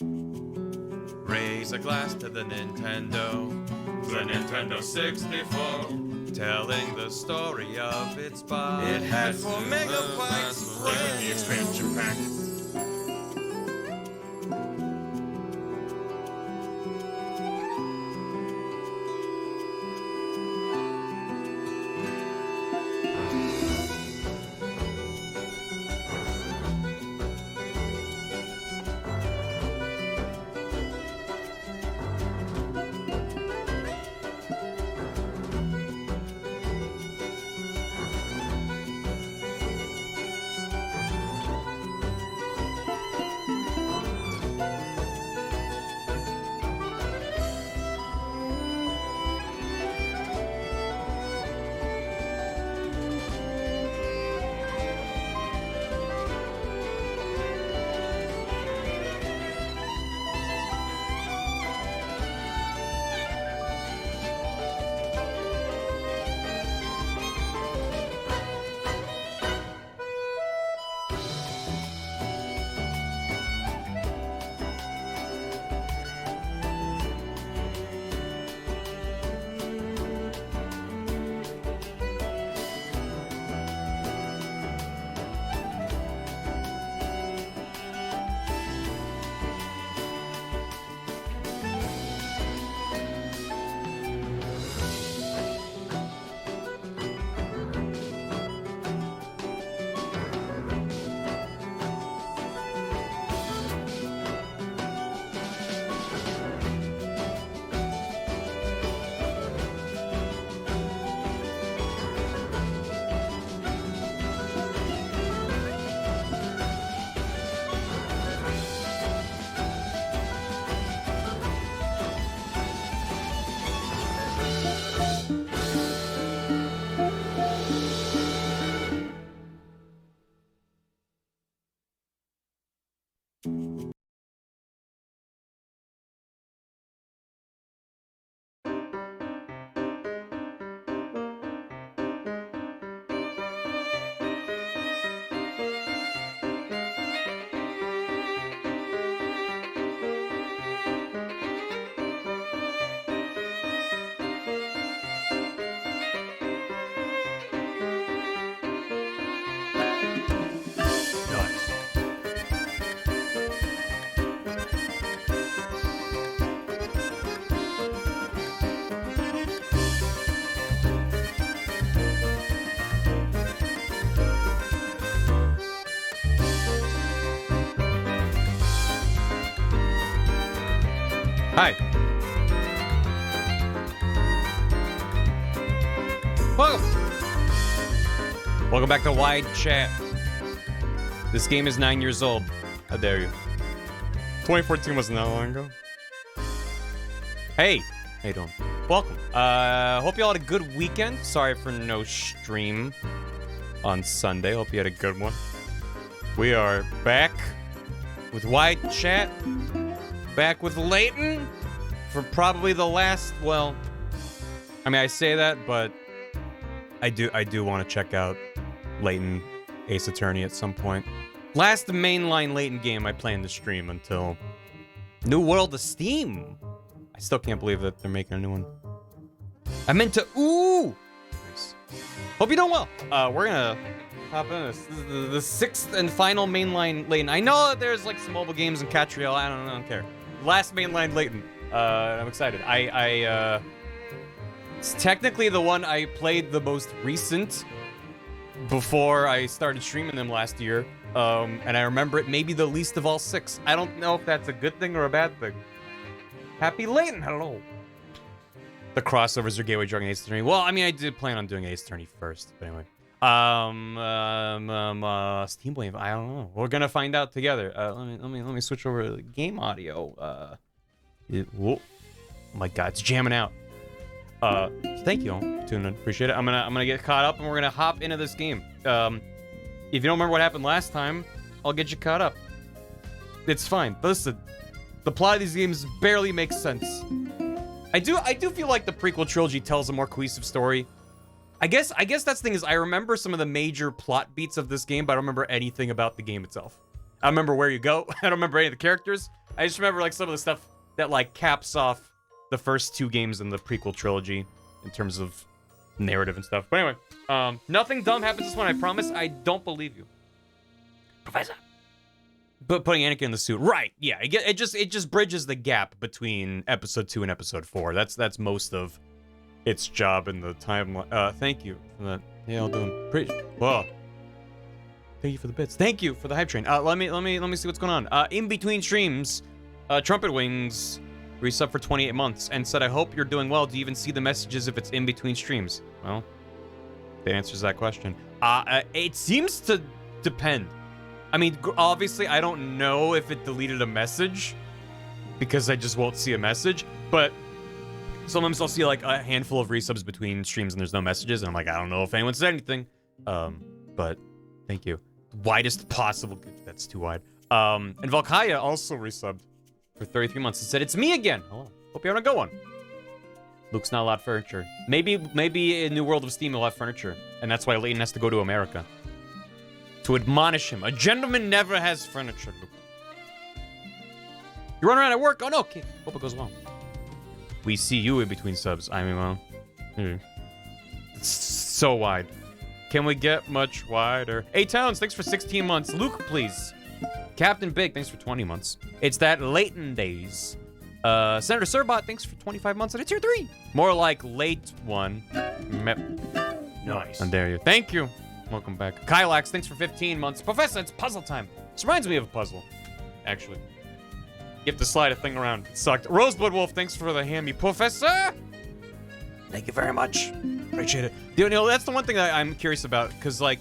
Raise a glass to the Nintendo 64, telling the story of its body. It has 4 megabytes. Look at the expansion pack. Hi. Welcome back to Wide Chat. This game is 9 years old. How dare you? 2014 wasn't that long ago. Hey. How you doing? Welcome. Hope you all had a good weekend. Sorry for no stream on Sunday. Hope you had a good one. We are back with Wide Chat. Back with Layton for probably the last, well, I mean, I say that, but I do want to check out Layton Ace Attorney at some point. Last mainline Layton game I play in the stream until New World of Steam. I still can't believe that they're making a new one. I meant to, ooh! Nice. Hope you're doing well. We're gonna hop in this. This is the 6th and final mainline Layton. I know that there's like some mobile games in Catriel. I don't care. Last mainline Layton. I'm excited. It's technically the one I played the most recent before I started streaming them last year. And I remember it maybe the least of all 6. I don't know if that's a good thing or a bad thing. Happy Layton, hello. The crossovers are Gateway Drug and Ace Attorney. Well, I mean, I did plan on doing Ace Attorney first, but anyway. Steam Blame, I don't know. We're gonna find out together. Let me switch over to the game audio. Whoa. Oh my God, it's jamming out. Thank you all for tuning in. Appreciate it. I'm gonna get caught up and we're gonna hop into this game. If you don't remember what happened last time, I'll get you caught up. It's fine. Listen, the plot of these games barely makes sense. I do feel like the prequel trilogy tells a more cohesive story. I guess that's the thing is I remember some of the major plot beats of this game, but I don't remember anything about the game itself. I don't remember where you go. I don't remember any of the characters. I just remember like some of the stuff that like caps off the first 2 games in the prequel trilogy in terms of narrative and stuff. But anyway, nothing dumb happens this one, I promise. I don't believe you. Professor. But putting Anakin in the suit. Right, yeah. It just bridges the gap between episode 2 and episode 4. That's most of its job in the timeline. Thank you for that. Yeah, I'll do them. Whoa. Thank you for the bits. Thank you for the hype train. Let me see what's going on. In between streams, Trumpet Wings resub for 28 months and said, I hope you're doing well. Do you even see the messages if it's in between streams? Well, that answers that question. It seems to depend. I mean, obviously, I don't know if it deleted a message because I just won't see a message, but sometimes I'll see like a handful of resubs between streams and there's no messages, and I'm like, I don't know if anyone said anything. But thank you. Widest possible. That's too wide. And Valkaya also resubbed for 33 months and said, it's me again. Hello. Hope you're having a good one. Luke's not allowed furniture. Maybe in New World of Steam he'll have furniture, and that's why Layton has to go to America. To admonish him. A gentleman never has furniture, Luke. You run around at work? Oh no, okay. Hope it goes well. We see you in between subs. I mean, well. It's so wide. Can we get much wider? A-Towns, thanks for 16 months. Luke, please. Captain Big, thanks for 20 months. It's that Layton days. Senator Surbot, thanks for 25 months and a tier 3. More like late one. Nice. How dare you. Thank you. Welcome back. Kylax, thanks for 15 months. Professor, it's puzzle time. This reminds me of a puzzle, actually. You have to slide a thing around. It sucked. Roseblood Wolf, thanks for the hammy. Professor! Thank you very much. Appreciate it. You know, that's the one thing that I'm curious about, because, like,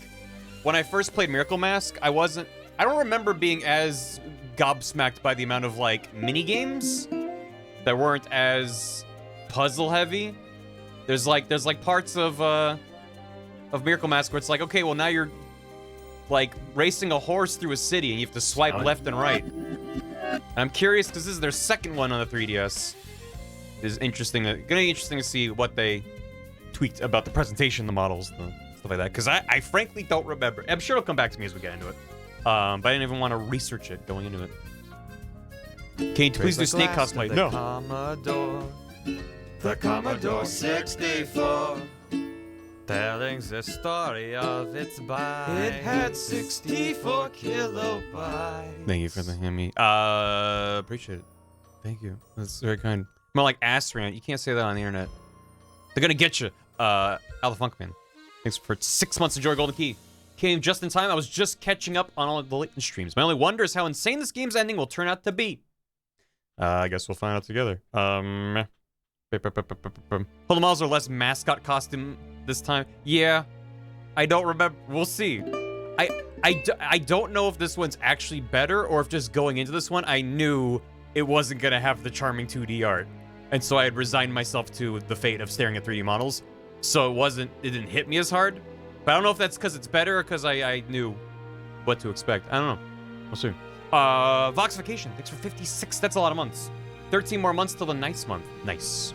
when I first played Miracle Mask, I don't remember being as gobsmacked by the amount of, like, mini-games that weren't as puzzle-heavy. There's parts of Miracle Mask where it's like, okay, well, now you're, like, racing a horse through a city, and you have to swipe left and right. And I'm curious, because this is their second one on the 3DS. It's interesting. Gonna be interesting to see what they tweaked about the presentation, the models, the stuff like that. Because I frankly don't remember. I'm sure it'll come back to me as we get into it. But I didn't even want to research it going into it. Can you please do Snake cosplay? No. The Commodore 64. Telling the story of its bite. It had 64 kilobytes. Thank you for the hammy. Appreciate it. Thank you. That's very kind. More like Azran. You can't say that on the internet. They're gonna get you. Al the Funkman. Thanks for 6 months. Enjoy Golden Key. Came just in time. I was just catching up on all of the Layton streams. My only wonder is how insane this game's ending will turn out to be. I guess we'll find out together. Hold the Miles are less mascot costume this time. Yeah, I don't remember. We'll see. I don't know if this one's actually better or if just going into this one, I knew it wasn't gonna have the charming 2D art. And so I had resigned myself to the fate of staring at 3D models. So it didn't hit me as hard. But I don't know if that's because it's better or because I knew what to expect. I don't know. We'll see. Vox Vacation, thanks for 56. That's a lot of months. 13 more months till the nice month. Nice.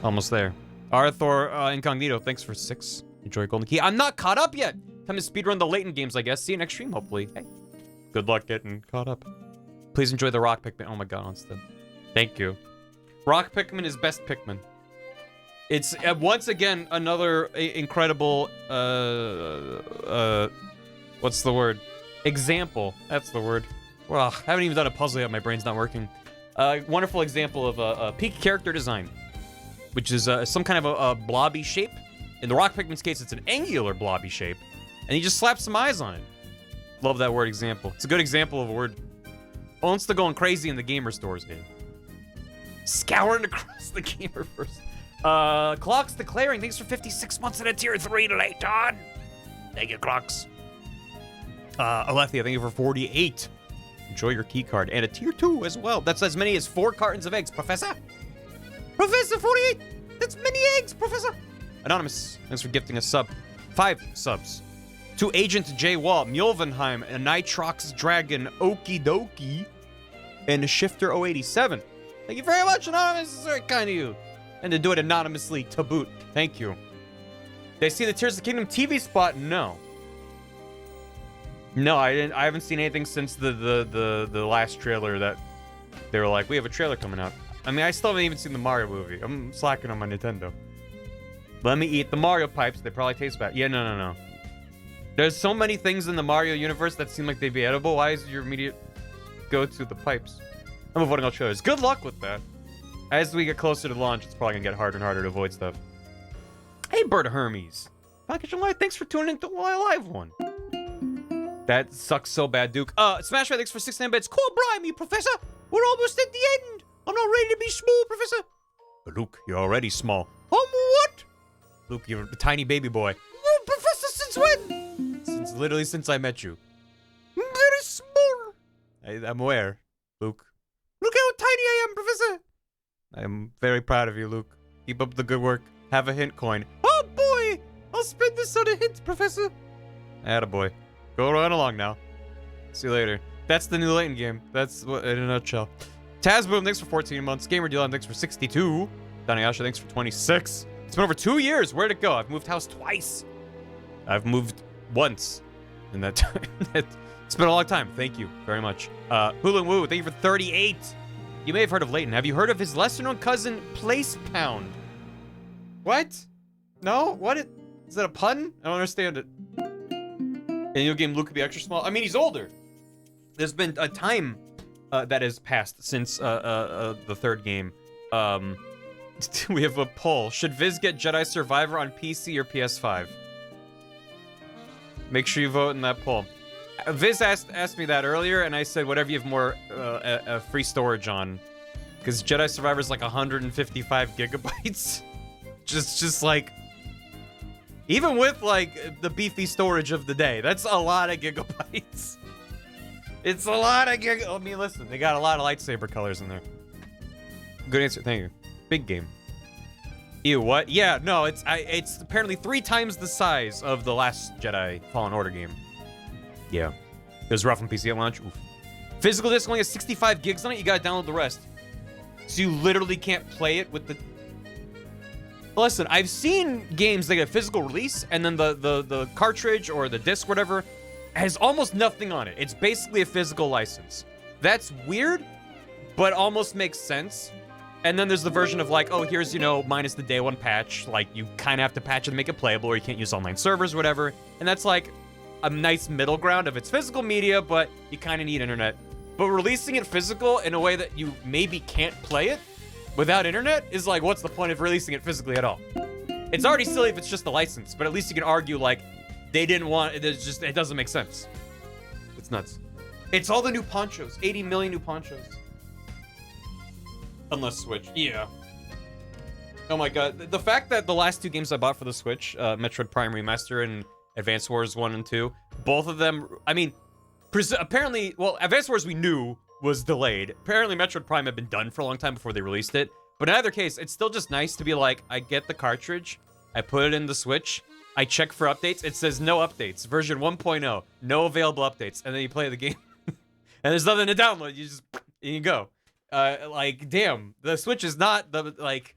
Almost there. Arthur Incognito, thanks for 6. Enjoy Golden Key. I'm not caught up yet. Time to speedrun the Layton games, I guess. See you next stream, hopefully. Hey. Good luck getting caught up. Please enjoy the Rock Pikmin. Oh my god, Onstead. Thank you. Rock Pikmin is best Pikmin. It's, once again, another incredible, what's the word? Example. That's the word. Well, I haven't even done a puzzle yet. My brain's not working. Wonderful example of peak character design, which is some kind of a blobby shape. In the Rock Pikmin's case, it's an angular blobby shape, and he just slaps some eyes on it. Love that word example. It's a good example of a word. Owns to going crazy in the gamer stores, dude. Scouring across the gamer first. Clocks Declaring, thanks for 56 months at a tier 3, Layton. Thank you, Clocks. Alethea, thank you for 48. Enjoy your key card. And a tier 2 as well. That's as many as 4 cartons of eggs, Professor. Professor 48. That's many eggs, Professor. Anonymous, thanks for gifting a sub. 5 subs. To Agent J. Wall, Mjolvenheim, and Nitrox Dragon, Okie Dokie, and Shifter 087. Thank you very much, Anonymous. This is very kind of you. And to do it anonymously to boot. Thank you. Did I see the Tears of the Kingdom TV spot? No. No, I didn't. I haven't seen anything since the last trailer that they were like, we have a trailer coming out. I mean, I still haven't even seen the Mario movie. I'm slacking on my Nintendo. Let me eat the Mario pipes. They probably taste bad. Yeah, no. There's so many things in the Mario universe that seem like they'd be edible. Why is your immediate go-to the pipes? I'm avoiding all trailers. Good luck with that. As we get closer to launch, it's probably gonna get harder and harder to avoid stuff. Hey, Bird Hermes. Package Live, thanks for tuning into the live one. That sucks so bad, Duke. Smash Ray, thanks for 69 bits. Cool, Brian, me, Professor. We're almost at the end. I'm not ready to be small, Professor. But Luke, you're already small. What? Luke, you're a tiny baby boy. Oh, Professor, since when? Literally since I met you. Very small. I'm aware, Luke. Look how tiny I am, Professor. I'm very proud of you, Luke. Keep up the good work. Have a hint coin. Oh, boy. I'll spend this on a hint, Professor. Attaboy. Go right along now. See you later. That's the new Layton game. That's what in a nutshell. Tazboom, thanks for 14 months. Gamer Dylan, thanks for 62. Danayasha, thanks for 26. It's been over 2 years. Where'd it go? I've moved house twice. I've moved once in that time. It's been a long time. Thank you very much. Hulu Woo, thank you for 38. You may have heard of Layton. Have you heard of his lesser-known cousin, Place Pound? What? No? What? Is that a pun? I don't understand it. In your game, Luke could be extra small. I mean, he's older. There's been a time that has passed since the third game. We have a poll. Should Viz get Jedi Survivor on PC or PS5? Make sure you vote in that poll. Viz asked me that earlier, and I said whatever you have more free storage on. Because Jedi Survivor is like 155 gigabytes. just like... Even with, like, the beefy storage of the day, that's a lot of gigabytes. It's a lot of I mean, listen, they got a lot of lightsaber colors in there. Good answer, thank you. Big game. Ew, what? Yeah, no, it's apparently 3 times the size of the last Jedi Fallen Order game. Yeah. It was rough on PC at launch. Oof. Physical disc only has 65 gigs on it, you gotta download the rest. So you literally can't play it with the... Listen, I've seen games that get a physical release, and then the cartridge or the disc, whatever, has almost nothing on it. It's basically a physical license. That's weird, but almost makes sense. And then there's the version of like, oh, here's, you know, minus the day one patch. Like, you kind of have to patch it to make it playable, or you can't use online servers, whatever. And that's like a nice middle ground of it's physical media, but you kind of need internet. But releasing it physical in a way that you maybe can't play it without internet is like, what's the point of releasing it physically at all? It's already silly if it's just a license, but at least you can argue like they didn't want it. It doesn't make sense. It's nuts. It's all the new ponchos. 80 million new ponchos. Unless Switch. Yeah. Oh my god. The fact that the last 2 games I bought for the Switch, Metroid Prime Remaster and Advance Wars 1 and 2, both of them, I mean, apparently, well, Advance Wars we knew was delayed. Apparently Metroid Prime had been done for a long time before they released it. But in either case, it's still just nice to be like, I get the cartridge, I put it in the Switch, I check for updates, it says no updates, version 1.0, no available updates, and then you play the game. And there's nothing to download, you just, and you go. Like, damn, the Switch is not the, like,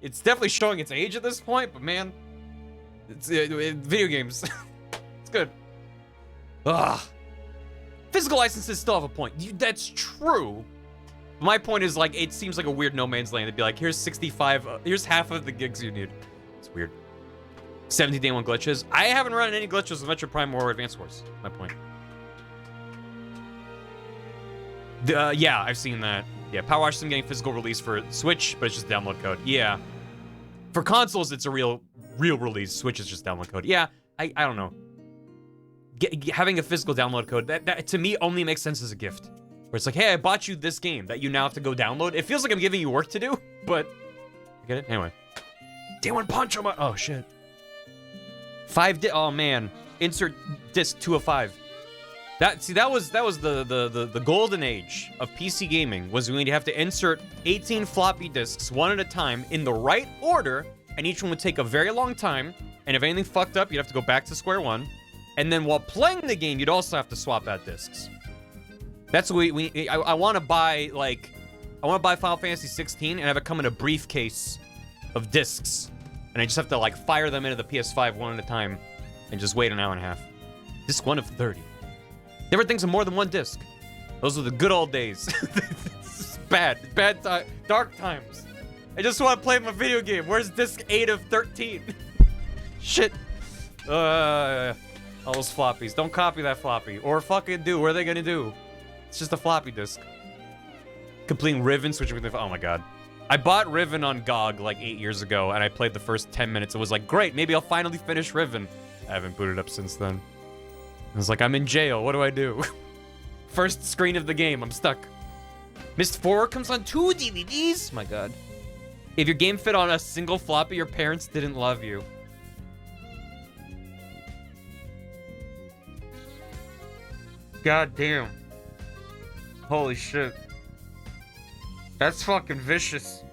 it's definitely showing its age at this point, but man, it's video games. It's good. Ugh. Physical licenses still have a point. That's true. My point is, like, it seems like a weird no man's land to be like, here's 65, here's half of the gigs you need. It's weird. 70 day one glitches. I haven't run any glitches with Metroid Prime or Advance Wars. My point. Yeah, I've seen that. Yeah, Power Wash Sim getting physical release for Switch, but it's just download code. Yeah. For consoles, it's a real release. Switch is just download code. Yeah, I don't know. Having a physical download code, that to me only makes sense as a gift. Where it's like, hey, I bought you this game that you now have to go download. It feels like I'm giving you work to do, but you get it? Anyway. Day one Poncho, oh shit. 5 oh man. Insert disc 2 of 5. That was the golden age of PC gaming, was when you'd have to insert 18 floppy disks one at a time in the right order, and each one would take a very long time, and if anything fucked up, you'd have to go back to square one. And then while playing the game, you'd also have to swap out discs. That's what I want to buy, like, I want to buy Final Fantasy 16 and have it come in a briefcase of discs. And I just have to, like, fire them into the PS5 one at a time and just wait an hour and a half. Disc 1 of 30. Never thinks of more than one disc. Those were the good old days. It's bad dark times. I just want to play my video game. Where's disc 8 of 13? Shit. All those floppies. Don't copy that floppy. Or fucking do. What are they gonna do? It's just a floppy disk. Completing Riven, switching with the... Oh my god. I bought Riven on GOG like 8 years ago, and I played the first 10 minutes. It was like, great, maybe I'll finally finish Riven. I haven't booted up since then. I was like, I'm in jail. What do I do? First screen of the game. I'm stuck. Myst 4 comes on 2 DVDs? My god. If your game fit on a single floppy, your parents didn't love you. God damn. Holy shit. That's fucking vicious.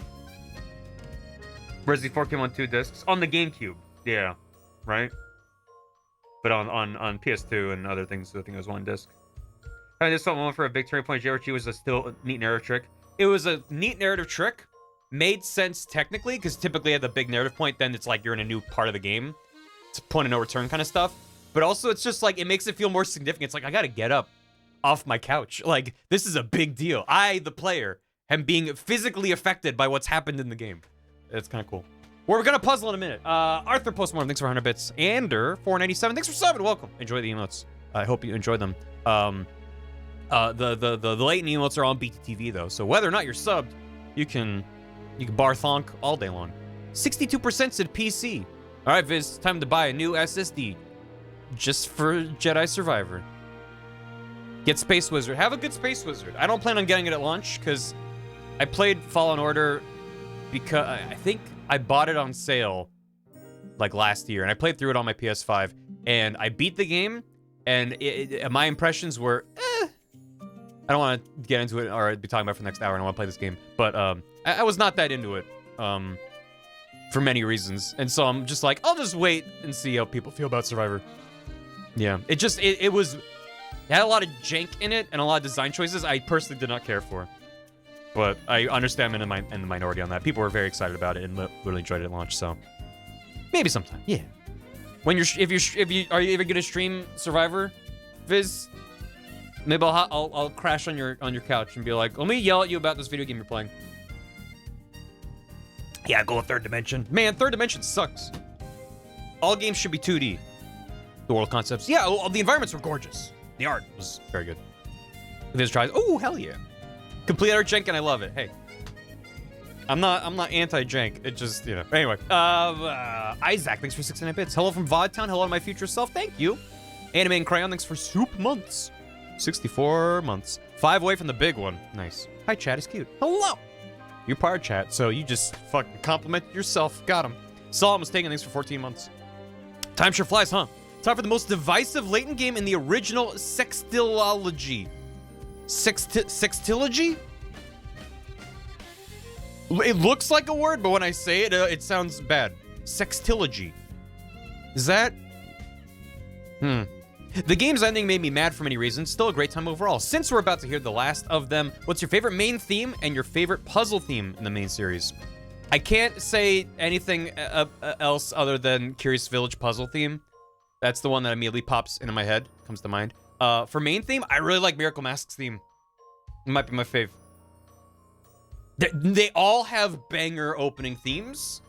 Resi 4 came on 2 discs. On the GameCube. Yeah. Right? But on PS2 and other things, I think it was 1 disc. I just saw one for a big turning point. JRG was still a neat narrative trick. It was a neat narrative trick. Made sense technically, because typically at the big narrative point, then it's like you're in a new part of the game. It's a point of no return kind of stuff. But also, it's just like, it makes it feel more significant. It's like, I gotta get up off my couch. Like, this is a big deal. I, the player, am being physically affected by what's happened in the game. It's kind of cool. We're gonna puzzle in a minute. Arthur Postmortem, thanks for 100 bits. Ander, 497, thanks for 7. Welcome. Enjoy the emotes. I hope you enjoy them. The Layton emotes are on BTTV though, so whether or not you're subbed, you can bar thonk all day long. 62% said PC. All right, Viz, time to buy a new SSD. Just for Jedi Survivor. Get Space Wizard. Have a good Space Wizard. I don't plan on getting it at launch, because I played Fallen Order because I think I bought it on sale like last year, and I played through it on my PS5, and I beat the game, and my impressions were, I don't want to get into it or be talking about it for the next hour, and I want to play this game, but I was not that into it for many reasons, and so I'm just like, I'll just wait and see how people feel about Survivor. Yeah, it had a lot of jank in it and a lot of design choices I personally did not care for. But I understand I'm in the minority on that. People were very excited about it and really enjoyed it at launch, so maybe sometime. Yeah. When are you ever gonna stream Survivor, Viz? Maybe I'll crash on your couch and be like, let me yell at you about this video game you're playing. Yeah, go with Third Dimension. Man, Third Dimension sucks. All games should be 2D. The world concepts. Yeah, the environments were gorgeous. The art was very good. Viz tries. Oh, hell yeah. Complete art jank, and I love it. Hey. I'm not anti-jank. It just, you know. Anyway. Isaac, thanks for 69 bits. Hello from Vodtown. Hello to my future self. Thank you. Anime and Crayon, thanks for soup months. 64 months. 5 away from the big one. Nice. Hi, chat is cute. Hello. You're part of chat, so you just fucking compliment yourself. Got him. Saul was taking things for 14 months. Time sure flies, huh? Time for the most divisive Layton game in the original sextilology. Sextilogy? It looks like a word, but when I say it, it sounds bad. Sextilogy. Is that? The game's ending made me mad for many reasons. Still a great time overall. Since we're about to hear the last of them, what's your favorite main theme and your favorite puzzle theme in the main series? I can't say anything else other than Curious Village puzzle theme. That's the one that immediately pops into my head, comes to mind. For main theme, I really like Miracle Mask's theme. It might be my fave. They all have banger opening themes.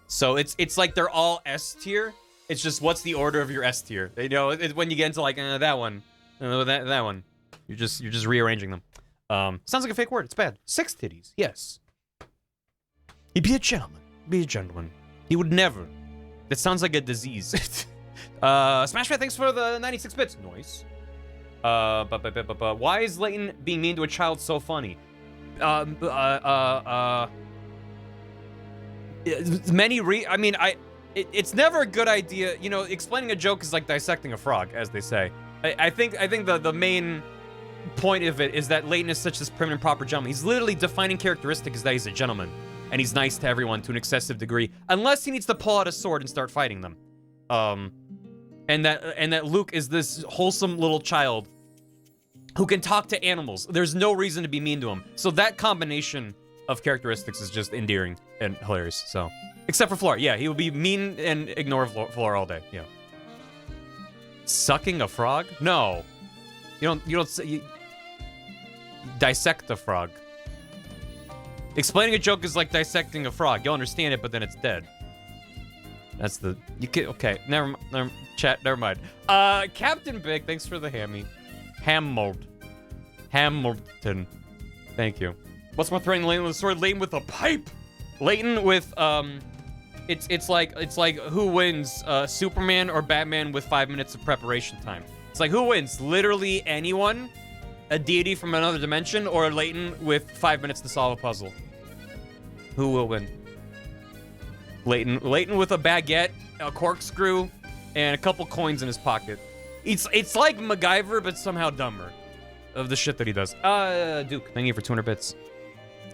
So it's like they're all S tier. It's just what's the order of your S tier. You know, when you get into like that one, that one, you're just rearranging them. Sounds like a fake word. It's bad. Sex titties. Yes. He'd be a gentleman. Be a gentleman. He would never. That sounds like a disease. Smashman, thanks for the 96 bits. Nice. Why is Layton being mean to a child so funny? It's never a good idea. You know, explaining a joke is like dissecting a frog, as they say. I think the main point of it is that Layton is such this prim and proper gentleman. He's literally defining characteristic is that he's a gentleman. And he's nice to everyone to an excessive degree. Unless he needs to pull out a sword and start fighting them. And that Luke is this wholesome little child who can talk to animals. There's no reason to be mean to him. So that combination of characteristics is just endearing and hilarious. So, except for Flora. Yeah, he would be mean and ignore Flora all day. Yeah. Sucking a frog? No. You dissect the frog. Explaining a joke is like dissecting a frog. You'll understand it, but then it's dead. That's the... Okay, never mind. Captain Big, thanks for the hammy. Hamilton. Thank you. What's more threatening, Layton with a sword? Layton with a pipe! Layton with, It's like who wins, Superman or Batman with 5 minutes of preparation time. It's like who wins? Literally anyone? A deity from another dimension, or Layton with 5 minutes to solve a puzzle? Who will win? Layton with a baguette, a corkscrew, and a couple coins in his pocket. It's like MacGyver, but somehow dumber of the shit that he does. Duke, thank you for 200 bits.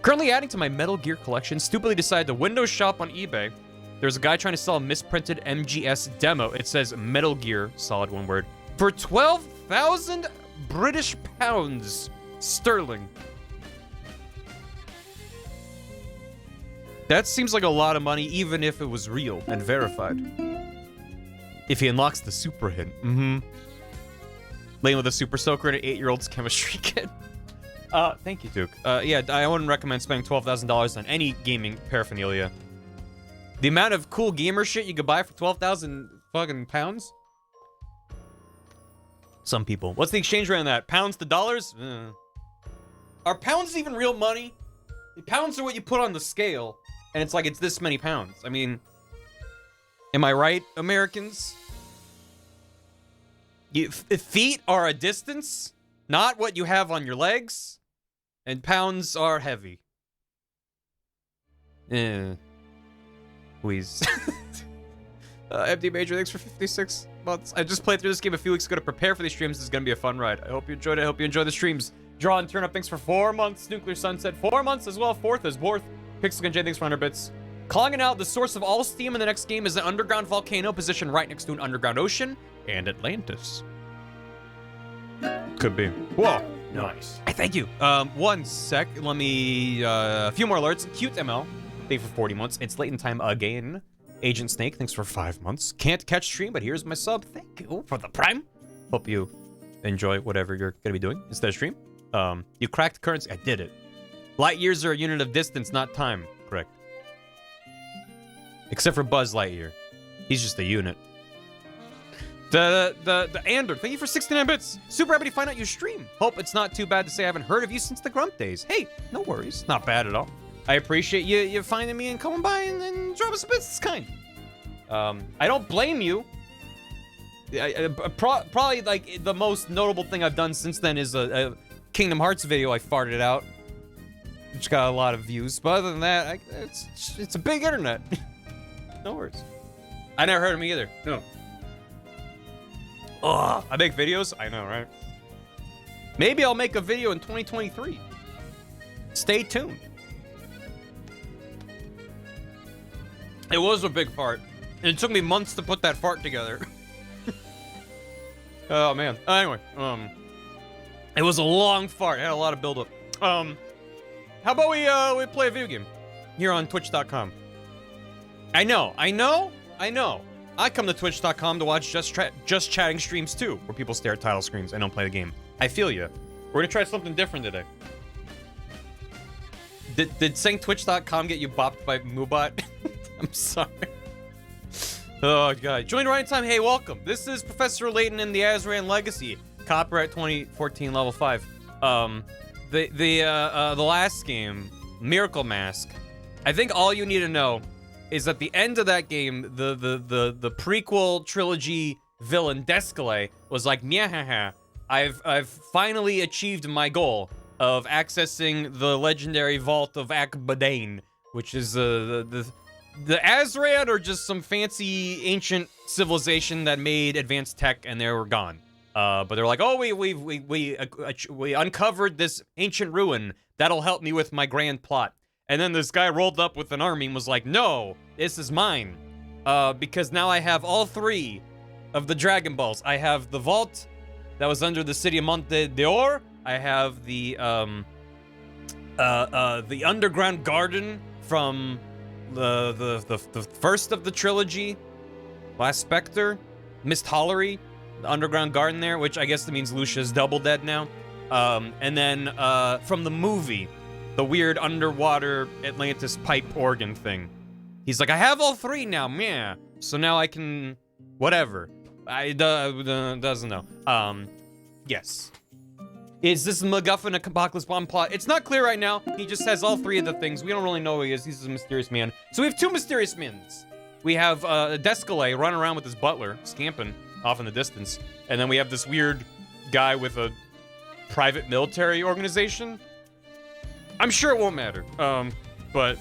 Currently adding to my Metal Gear collection, stupidly decided to window shop on eBay. There's a guy trying to sell a misprinted MGS demo. It says Metal Gear, solid one word, for 12,000 British pounds sterling. That seems like a lot of money, even if it was real and verified. If he unlocks the super hint. Laying with a super soaker and an 8-year-old's chemistry kit. Thank you, Duke. Yeah, I wouldn't recommend spending $12,000 on any gaming paraphernalia. The amount of cool gamer shit you could buy for 12,000 fucking pounds? Some people. What's the exchange rate on that? Pounds to dollars? Are pounds even real money? Pounds are what you put on the scale, and it's like it's this many pounds. I mean, am I right, Americans? Feet are a distance, not what you have on your legs, and pounds are heavy. Wheeze. MD Major, thanks for 56 months. I just played through this game a few weeks ago to prepare for these streams. This is gonna be a fun ride. I hope you enjoyed it. I hope you enjoy the streams. Draw and Turn Up, thanks for 4 months. Nuclear Sunset, 4 months as well. Fourth is Borth. Pixel J, thanks for 100 bits. Calling it out, the source of all steam in the next game is an underground volcano positioned right next to an underground ocean and Atlantis. Could be. Whoa. Nice. Thank you. 1 sec. Let me, a few more alerts. Cute ML, thank you for 40 months. It's Layton time again. Agent Snake, thanks for 5 months. Can't catch stream, but here's my sub. Thank you for the prime. Hope you enjoy whatever you're gonna be doing instead of stream. You cracked currency. I did it. Light years are a unit of distance, not time. Correct. Except for Buzz Lightyear. He's just a unit. The Ander, thank you for 69 bits. Super happy to find out you stream. Hope it's not too bad to say I haven't heard of you since the Grump days. Hey, no worries. Not bad at all. I appreciate you finding me and coming by and drop us a bit. It's kind. I don't blame you. Probably like the most notable thing I've done since then is a Kingdom Hearts video I farted out, which got a lot of views. But other than that, it's a big internet. No worries. I never heard of me either. No. Ugh, I make videos? I know, right? Maybe I'll make a video in 2023. Stay tuned. It was a big fart. And it took me months to put that fart together. Oh, man. Anyway, it was a long fart. It had a lot of buildup. How about we play a video game here on Twitch.com? I know. I come to Twitch.com to watch just chatting streams too, where people stare at title screens and don't play the game. I feel you. We're gonna try something different today. Did saying Twitch.com get you bopped by Moobot? I'm sorry. Oh god. Join right in time. Hey, welcome. This is Professor Layton in the Azran Legacy. Copyright 2014 level 5. The last game, Miracle Mask. I think all you need to know is at the end of that game, the prequel trilogy villain Descale was like, "Myahaha, I've finally achieved my goal of accessing the legendary vault of Akbadain, which is the Azran or just some fancy ancient civilization that made advanced tech and they were gone. But they're like, oh, we uncovered this ancient ruin that'll help me with my grand plot." And then this guy rolled up with an army and was like, no, this is mine. Because now I have all 3 of the Dragon Balls. I have the vault that was under the city of Monte d'Or. I have the underground garden from the first of the trilogy. Last Spectre. Mist Hollery. the underground garden there, which I guess that means Lucia's double dead now. And then from the movie, the weird underwater Atlantis pipe organ thing. He's like, I have all three now, man. So now I can, whatever. I doesn't know. Yes. Is this MacGuffin a Apocalypse Bomb plot? It's not clear right now. He just has all three of the things. We don't really know who he is. He's a mysterious man. So we have two mysterious men. We have Descalay running around with his butler, scamping off in the distance. And then we have this weird guy with a private military organization. I'm sure it won't matter. But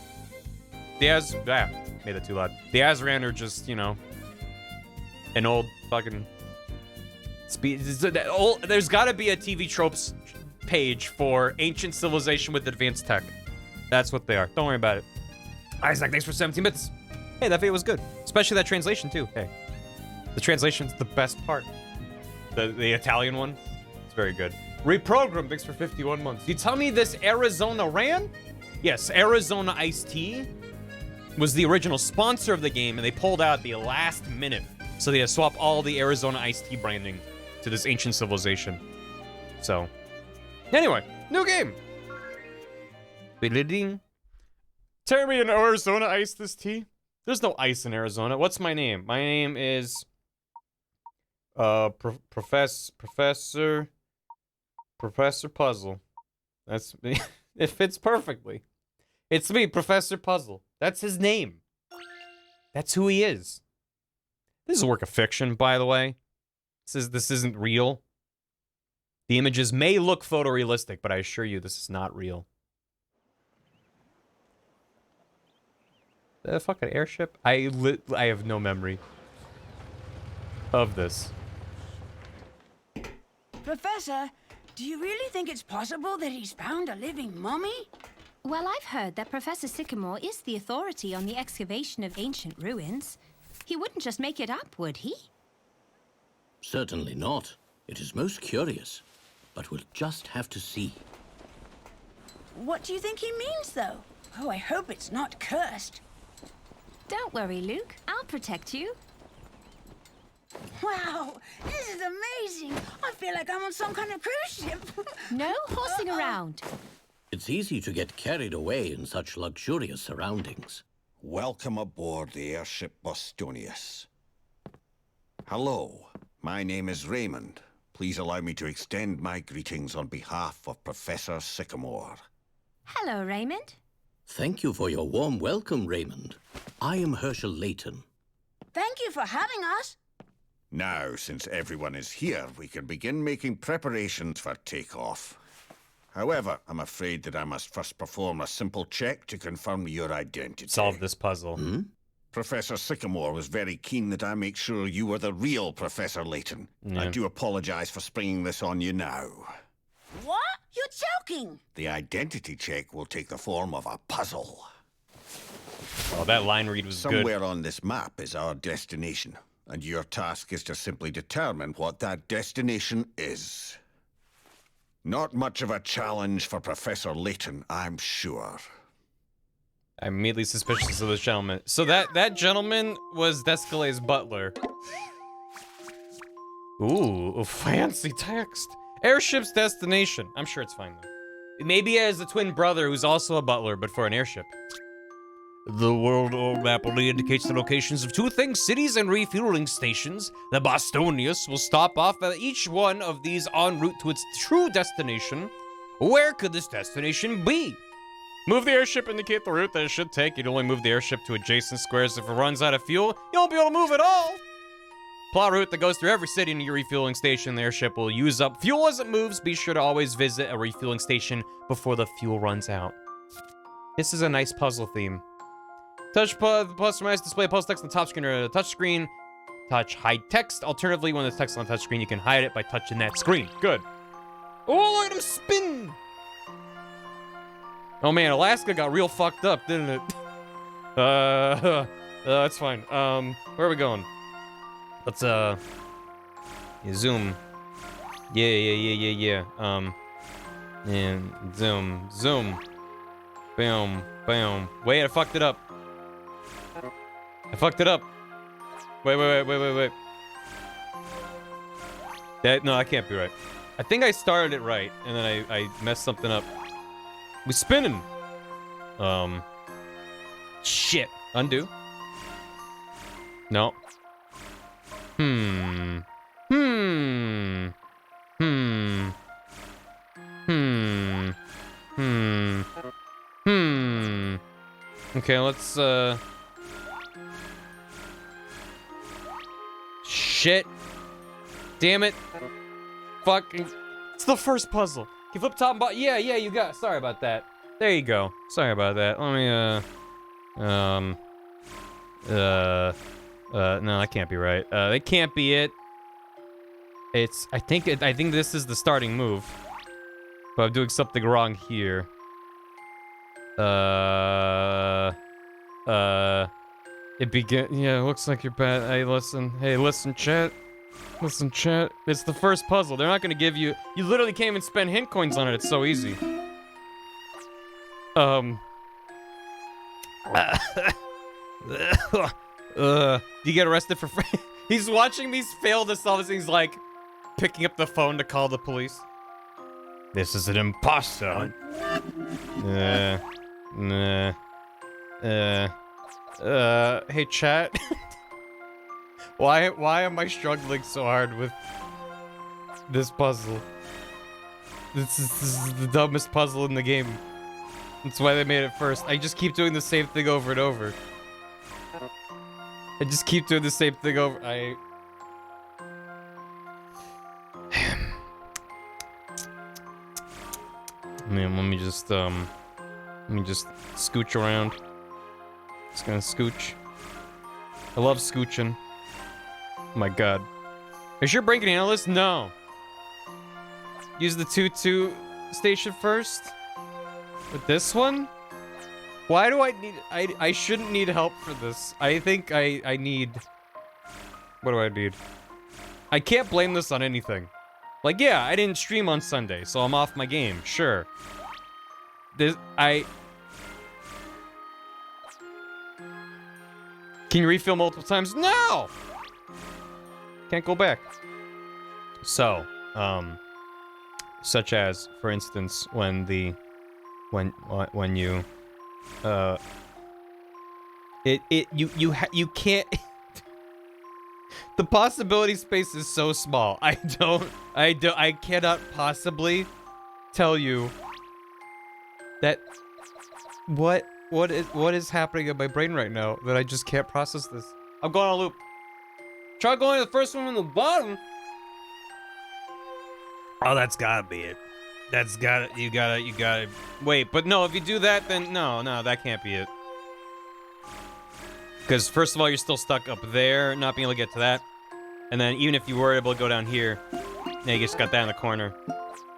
the made that too loud. The Azran are just, you know, an old fucking there's gotta be a TV tropes page for ancient civilization with advanced tech. That's what they are. Don't worry about it. Isaac, thanks for 17 bits. Hey, that video was good. Especially that translation too. Hey. The translation's the best part. The Italian one. It's very good. Reprogram, thanks for 51 months. You tell me this Arizona ran? Yes, Arizona Iced Tea was the original sponsor of the game, and they pulled out at the last minute. So they had to swap all the Arizona Iced Tea branding to this ancient civilization. So, anyway, new game. Tell me in Arizona iced this tea? There's no ice in Arizona. What's my name? My name is Professor Puzzle. That's me. It fits perfectly. It's me, Professor Puzzle. That's his name. That's who he is. This is a work of fiction, by the way. This isn't real. The images may look photorealistic, but I assure you this is not real. The fucking airship? I have no memory of this. Professor, do you really think it's possible that he's found a living mummy? Well, I've heard that Professor Sycamore is the authority on the excavation of ancient ruins. He wouldn't just make it up, would he? Certainly not. It is most curious, but we'll just have to see. What do you think he means, though? Oh, I hope it's not cursed. Don't worry, Luke. I'll protect you. Wow, this is amazing. I feel like I'm on some kind of cruise ship. No horsing around. It's easy to get carried away in such luxurious surroundings. Welcome aboard the airship Bostonius. Hello, my name is Raymond. Please allow me to extend my greetings on behalf of Professor Sycamore. Hello, Raymond. Thank you for your warm welcome, Raymond. I am Herschel Layton. Thank you for having us. Now, since everyone is here, we can begin making preparations for takeoff. However, I'm afraid that I must first perform a simple check to confirm your identity. Solve this puzzle. Hmm? Professor Sycamore was very keen that I make sure you were the real Professor Layton. Yeah. I do apologize for springing this on you now. What? You're joking. The identity check will take the form of a puzzle. Oh, that line read was Somewhere good. on this map is our destination, and your task is to simply determine what that destination is. Not much of a challenge for Professor Layton, I'm sure. I'm immediately suspicious of this gentleman. So that gentleman was Descalay's butler. Ooh, fancy text. Airship's destination. I'm sure it's fine though. Maybe he has a twin brother who's also a butler, but for an airship. The world map only indicates the locations of two things, cities and refueling stations. The Bostonius will stop off at each one of these en route to its true destination. Where could this destination be? Move the airship, indicate the route that it should take. You'd only move the airship to adjacent squares. If it runs out of fuel, you won't be able to move at all. Plot route that goes through every city and your refueling station. The airship will use up fuel as it moves. Be sure to always visit a refueling station before the fuel runs out. This is a nice puzzle theme. Touch plus or minus display post text on the top screen or the touch screen. Touch hide text. Alternatively, when there's text on the touch screen, you can hide it by touching that screen. Good. Oh, look at him spin! Oh man, Alaska got real fucked up, didn't it? That's fine. Where are we going? Let's zoom. Yeah. And zoom. Bam. Wait, I fucked it up. Wait. No, that can't be right. I think I started it right, and then I messed something up. We spinning. Shit. Undo. No. Hmm. Okay, let's, Shit. Damn it. Fucking... It's the first puzzle. You flip top and bottom. Yeah, you got... Sorry about that. There you go. Sorry about that. Let me, no, that can't be right. That can't be it. It's... I think this is the starting move. But I'm doing something wrong here. It begin. Yeah, it looks like you're bad. Hey, listen. Hey, listen, chat. Listen, chat. It's the first puzzle. They're not gonna give you. You literally can't even spend hint coins on it. It's so easy. Do you get arrested for? He's watching me fail to solve this. He's like picking up the phone to call the police. This is an imposter. Hey chat. Why am I struggling so hard with this puzzle? This is the dumbest puzzle in the game. That's why they made it first. I just keep doing the same thing over and over. I just keep doing the same thing over. Man, let me just scooch around. Just gonna scooch. I love scooching. Oh my god. Is your brain getting analyst? No. Use the 2-2 station first? With this one? Why do I need... I shouldn't need help for this. I think I need... What do I need? I can't blame this on anything. Like, yeah, I didn't stream on Sunday, so I'm off my game. Sure. Can you refill multiple times? No! Can't go back. So, such as, for instance, when you, you can't, the possibility space is so small. I cannot possibly tell you that, what is happening in my brain right now that I just can't process this. I'm going on a loop. Try going to the first one on the bottom. Oh, that's gotta be it. You gotta. Wait, but no, if you do that, then no, that can't be it. Because first of all, you're still stuck up there, not being able to get to that. And then even if you were able to go down here, now you just got that in the corner.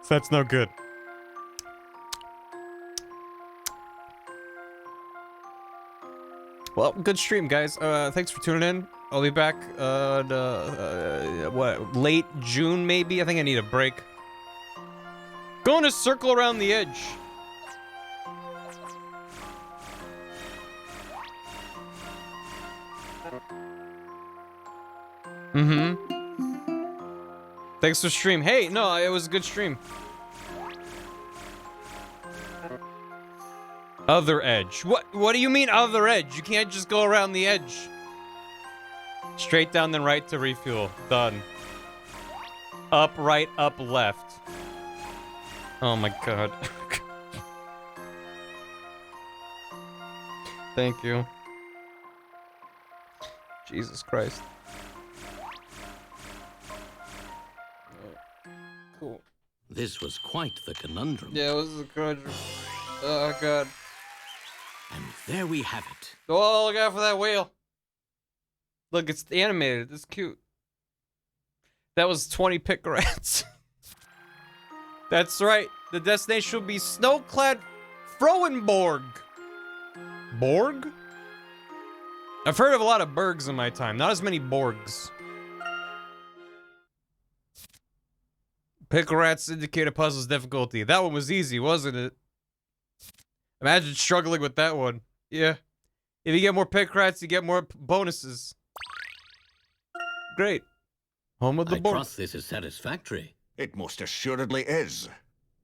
So that's no good. Well, good stream, guys. Thanks for tuning in. I'll be back, late June, maybe? I think I need a break. Going to circle around the edge. Thanks for stream. Hey, no, it was a good stream. Other edge. What do you mean other edge? You can't just go around the edge. Straight down, then right to refuel. Done. Up, right, up, left. Oh my god. Thank you. Jesus Christ. Cool. This was quite the conundrum. Yeah, it was a conundrum. Oh god. And there we have it. Oh, look out for that whale. Look, it's animated. It's cute. That was 20 pick rats. That's right. The destination will be snow-clad Froenborg. Borg? I've heard of a lot of Bergs in my time. Not as many Borgs. Pick rats indicate a puzzle's difficulty. That one was easy, wasn't it? Imagine struggling with that one. Yeah. If you get more pick rats, you get more bonuses. Great. Home of the I Borg. trust this is satisfactory. It most assuredly is.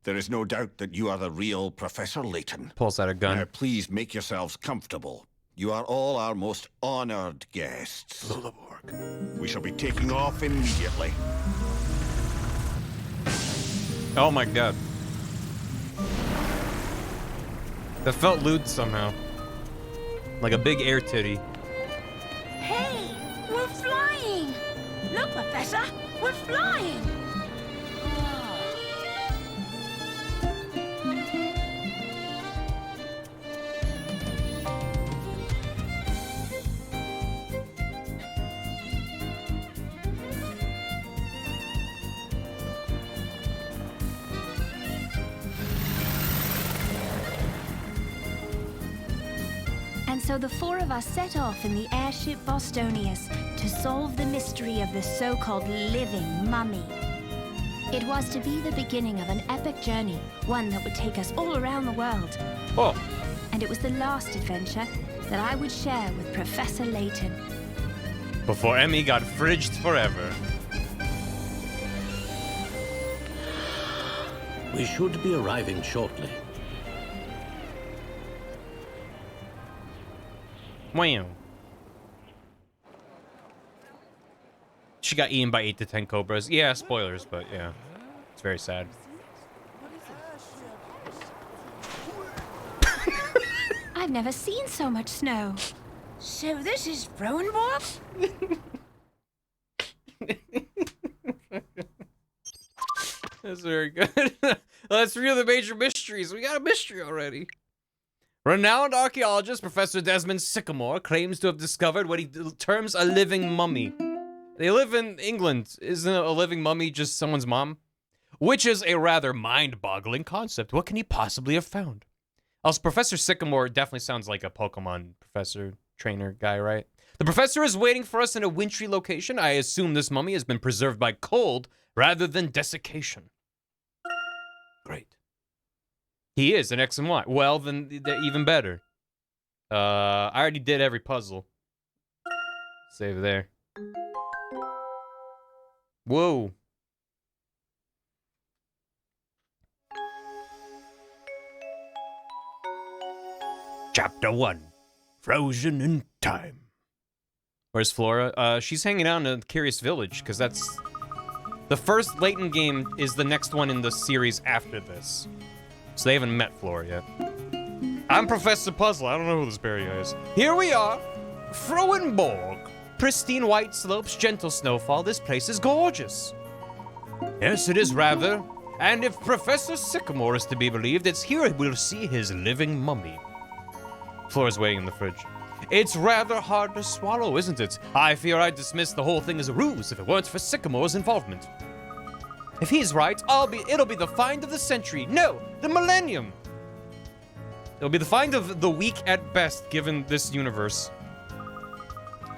There is no doubt that you are the real Professor Layton. Pulls out a gun. Now, please make yourselves comfortable. You are all our most honored guests. We shall be taking off immediately. Oh my god. That felt lewd somehow. Like a big air titty. Hey, we're flying! Look, Professor, we're flying! And so the four of us set off in the airship Bostonius to solve the mystery of the so-called living mummy. It was to be the beginning of an epic journey, one that would take us all around the world. Oh. And it was the last adventure that I would share with Professor Layton. Before Emmy got fridged forever. We should be arriving shortly. Wow. She got eaten by 8 to 10 cobras. Yeah, spoilers, but yeah. It's very sad. I've never seen so much snow. So this is Frohenborg? That's very good. Let's review the major mysteries. We got a mystery already. Renowned archaeologist Professor Desmond Sycamore claims to have discovered what he terms a living mummy. They live in England. Isn't a living mummy just someone's mom? Which is a rather mind-boggling concept. What can he possibly have found? Also, Professor Sycamore definitely sounds like a Pokemon professor trainer guy, right? The professor is waiting for us in a wintry location. I assume this mummy has been preserved by cold rather than desiccation. Great. He is an X and Y. Well, then even better. I already did every puzzle. Save there. Whoa. Chapter 1. Frozen in Time. Where's Flora? She's hanging out in a Curious Village, because that's... The first Layton game is the next one in the series after this. So they haven't met Flora yet. I'm Professor Puzzle. I don't know who this Barry guy is. Here we are. Frohenborg. Pristine white slopes, gentle snowfall. This place is gorgeous. Yes, it is rather. And if Professor Sycamore is to be believed, it's here we'll see his living mummy. Flora's waiting in the fridge. It's rather hard to swallow, isn't it? I fear I'd dismiss the whole thing as a ruse if it weren't for Sycamore's involvement. If he's right, it'll be the find of the century. No, the millennium. It'll be the find of the week at best, given this universe.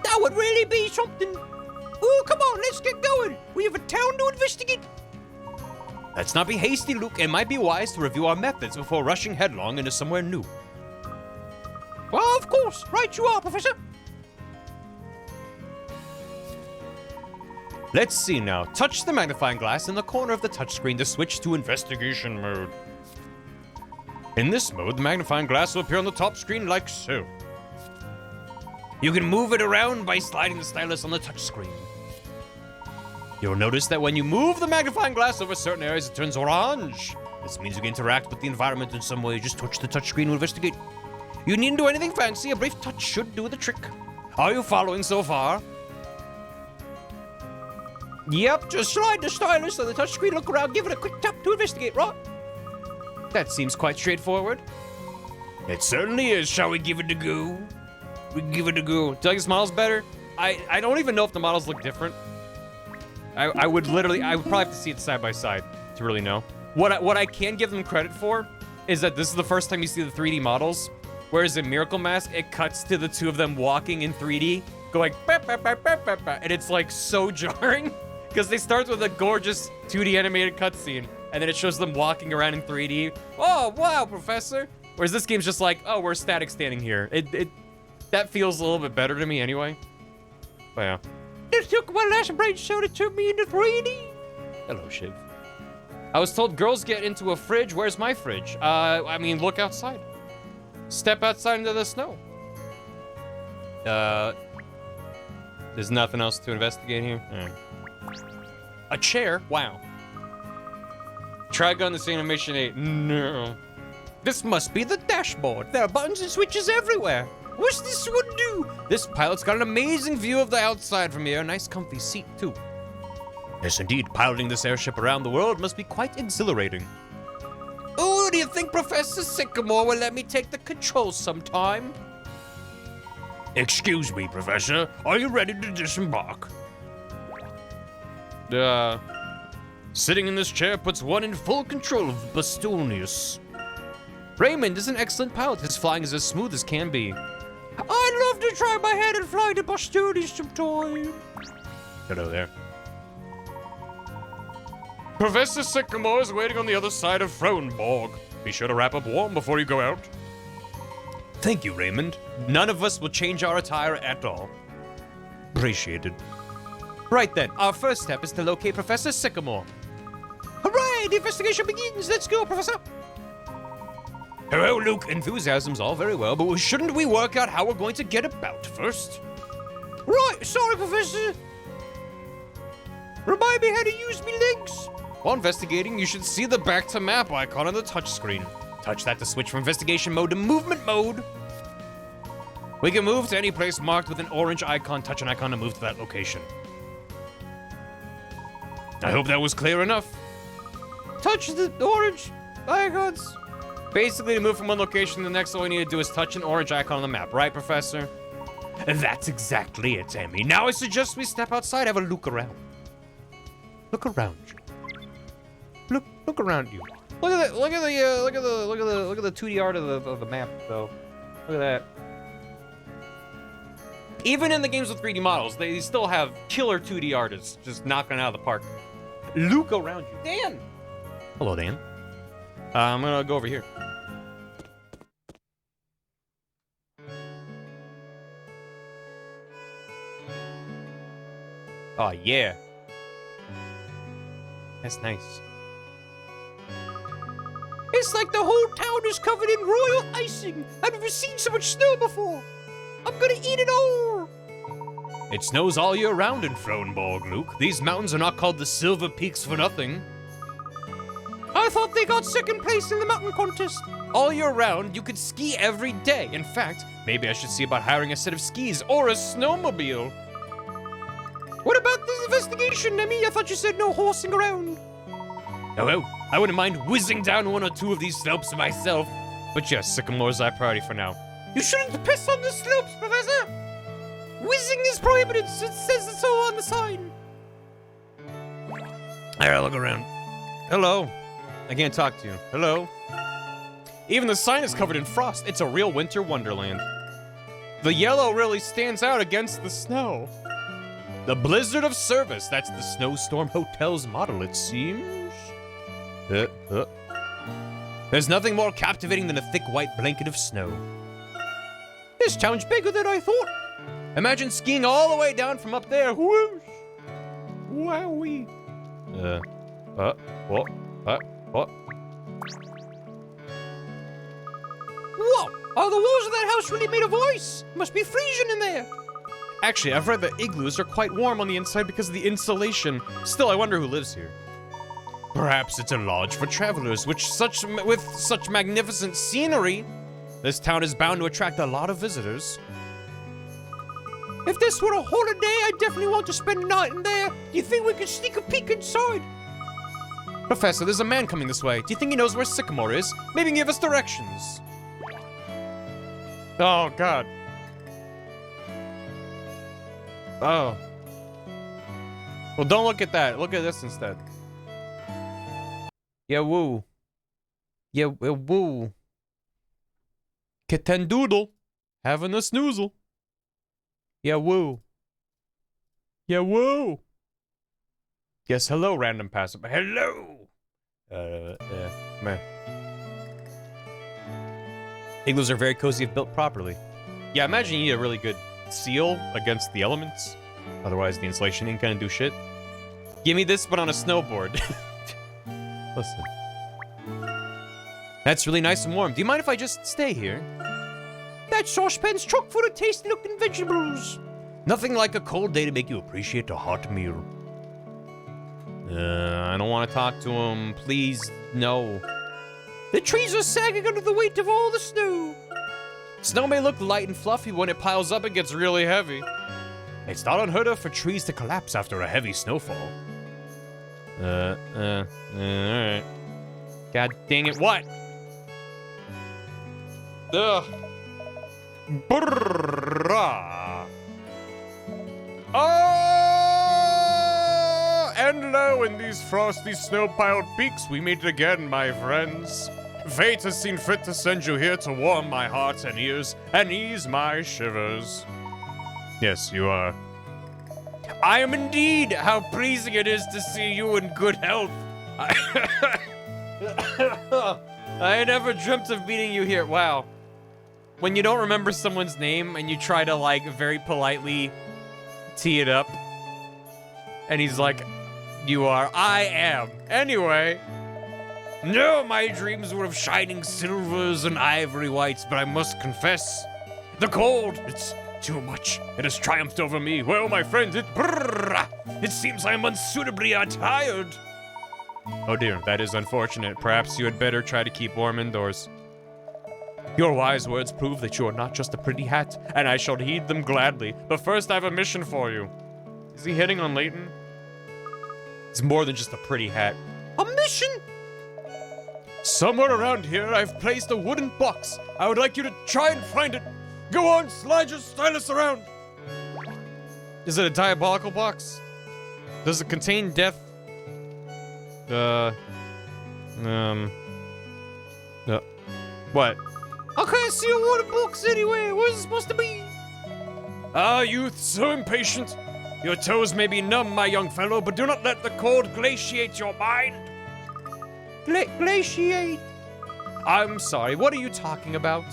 That would really be something. Oh, come on, let's get going. We have a town to investigate. Let's not be hasty, Luke. It might be wise to review our methods before rushing headlong into somewhere new. Well, of course. Right you are, Professor. Let's see now. Touch the magnifying glass in the corner of the touchscreen to switch to investigation mode. In this mode, the magnifying glass will appear on the top screen like so. You can move it around by sliding the stylus on the touchscreen. You'll notice that when you move the magnifying glass over certain areas, it turns orange. This means you can interact with the environment in some way. Just touch the touchscreen to investigate. You needn't do anything fancy. A brief touch should do the trick. Are you following so far? Yep, just slide the stylus on the touchscreen, look around, give it a quick tap to investigate, right? That seems quite straightforward. It certainly is. Shall we give it a go? We give it a go. Do you like this model's better? I don't even know if the models look different. I would probably have to see it side by side to really know. What I can give them credit for is that this is the first time you see the 3D models, whereas in Miracle Mask, it cuts to the two of them walking in 3D, going bah, bah, bah, bah, bah, bah, and it's like so jarring because they start with a gorgeous 2D animated cutscene, and then it shows them walking around in 3D. Oh, wow, Professor. Whereas this game's just like, oh, we're static standing here. That feels a little bit better to me anyway. But yeah. took my last brain cell to turn me into 3D. Hello, Shiv. I was told girls get into a fridge. Where's my fridge? I mean, look outside. Step outside into the snow. There's nothing else to investigate here? A chair? Wow. Try gun this animation 8. No. This must be the dashboard. There are buttons and switches everywhere. What's this one do? This pilot's got an amazing view of the outside from here. A nice comfy seat, too. Yes, indeed. Piloting this airship around the world must be quite exhilarating. Oh, do you think Professor Sycamore will let me take the controls sometime? Excuse me, Professor. Are you ready to disembark? Sitting in this chair puts one in full control of Bostonius. Raymond is an excellent pilot. His flying is as smooth as can be. I'd love to try my hand and fly to Bostonius sometime. Hello there. Professor Sycamore is waiting on the other side of Frohnborg. Be sure to wrap up warm before you go out. Thank you, Raymond. None of us will change our attire at all. Appreciated. Right then, our first step is to locate Professor Sycamore. Hooray! The investigation begins! Let's go, Professor! Hello, Luke. Enthusiasm's all very well, but shouldn't we work out how we're going to get about first? Right, sorry, Professor. Remind me how to use me legs. While investigating, you should see the back to map icon on the touchscreen. Touch that to switch from investigation mode to movement mode. We can move to any place marked with an orange icon. Touch an icon to move to that location. I hope that was clear enough. Touch the orange icons. Basically, to move from one location to the next, all we need to do is touch an orange icon on the map. Right, Professor? That's exactly it, Emmy. Now I suggest we step outside, have a look around. Look around you. Look around you. Look at that. Look at the 2D art of the map, though. Look at that. Even in the games with 3D models, they still have killer 2D artists just knocking it out of the park. Look around you. Dan! Hello, Dan. I'm gonna go over here. Oh, yeah. That's nice. It's like the whole town is covered in royal icing. I've never seen so much snow before. I'm gonna eat it all. It snows all year round in Frohnborg, Luke. These mountains are not called the Silver Peaks for nothing. I thought they got second place in the mountain contest. All year round, you could ski every day. In fact, maybe I should see about hiring a set of skis or a snowmobile. What about this investigation, Emmy? I thought you said no horsing around. Oh, well, I wouldn't mind whizzing down one or two of these slopes myself. But yes, Sycamore's our priority for now. You shouldn't piss on the slopes, Professor! Whizzing is prohibited. It says it so on the sign. Alright, look around. Hello. I can't talk to you. Hello. Even the sign is covered in frost. It's a real winter wonderland. The yellow really stands out against the snow. The Blizzard of Service. That's the Snowstorm Hotel's model, it seems. There's nothing more captivating than a thick white blanket of snow. This town's bigger than I thought. Imagine skiing all the way down from up there. Whoosh! Wowee. What? Whoa! Are the walls of that house really made of ice? Must be freezing in there. Actually, I've read that igloos are quite warm on the inside because of the insulation. Still, I wonder who lives here. Perhaps it's a lodge for travelers, with such magnificent scenery. This town is bound to attract a lot of visitors. If this were a holiday, I definitely want to spend a night in there. Do you think we could sneak a peek inside? Professor, there's a man coming this way. Do you think he knows where Sycamore is? Maybe give us directions. Oh, God. Oh. Well, don't look at that. Look at this instead. Yeah, woo. Yeah, woo. Kitten doodle. Having a snoozle. Yeah, woo. Yeah, woo. Yes, hello, random passerby. Hello. Meh. Igloos are very cozy if built properly. Yeah, imagine you need a really good seal against the elements. Otherwise, the insulation ain't gonna do shit. Give me this, but on a snowboard. Listen. That's really nice and warm. Do you mind if I just stay here? That saucepan's chock full of tasty-looking vegetables. Nothing like a cold day to make you appreciate a hot meal. I don't want to talk to him. Please, no. The trees are sagging under the weight of all the snow. Snow may look light and fluffy. When it piles up, it gets really heavy. It's not unheard of for trees to collapse after a heavy snowfall. Alright. God dang it, what? Ugh. Brrrah. Oh! And lo, in these frosty snow-piled peaks, we meet again, my friends. Fate has seen fit to send you here to warm my heart and ears and ease my shivers. Yes, you are. I am indeed. How pleasing it is to see you in good health. I never dreamt of meeting you here. Wow. When you don't remember someone's name and you try to, like, very politely tee it up, and he's like, you are. I am. Anyway. No, my dreams were of shining silvers and ivory whites, but I must confess, the cold, it's too much. It has triumphed over me. Well, my friend, it seems I am unsuitably attired. Oh dear, that is unfortunate. Perhaps you had better try to keep warm indoors. Your wise words prove that you are not just a pretty hat, and I shall heed them gladly. But first, I have a mission for you. Is he hitting on Layton? It's more than just a pretty hat. A mission? Somewhere around here, I've placed a wooden box. I would like you to try and find it. Go on, slide your stylus around. Is it a diabolical box? Does it contain death? What? I can't see a wooden box anywhere. What is it supposed to be? Ah, youth, so impatient. Your toes may be numb, my young fellow, but do not let the cold glaciate your mind. Glaciate? I'm sorry, what are you talking about?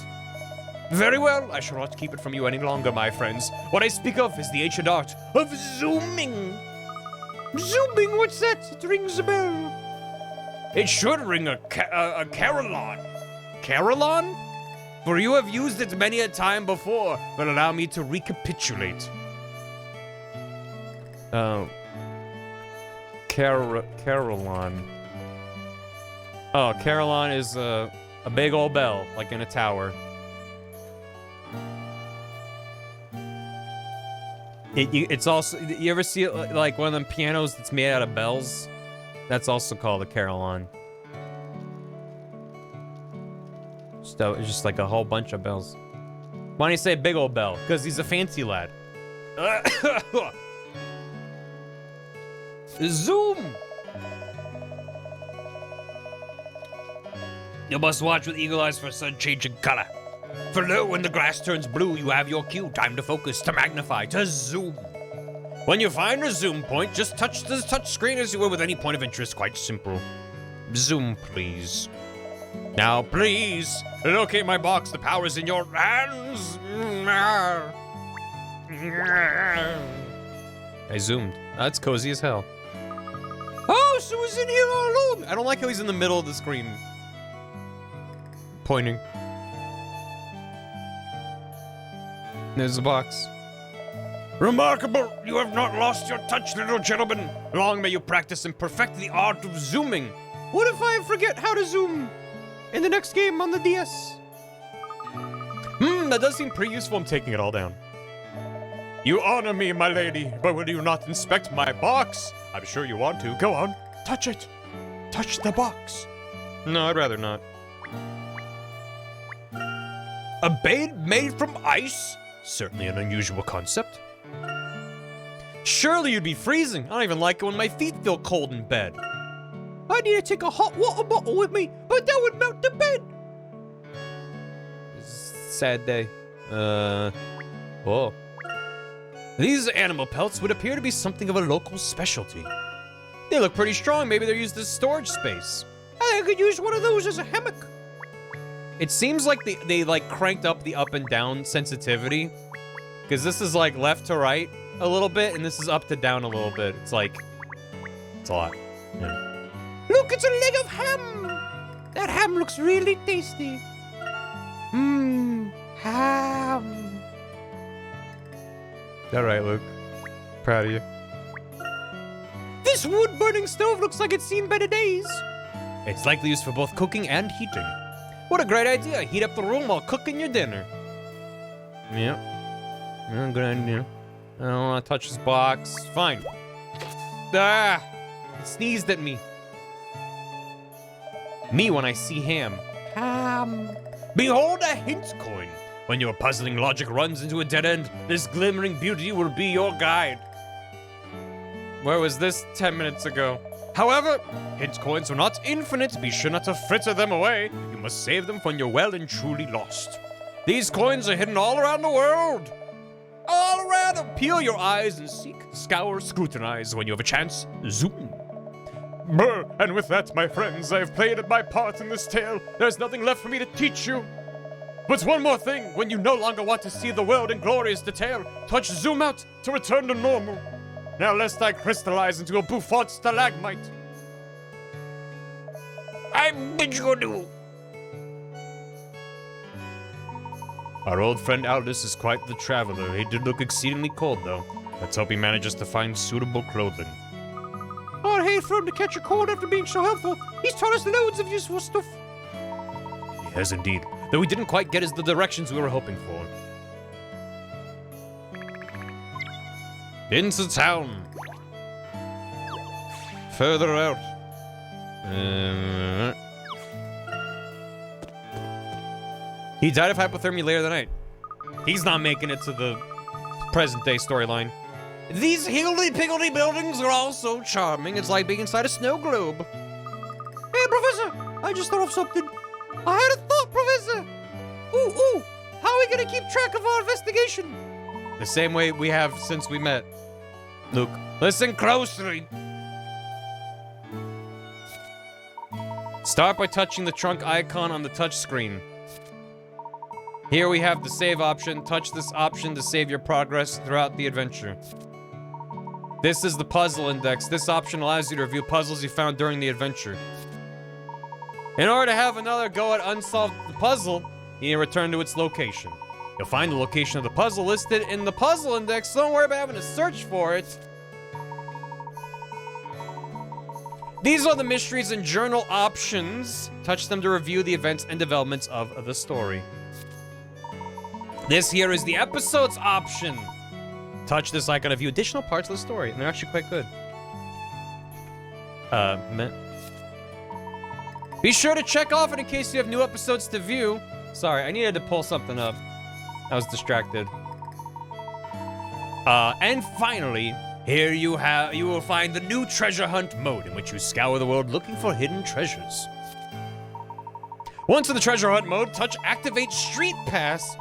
Very well, I shall not keep it from you any longer, my friends. What I speak of is the ancient art of zooming. Zooming? What's that? It rings a bell. It should ring a carillon. Carillon? For you have used it many a time before, but allow me to recapitulate. Carillon. Oh, carillon is a big old bell, like in a tower. It's also, you ever see it like one of them pianos that's made out of bells? That's also called a carillon. So it's just like a whole bunch of bells. Why do you say big old bell? Because he's a fancy lad. Zoom! You must watch with eagle eyes for sudden change in color. For lo, when the grass turns blue, you have your cue. Time to focus, to magnify, to zoom. When you find a zoom point, just touch the touch screen as you would with any point of interest. Quite simple. Zoom, please. Now, please, locate my box. The power is in your hands. I zoomed. That's cozy as hell. Oh, so he's in here all alone. I don't like how he's in the middle of the screen. Pointing. There's the box. Remarkable! You have not lost your touch, little gentleman. Long may you practice and perfect the art of zooming. What if I forget how to zoom? In the next game on the DS. That does seem pretty useful. I'm taking it all down. You honor me, my lady, but will you not inspect my box? I'm sure you want to. Go on, touch it. Touch the box. No, I'd rather not. A bed made from ice? Certainly an unusual concept. Surely you'd be freezing. I don't even like it when my feet feel cold in bed. I need to take a hot water bottle with me, but that would melt the bed. Sad day. Oh. These animal pelts would appear to be something of a local specialty. They look pretty strong. Maybe they're used as storage space. I could use one of those as a hammock. It seems like they like cranked up the up and down sensitivity. Because this is like left to right. a little bit, and this is up to down a little bit. It's like, it's a lot. Yeah. Look, it's a leg of ham. That ham looks really tasty. Mmm, ham. All right, Luke. Proud of you. This wood-burning stove looks like it's seen better days. It's likely used for both cooking and heating. What a great idea. Heat up the room while cooking your dinner. Yep. Yeah, good idea. I don't want to touch this box. Fine. Ah! It sneezed at me. Me when I see ham. Ham. Behold a hint coin. When your puzzling logic runs into a dead end, this glimmering beauty will be your guide. Where was this 10 minutes ago? However, hint coins are not infinite. Be sure not to fritter them away. You must save them when you're well and truly lost. These coins are hidden all around the world. All around them. Peel your eyes and seek, scour, scrutinize. When you have a chance, zoom. Brr, and with that, my friends, I have played my part in this tale. There's nothing left for me to teach you. But one more thing, when you no longer want to see the world in glorious detail, touch zoom out to return to normal. Now lest I crystallize into a bouffant stalagmite. I bid you adieu. Our old friend Aldous is quite the traveler. He did look exceedingly cold, though. Let's hope he manages to find suitable clothing. Oh, I'd hate for him to catch a cold after being so helpful. He's taught us loads of useful stuff. He has indeed, though we didn't quite get us the directions we were hoping for. Into town. Further out. He died of hypothermia later that night. He's not making it to the present-day storyline. These higgledy-piggledy buildings are all so charming. It's like being inside a snow globe. Hey, Professor! I just thought of something. I had a thought, Professor! Ooh! How are we gonna keep track of our investigation? The same way we have since we met. Luke, listen closely. Start by touching the trunk icon on the touch screen. Here we have the save option. Touch this option to save your progress throughout the adventure. This is the puzzle index. This option allows you to review puzzles you found during the adventure. In order to have another go at unsolved puzzle, you need to return to its location. You'll find the location of the puzzle listed in the puzzle index, so don't worry about having to search for it. These are the mysteries and journal options. Touch them to review the events and developments of the story. This here is the episodes option. Touch this icon to view additional parts of the story, and they're actually quite good. Be sure to check off it in case you have new episodes to view. Sorry, I needed to pull something up. I was distracted. And finally, here you will find the new treasure hunt mode in which you scour the world looking for hidden treasures. Once in the treasure hunt mode, touch activate street pass.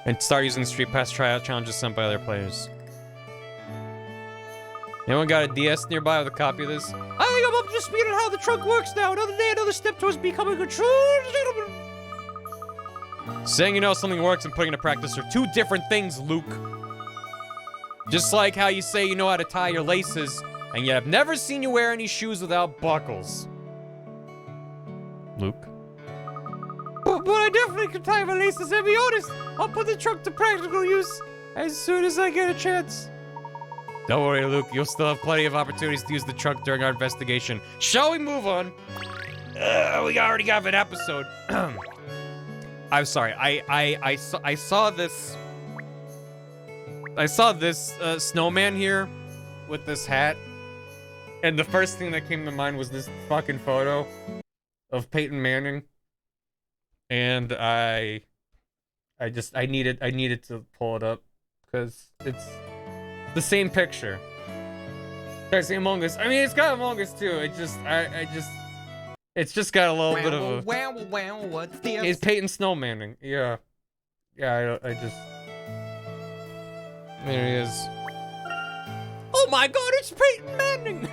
And start using the street pass tryout challenges sent by other players. Anyone got a DS nearby with a copy of this? I think I'm up to speed on how the trunk works now. Another day, another step towards becoming a true gentleman. Saying you know something works and putting it into practice are two different things, Luke. Just like how you say you know how to tie your laces, and yet I've never seen you wear any shoes without buckles. Luke? But I definitely can tie my laces, and be honest, I'll put the trunk to practical use as soon as I get a chance. Don't worry, Luke, you'll still have plenty of opportunities to use the trunk during our investigation. Shall we move on? We already have an episode. I'm sorry, I saw this snowman here with this hat, and the first thing that came to mind was this fucking photo of Peyton Manning. And I needed to pull it up because it's the same picture. Guys, Among Us. I mean, it's got Among Us too. It's just it's just got a little bit of a. What's this? It's Peyton Snowmanning. Yeah, I just. There he is. Oh my God! It's Peyton Manning,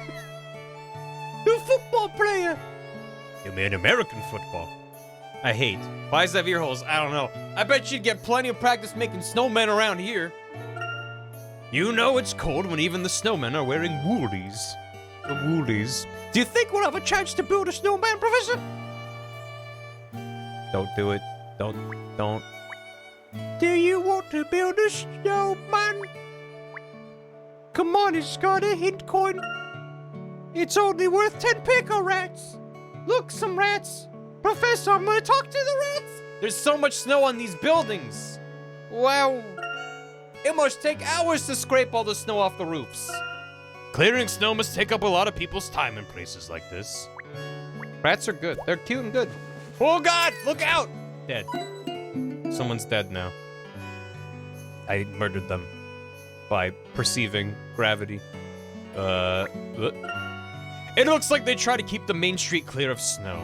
the football player. You mean American football? I hate. Why does that have ear holes? I don't know. I bet you'd get plenty of practice making snowmen around here. You know it's cold when even the snowmen are wearing woolies. The woolies. Do you think we'll have a chance to build a snowman, Professor? Don't do it. Don't. Do you want to build a snowman? Come on, it's got a hint coin. It's only worth 10 pickle rats. Look, some rats. Professor, I'm gonna talk to the rats. There's so much snow on these buildings. Wow. It must take hours to scrape all the snow off the roofs. Clearing snow must take up a lot of people's time in places like this. Rats are good. They're cute and good. Oh God, look out! Dead. Someone's dead now. I murdered them by perceiving gravity. It looks like they try to keep the main street clear of snow.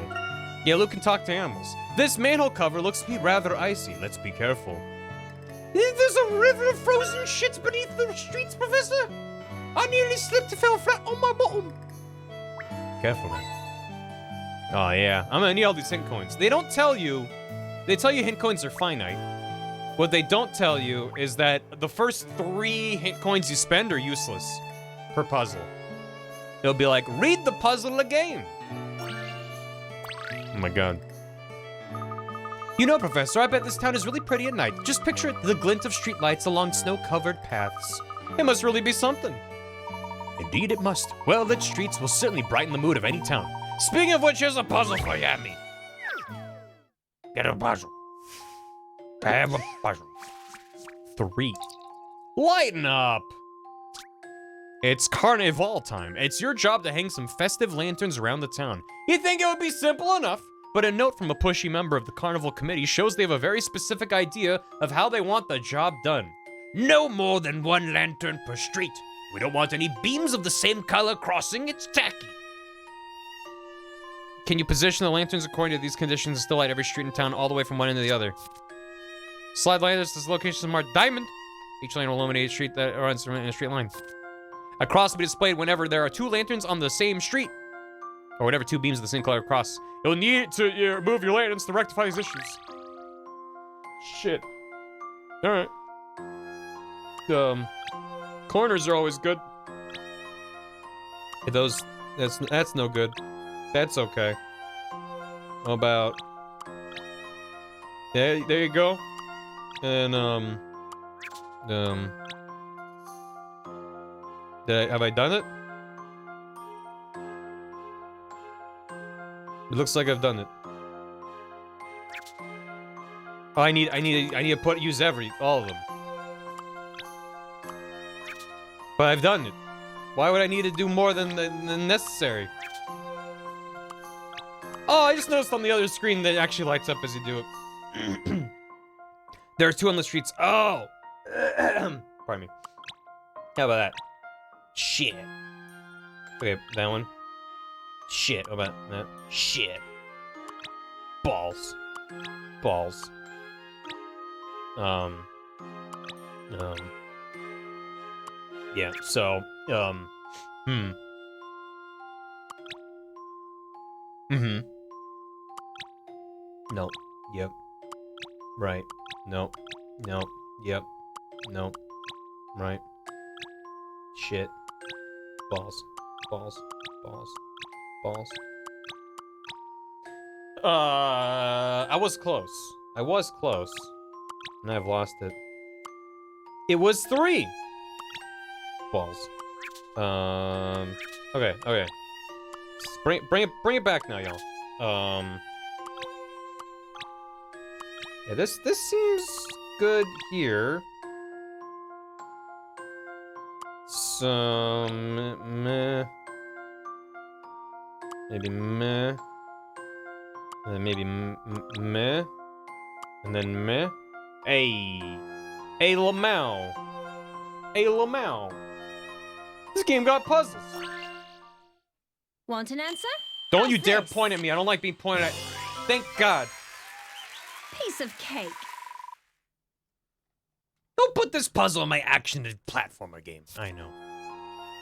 Yeah, Luke can talk to animals. This manhole cover looks to be rather icy. Let's be careful. There's a river of frozen shits beneath the streets, Professor. I nearly slipped and fell flat on my bottom. Careful, man. Oh, yeah. I'm gonna need all these hint coins. They don't tell you. They tell you hint coins are finite. What they don't tell you is that the first 3 hint coins you spend are useless per puzzle. They'll be like, read the puzzle again. Oh my God. You know, Professor, I bet this town is really pretty at night. Just picture the glint of streetlights along snow-covered paths. It must really be something. Indeed it must. Well-lit streets will certainly brighten the mood of any town. Speaking of which, here's a puzzle for you, Abby. Get a puzzle. I have a puzzle. 3. Lighten up! It's Carnival time. It's your job to hang some festive lanterns around the town. You'd think it would be simple enough, but a note from a pushy member of the Carnival Committee shows they have a very specific idea of how they want the job done. No more than 1 lantern per street. We don't want any beams of the same color crossing. It's tacky. Can you position the lanterns according to these conditions and still light every street in town all the way from one end to the other? Slide lanterns to locations marked diamond. Each lane will illuminate a street that runs in a straight line. A cross will be displayed whenever there are 2 lanterns on the same street, or whenever 2 beams of the same color cross. You'll need to move your lanterns to rectify these issues. Shit. All right. Corners are always good. That's no good. That's okay. How about? There you go. And have I done it? It looks like I've done it. Oh, I need to use all of them. But I've done it. Why would I need to do more than necessary? Oh, I just noticed on the other screen that it actually lights up as you do it. There are 2 on the streets. Oh! Pardon me. How about that? Shit. Okay, that one. Shit. How about that? Shit. Balls. Balls. Yeah, so, No. Yep. Right. No. No. Yep. No. Right. Shit. Balls. Balls. Balls. Balls. I was close. I was close. And I've lost it. It was 3! Balls. Okay, okay. Bring it back now, y'all. Yeah, this seems good here. Some meh. Maybe meh. And then maybe meh. And then meh. A Lamau. A Lamau. This game got puzzles. Want an answer? Don't How's you dare this? point at me. I don't like being pointed at. Thank God. Piece of cake. Don't put this puzzle in my action platformer game. I know.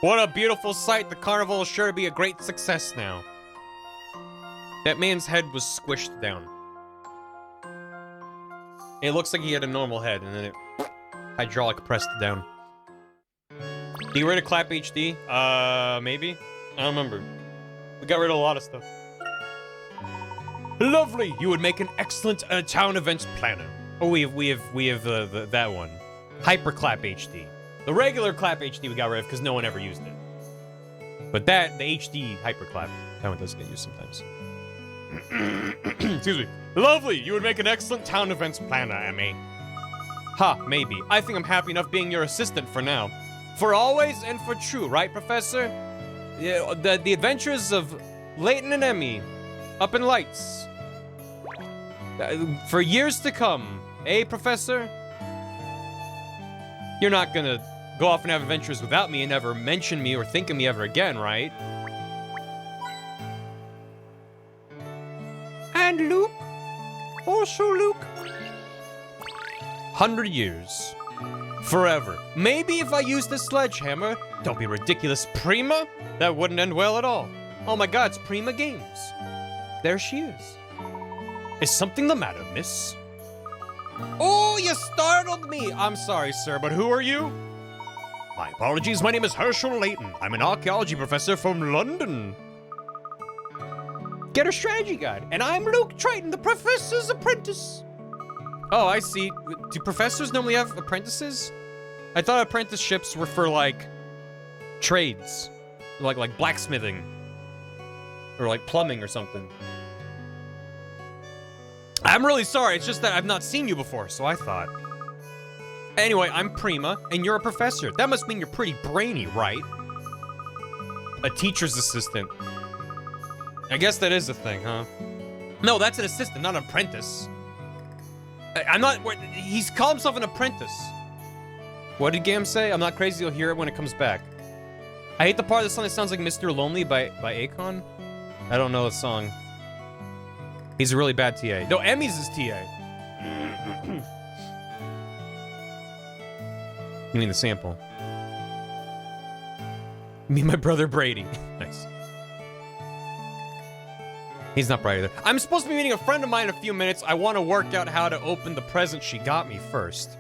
What a beautiful sight. The carnival is sure to be a great success now. That man's head was squished down. It looks like he had a normal head, and then it hydraulic pressed it down. Do you rid of Clap HD? Maybe? I don't remember. We got rid of a lot of stuff. Lovely! You would make an excellent town events planner. Oh, we have that one. Hyper Clap HD. The regular Clap HD we got rid of because no one ever used it. But the HD Hyper Clap, that one does get used sometimes. Excuse me. Lovely! You would make an excellent town events planner, Emmy. Ha, maybe. I think I'm happy enough being your assistant for now. For always and for true, right, Professor? Yeah, the adventures of Layton and Emmy. Up in lights. For years to come. Eh, Professor? You're not gonna go off and have adventures without me and never mention me or think of me ever again, right? And Luke? Also Luke? 100 years. Forever. Maybe if I used a sledgehammer. Don't be ridiculous, Prima. That wouldn't end well at all. Oh my god, it's Prima Games. There she is. Is something the matter, miss? Oh, you startled me. I'm sorry, sir, but who are you? My apologies, my name is Herschel Layton. I'm an archaeology professor from London. Get her strategy guide. And I'm Luke Triton, the professor's apprentice. Oh, I see. Do professors normally have apprentices? I thought apprenticeships were for, like, trades. Like blacksmithing. Or, like, plumbing or something. I'm really sorry. It's just that I've not seen you before, so I thought. Anyway, I'm Prima, and you're a professor. That must mean you're pretty brainy, right? A teacher's assistant. I guess that is a thing, huh? No, that's an assistant, not an apprentice. I'm not... He's called himself an apprentice. What did Gam say? I'm not crazy, you'll hear it when it comes back. I hate the part of the song that sounds like Mr. Lonely by Akon. I don't know the song. He's a really bad TA. No, Emmy's his TA. You mean the sample? Me and my brother Brady. Nice. He's not bright either. I'm supposed to be meeting a friend of mine in a few minutes. I want to work out how to open the present she got me first.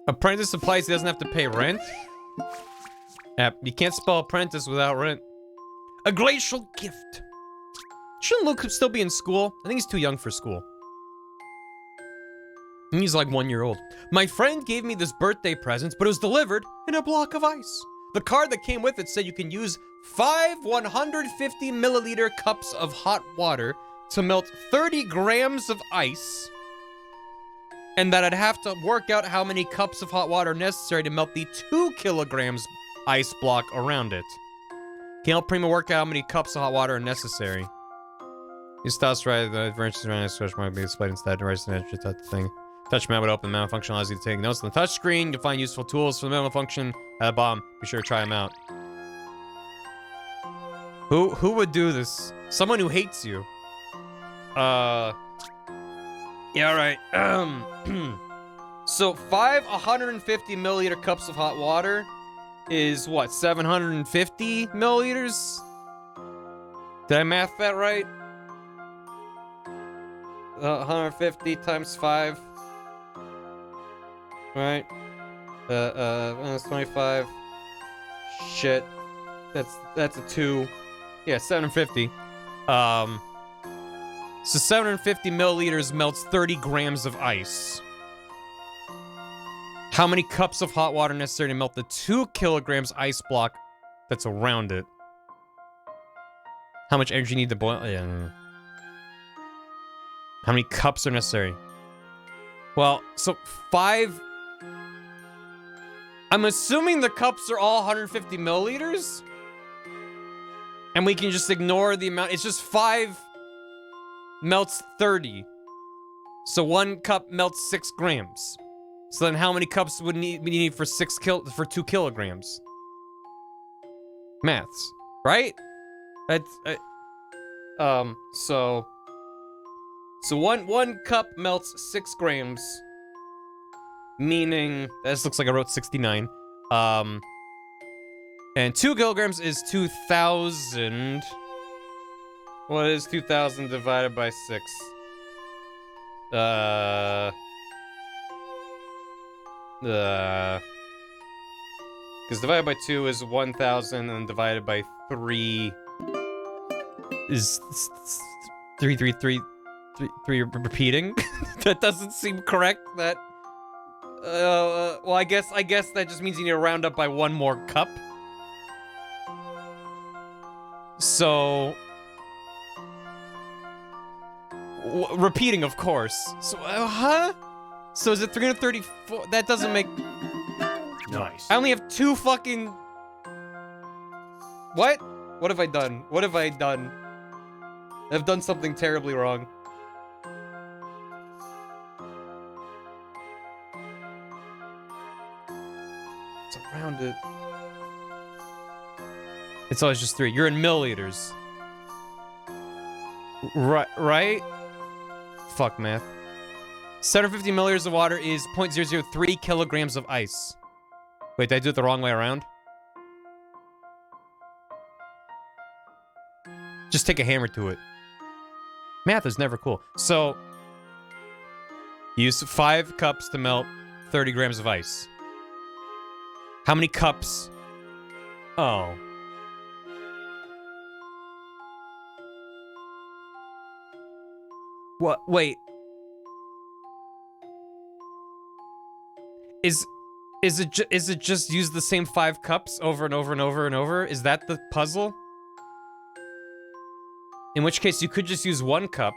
Apprentice implies he doesn't have to pay rent? You can't spell apprentice without rent. A glacial gift. Shouldn't Luke still be in school? I think he's too young for school. He's like 1 year old. My friend gave me this birthday present, but it was delivered in a block of ice. The card that came with it said you can use 5 150 milliliter cups of hot water to melt 30 grams of ice, and that I'd have to work out how many cups of hot water are necessary to melt the 2 kilograms ice block around it. Can you help Prima work out how many cups of hot water are necessary? You start right, the adventures around the switch might be displayed instead. Right, touch the thing. Touch map would open the memo function, allows you to take notes on the touch screen. You'll find useful tools for the memo function at the bottom. Be sure to try them out. Who would do this? Someone who hates you. Yeah, alright. So 5 150 milliliter cups of hot water is what, 750 milliliters? Did I math that right? 150 times 5. Right? That's 25. Shit. That's a 2. Yeah, 750. So 750 milliliters melts 30 grams of ice. How many cups of hot water necessary to melt the 2 kilograms ice block that's around it? How much energy you need to boil? Yeah. How many cups are necessary? Well, so 5... I'm assuming the cups are all 150 milliliters? And we can just ignore the amount. It's just 5 melts 30. So 1 cup melts 6 grams. So then how many cups would we need for 2 kilograms? Maths, right? That's so one cup melts 6 grams, meaning this looks like I wrote 69. And 2 kilograms is 2,000. What is 2,000 divided by 6? Because divided by 2 is 1,000, and divided by 3 is 3 repeating. That doesn't seem correct. That well, I guess that just means you need to round up by 1 more cup. So repeating, of course. So huh? So is it 334? That doesn't make. Nice. I only have 2 fucking. What? What have I done? What have I done? I've done something terribly wrong. It's around it. It's always just 3. You're in milliliters. Right? Fuck math. 750 milliliters of water is 0.003 kilograms of ice. Wait, did I do it the wrong way around? Just take a hammer to it. Math is never cool. So, use 5 cups to melt 30 grams of ice. How many cups? Oh. What? Wait. Is it just use the same 5 cups over and over and over and over? Is that the puzzle? In which case, you could just use 1 cup.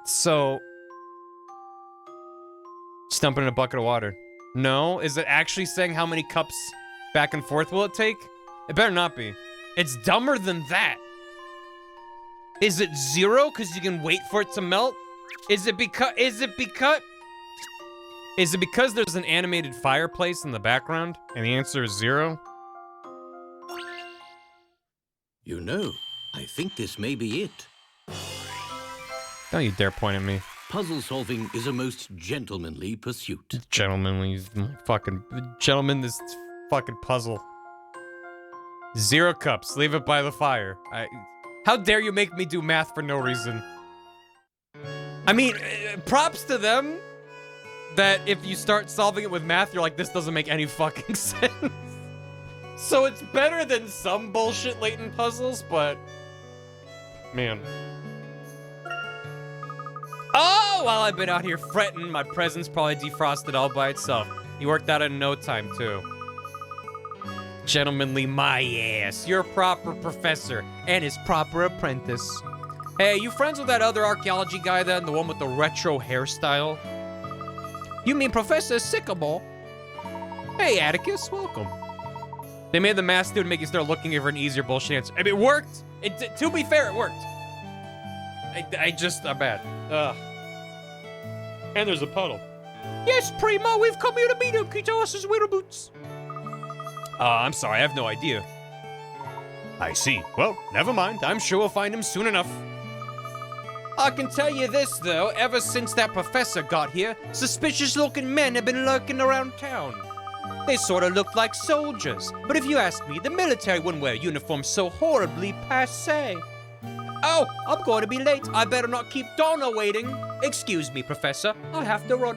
So, just dump it in a bucket of water. No? Is it actually saying how many cups back and forth will it take? It better not be. It's dumber than that. Is it 0 because you can wait for it to melt? Is it because there's an animated fireplace in the background? And the answer is 0? You know, I think this may be it. Don't you dare point at me. Puzzle solving is a most gentlemanly pursuit. Gentlemanly, fucking gentleman, this fucking puzzle. 0 cups. Leave it by the fire. How dare you make me do math for no reason? I mean, props to them that if you start solving it with math, you're like, this doesn't make any fucking sense. So it's better than some bullshit Layton puzzles, but man. Oh, while I've been out here fretting, my present's probably defrosted all by itself. He worked out in no time, too. Gentlemanly my ass. You're a proper professor and his proper apprentice. Hey, you friends with that other archaeology guy then? The one with the retro hairstyle? You mean Professor Sycamore? Hey, Atticus, welcome. They made the math student make you start looking for an easier bullshit answer. I mean, it worked. To be fair, it worked. I'm bad. Ugh. And there's a puddle. Yes, Primo, we've come here to meet him. Can you tell us his winter boots? I'm sorry, I have no idea. I see. Well, never mind. I'm sure we'll find him soon enough. I can tell you this, though. Ever since that professor got here, suspicious-looking men have been lurking around town. They sort of looked like soldiers, but if you ask me, the military wouldn't wear uniforms so horribly passé. Oh, I'm going to be late. I better not keep Donna waiting. Excuse me, Professor. I have to run.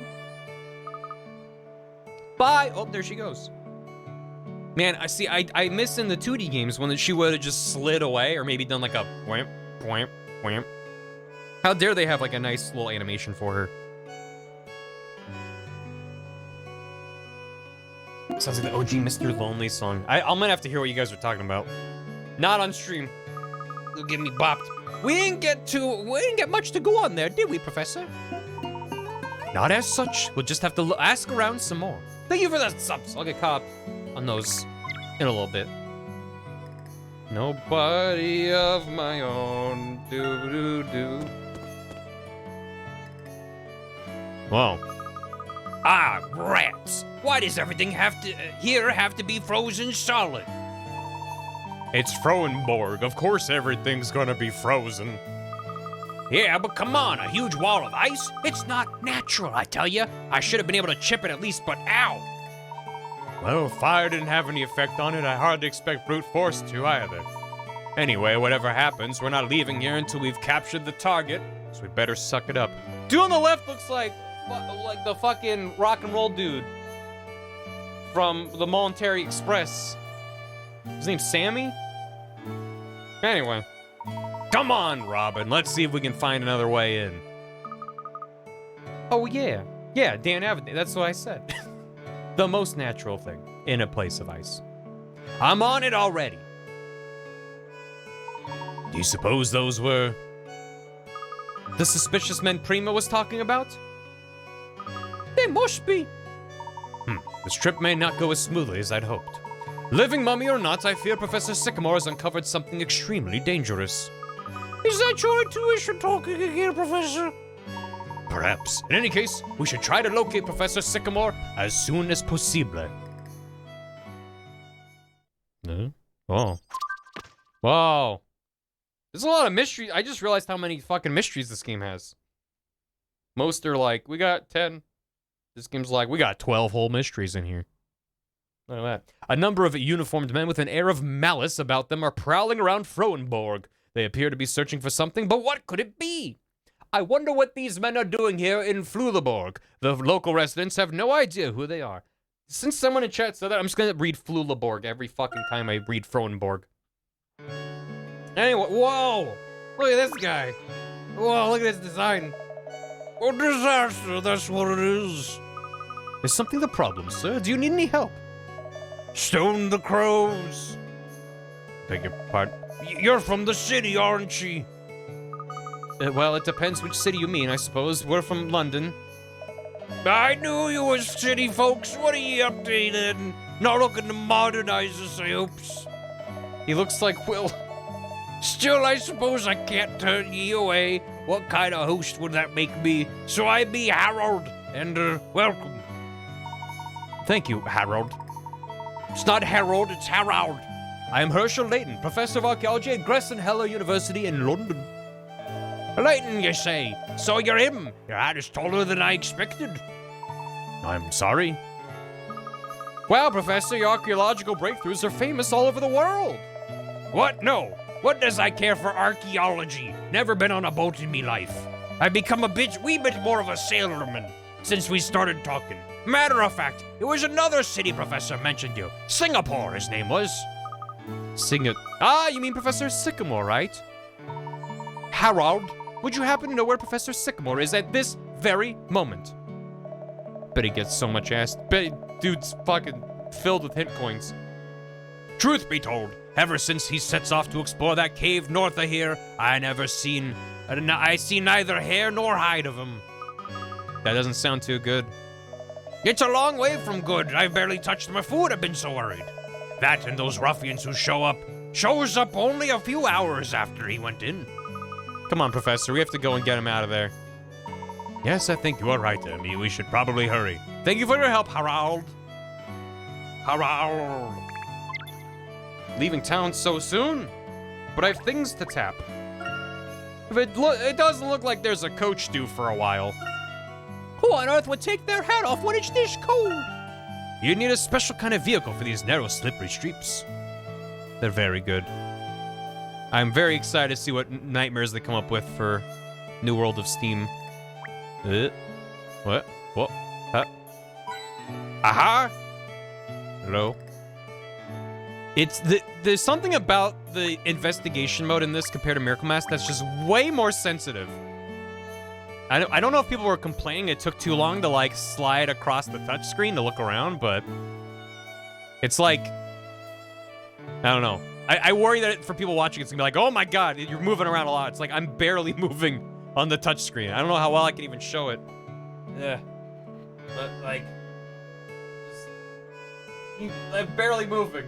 Bye. Oh, there she goes. Man, I miss in the 2D games when she would have just slid away or maybe done like a whamp, whamp, whamp. How dare they have like a nice little animation for her. Sounds like the OG Mr. Lonely song. I'm gonna have to hear what you guys are talking about. Not on stream. You'll get me bopped. We didn't get much to go on there, did we, Professor? Not as such. We'll just have to ask around some more. Thank you for the subs. I'll get caught up on those in a little bit. Nobody of my own. Do. Wow. Ah, rats. Why does everything have to be frozen solid? It's Frohenborg. Of course everything's gonna be frozen. Yeah, but come on, a huge wall of ice? It's not natural, I tell you. I should have been able to chip it at least, but ow! Well, fire didn't have any effect on it. I hardly expect brute force to either. Anyway, whatever happens, we're not leaving here until we've captured the target, so we better suck it up. Dude on the left looks like the fucking rock and roll dude from the Monterey Express. His name's Sammy? Anyway. Come on, Robin. Let's see if we can find another way in. Oh, yeah. Yeah, Dan Avenue. That's what I said. The most natural thing in a place of ice. I'm on it already. Do you suppose those were the suspicious men Prima was talking about? They must be. This trip may not go as smoothly as I'd hoped. Living mummy or not, I fear Professor Sycamore has uncovered something extremely dangerous. Is that your intuition talking again, Professor? Perhaps. In any case, we should try to locate Professor Sycamore as soon as possible. Oh. Wow. There's a lot of mysteries. I just realized how many fucking mysteries this game has. Most are like, we got 10. This game's like, we got 12 whole mysteries in here. Look at that. A number of uniformed men with an air of malice about them are prowling around Froenborg. They appear to be searching for something, but what could it be? I wonder what these men are doing here in Fluleborg. The local residents have no idea who they are. Since someone in chat said that, I'm just gonna read Fluleborg every fucking time I read Froenborg. Anyway, whoa! Look at this guy. Whoa, look at his design. A disaster, that's what it is. Is something the problem, sir? Do you need any help? Stone the crows. Beg your pardon. You're from the city, aren't you? Well, it depends which city you mean, I suppose. We're from London. I knew you was city folks. What are you up to then? Not looking to modernize us, I hopes. He looks like Will. Still, I suppose I can't turn ye away. What kind of host would that make me? So I be Harold, and, welcome. Thank you, Harold. It's not Harold, it's Harold. I am Herschel Layton, Professor of Archaeology at Gresson Heller University in London. Layton, you say? So you're him? Your hat is taller than I expected. I'm sorry. Well, Professor, your archaeological breakthroughs are famous all over the world. What? No. What does I care for archaeology? Never been on a boat in me life. I've become a wee bit more of a sailorman since we started talking. Matter of fact, it was another city professor mentioned you. Singapore, his name was. Ah, you mean Professor Sycamore, right? Harold, would you happen to know where Professor Sycamore is at this very moment? Bet he gets so much ass. Bet dude's fucking filled with hit coins. Truth be told, ever since he sets off to explore that cave north of here, I see neither hair nor hide of him. That doesn't sound too good. It's a long way from good. I've barely touched my food, I've been so worried. That and those ruffians who shows up only a few hours after he went in. Come on, Professor, we have to go and get him out of there. Yes, I think you are right, Emmy. We should probably hurry. Thank you for your help, Harold. Harold. Leaving town so soon? But I have things to tap. It doesn't look like there's a coach due for a while. Who on earth would take their hat off when it's this cold? You need a special kind of vehicle for these narrow, slippery streets. They're very good. I'm very excited to see what nightmares they come up with for New World of Steam. What? What? Huh? Aha! Hello? There's something about the investigation mode in this compared to Miracle Mask that's just way more sensitive. I don't know if people were complaining it took too long to, like, slide across the touchscreen to look around, but it's like, I don't know. I worry that for people watching, it's gonna be like, oh my god, you're moving around a lot. It's like, I'm barely moving on the touchscreen. I don't know how well I can even show it. Yeah. But, like, I'm barely moving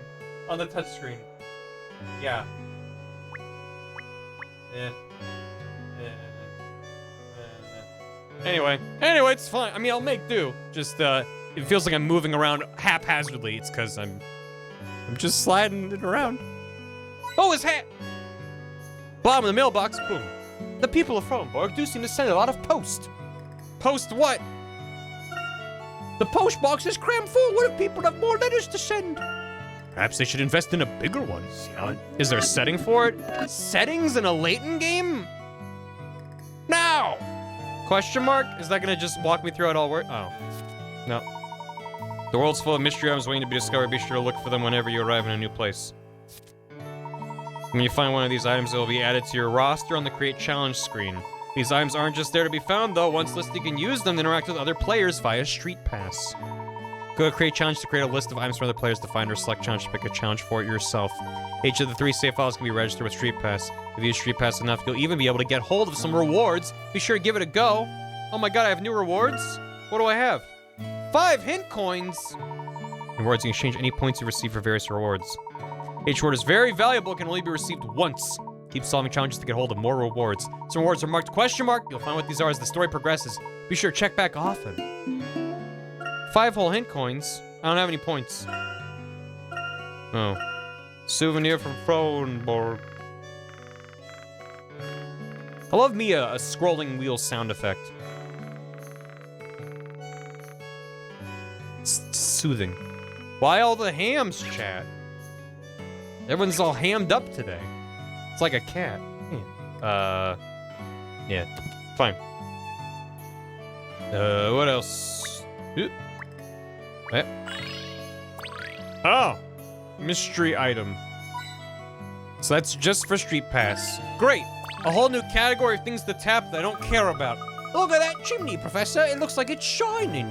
on the touchscreen. Yeah. Yeah. Anyway, it's fine. I mean, I'll make do. Just, it feels like I'm moving around haphazardly. It's because I'm just sliding it around. Oh, his hat! Bottom of the mailbox, boom. The people of Froenborg do seem to send a lot of post. Post what? The post box is crammed full. What if people have more letters to send? Perhaps they should invest in a bigger one. Is there a setting for it? Settings in a Layton game? Now! Question mark? Is that gonna just walk me through how it all works? Oh. No. The world's full of mystery items waiting to be discovered. Be sure to look for them whenever you arrive in a new place. When you find one of these items, it will be added to your roster on the Create Challenge screen. These items aren't just there to be found, though. Once listed, you can use them to interact with other players via Street Pass. Go to Create Challenge to create a list of items for other players to find, or select challenge to pick a challenge for it yourself. Each of the 3 save files can be registered with Street Pass. If you use Street Pass enough, you'll even be able to get hold of some rewards. Be sure to give it a go. Oh my god, I have new rewards? What do I have? 5 hint coins! Rewards, you can exchange any points you receive for various rewards. Each reward is very valuable, can only be received once. Keep solving challenges to get hold of more rewards. Some rewards are marked question mark. You'll find what these are as the story progresses. Be sure to check back often. 5 whole hint coins. I don't have any points. Oh. Souvenir from Frohnborg. I love me a scrolling wheel sound effect. It's soothing. Why all the hams, chat? Everyone's all hammed up today. It's like a cat. Yeah, fine. What else? What? Oh, mystery item. So that's just for Street Pass. Great, a whole new category of things to tap that I don't care about. Look at that chimney, Professor. It looks like it's shining.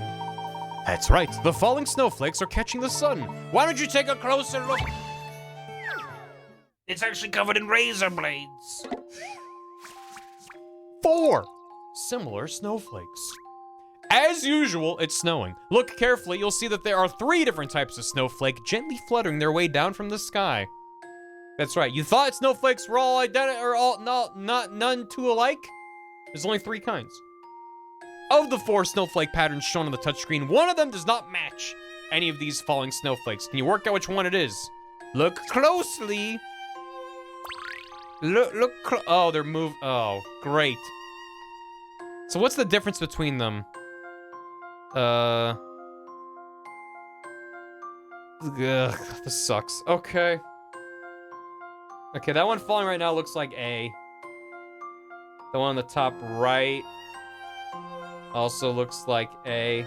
That's right, the falling snowflakes are catching the sun. Why don't you take a closer look? It's actually covered in razor blades. 4 similar snowflakes. As usual, it's snowing. Look carefully, you'll see that there are 3 different types of snowflake gently fluttering their way down from the sky. That's right, you thought snowflakes were all identical, or all none too alike? There's only 3 kinds. Of the 4 snowflake patterns shown on the touchscreen, one of them does not match any of these falling snowflakes. Can you work out which one it is? Look closely. Oh, they're moved. Oh, great. So what's the difference between them? Ugh, this sucks. Okay. Okay, that one falling right now looks like A. The one on the top right also looks like A.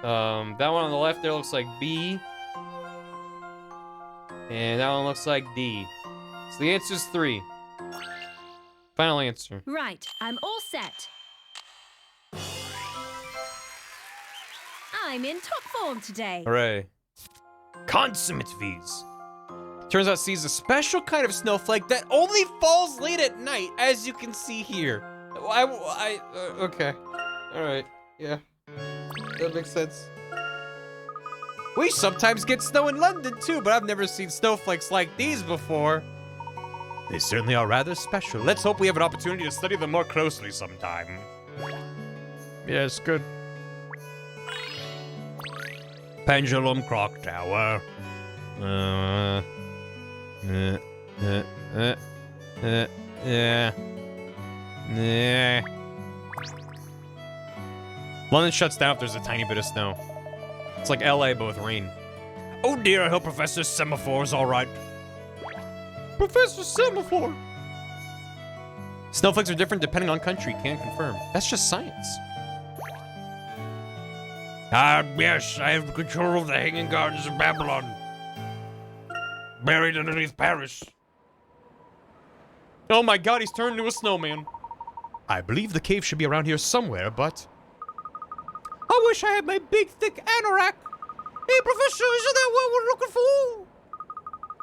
That one on the left there looks like B. And that one looks like D. So the answer is 3. Final answer. Right, I'm all set. I'm in top form today. Hooray. Consummate V's. Turns out C is a special kind of snowflake that only falls late at night, as you can see here. Okay. Alright, yeah. That makes sense. We sometimes get snow in London too, but I've never seen snowflakes like these before. They certainly are rather special. Let's hope we have an opportunity to study them more closely sometime. Yes, good. Pendulum Clock Tower. London shuts down if there's a tiny bit of snow. It's like LA, but with rain. Oh dear, I hope Professor Semaphore's alright. Professor Semaphore! Snowflakes are different depending on country, can't confirm. That's just science. Yes, I have control of the Hanging Gardens of Babylon. Buried underneath Paris. Oh my god, he's turned into a snowman. I believe the cave should be around here somewhere, but... I wish I had my big, thick anorak. Hey, Professor, isn't that what we're looking for?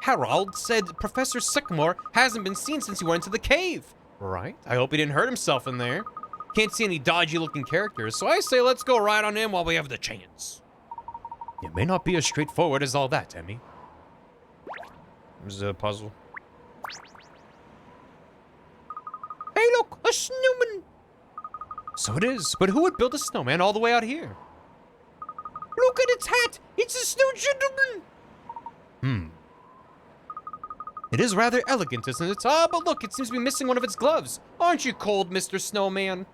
Harold said Professor Sycamore hasn't been seen since he went into the cave. Right. I hope he didn't hurt himself in there. Can't see any dodgy-looking characters, so I say let's go right on in while we have the chance. It may not be as straightforward as all that, Emmy. There's a puzzle. Hey, look, a snowman. So it is, but who would build a snowman all the way out here? Look at its hat! It's a snow gentleman! It is rather elegant, isn't it? Ah, but look, it seems to be missing one of its gloves. Aren't you cold, Mr. Snowman?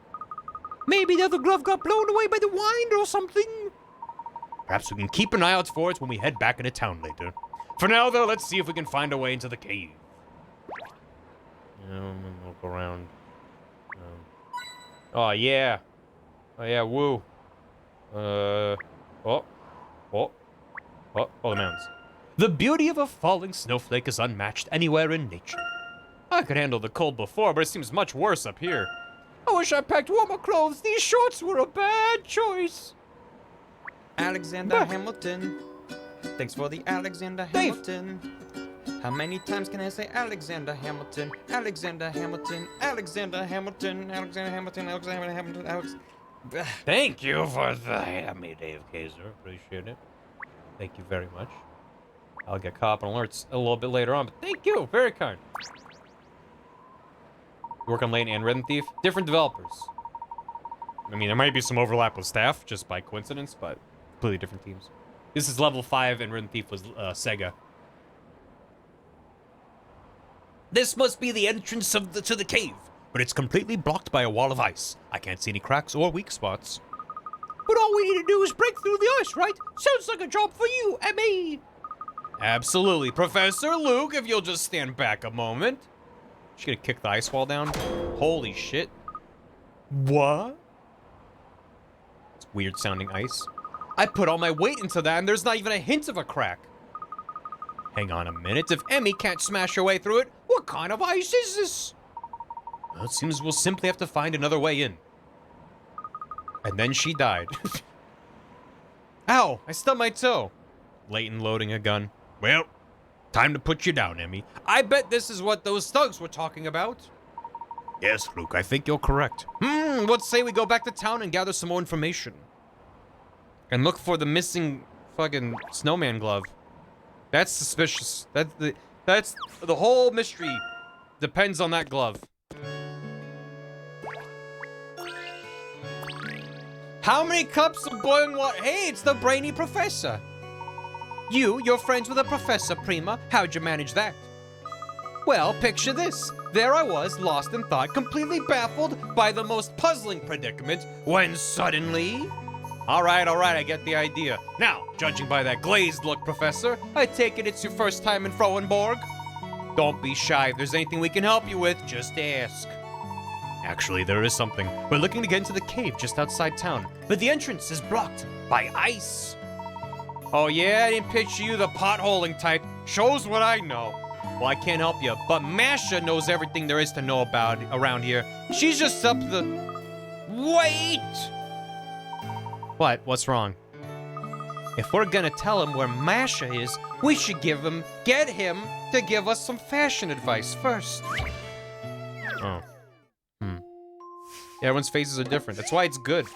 Maybe the other glove got blown away by the wind or something. Perhaps we can keep an eye out for it when we head back into town later. For now, though, let's see if we can find a way into the cave. Look around. Oh, yeah. Oh, yeah, woo. The mountains. The beauty of a falling snowflake is unmatched anywhere in nature. I could handle the cold before, but it seems much worse up here. I wish I packed warmer clothes. These shorts were a bad choice. Alexander Hamilton. Thanks for the Alexander Hamilton. How many times can I say Alexander Hamilton? Alexander Hamilton. Alexander Hamilton. Alexander Hamilton. Alexander Hamilton. Alex. Thank you for the hammy, Dave Kaiser. Appreciate it. Thank you very much. I'll get caught up on alerts a little bit later on, but thank you. Very kind. You work on Layton and Rhythm Thief? Different developers. I mean, there might be some overlap with staff, just by coincidence, but completely different teams. This is level 5, and Rhythm Thief was Sega. This must be the entrance to the cave, but it's completely blocked by a wall of ice. I can't see any cracks or weak spots. But all we need to do is break through the ice, right? Sounds like a job for you and me. Absolutely. Professor Luke, if you'll just stand back a moment. She's gonna kick the ice wall down. Holy shit. What? It's weird sounding ice. I put all my weight into that and there's not even a hint of a crack. Hang on a minute. If Emmy can't smash her way through it, what kind of ice is this? Well, it seems we'll simply have to find another way in. And then she died. Ow! I stubbed my toe. Layton loading a gun. Well, time to put you down, Emmy. I bet this is what those thugs were talking about. Yes, Luke, I think you're correct. Let's say we go back to town and gather some more information. And look for the missing fucking snowman glove. That's suspicious. That's the whole mystery depends on that glove. How many cups of boiling water? Hey, it's the brainy professor. You're friends with a professor, Prima. How'd you manage that? Well, picture this. There I was, lost in thought, completely baffled by the most puzzling predicament, when suddenly... All right, I get the idea. Now, judging by that glazed look, Professor, I take it it's your first time in Frohenborg? Don't be shy. If there's anything we can help you with, just ask. Actually, there is something. We're looking to get into the cave just outside town, but the entrance is blocked by ice. Oh yeah, I didn't picture you the potholing type. Shows what I know. Well, I can't help you, but Masha knows everything there is to know about around here. She's just up the... Wait! What? What's wrong? If we're gonna tell him where Masha is, we should get him to give us some fashion advice first. Oh. Yeah, everyone's faces are different. That's why it's good.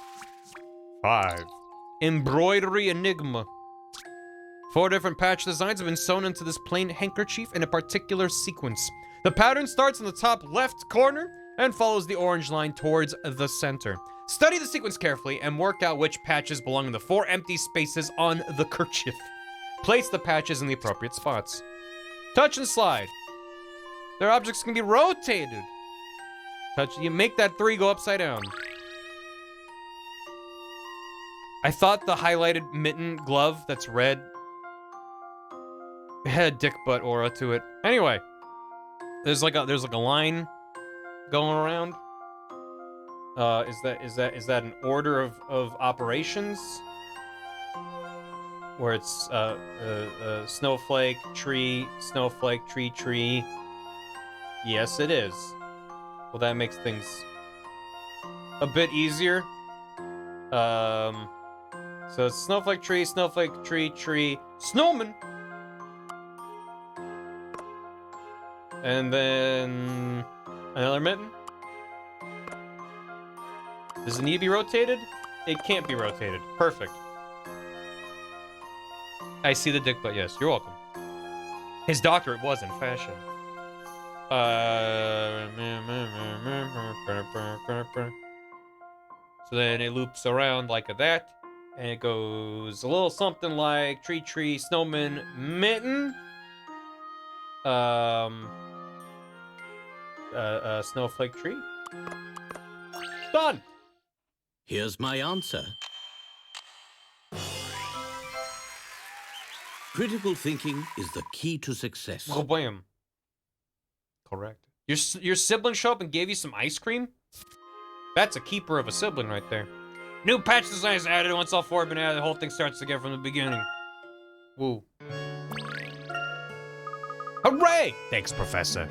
5. Embroidery Enigma. 4 different patch designs have been sewn into this plain handkerchief in a particular sequence. The pattern starts in the top left corner and follows the orange line towards the center. Study the sequence carefully and work out which patches belong in the 4 empty spaces on the kerchief. Place the patches in the appropriate spots. Touch and slide. Their objects can be rotated. You make that 3 go upside down. I thought the highlighted mitten glove that's red had a dick butt aura to it. Anyway, there's like a line going around. Is that an order of operations? Where it's snowflake, tree, snowflake, tree. Yes, it is. Well, that makes things a bit easier. So it's snowflake, tree, snowman. And then another mitten. Does it need to be rotated? It can't be rotated. Perfect. I see the dick butt, yes. You're welcome. His doctorate was in fashion. So then it loops around like that, and it goes a little something like tree, snowman, mitten, snowflake tree. Done. Here's my answer. Critical thinking is the key to success. Oh, bam. Correct. Your sibling showed up and gave you some ice cream? That's a keeper of a sibling right there. New patch design is added. Once all four have been added, the whole thing starts again from the beginning. Woo. Hooray! Thanks, Professor.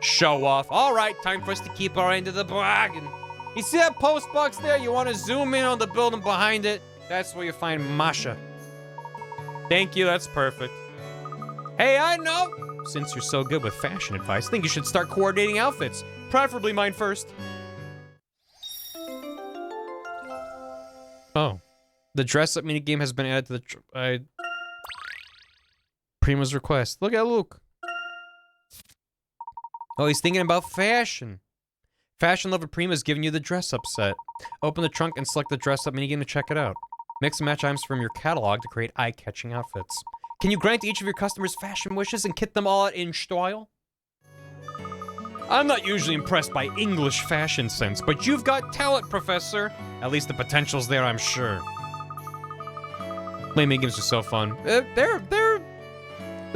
Show off. All right, time for us to keep our end of the bargain. You see that post box there? You want to zoom in on the building behind it? That's where you find Masha. Thank you, that's perfect. Hey, I know! Since you're so good with fashion advice, I think you should start coordinating outfits. Preferably mine first. Oh. The dress-up minigame has been added to the... Prima's request. Look at Luke. Oh, he's thinking about fashion. Fashion lover Prima's giving you the dress-up set. Open the trunk and select the dress-up minigame to check it out. Mix and match items from your catalog to create eye-catching outfits. Can you grant each of your customers' fashion wishes and kit them all in style? I'm not usually impressed by English fashion sense, but you've got talent, Professor. At least the potential's there, I'm sure. Lame games are so fun. They're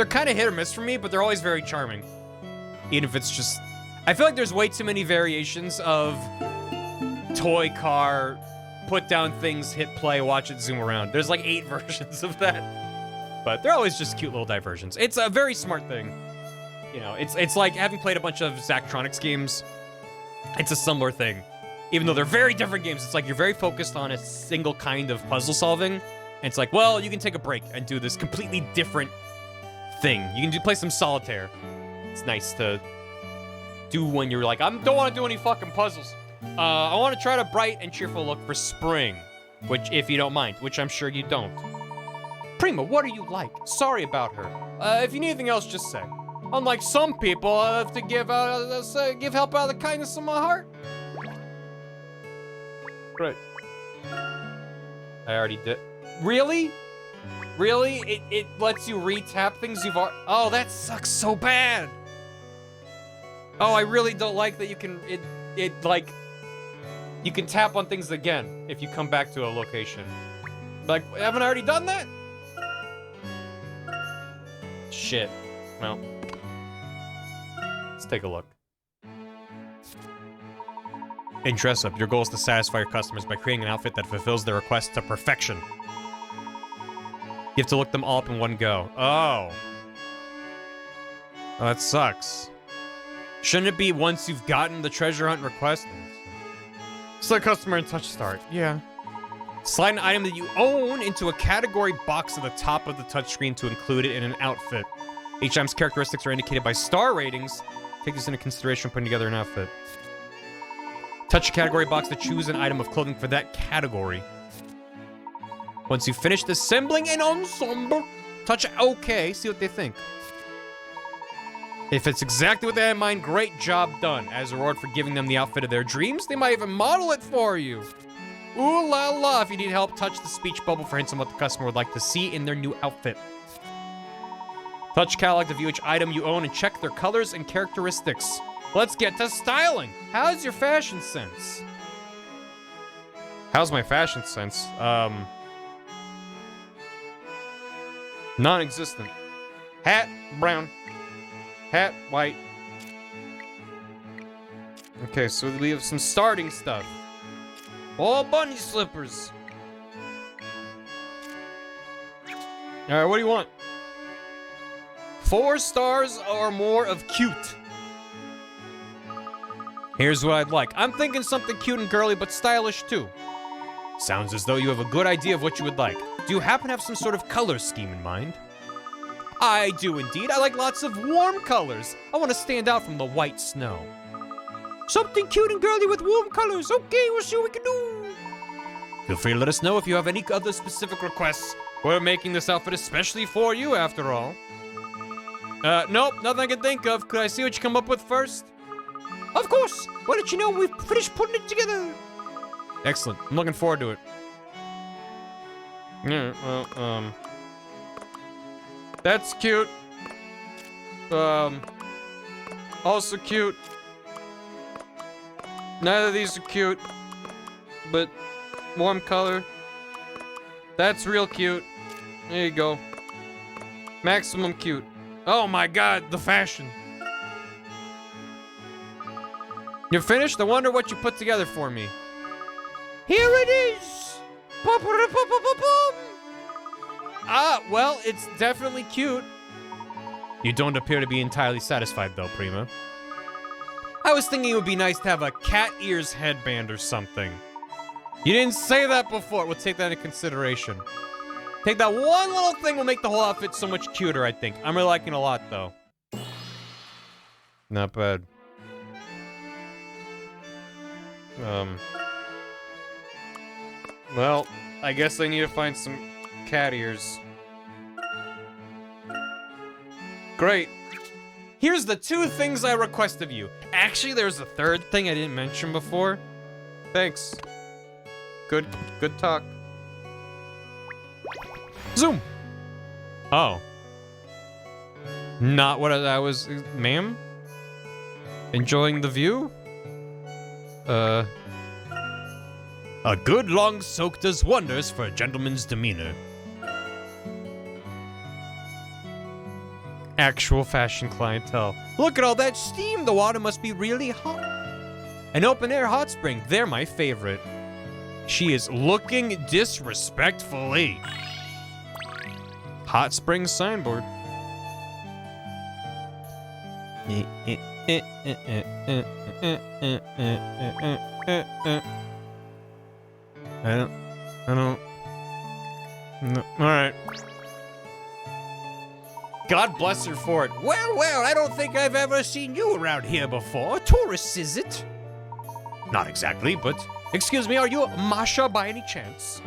kind of hit or miss for me, but they're always very charming. Even if it's just... I feel like there's way too many variations of toy car, put down things, hit play, watch it zoom around. There's like 8 versions of that. But they're always just cute little diversions. It's a very smart thing. You know, it's like having played a bunch of Zachtronics games. It's a similar thing. Even though they're very different games, it's like you're very focused on a single kind of puzzle solving. And it's like, well, you can take a break and do this completely different thing. You can play some solitaire. It's nice to do when you're like, I don't want to do any fucking puzzles. I want to try a bright and cheerful look for spring. Which, if you don't mind, which I'm sure you don't. Prima, what are you like? Sorry about her. If you need anything else, just say. Unlike some people, I have to give help out of the kindness of my heart. Great. I already did. Really? Really? It lets you re-tap things you've already... Oh, that sucks so bad. Oh, I really don't like that you can... You can tap on things again if you come back to a location. Like, haven't I already done that? Shit. Well. Let's take a look. In Dress Up, your goal is to satisfy your customers by creating an outfit that fulfills their requests to perfection. You have to look them all up in one go. Oh. Oh, that sucks. Shouldn't it be once you've gotten the treasure hunt request? Select customer and touch start. Yeah. Slide an item that you own into a category box at the top of the touchscreen to include it in an outfit. Each item's characteristics are indicated by star ratings. Take this into consideration when putting together an outfit. Touch a category box to choose an item of clothing for that category. Once you've finished assembling an ensemble, touch OK, see what they think. If it's exactly what they had in mind, great job done. As a reward for giving them the outfit of their dreams, they might even model it for you. Ooh la la, if you need help, touch the speech bubble for hints on what the customer would like to see in their new outfit. Touch catalog to view each item you own and check their colors and characteristics. Let's get to styling. How's your fashion sense? How's my fashion sense? Non-existent. Hat, brown. Hat, white. Okay, so we have some starting stuff. All bunny slippers. Alright, what do you want? 4 stars or more of cute. Here's what I'd like. I'm thinking something cute and girly, but stylish too. Sounds as though you have a good idea of what you would like. Do you happen to have some sort of color scheme in mind? I do indeed. I like lots of warm colors. I want to stand out from the white snow. Something cute and girly with warm colors. Okay, we'll see what we can do. Feel free to let us know if you have any other specific requests. We're making this outfit especially for you, after all. Nope, nothing I can think of. Could I see what you come up with first? Of course! Why don't you know we've finished putting it together? Excellent. I'm looking forward to it. Yeah, well, that's cute. Also cute. Neither of these are cute. But warm color. That's real cute. There you go. Maximum cute. Oh my god, the fashion. You're finished? I wonder what you put together for me. Here it is! Ah, well, it's definitely cute. You don't appear to be entirely satisfied though, Prima. I was thinking it would be nice to have a cat ears headband or something. You didn't say that before. We'll take that into consideration. Take that one little thing will make the whole outfit so much cuter, I think. I'm really liking it a lot, though. Not bad. Well, I guess I need to find some cat ears. Great. Here's the 2 things I request of you. Actually, there's a 3rd thing I didn't mention before. Thanks. Good talk. Zoom! Oh. Not what I was... Ma'am? Enjoying the view? A good long soak does wonders for a gentleman's demeanor. Actual fashion clientele. Look at all that steam! The water must be really hot. An open-air hot spring. They're my favorite. She is looking disrespectfully. Hot spring signboard. I don't. No. All right. God bless her for it. Well, I don't think I've ever seen you around here before. Tourists, is it? Not exactly, but... Excuse me, are you Masha by any chance?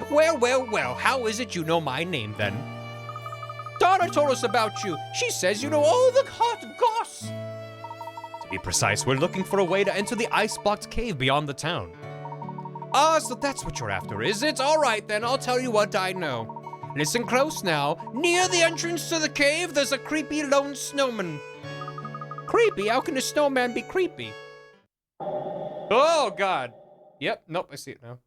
Well, how is it you know my name, then? Donna told us about you. She says you know all the hot goss. To be precise, we're looking for a way to enter the ice-blocked cave beyond the town. Ah, so that's what you're after, is it? All right, then, I'll tell you what I know. Listen close now. Near the entrance to the cave, there's a creepy lone snowman. Creepy? How can a snowman be creepy? Oh, God. Yep, nope, I see it now.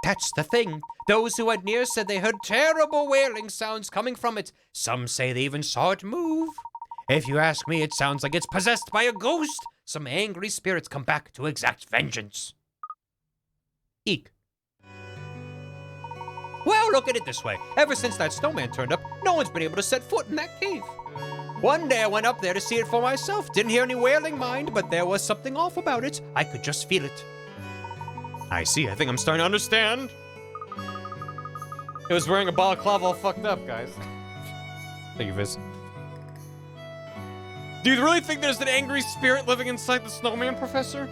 That's the thing. Those who went near said they heard terrible wailing sounds coming from it. Some say they even saw it move. If you ask me, it sounds like it's possessed by a ghost. Some angry spirits come back to exact vengeance. Eek. Well, look at it this way. Ever since that snowman turned up, no one's been able to set foot in that cave. One day I went up there to see it for myself. Didn't hear any wailing, mind, but there was something off about it. I could just feel it. I see. I think I'm starting to understand. It was wearing a balaclava all fucked up, guys. Thank you, Viz. Do you really think there's an angry spirit living inside the snowman, Professor?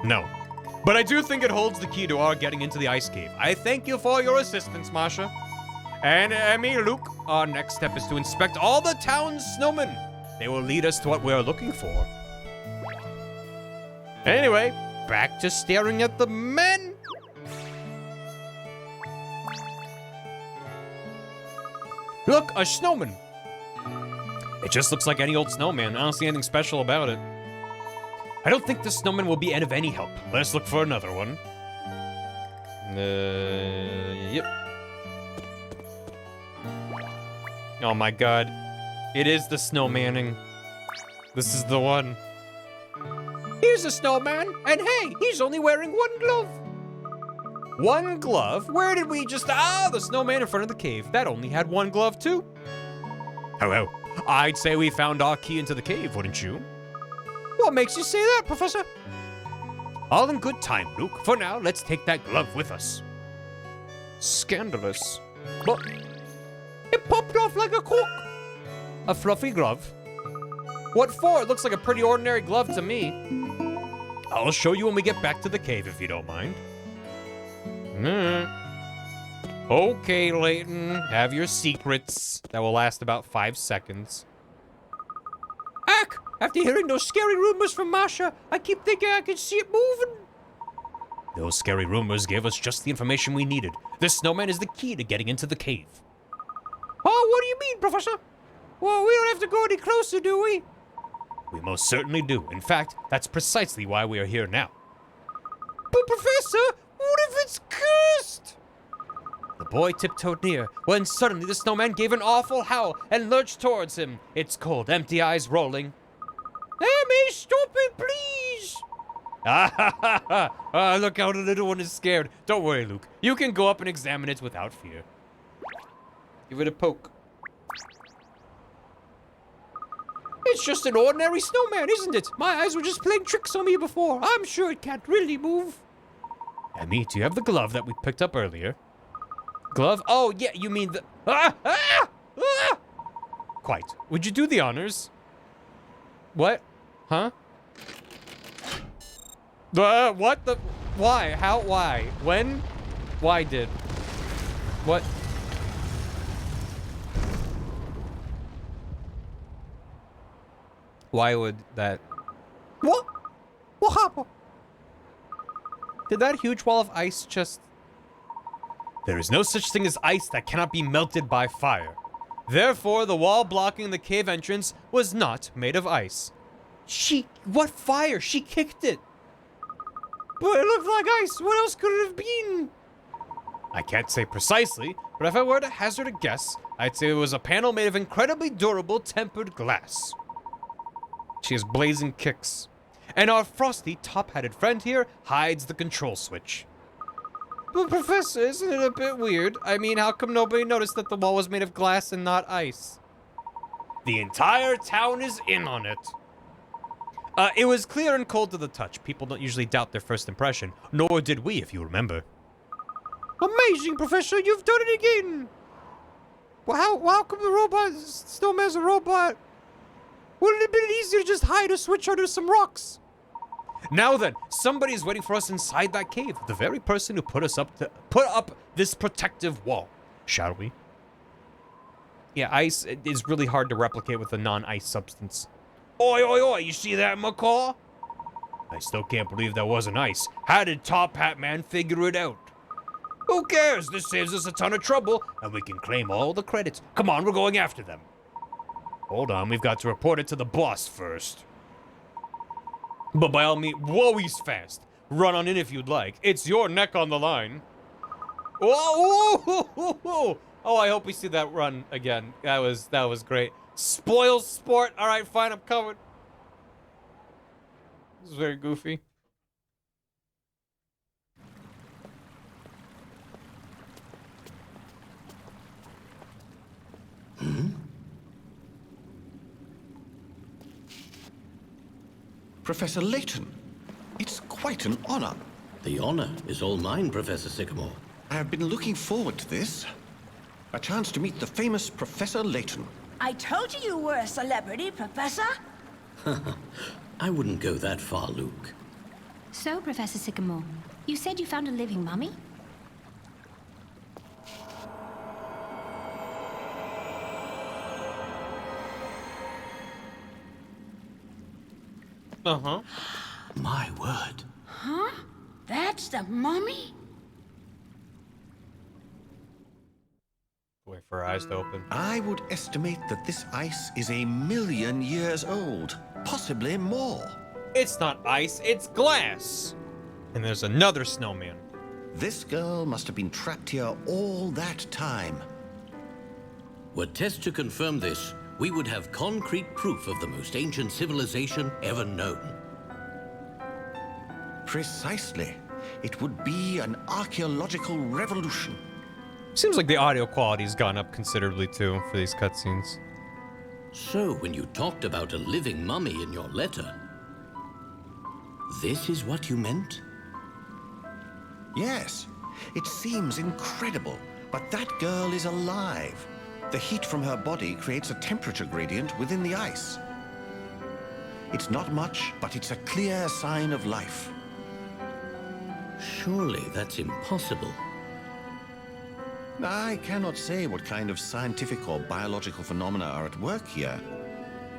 No. But I do think it holds the key to our getting into the ice cave. I thank you for your assistance, Masha. And Emmy, Luke, our next step is to inspect all the town's snowmen. They will lead us to what we're looking for. Anyway, back to staring at the men. Look, a snowman. It just looks like any old snowman. I don't see anything special about it. I don't think the snowman will be of any help. Let's look for another one. Yep. Oh my god. It is the snowmanning. This is the one. Here's a snowman, and hey, he's only wearing one glove. One glove? Where did we just... Ah, the snowman in front of the cave. That only had one glove too. Hello. I'd say we found our key into the cave, wouldn't you? What makes you say that, Professor? All in good time, Luke. For now, let's take that glove with us. Scandalous. But it popped off like a cork. A fluffy glove. What for? It looks like a pretty ordinary glove to me. I'll show you when we get back to the cave, if you don't mind. Okay, Layton. Have your secrets. That will last about 5 seconds. Ack! After hearing those scary rumors from Masha, I keep thinking I can see it moving. Those scary rumors gave us just the information we needed. This snowman is the key to getting into the cave. Oh, what do you mean, Professor? Well, we don't have to go any closer, do we? We most certainly do. In fact, that's precisely why we are here now. But, Professor, what if it's cursed? The boy tiptoed near, when suddenly the snowman gave an awful howl and lurched towards him, its cold, empty eyes rolling. "Amy, stop it, please!" Ah, ha, ha, ha. Ah, look how the little one is scared. Don't worry, Luke. You can go up and examine it without fear. Give it a poke. It's just an ordinary snowman, isn't it? My eyes were just playing tricks on me before. I'm sure it can't really move. Emmy, do you have the glove that we picked up earlier? Glove? Oh, yeah, you mean the... Ah! Ah! Ah! Quite. Would you do the honors? What? Huh? What the... Why? How? Why? When? Why did? What? Why would that... What? What happened? Did that huge wall of ice just... There is no such thing as ice that cannot be melted by fire. Therefore, the wall blocking the cave entrance was not made of ice. What fire? She kicked it. But it looked like ice. What else could it have been? I can't say precisely, but if I were to hazard a guess, I'd say it was a panel made of incredibly durable tempered glass. She has blazing kicks. And our frosty, top-hatted friend here hides the control switch. But Professor, isn't it a bit weird? I mean, how come nobody noticed that the wall was made of glass and not ice? The entire town is in on it. It was clear and cold to the touch. People don't usually doubt their first impression. Nor did we, if you remember. Amazing, Professor! You've done it again! Well, how come the snowman's a robot? Wouldn't it have been easier to just hide a switch under some rocks? Now then, somebody's waiting for us inside that cave. The very person who put up this protective wall. Shall we? Yeah, ice is really hard to replicate with a non-ice substance. Oi, oi, oi, you see that, McCaw? I still can't believe that wasn't ice. How did Top Hat Man figure it out? Who cares? This saves us a ton of trouble, and we can claim all the credits. Come on, we're going after them. Hold on, we've got to report it to the boss first. But by all means, whoa, he's fast. Run on in if you'd like. It's your neck on the line. Whoa, whoa, whoa, whoa. Oh, I hope we see that run again. That was great. Spoil sport. All right, fine, I'm covered. This is very goofy. Professor Layton, it's quite an honor. The honor is all mine, Professor Sycamore. I have been looking forward to this. A chance to meet the famous Professor Layton. I told you were a celebrity, Professor. I wouldn't go that far, Luke. So, Professor Sycamore, you said you found a living mummy? Uh-huh. My word. Huh? That's the mummy? Wait for her eyes to open. I would estimate that this ice is 1,000,000 years old, possibly more. It's not ice, it's glass. And there's another snowman. This girl must have been trapped here all that time. Were tests to confirm this, we would have concrete proof of the most ancient civilization ever known. Precisely. It would be an archaeological revolution. Seems like the audio quality's gone up considerably too for these cutscenes. So, when you talked about a living mummy in your letter, this is what you meant? Yes, it seems incredible, but that girl is alive. The heat from her body creates a temperature gradient within the ice. It's not much, but it's a clear sign of life. Surely that's impossible. I cannot say what kind of scientific or biological phenomena are at work here,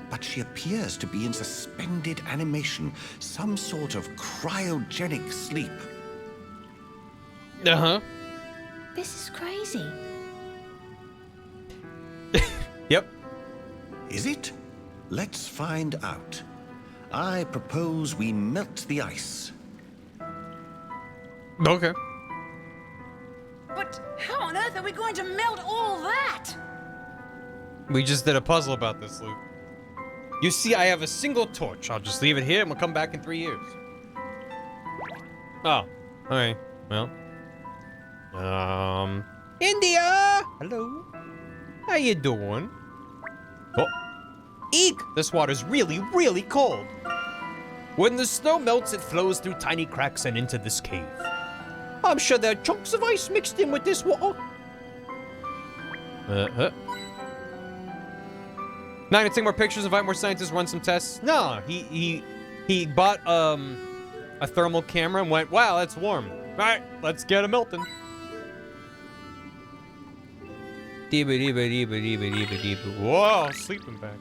but she appears to be in suspended animation, some sort of cryogenic sleep. Uh-huh. This is crazy. Yep. Is it? Let's find out. I propose we melt the ice. Okay. But how on earth are we going to melt all that? We just did a puzzle about this, Luke. You see, I have a single torch. I'll just leave it here and we'll come back in 3 years. Oh, okay. Well. India! Hello. How you doing? Oh. Eek! This water's really, really cold. When the snow melts, it flows through tiny cracks and into this cave. I'm sure there are chunks of ice mixed in with this water. 9 to 10 more pictures, invite more scientists, run some tests. No, he bought a thermal camera and went, wow, that's warm. All right, let's get a melting. Whoa, sleeping bag.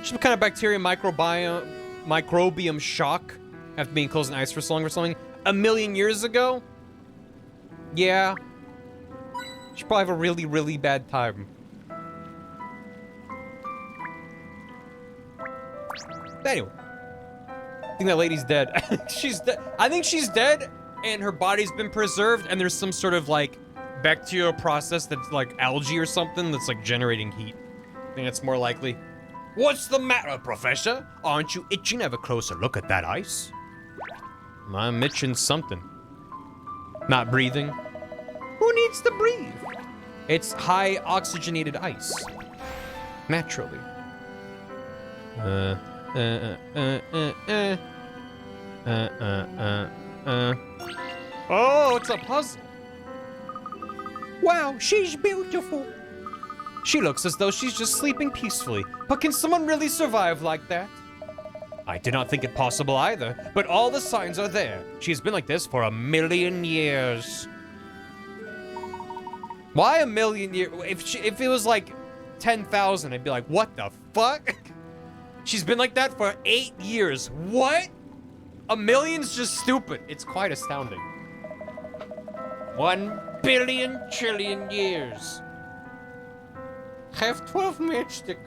Some kind of bacteria microbiome shock after being closed in ice for so long or something. 1 million years ago? Yeah. Should probably have a really, really bad time. Anyway. I think that lady's dead. She's dead. I think she's dead and her body's been preserved and there's some sort of like bacterial process that's like algae or something that's like generating heat. I think that's more likely. What's the matter, Professor? Aren't you itching to have a closer look at that ice? I'm itching something. Not breathing. Who needs to breathe? It's high oxygenated ice. Naturally. Oh, it's a puzzle. Wow, she's beautiful. She looks as though she's just sleeping peacefully. But can someone really survive like that? I did not think it possible either, but all the signs are there. She's been like this for 1 million years. Why 1 million years? If it was like 10,000, I'd be like, what the fuck? She's been like that for 8 years. What? 1 million's just stupid. It's quite astounding. 1 billion trillion years. Have 12 matchstick.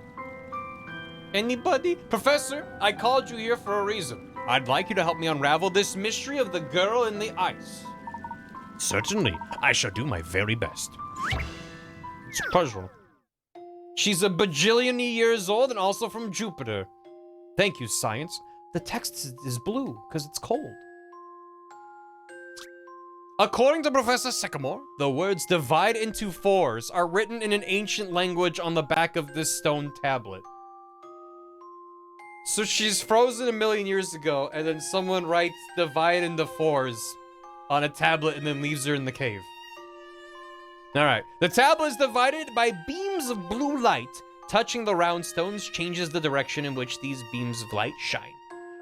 Anybody? Professor, I called you here for a reason. I'd like you to help me unravel this mystery of the girl in the ice. Certainly, I shall do my very best. It's a puzzle. She's a bajillion years old and also from Jupiter. Thank you, science. The text is blue because it's cold. According to Professor Sycamore, the words divide into fours are written in an ancient language on the back of this stone tablet. So she's frozen 1 million years ago, and then someone writes divide into fours on a tablet and then leaves her in the cave. Alright, the tablet is divided by beams of blue light. Touching the round stones changes the direction in which these beams of light shine.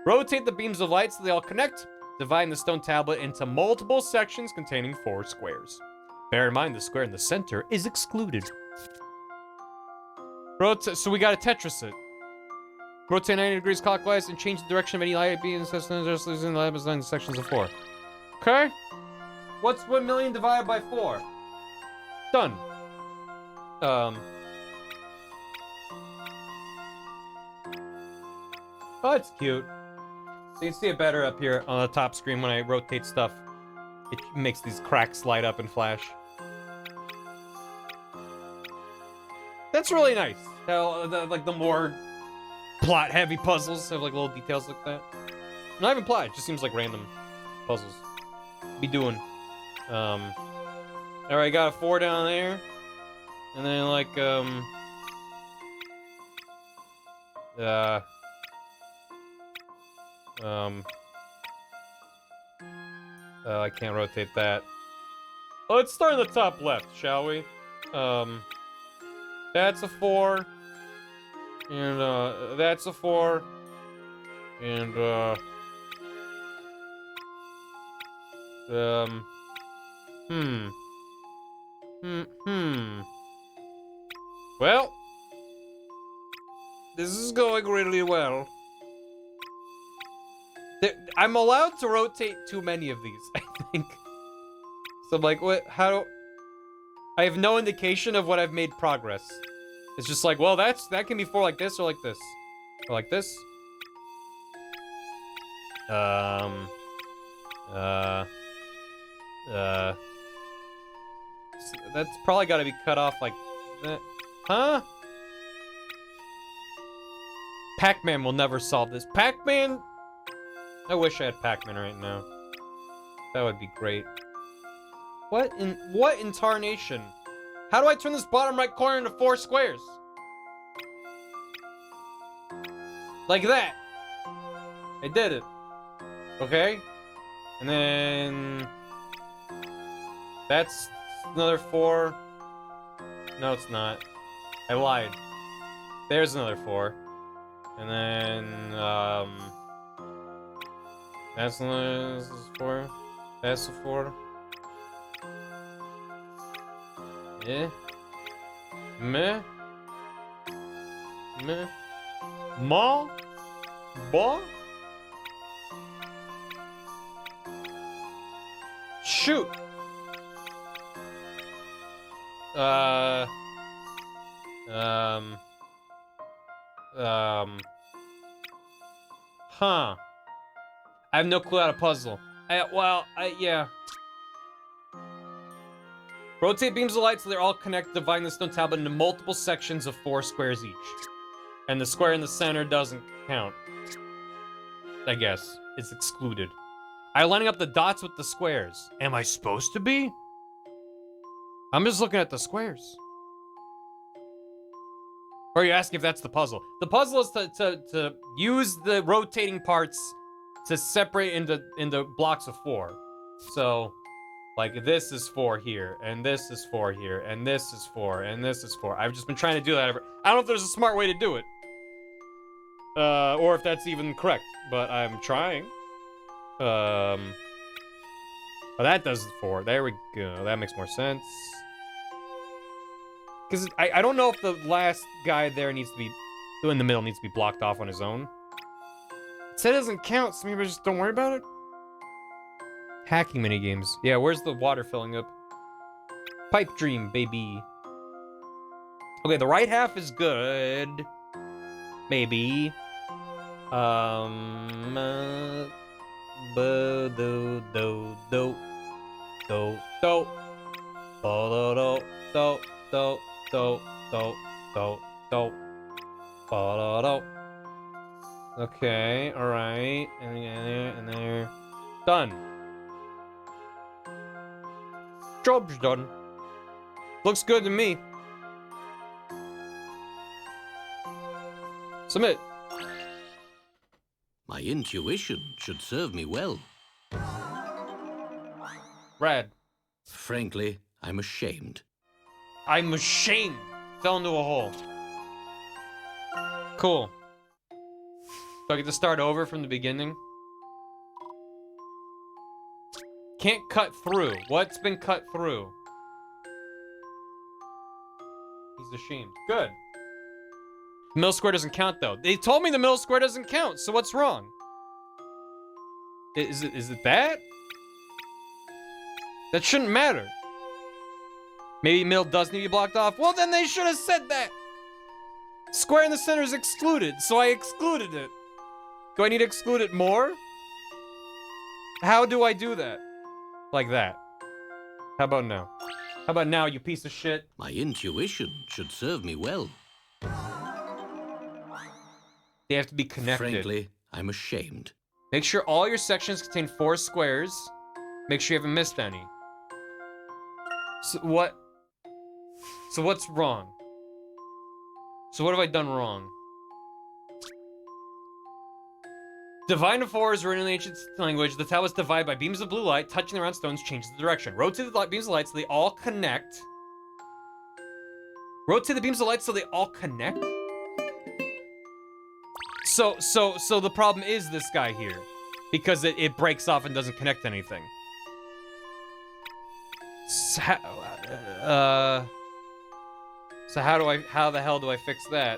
Rotate the beams of light so they all connect, dividing the stone tablet into multiple sections containing 4 squares. Bear in mind the square in the center is excluded. So we gotta Tetris it. Rotate 90 degrees clockwise and change the direction of any light beams just losing the light in sections of 4. Okay? What's 1 million divided by 4? Done. Oh, it's cute. So you can see it better up here on the top screen when I rotate stuff. It makes these cracks light up and flash. That's really nice. How, like, the more plot-heavy puzzles have, like, little details like that. Not even plot, it just seems like random puzzles. Be doing. Alright, got a 4 down there. And then, like, I can't rotate that. Let's start in the top left, shall we? That's a 4. And, that's a 4. And, Well, this is going really well. I'm allowed to rotate too many of these, I think. So I'm like, what? How? I have no indication of what I've made progress. It's just like, well, that can be 4 like this or like this. Or like this. That's probably got to be cut off like that. Huh? Pac-Man will never solve this. Pac-Man? I wish I had Pac-Man right now. That would be great. What in tarnation? How do I turn this bottom right corner into 4 squares? Like that. I did it. Okay. And then that's another 4. No, it's not. I lied. There's another 4. And then that's another, this is 4. That's a 4. Yeah. Meh. Meh. Ma? Ba? Shoot. Huh. I have no clue how to puzzle. Yeah. Rotate beams of light so they're all connected, dividing the stone tablet into multiple sections of 4 squares each. And the square in the center doesn't count. I guess. It's excluded. I'm lining up the dots with the squares. Am I supposed to be? I'm just looking at the squares. Or are you asking if that's the puzzle? The puzzle is to use the rotating parts to separate into blocks of 4. So, like, this is 4 here, and this is 4 here, and this is 4, and this is 4. I've just been trying to do that. I don't know if there's a smart way to do it. Or if that's even correct, but I'm trying. Oh, that does 4. There we go. That makes more sense. Because I don't know if the last guy there needs to be, in the middle needs to be blocked off on his own. It said it doesn't count, so maybe just don't worry about it. Hacking minigames. Yeah, where's the water filling up? Pipe dream, baby. Okay, the right half is good. Maybe. Okay, alright. And there. Done. Job's done. Looks good to me. Submit. My intuition should serve me well. Rad. Frankly, I'm ashamed. I'm ashamed. Fell into a hole. Cool. So I get to start over from the beginning? Can't cut through. What's been cut through? He's ashamed. Good. Middle square doesn't count, though. They told me the middle square doesn't count, so what's wrong? Is it that? That shouldn't matter. Maybe middle does need to be blocked off. Well, then they should have said that. Square in the center is excluded, so I excluded it. Do I need to exclude it more? How do I do that? Like that. How about now? How about now, you piece of shit? My intuition should serve me well. They have to be connected. Frankly, I'm ashamed. Make sure all your sections contain 4 squares. Make sure you haven't missed any. So what's wrong? So what have I done wrong? Divide into 4 is written in the ancient language. The tablets divide by beams of blue light. Touching the round stones changes the direction. Rotate the beams of light so they all connect. Rotate the beams of light so they all connect? So the problem is this guy here. Because it breaks off and doesn't connect to anything. So how the hell do I fix that?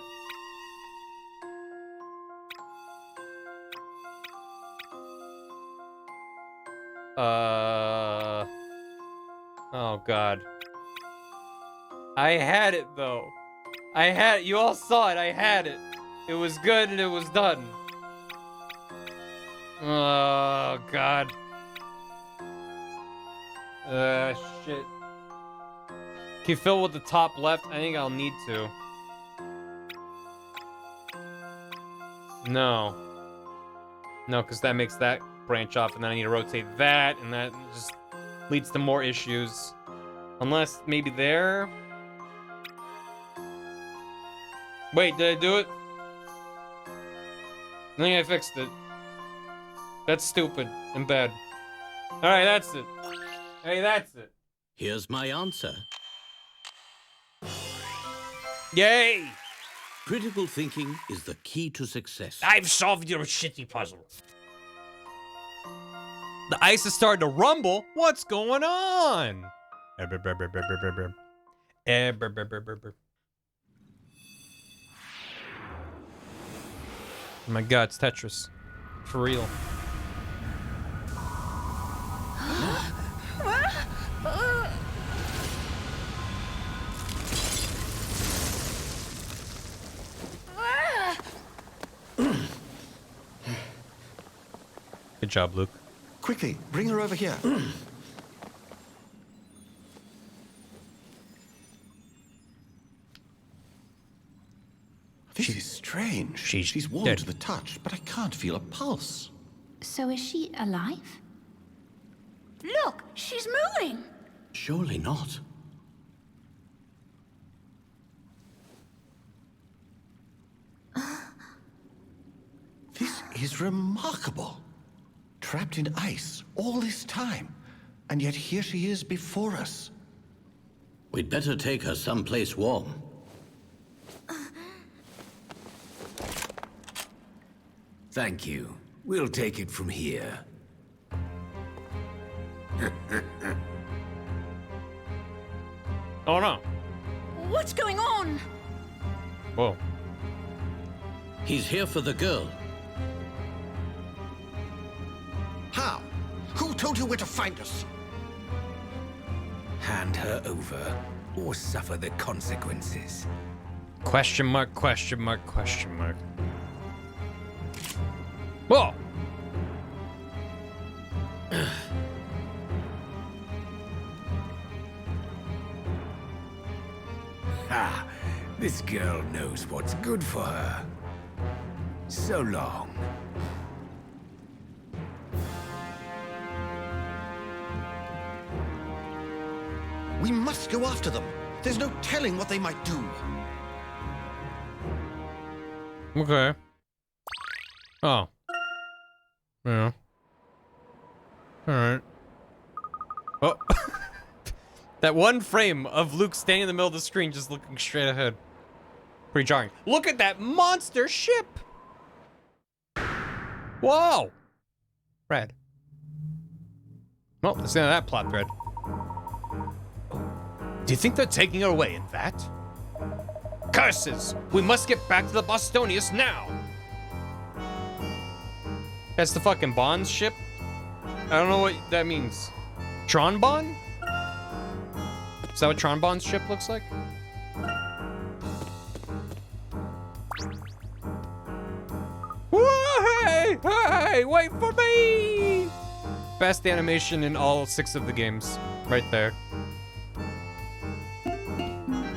Oh god. I had it though. You all saw it, I had it. It was good and it was done. Oh god. Shit. Can you fill with the top left? I think I'll need to. No. No, because that makes that branch off, and then I need to rotate that, and that just leads to more issues. Unless, maybe there? Wait, did I do it? I think I fixed it. That's stupid and bad. Alright, that's it. Hey, that's it. Here's my answer. Yay! Critical thinking is the key to success. I've solved your shitty puzzle. The ice is starting to rumble. What's going on? Oh my god, it's Tetris. For real. Good job, Luke. Quickly, bring her over here. This is strange. She's warm dead. to the touch, but I can't feel a pulse. So is she alive? Look, she's moving. Surely not. This is remarkable. Trapped in ice all this time, and yet here she is before us. We'd better take her someplace warm. Thank you. We'll take it from here. Oh no. What's going on? Whoa. He's here for the girl. How? Who told you where to find us? Hand her over, or suffer the consequences. Question mark, question mark, question mark. Whoa! Ha! This girl knows what's good for her. So long. We must go after them. There's no telling what they might do. Okay. Oh. Yeah. Alright. Oh. That one frame of Luke standing in the middle of the screen just looking straight ahead. Pretty jarring. Look at that monster ship! Whoa! Red. Well, that's the end of that plot thread. Do you think they're taking her away in that? Curses! We must get back to the Bostonius now! That's the fucking Bond's ship? I don't know what that means. Tron Bond? Is that what Tron Bond's ship looks like? Whoa, hey, hey, wait for me! Best animation in all 6 of the games. Right there.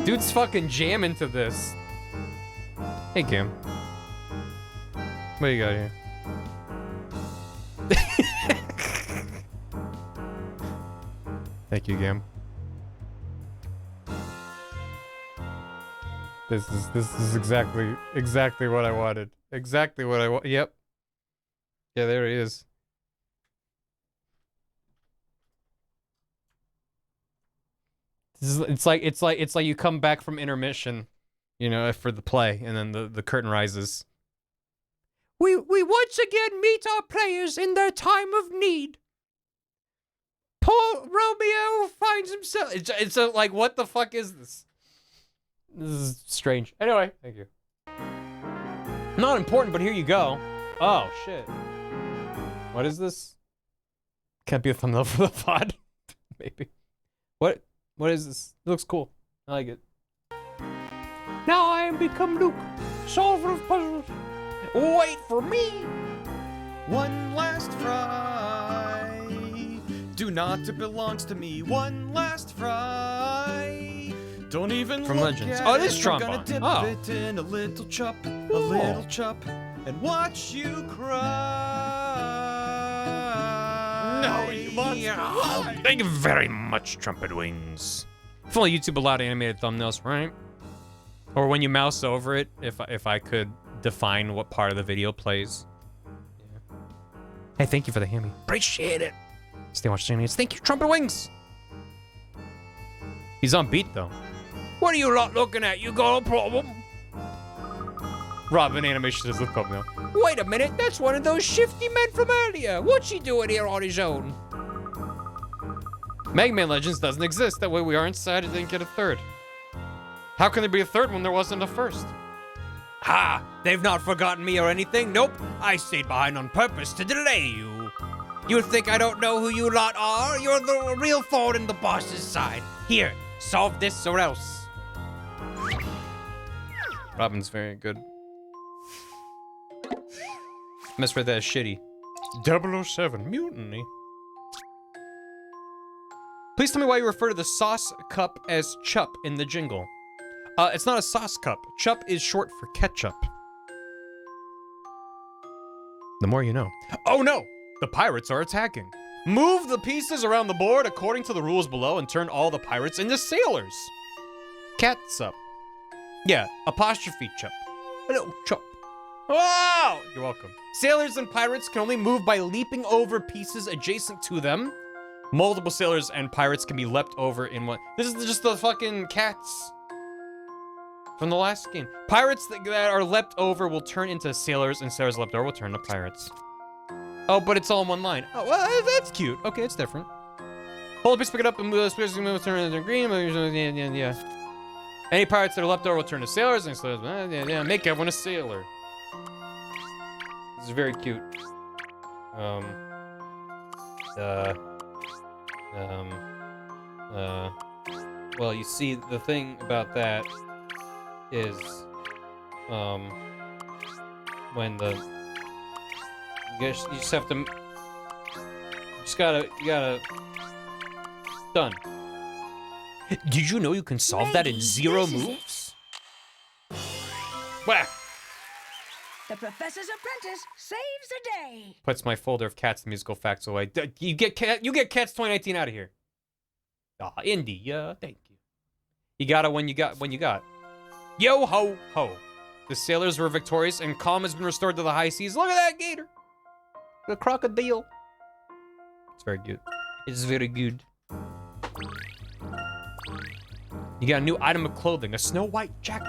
Dude's fucking jamming to this. Hey, Kim. What do you got here? Thank you, Gam. This is exactly what I wanted. Exactly what I want. Yep. Yeah, there he is. It's like you come back from intermission, you know, for the play, and then the curtain rises. We once again meet our players in their time of need. Poor Romeo finds himself. It's like, what the fuck is this? This is strange. Anyway, thank you. Not important, but here you go. Oh shit. What is this? Can't be a thumbnail for the pod. Maybe. What is this? It looks cool. I like it. Now I am become Luke, solver of puzzles. Wait for me. One last fry. Do not, it belongs to me. One last fry. Don't even From look Legends. at Oh, it is I'm trombone. gonna dip Oh. it in a little chop, and watch you cry. No, you monster. Why? Thank you very much, Trumpet Wings. If only YouTube allowed animated thumbnails, right? Or when you mouse over it, if I could define what part of the video plays. Yeah. Hey, thank you for the hammy. Appreciate it. Stay watching animated. Thank you, Trumpet Wings. He's on beat though. What are you lot looking at? You got a problem? Robin animation is the thumbnail. Wait a minute, that's one of those shifty men from earlier. What's he doing here on his own? Mega Man Legends doesn't exist. That way we aren't sad it didn't get a third. How can there be a third when there wasn't a first? Ha! They've not forgotten me or anything. Nope. I stayed behind on purpose to delay you. You think I don't know who you lot are? You're the real thorn in the boss's side. Here, solve this or else. Robin's very good. Misread that as shitty. 007 Mutiny. Please tell me why you refer to the sauce cup as chup in the jingle. It's not a sauce cup. Chup is short for ketchup. The more you know. Oh no! The pirates are attacking. Move the pieces around the board according to the rules below and turn all the pirates into sailors. Catsup. Yeah, apostrophe chup. Hello, chup. Wow! You're welcome. Sailors and pirates can only move by leaping over pieces adjacent to them. Multiple sailors and pirates can be leapt over in one. This is just the fucking cats from the last game. Pirates that are leapt over will turn into sailors, and sailors leapt over will turn to pirates. Oh, but it's all in one line. Oh, well, that's cute. Okay, it's different. Hold a piece, pick it up, and move the turn into green. Yeah. Any pirates that are leapt over will turn to sailors, and sailors, make everyone a sailor. This is very cute. Well, you see, the thing about that is, when you just have to, you gotta, done. Did you know you can solve that in 0 moves? Whack! The Professor's Apprentice saves the day. Puts my folder of Cats the Musical Facts away. You get Cats 2019 out of here. Ah, Indy, thank you. You got it when you got. Yo ho ho. The sailors were victorious and calm has been restored to the high seas. Look at that gator. The crocodile. It's very good. It's very good. You got a new item of clothing, a snow white jacket.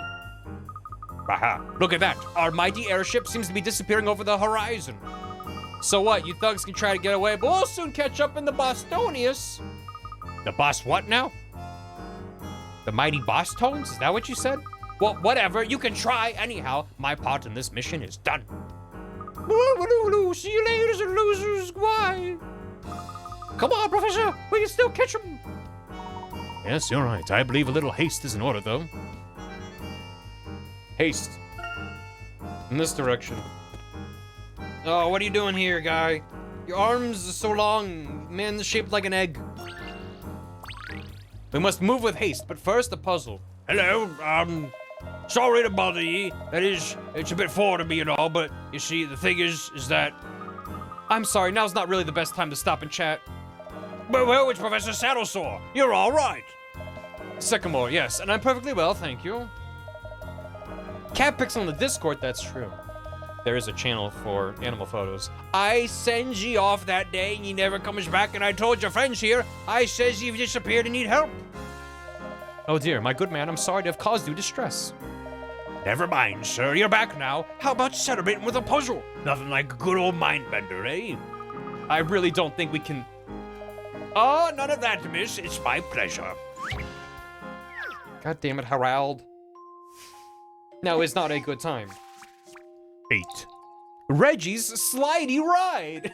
Aha, look at that. Our mighty airship seems to be disappearing over the horizon. So what, you thugs can try to get away, but we'll soon catch up in the Bostonius. The boss what now? The mighty boss tones? Is that what you said? Well, whatever, you can try. Anyhow, my part in this mission is done. See you later, losers. Why? Come on, Professor. We can still catch him. Yes, you're right. I believe a little haste is in order, though. Haste. In this direction. Oh, what are you doing here, guy? Your arms are so long. Man, shaped like an egg. We must move with haste, but first a puzzle. Hello, sorry to bother ye. That is, it's a bit foreign to me and all, but you see, the thing is that... I'm sorry, now's not really the best time to stop and chat. Well, it's Professor Saddlesore. You're all right. Sycamore, yes, and I'm perfectly well, thank you. Cat Pixel on the Discord, that's true. There is a channel for animal photos. I send ye off that day and ye never comes back, and I told your friends here, I says you've disappeared and need help. Oh dear, my good man, I'm sorry to have caused you distress. Never mind, sir, you're back now. How about celebrating with a puzzle? Nothing like a good old mind bender, eh? I really don't think we can... Oh, none of that, miss. It's my pleasure. God damn it, Harold. Now is not a good time. 8. Reggie's slidey ride.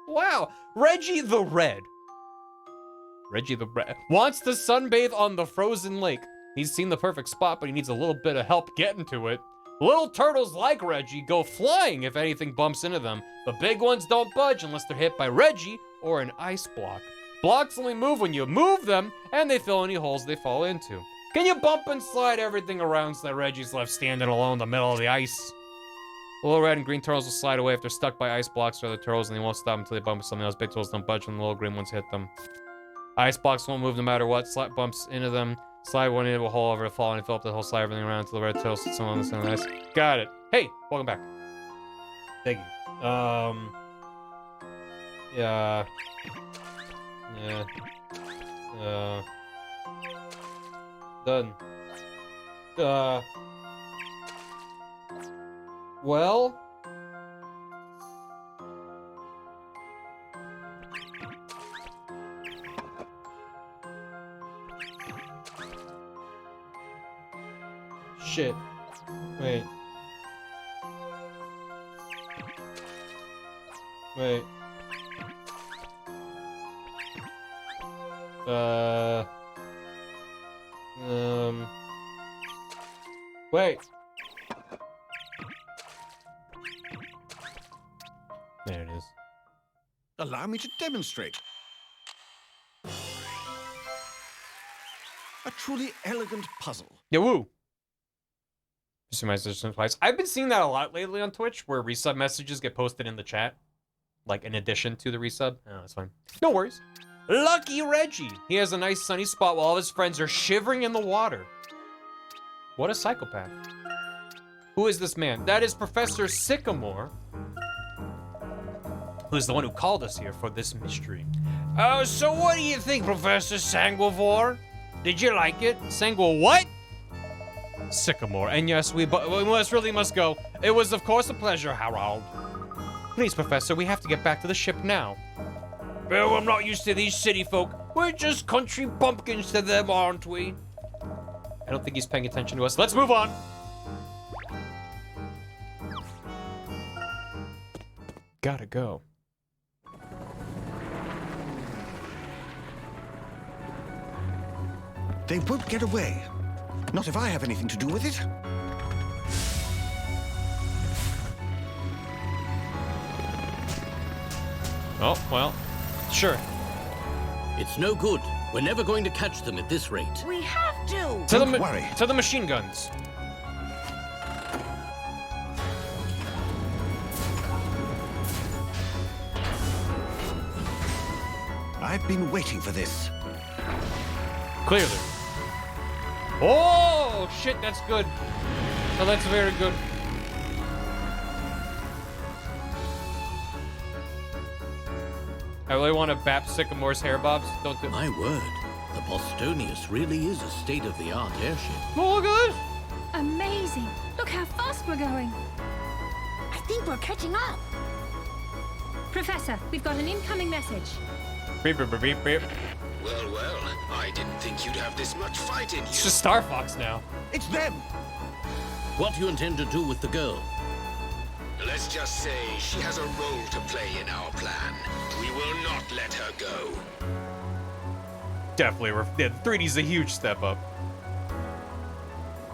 Wow, Reggie the Red. Reggie the Red wants to sunbathe on the frozen lake. He's seen the perfect spot, but he needs a little bit of help getting to it. Little turtles like Reggie go flying if anything bumps into them. The big ones don't budge unless they're hit by Reggie or an ice block. Blocks only move when you move them, and they fill any holes they fall into. Can you bump and slide everything around so that Reggie's left standing alone in the middle of the ice? The little red and green turtles will slide away if they're stuck by ice blocks or other turtles, and they won't stop until they bump into something else. Big turtles don't budge when the little green ones hit them. Ice blocks won't move no matter what. Slide bumps into them. Slide one into a hole over the fall and fill up the whole slide everything around until the red turtle sits on the center of the ice. Got it. Hey, welcome back. Thank you. Yeah. Done. Well? Shit. Wait. Wait. Wait. There it is. Allow me to demonstrate. A truly elegant puzzle. Yeah, woo. Just twice. I've been seeing that a lot lately on Twitch, where resub messages get posted in the chat, like in addition to the resub. Oh, that's fine. No worries. Lucky Reggie. He has a nice sunny spot while all his friends are shivering in the water. What a psychopath. Who is this man? That is Professor Sycamore, who's the one who called us here for this mystery. Oh, so what do you think, Professor Sanguivore? Did you like it? Sanguivore what? Sycamore. And yes, we must go. It was, of course, a pleasure, Harold. Please, Professor, we have to get back to the ship now. Oh, I'm not used to these city folk. We're just country bumpkins to them, aren't we? I don't think he's paying attention to us. Let's move on. Gotta go. They won't get away. Not if I have anything to do with it. Oh, well, sure. It's no good. We're never going to catch them at this rate. We have to. Don't worry. To the machine guns. I've been waiting for this. Clearly. Oh, shit, that's good. Oh, that's very good. I really want to bap Sycamore's hair bobs. Don't do it. My word, the Bostonius really is a state-of-the-art airship. Oh, look at this. Amazing. Look how fast we're going. I think we're catching up. Professor, we've got an incoming message. Beep, beep, beep, beep, beep. Well, well, I didn't think you'd have this much fight in you. It's just Star Fox now. It's them! What do you intend to do with the girl? Let's just say she has a role to play in our plan. We will not let her go. Definitely. Yeah, 3D's a huge step up.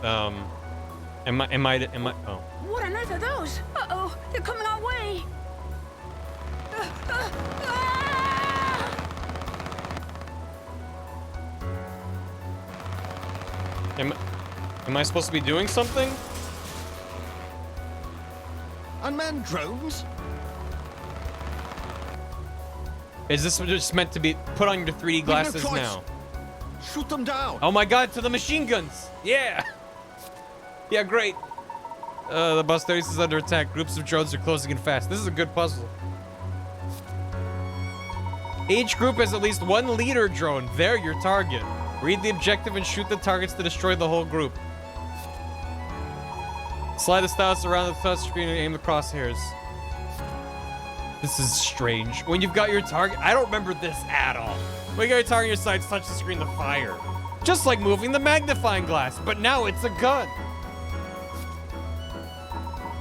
Am I, oh. What on earth are those? Uh-oh, they're coming our way. Am I supposed to be doing something? Unmanned drones? Is this just meant to be put on your 3D glasses choice. now? Shoot them down! Oh my god, to the machine guns! Yeah! Yeah, great. The bus 36 is under attack. Groups of drones are closing in fast. This is a good puzzle. Each group has at least one leader drone. They're your target. Read the objective and shoot the targets to destroy the whole group. Slide the stylus around the touch screen and aim the crosshairs. This is strange. When you've got your target, I don't remember this at all. When you got your target on your sides, touch the screen to fire. Just like moving the magnifying glass, but now it's a gun.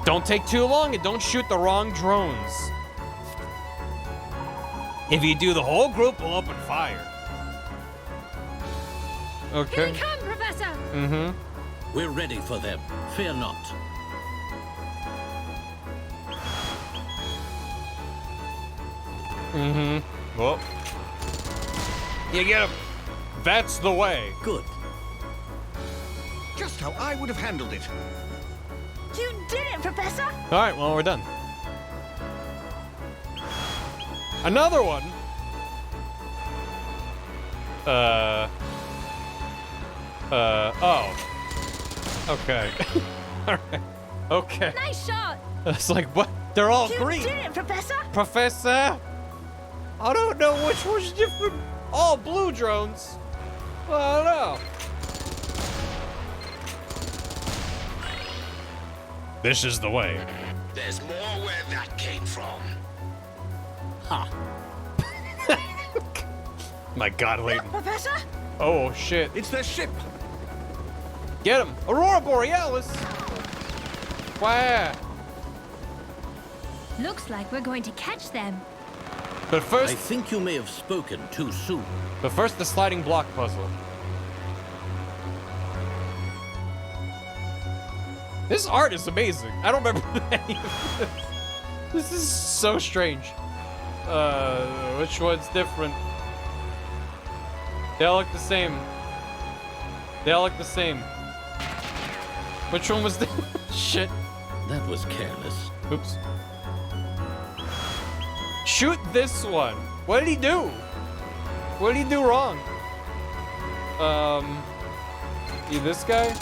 Don't take too long and don't shoot the wrong drones. If you do, the whole group will open fire. Okay. Here they come, Professor! Mm-hmm. We're ready for them. Fear not. Mm-hmm. Well. You get him. That's the way. Good. how I would have handled it. You did it, Professor! All right, well, we're done. Another one. Oh. Okay. All right. Okay. Nice shot. It's like, what? They're all You green. did it, Professor! Professor? I don't know which was different. All blue drones. I don't know. This is the way. There's more where that came from. Ha. My God, Layton. Professor? Oh, shit. It's their ship. Get him. Aurora Borealis. Wow. Looks like we're going to catch them. But I first, think you may have spoken too soon. the sliding block puzzle. This art is amazing. I don't remember any of this. This is so strange. Which one's different? They all look the same. They all look the same. Which one was the shit? That was careless. Oops. Shoot this one. What did he do? What did he do wrong? This guy?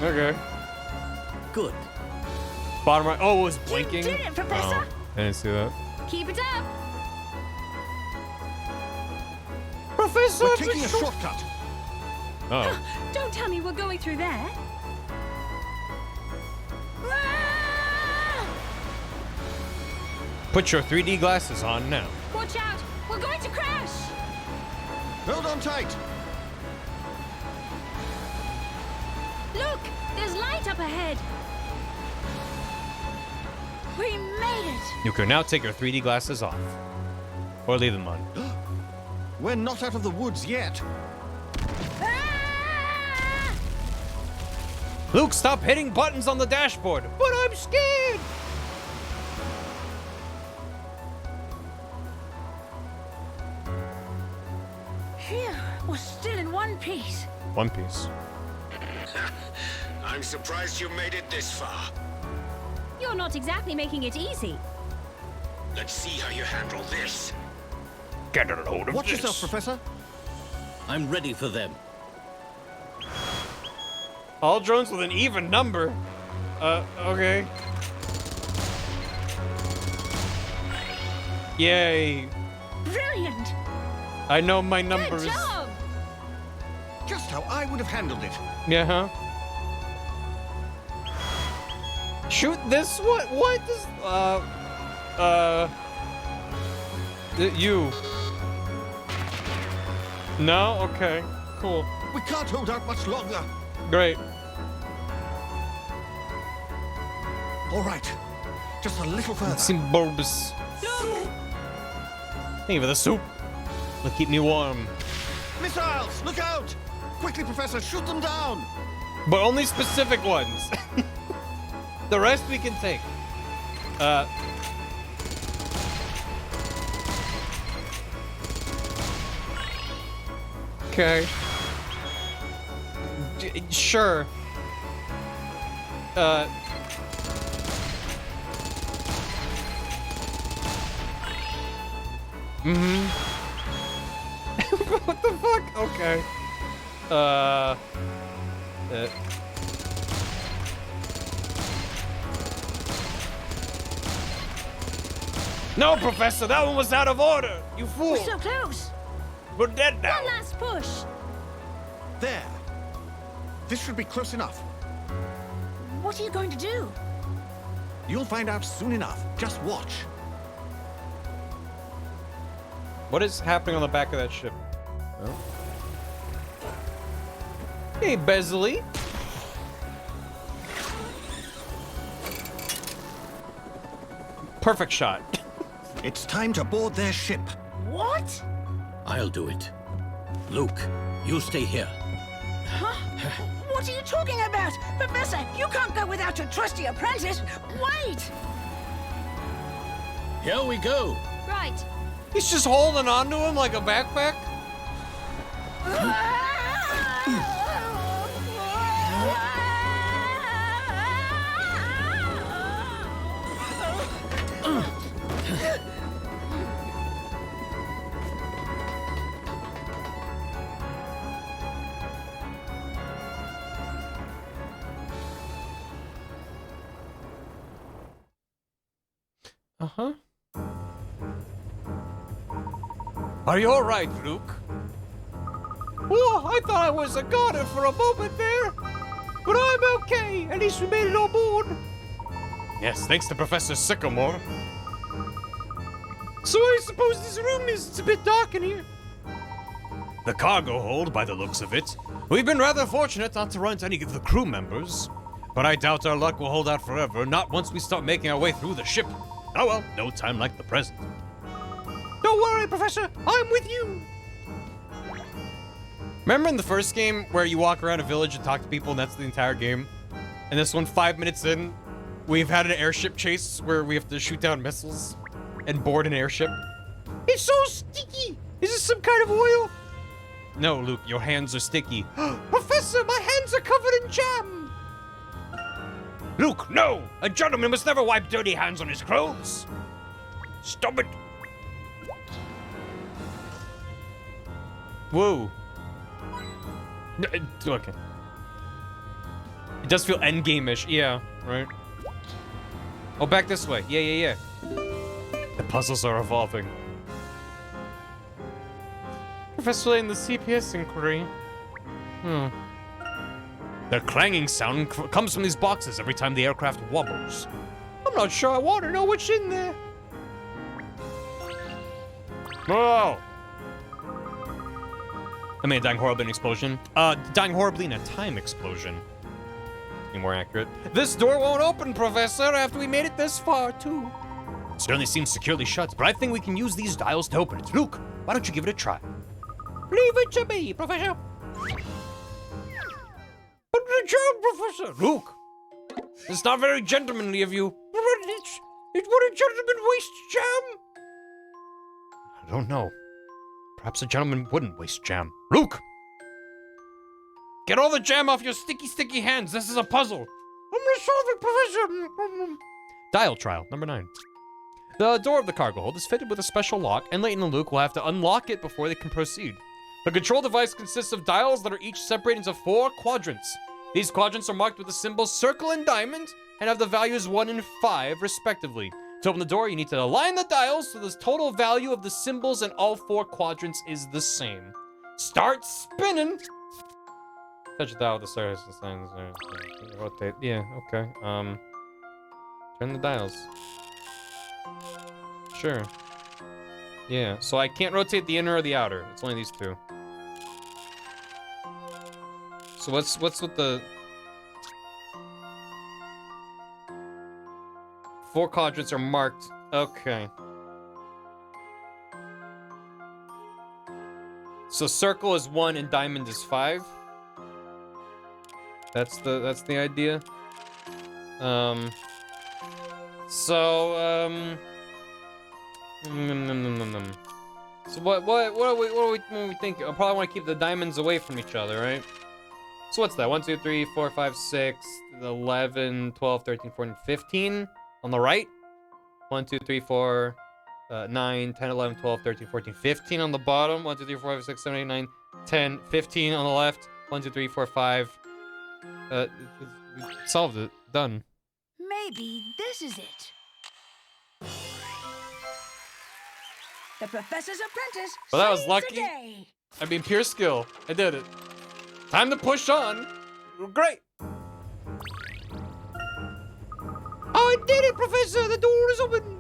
Okay. Good. Bottom right. Oh, it was blinking. You did it, Professor! I didn't see that. Keep it up. Professor! We're taking a shortcut. Oh. Don't tell me we're going through there. Put your 3D glasses on now. Watch out. We're going to crash. Hold on tight. Look, there's light up ahead. We made it! You can now take your 3D glasses off. Or leave them on. We're not out of the woods yet. Ah! Luke, stop hitting buttons on the dashboard. But I'm scared. Phew, we're still in one piece. One Piece. I'm surprised you made it this far. You're not exactly making it easy. Let's see how you handle this. Get a load of Watch this. yourself, Professor. I'm ready for them. All drones with an even number. Okay. Yay. Brilliant! I know my Good numbers. job. Just how I would have handled it. Yeah, huh? Shoot this one? What is, you. No? Okay. Cool. We can't hold out much longer. Great. All right. Just a little further. It's in bulbous. Thank you for the soup. It'll keep me warm. Missiles! Look out! Quickly, Professor, shoot them down! But only specific ones. The rest we can take. Okay. Sure. What the fuck? Okay. No, Professor, that one was out of order. You fool. We're so close! We're dead now. One last push. There. This should be close enough. What are you going to do? You'll find out soon enough. Just watch. What is happening on the back of that ship? Oh. Hey, Besley. Perfect shot. It's time to board their ship. What? I'll do it. Luke, you stay here. Huh? What are you talking about? Professor, you can't go without your trusty apprentice. Wait! Here we go. Right. He's just holding on to him like a backpack. Uh-huh. Are you alright, Luke? Oh, I thought I was a goner for a moment there. But I'm okay. At least we made it on board. Yes, thanks to Professor Sycamore. So I suppose this room is... It's a bit dark in here. The cargo hold, by the looks of it. We've been rather fortunate not to run into any of the crew members. But I doubt our luck will hold out forever, not once we start making our way through the ship. Oh well, no time like the present. Don't worry, Professor. I'm with you. Remember in the first game where you walk around a village and talk to people and that's the entire game? And this one, 5 minutes in, we've had an airship chase where we have to shoot down missiles and board an airship. It's so sticky! Is this some kind of oil? No, Luke, your hands are sticky. Professor, my hands are covered in jam! Luke, no! A gentleman must never wipe dirty hands on his clothes! Stop it! Whoa. Okay. It does feel endgame-ish. Yeah, right? Oh, back this way. Yeah. The puzzles are evolving. Professor Layton, the CPS inquiry. The clanging sound comes from these boxes every time the aircraft wobbles. I'm not sure I want to know what's in there. Oh! I mean, dying horribly in an explosion. Dying horribly in a time explosion. Be more accurate. This door won't open, Professor, after we made it this far, too. It certainly seems securely shut, but I think we can use these dials to open it. Luke, why don't you give it a try? Leave it to me, Professor. But the job, Professor. Luke, it's not very gentlemanly of you. Would a gentleman waste jam? I don't know. Perhaps a gentleman wouldn't waste jam. Luke! Get all the jam off your sticky hands. This is a puzzle. I'm gonna solve it, Professor. Dial trial, number 9. The door of the cargo hold is fitted with a special lock, and Layton and Luke will have to unlock it before they can proceed. The control device consists of dials that are each separated into 4 quadrants. These quadrants are marked with the symbols circle and diamond, and have the values 1 and 5, respectively. To open the door, you need to align the dials so the total value of the symbols in all 4 quadrants is the same. Start spinning! Touch the dial with the stars and signs. Rotate. Yeah, okay. Turn the dials. Sure. Yeah, so I can't rotate the inner or the outer. It's only these 2. So what's with the... 4 quadrants are marked. Okay. So circle is 1 and diamond is 5. That's the idea. So what do we think? I probably want to keep the diamonds away from each other, right? So what's that? 1, 2, 3, 4, 5, 6, 11, 12, 13, 14, 15 on the right. 1, 2, 3, 4, 9, 10, 11, 12, 13, 14, 15 on the bottom. 1, 2, 3, 4, 5, 6, 7, 8, 9, 10, 15 on the left. 1, 2, 3, 4, 5. Solved it. Done. Maybe this is it. The Professor's Apprentice. Well, that was saves lucky. the day. I mean, pure skill. I did it. Time to push on. Great. I did it, Professor. The door is open.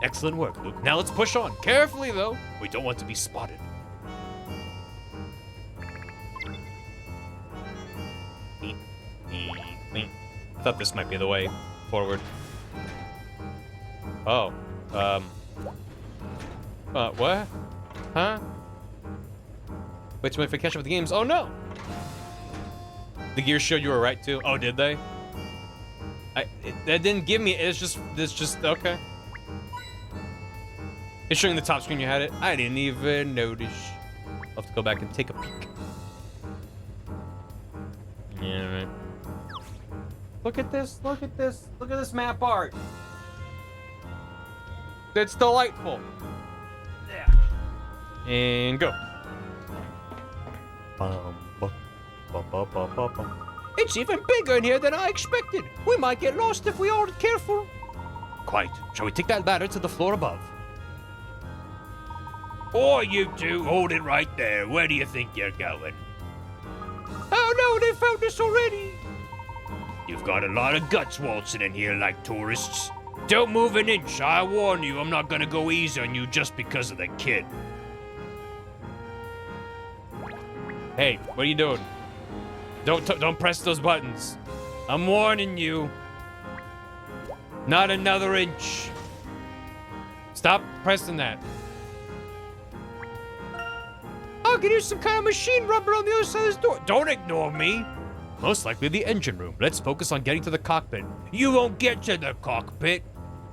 Excellent work, Luke. Now let's push on. Carefully, though. We don't want to be spotted. I thought this might be the way forward. Oh. What? Huh? Wait till I catch up with the games. Oh, no! The gears showed you were right, too. Oh, did they? That didn't give me... It's just... Okay. It's showing the top screen you had it. I didn't even notice. I'll have to go back and take a peek. Yeah, right. Look at this. Look at this. Look at this map art. It's delightful. Yeah. And go. It's even bigger in here than I expected. We might get lost if we aren't careful. Quite. Shall we take that ladder to the floor above? Oh, you two, hold it right there. Where do you think you're going? Oh no, they found us already. You've got a lot of guts waltzing in here like tourists. Don't move an inch. I warn you, I'm not gonna go easy on you just because of the kid. Hey, what are you doing? Don't press those buttons. I'm warning you. Not another inch. Stop pressing that. I can use some kind of machine rubber on the other side of this door. Don't ignore me. Most likely the engine room. Let's focus on getting to the cockpit. You won't get to the cockpit.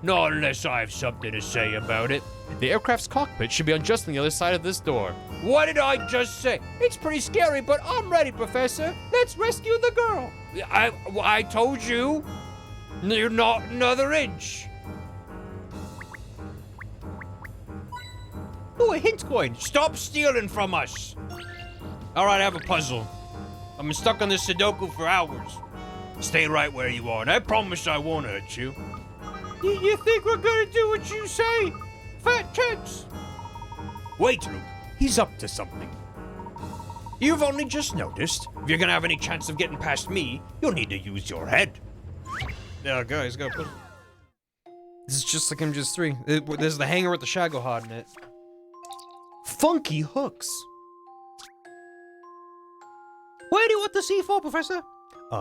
Not unless I have something to say about it. The aircraft's cockpit should be on just on the other side of this door. What did I just say? It's pretty scary, but I'm ready, Professor. Let's rescue the girl. I told you. You're not another inch. Oh, a hint coin. Stop stealing from us. All right, I have a puzzle. I've been stuck on this Sudoku for hours. Stay right where you are, and I promise I won't hurt you. You think we're gonna do what you say? Fat chance. Wait, Luke. He's up to something. You've only just noticed. If you're gonna have any chance of getting past me, you'll need to use your head. Yeah, guys, gotta put. This is just like MGS3. There's the hanger with the Shagohod in it. Funky hooks. Where do you want the C4, Professor?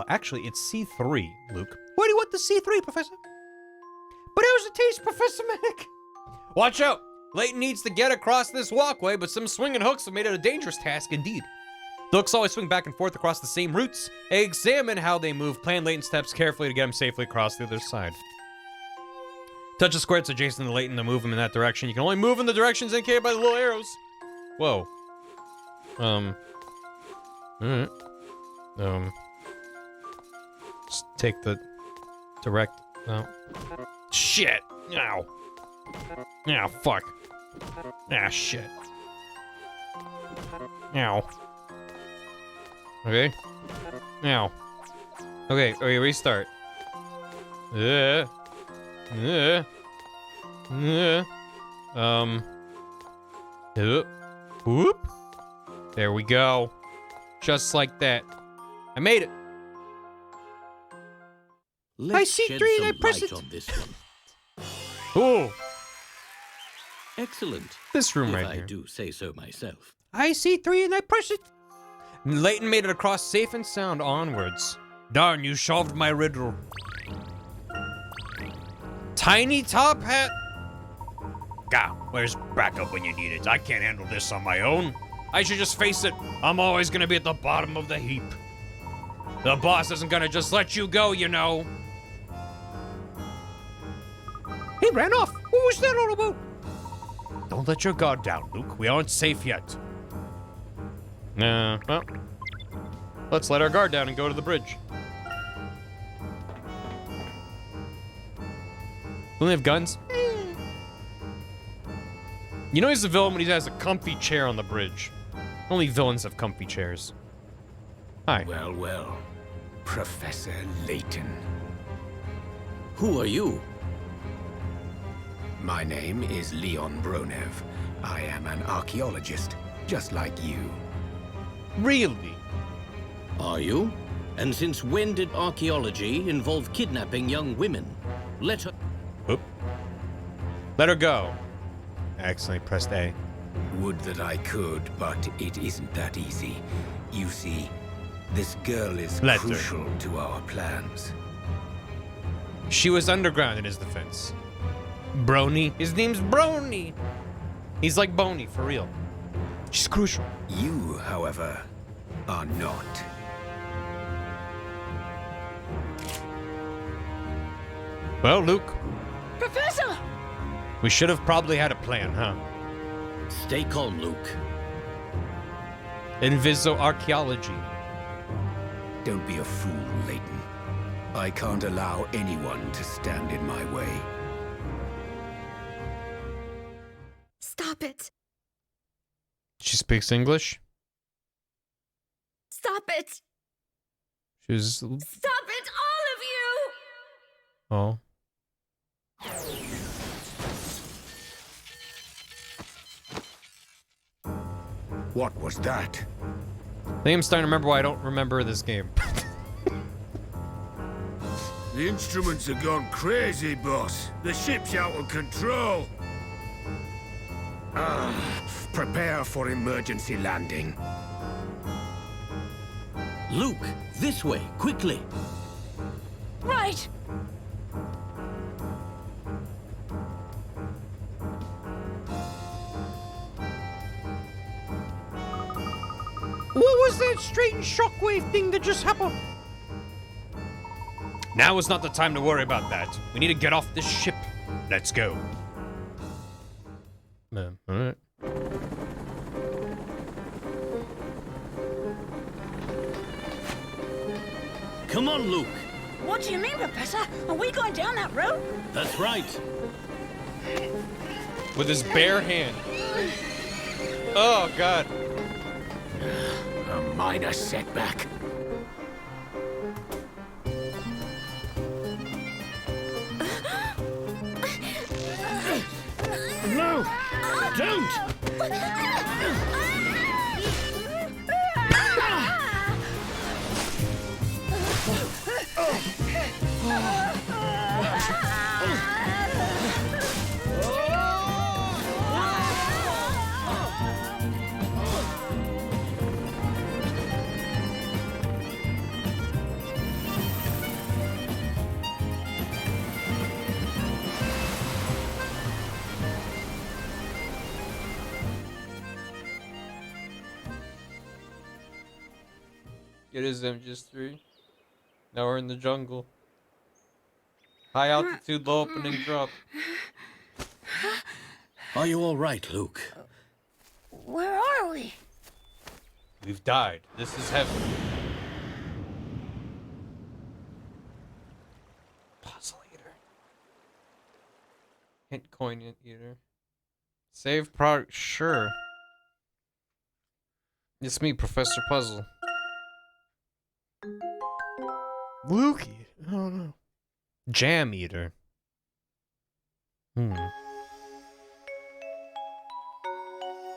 Actually, it's C3, Luke. Where do you want the C3, Professor? But how's it taste, Professor Mac? Watch out! Layton needs to get across this walkway, but some swinging hooks have made it a dangerous task indeed. The hooks always swing back and forth across the same routes. Examine how they move. Plan Layton's steps carefully to get him safely across the other side. Touch the square that's adjacent to Layton to move him in that direction. You can only move in the directions indicated by the little arrows. Whoa. Alright. Just take the direct. No. Shit! Ow. Ow, fuck. Ah, shit. Ow. Okay. Ow. Okay, restart. Whoop. There we go. Just like that. I made it. Let's see shed three some and I press light it. on this one. Ooh. Excellent. This room if right I here. do say so myself. I see 3 and I press it. Layton made it across safe and sound onwards. Darn, you solved my riddle. Tiny top hat. Gah, where's backup when you need it? I can't handle this on my own. I should just face it. I'm always gonna be at the bottom of the heap. The boss isn't gonna just let you go, you know. He ran off. What was that all about? Don't let your guard down, Luke. We aren't safe yet. Well, let's let our guard down and go to the bridge. Don't they have guns? You know he's a villain when he has a comfy chair on the bridge. Only villains have comfy chairs. Hi. Well, well. Professor Layton. Who are you? My name is Leon Bronev. I am an archaeologist, just like you. Really? Are you? And since when did archaeology involve kidnapping young women? Let her... Oop. Let her go. Accidentally pressed A. Would that I could, but it isn't that easy. You see, this girl is Let her. crucial to our plans. She was underground in his defense. Brony. His name's Brony. He's like Boney, for real. She's crucial. You, however, are not. Well, Luke, Professor! we should have probably had a plan, huh? Stay calm, Luke. Inviso archaeology. Don't be a fool, Layton. I can't allow anyone to stand in my way. Stop it. She speaks English. Stop it. She's... Stop it, all of you! Oh. What was that? I think I'm starting to remember why I don't remember this game. The instruments have gone crazy, boss. The ship's out of control. Prepare for emergency landing. Luke, this way, quickly. Right. What was that strange shockwave thing that just happened? Now is not the time to worry about that. We need to get off this ship. Let's go. Alright. Come on, Luke. What do you mean, Professor? Are we going down that road? That's right. With his bare hand. Oh, God. A minor setback. No! Don't! It is MGS3. Now we're in the jungle. High altitude, low opening drop. Are you all right, Luke? Where are we? We've died. This is heaven. Puzzle eater. Hint coin eater. Save product. Sure. It's me, Professor Puzzle. Lukey. I don't know. Jam eater.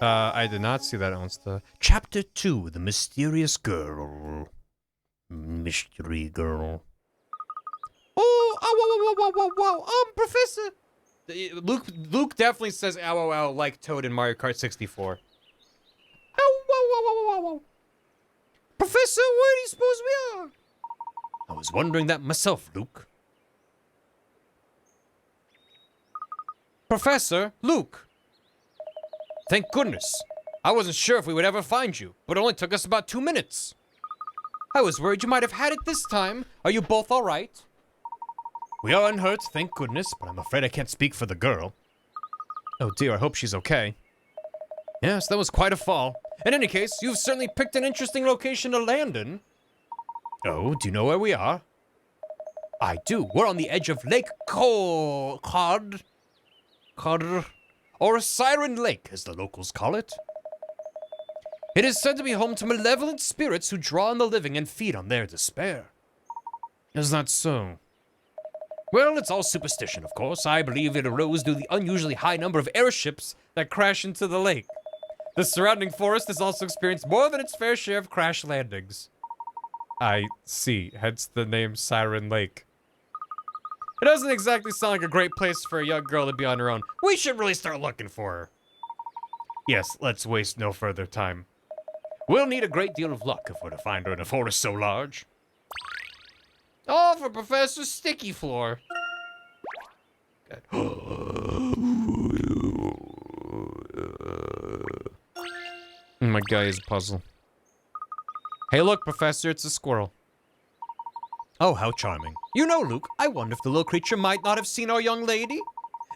I did not see that on stuff. Chapter 2, The Mysterious Girl. Mystery Girl. Oh, Professor. Luke definitely says ow, ow, ow like Toad in Mario Kart 64. Ow. Professor, where do you suppose we are? I was wondering that myself, Luke. Professor, Luke. Thank goodness. I wasn't sure if we would ever find you, but it only took us about 2 minutes. I was worried you might have had it this time. Are you both all right? We are unhurt, thank goodness, but I'm afraid I can't speak for the girl. Oh dear, I hope she's okay. Yes, that was quite a fall. In any case, you've certainly picked an interesting location to land in. Oh, do you know where we are? I do. We're on the edge of Lake Cod, or Siren Lake, as the locals call it. It is said to be home to malevolent spirits who draw on the living and feed on their despair. Is that so? Well, it's all superstition, of course. I believe it arose due to the unusually high number of airships that crash into the lake. The surrounding forest has also experienced more than its fair share of crash landings. I see, hence the name Siren Lake. It doesn't exactly sound like a great place for a young girl to be on her own. We should really start looking for her. Yes, let's waste no further time. We'll need a great deal of luck if we're to find her in a forest so large. Oh, for Professor Sticky Floor. My guy is a puzzle. Hey, look, Professor, it's a squirrel. Oh, how charming. You know, Luke, I wonder if the little creature might not have seen our young lady?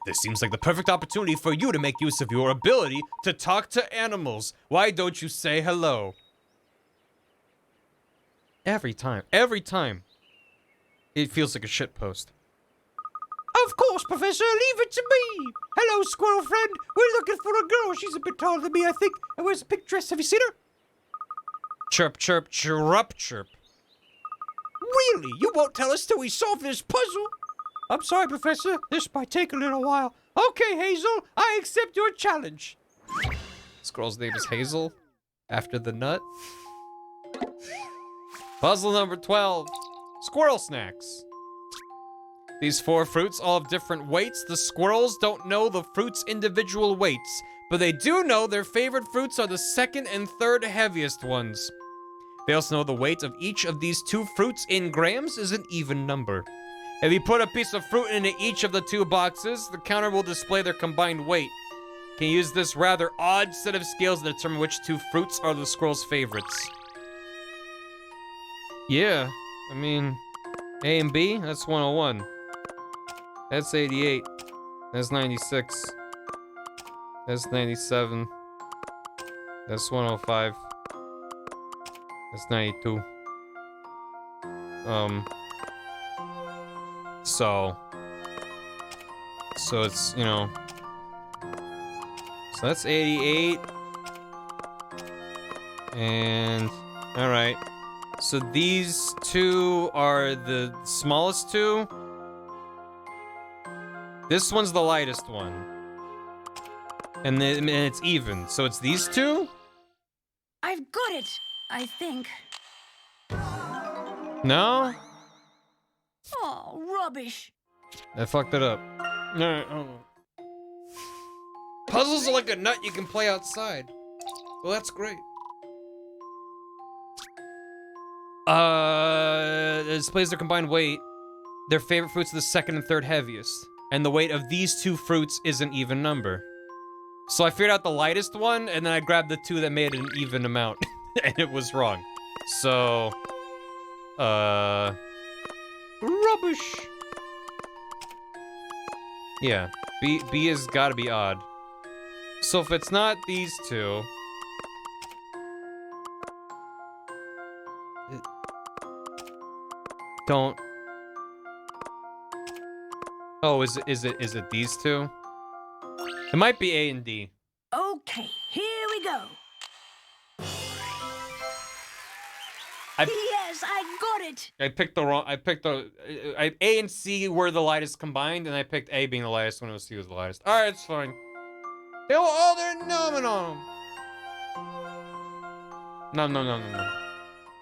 This seems like the perfect opportunity for you to make use of your ability to talk to animals. Why don't you say hello? Every time. It feels like a shitpost. Of course, Professor, leave it to me. Hello, squirrel friend. We're looking for a girl. She's a bit taller than me, I think, and wears a pink dress. Have you seen her? Chirp, chirp, chirrup, chirp. Really? You won't tell us till we solve this puzzle? I'm sorry, Professor. This might take a little while. Okay, Hazel, I accept your challenge. This girl's name is Hazel. After the nut. Puzzle number 12. Squirrel snacks. These 4 fruits all have different weights. The squirrels don't know the fruits' individual weights, but they do know their favorite fruits are the 2nd and 3rd heaviest ones. They also know the weight of each of these 2 fruits in grams is an even number. If you put a piece of fruit into each of the 2 boxes, the counter will display their combined weight. Can use this rather odd set of scales to determine which 2 fruits are the squirrel's favorites. Yeah, I mean, A and B, that's 101. That's 88. That's 96. That's 97. That's 105. That's 92. So it's, you know, so that's 88. And, all right. So these 2 are the smallest 2. This one's the lightest one. And then it's even. So it's these 2? I've got it, I think. No? Oh, rubbish. I fucked it up. Alright, hold on. Puzzles are like a nut you can play outside. Well, that's great. It displays their combined weight. Their favorite fruits are the 2nd and 3rd heaviest. And the weight of these 2 fruits is an even number. So I figured out the lightest one, and then I grabbed the 2 that made an even amount. And it was wrong. So... rubbish. Yeah, B has gotta be odd. So if it's not these 2... Don't... Oh, is it these 2? It might be A and D. Okay, here we go. Yes, I got it. I picked the wrong. A and C were the lightest combined, and I picked A being the lightest when it was C was the lightest. All right, it's fine. They're numbing on them. No.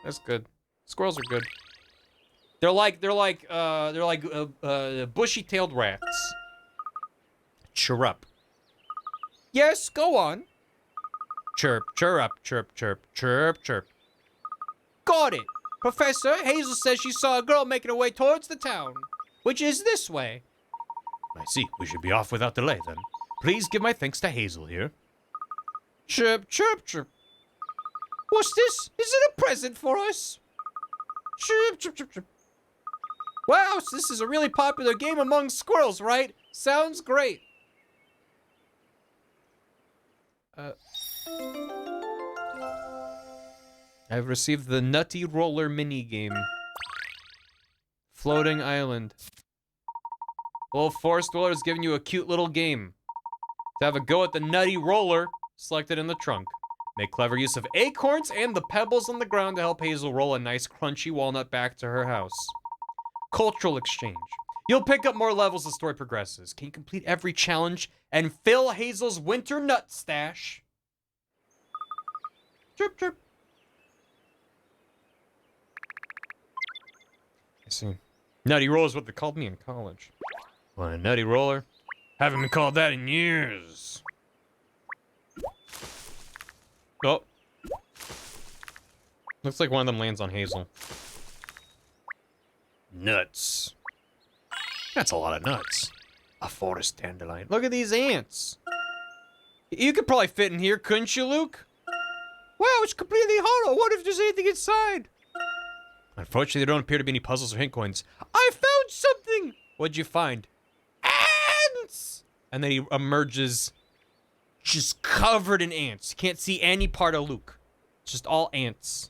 That's good. Squirrels are good. They're like bushy-tailed rats. Chirrup. Yes, go on. Chirp, chirrup, chirp, chirp, chirp, chirp. Got it. Professor, Hazel says she saw a girl making her way towards the town, which is this way. I see. We should be off without delay, then. Please give my thanks to Hazel here. Chirp, chirp, chirp. What's this? Is it a present for us? Chirp, chirp, chirp, chirp. Wow, so this is a really popular game among squirrels, right? Sounds great. I've received the Nutty Roller minigame. Floating Island. Little forest dweller is giving you a cute little game. To have a go at the Nutty Roller, select it in the trunk. Make clever use of acorns and the pebbles on the ground to help Hazel roll a nice crunchy walnut back to her house. Cultural exchange. You'll pick up more levels as the story progresses. Can you complete every challenge and fill Hazel's winter nut stash? Chirp, chirp. I see. Nutty Roller is what they called me in college. Want a Nutty Roller? Haven't been called that in years. Oh. Looks like one of them lands on Hazel. Nuts. That's a lot of nuts. A forest dandelion. Look at these ants. You could probably fit in here, couldn't you, Luke? Wow, it's completely hollow. What if there's anything inside? Unfortunately, there don't appear to be any puzzles or hint coins. I found something! What'd you find? Ants! And then he emerges just covered in ants. You can't see any part of Luke. It's just all ants.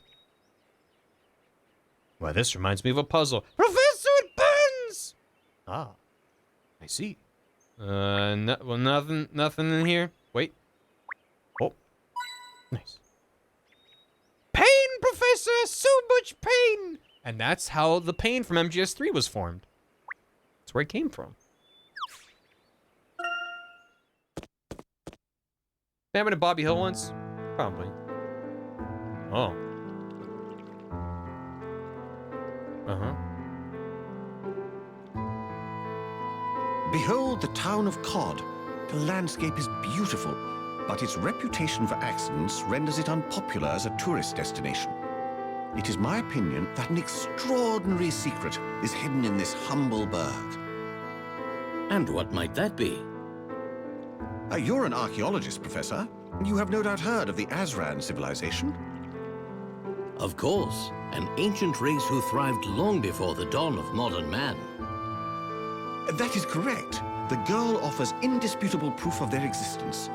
Well, this reminds me of a puzzle. Professor, it burns! Ah, I see. Well, nothing in here. Wait. Oh, nice. Pain, Professor, so much pain! And that's how the pain from MGS3 was formed. That's where it came from. Been to Bobby Hill once? Probably. Oh. Uh-huh. Behold the town of Cod. The landscape is beautiful, but its reputation for accidents renders it unpopular as a tourist destination. It is my opinion that an extraordinary secret is hidden in this humble burg. And what might that be? You're an archaeologist, Professor. You have no doubt heard of the Azran civilization. Of course, an ancient race who thrived long before the dawn of modern man. That is correct. The girl offers indisputable proof of their existence.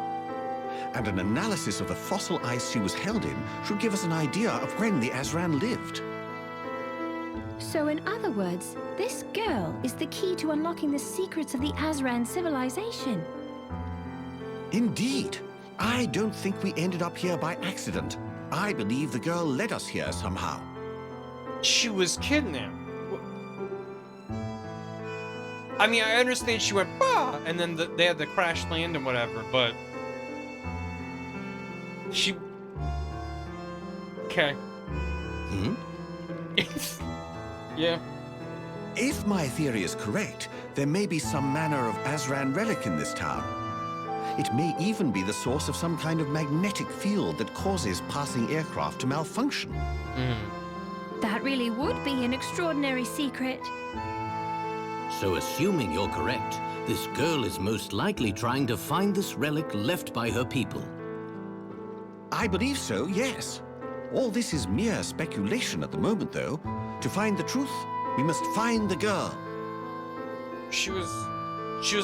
And an analysis of the fossil ice she was held in should give us an idea of when the Azran lived. So in other words, this girl is the key to unlocking the secrets of the Azran civilization. Indeed. I don't think we ended up here by accident. I believe the girl led us here somehow. She was kidnapped. I mean, I understand she went, bah, and then they had the crash land and whatever, but... She... Okay. Hmm? Yeah. If my theory is correct, there may be some manner of Azran relic in this town. It may even be the source of some kind of magnetic field that causes passing aircraft to malfunction. That really would be an extraordinary secret. So assuming you're correct, this girl is most likely trying to find this relic left by her people. I believe so, yes. All this is mere speculation at the moment, though. To find the truth, we must find the girl. She was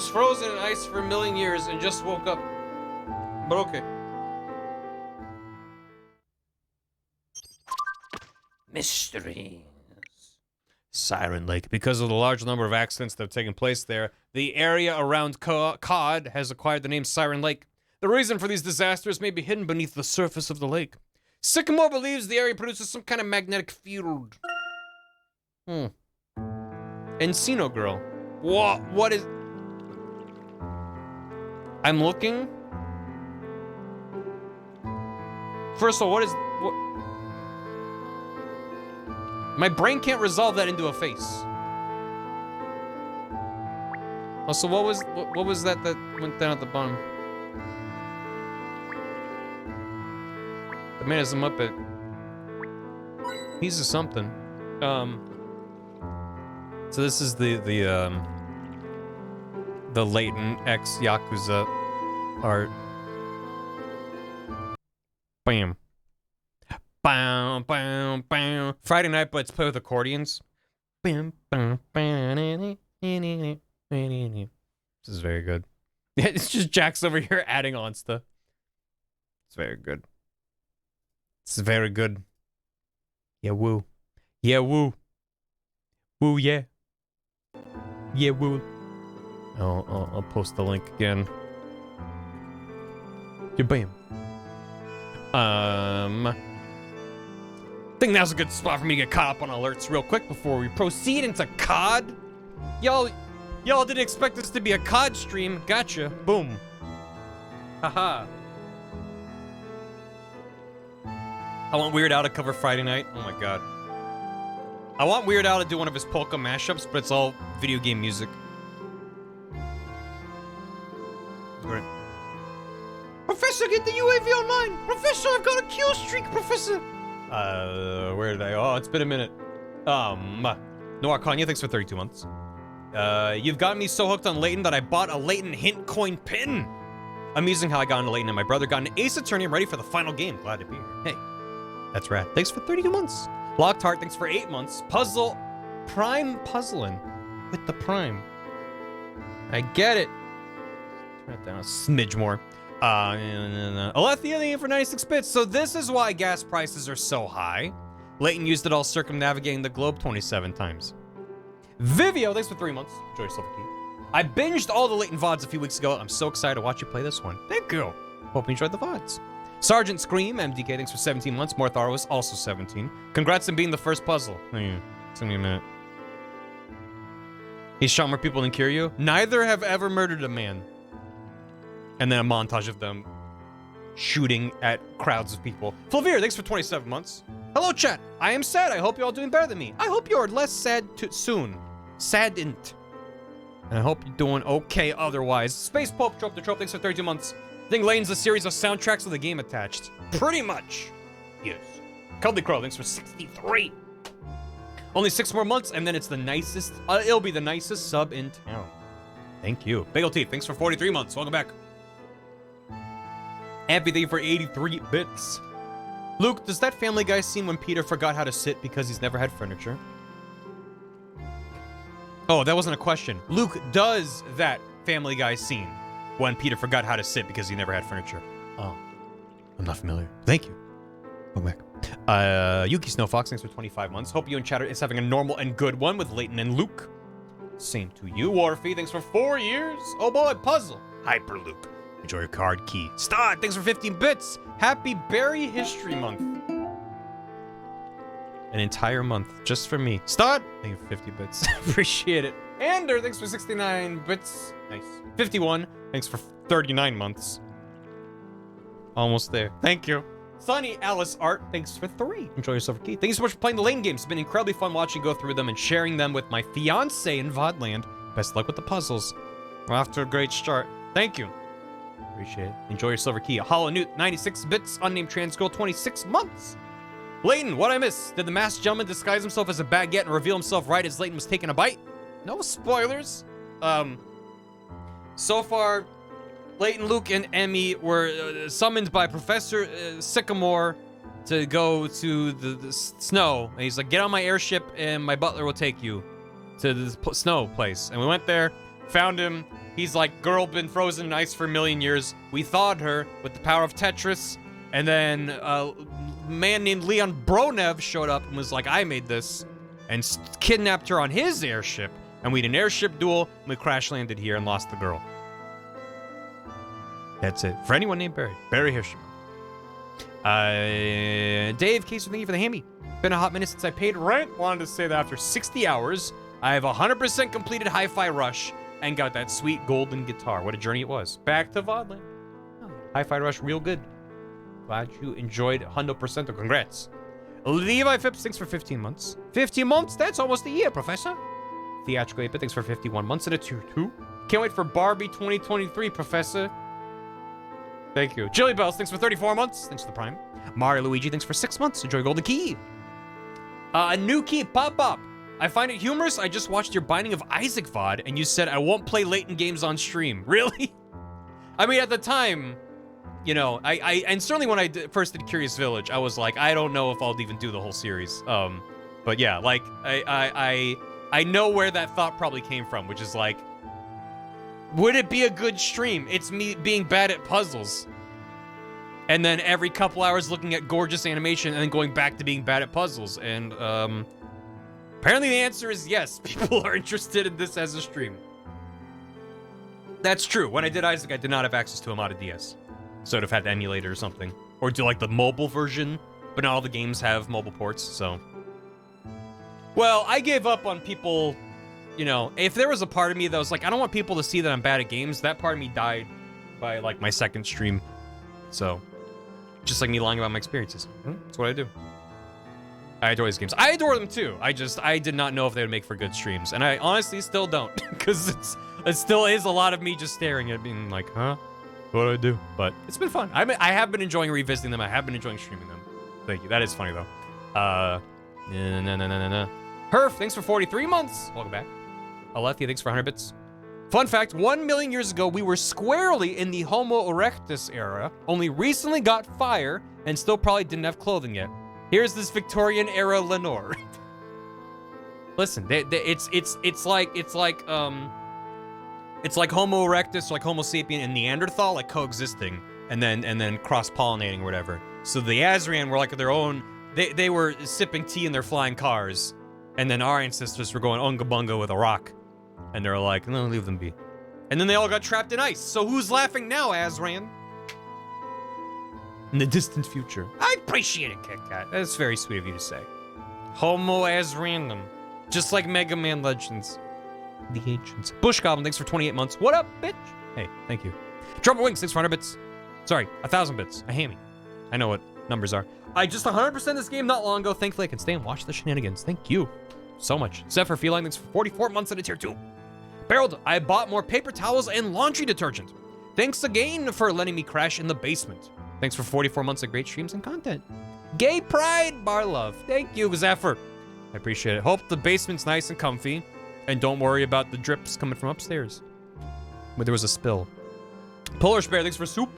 frozen in ice for 1,000,000 years and just woke up. But okay. Mysteries. Siren Lake. Because of the large number of accidents that have taken place there, the area around Cod has acquired the name Siren Lake. The reason for these disasters may be hidden beneath the surface of the lake. Sycamore believes the area produces some kind of magnetic field. Encino Girl. What is... I'm looking. First of all, what? My brain can't resolve that into a face. Also, what was that went down at the bottom? The man is a Muppet. He's a something. So this is the Layton X Yakuza art. Bam. Bam, bam, bam. Friday night, but let's play with accordions. Bam, bam, bam. This is very good. Yeah, it's just Jax over here adding on stuff. It's very good. It's very good. Yeah, woo. Yeah, woo. Woo, yeah. Yeah, woo. I'll post the link again. Yeah, bam. I think now's a good spot for me to get caught up on alerts real quick before we proceed into COD. Y'all didn't expect this to be a COD stream. Gotcha. Boom. Haha. I want Weird Al to cover Friday night. Oh my god. I want Weird Al to do one of his polka mashups, but it's all video game music. Great. Professor, get the UAV online! Professor, I've got a kill streak, Professor! Where did I... Oh, it's been a minute. Noir Kanye, thanks for 32 months. You've got me so hooked on Layton that I bought a Layton hint coin pin. Amusing how I got into Layton and my brother got an Ace Attorney. I'm ready for the final game. Glad to be here. Hey, that's rad. Thanks for 32 months. Locked Heart, thanks for 8 months. Puzzle... Prime puzzling with the Prime. I get it. Turn it down a smidge more. Alethea, thank you for 96 bits. So this is why gas prices are so high. Layton used it all circumnavigating the globe 27 times. Vivio, thanks for 3 months. Enjoy yourself a key. I binged all the Layton VODs a few weeks ago. I'm so excited to watch you play this one. Thank you. Hope you enjoyed the VODs. Sergeant Scream, MDK, thanks for 17 months. Mortharwas, also 17. Congrats on being the first puzzle. It's gonna be a minute. He shot more people than Kiryu. Neither have ever murdered a man. And then a montage of them shooting at crowds of people. Flavir, thanks for 27 months. Hello, chat. I am sad. I hope you're all doing better than me. I hope you're less sad soon. Saddened. And I hope you're doing okay otherwise. Space Pope, Trope the Trope, thanks for 32 months. I think Layton's a series of soundtracks with a game attached. Pretty much. Yes. Cuddly Crow, thanks for 63. Only 6 more months, and then it's the nicest, it'll be the nicest sub in town. Thank you. Bagel Teeth, thanks for 43 months. Welcome back. Everything for 83 bits. Luke, does that Family Guy scene when Peter forgot how to sit because he's never had furniture? Oh, that wasn't a question. Luke, does that Family Guy scene when Peter forgot how to sit because he never had furniture? Oh, I'm not familiar. Thank you. Welcome back. Yuki Snowfox, thanks for 25 months. Hope you and Chatter is having a normal and good one with Layton and Luke. Same to you, Warfy. Thanks for 4 years. Oh boy, Puzzle. Hyperloop. Enjoy your card key. Start, thanks for 15 bits. Happy Barry History Month. An entire month just for me. Start, thank you for 50 bits. Appreciate it. Ander, thanks for 69 bits. Nice. 51, thanks for 39 months. Almost there. Thank you. Sunny Alice Art, thanks for 3. Enjoy yourself, Keith. Thank you so much for playing the Layton games. It's been incredibly fun watching you go through them and sharing them with my fiance in Vodland. Best luck with the puzzles. We're off to a great start. Thank you. Appreciate it. Enjoy your silver key. Hollow Newt, 96 bits. Unnamed trans girl, 26 months. Layton, what I miss? Did the masked gentleman disguise himself as a baguette and reveal himself right as Layton was taking a bite? No spoilers. So far, Layton, Luke, and Emmy were summoned by Professor Sycamore to go to the snow. And he's like, get on my airship and my butler will take you to the snow place. And we went there, found him. He's like, girl been frozen in ice for a million years. We thawed her with the power of Tetris. And then a man named Leon Bronev showed up and was like, I made this. And kidnapped her on his airship. And we had an airship duel. And we crash landed here and lost the girl. That's it. For anyone named Barry. Barry History. Dave, Case, thank you for the hammy. Been a hot minute since I paid rent. Wanted to say that after 60 hours, I have 100% completed Hi-Fi Rush and got that sweet golden guitar. What a journey it was. Back to Vodland. Oh, Hi-Fi Rush, real good. Glad you enjoyed 100%. Congrats. Levi Phipps, thanks for 15 months. 15 months? That's almost a year, Professor. Theatrical 8-bit, thanks for 51 months and a 2-2. Can't wait for Barbie 2023, Professor. Thank you. Jilly Bells, thanks for 34 months. Thanks for the Prime. Mario Luigi, thanks for 6 months. Enjoy Golden Key. A new key, Pop Up. I find it humorous. I just watched your Binding of Isaac VOD, and you said I won't play Layton games on stream. Really? I mean, at the time, you know, and certainly when I first did Curious Village, I was like, I don't know if I'll even do the whole series. But yeah, like, I know where that thought probably came from, which is like, would it be a good stream? It's me being bad at puzzles. And then every couple hours looking at gorgeous animation and then going back to being bad at puzzles. And apparently the answer is yes. People are interested in this as a stream. That's true. When I did Isaac, I did not have access to him out of DS. So I'd have had to emulate it or something. Or do like the mobile version. But not all the games have mobile ports, so. Well, I gave up on people. You know, if there was a part of me that was like, I don't want people to see that I'm bad at games, that part of me died by, like, my second stream. So, just like me lying about my experiences. That's what I do. I adore these games. I adore them, too. I did not know if they would make for good streams. And I honestly still don't. Because it still is a lot of me just staring at being like, huh? What do I do? But it's been fun. I have been enjoying revisiting them. I have been enjoying streaming them. Thank you. That is funny, though. Herf, thanks for 43 months. Welcome back. Alethea, thanks for 100 bits. Fun fact, 1 million years ago, we were squarely in the Homo erectus era, only recently got fire, and still probably didn't have clothing yet. Here's this Victorian era Lenore. Listen, it's like Homo erectus, like Homo sapien and Neanderthal, like coexisting, and then cross-pollinating or whatever. So the Azran were like their own, they were sipping tea in their flying cars, and then our ancestors were going unga bunga with a rock. And they're like, no, leave them be. And then they all got trapped in ice. So who's laughing now, Azran? In the distant future. I appreciate it, Kit Kat. That's very sweet of you to say. Homo Azrandom. Just like Mega Man Legends. The Ancients. Bush Goblin, thanks for 28 months. What up, bitch? Hey, thank you. Drummer Wings, thanks for 100 bits. Sorry, 1,000 bits. A hammy. I know what numbers are. I just 100% this game not long ago. Thankfully, I can stay and watch the shenanigans. Thank you so much. Zeph for Feline, thanks for 44 months in a tier 2. Barreled, I bought more paper towels and laundry detergent. Thanks again for letting me crash in the basement. Thanks for 44 months of great streams and content. Gay Pride Bar Love. Thank you, Zephyr. I appreciate it. Hope the basement's nice and comfy. And don't worry about the drips coming from upstairs. But there was a spill. Polar Bear, thanks for soup.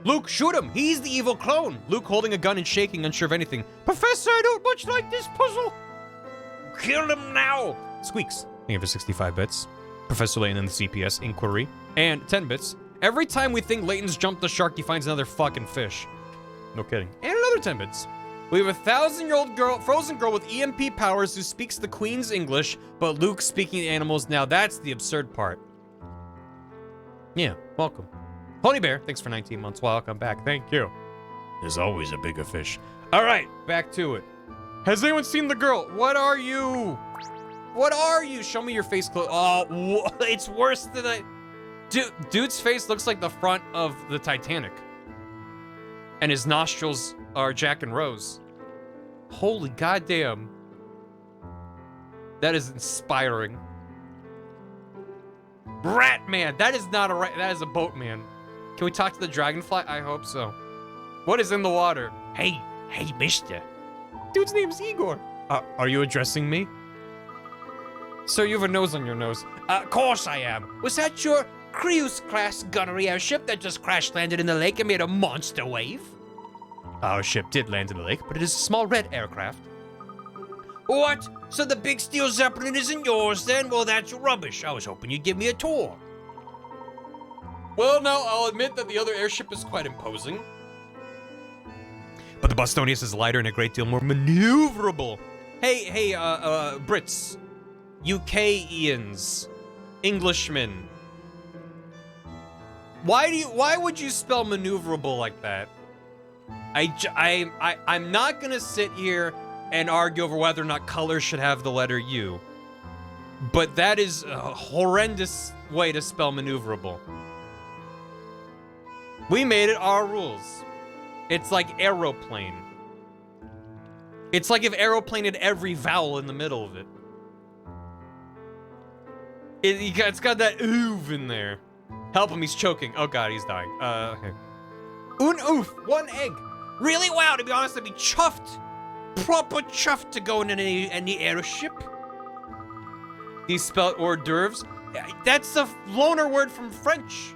Luke, shoot him. He's the evil clone. Luke holding a gun and shaking, unsure of anything. Professor, I don't much like this puzzle. Kill him now. Squeaks. Thank you for 65 bits. Professor Layton in the CPS inquiry. And 10 bits. Every time we think Layton's jumped the shark, he finds another fucking fish. No kidding. And another 10 bits. We have a 1,000-year-old girl, frozen girl with EMP powers who speaks the Queen's English, but Luke speaking animals. Now that's the absurd part. Yeah, welcome. Pony Bear, thanks for 19 months. Welcome back. Thank you. There's always a bigger fish. All right, back to it. Has anyone seen the girl? What are you? What are you? Show me your face close. Oh, it's worse than I... Dude's face looks like the front of the Titanic. And his nostrils are Jack and Rose. Holy goddamn. That is inspiring. Rat man. That is not a rat. That is a boat man. Can we talk to the dragonfly? I hope so. What is in the water? Hey, mister. Dude's name's Igor. Are you addressing me? Sir, you have a nose on your nose. Of course I am. Was that your Creus-class gunnery airship that just crash-landed in the lake and made a monster wave? Our ship did land in the lake, but it is a small red aircraft. What? So the big steel Zeppelin isn't yours then? Well, that's rubbish. I was hoping you'd give me a tour. Well, no, I'll admit that the other airship is quite imposing. But the Bostonius is lighter and a great deal more maneuverable. Hey, Brits. UKians. Englishmen. Why would you spell maneuverable like that? I'm not gonna sit here and argue over whether or not colors should have the letter U. But that is a horrendous way to spell maneuverable. We made it our rules. It's like aeroplane. It's like if aeroplane had every vowel in the middle of it. It's got that oof in there. Help him, he's choking. Oh god, he's dying. Okay. Un oof, one egg. Really? Wow, to be honest, I'd be chuffed. Proper chuffed to go in any airship. These spelled hors d'oeuvres. That's a loner word from French.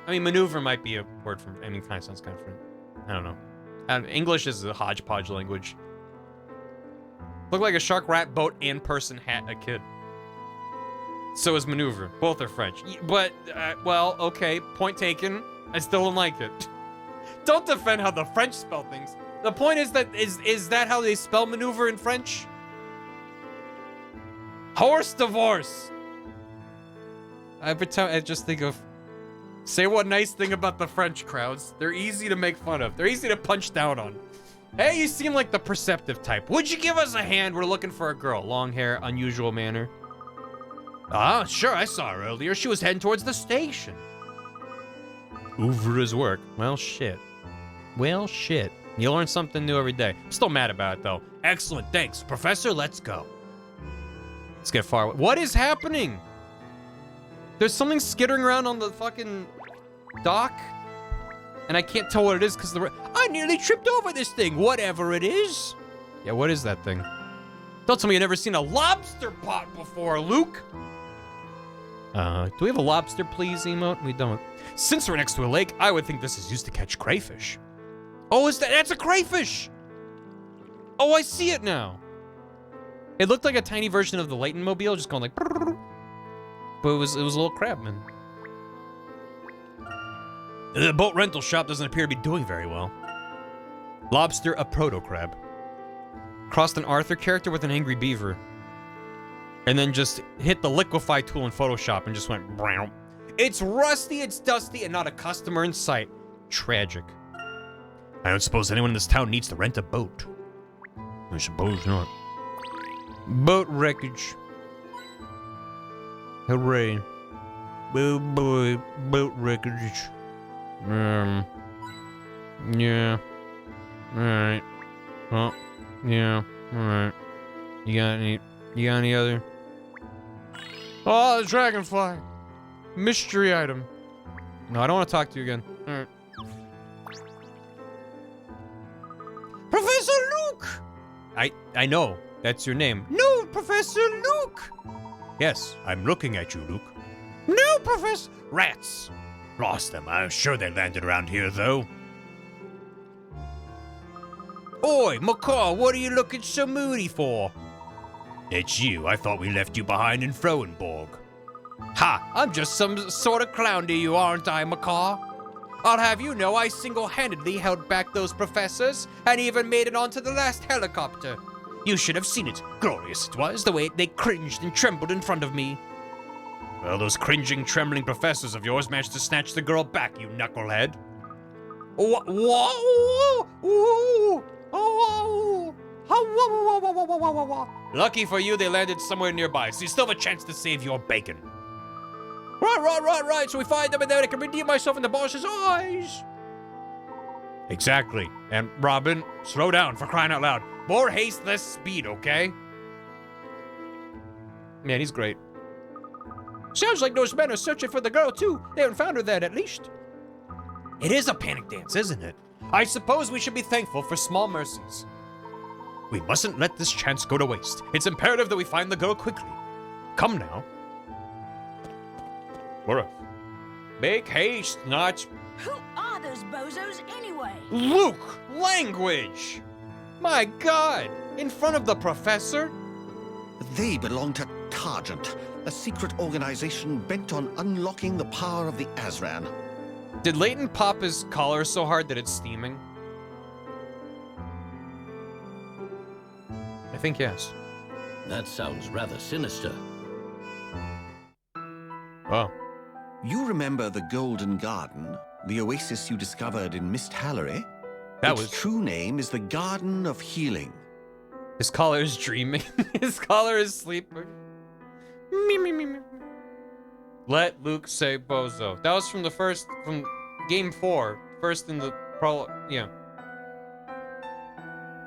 I mean, maneuver might be a word from, I mean, kind of sounds kind of French. I don't know. English is a hodgepodge language. Look like a shark, rat, boat, and person hat a kid. So is maneuver. Both are French. But, well, okay, point taken. I still don't like it. Don't defend how the French spell things. The point is that, is that how they spell maneuver in French? Horse divorce. Every time I just think of, say one nice thing about the French crowds. They're easy to make fun of. They're easy to punch down on. Hey, you seem like the perceptive type. Would you give us a hand? We're looking for a girl. Long hair, unusual manner. Ah, sure, I saw her earlier. She was heading towards the station. Over his work. Well, shit. Well, shit. You learn something new every day. I'm still mad about it, though. Excellent, thanks. Professor, let's go. Let's get far away. What is happening? There's something skittering around on the fucking dock. And I can't tell what it is because I nearly tripped over this thing. Whatever it is. Yeah, what is that thing? Don't tell me you've never seen a lobster pot before, Luke. Do we have a lobster, please, emote? We don't. Since we're next to a lake, I would think this is used to catch crayfish. Oh, that's a crayfish! Oh, I see it now. It looked like a tiny version of the Layton mobile, just going like, but it was a little crab, man. The boat rental shop doesn't appear to be doing very well. Lobster, a proto-crab. Crossed an Arthur character with an angry beaver. And then just hit the liquefy tool in Photoshop and just went, brown. It's rusty, it's dusty, and not a customer in sight. Tragic. I don't suppose anyone in this town needs to rent a boat. I suppose not. Boat wreckage. Hooray. Oh boy, boat wreckage. Yeah. Alright. Well, yeah. Alright. You got any other? Oh, the dragonfly. Mystery item. No, I don't want to talk to you again. Alright. Professor Luke! I know. That's your name. No, Professor Luke! Yes, I'm looking at you, Luke. No, Professor... Rats! Lost them. I'm sure they landed around here, though. Oi, Macaw, what are you looking so moody for? It's you. I thought we left you behind in Froenborg. Ha! I'm just some sort of clown to you, aren't I, Macaw? I'll have you know I single-handedly held back those professors and even made it onto the last helicopter. You should have seen it. Glorious it was, the way they cringed and trembled in front of me. Well, those cringing, trembling professors of yours managed to snatch the girl back, you knucklehead. Lucky for you, they landed somewhere nearby, so you still have a chance to save your bacon. Right. So we find them and then I can redeem myself in the boss's eyes. Exactly. And Robin, slow down for crying out loud. More haste, less speed, okay? Man, he's great. Sounds like those men are searching for the girl, too. They haven't found her then, at least. It is a panic dance, isn't it? I suppose we should be thankful for small mercies. We mustn't let this chance go to waste. It's imperative that we find the girl quickly. Come now. What? Make haste, not... Who are those bozos anyway? Luke! Language! My God! In front of the professor? They belong to Targent, a secret organization bent on unlocking the power of the Azran. Did Layton pop his collar so hard that it's steaming? I think yes. That sounds rather sinister. Oh. You remember the Golden Garden, the oasis you discovered in Mist Hallery? Its true name is the Garden of Healing. His collar is dreaming. His collar is sleeping. Me. Let Luke say bozo. That was from game 4. First in the prologue, yeah.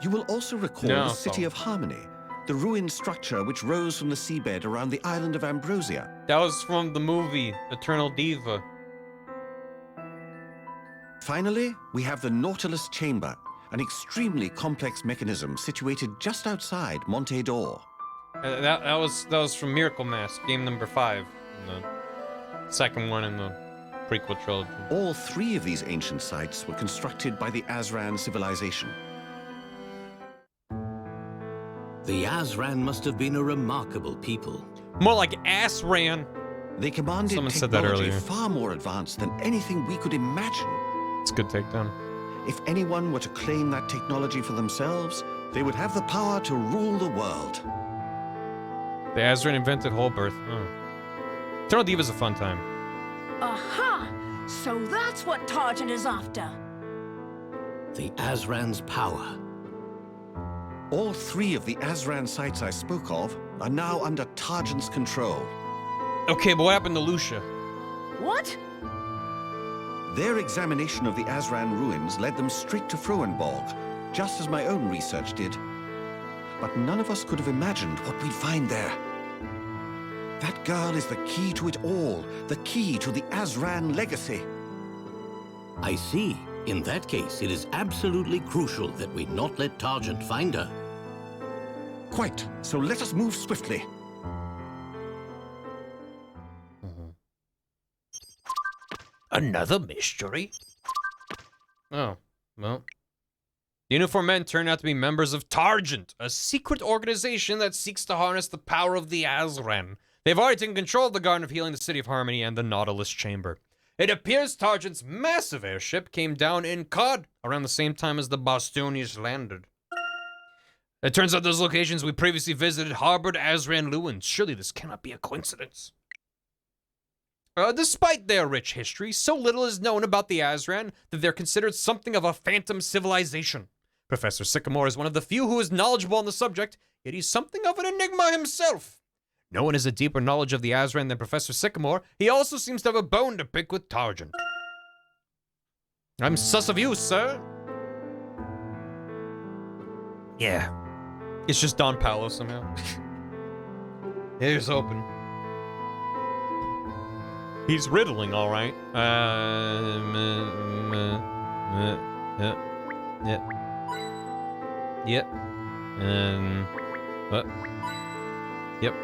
You will also recall the City of Harmony, the ruined structure which rose from the seabed around the island of Ambrosia. That was from the movie, Eternal Diva. Finally, we have the Nautilus Chamber, an extremely complex mechanism situated just outside Monte d'Or. That was from Miracle Mask, game number 5, the second one in the prequel trilogy. All 3 of these ancient sites were constructed by the Azran civilization. The Azran must have been a remarkable people. More like Azran. They commanded Someone said that technology earlier. far more advanced than anything we could imagine. It's a good takedown. If anyone were to claim that technology for themselves, they would have the power to rule the world. The Azran invented whole birth. Oh. Eternal Diva's a fun time. Aha! So that's what Targent is after. The Azran's power. All 3 of the Azran sites I spoke of are now under Targent's control. Okay, but what happened to Lucia? What? Their examination of the Azran ruins led them straight to Froenborg, just as my own research did. But none of us could have imagined what we'd find there. That girl is the key to it all, the key to the Azran legacy. I see. In that case, it is absolutely crucial that we not let Targent find her. Quite. So let us move swiftly. Another mystery? Oh, well. The uniformed men turned out to be members of Targent, a secret organization that seeks to harness the power of the Azran. They've already taken control of the Garden of Healing, the City of Harmony, and the Nautilus Chamber. It appears Targent's massive airship came down in Cod around the same time as the Bostonians landed. It turns out those locations we previously visited harbored Azran Lewins. Surely this cannot be a coincidence. Despite their rich history, so little is known about the Azran that they're considered something of a phantom civilization. Professor Sycamore is one of the few who is knowledgeable on the subject, yet he's something of an enigma himself. No one has a deeper knowledge of the Azran than Professor Sycamore. He also seems to have a bone to pick with Targent. I'm sus of you, sir. Yeah. It's just Don Paolo somehow. Here's open. He's riddling, all right. Yep. And what? Yep.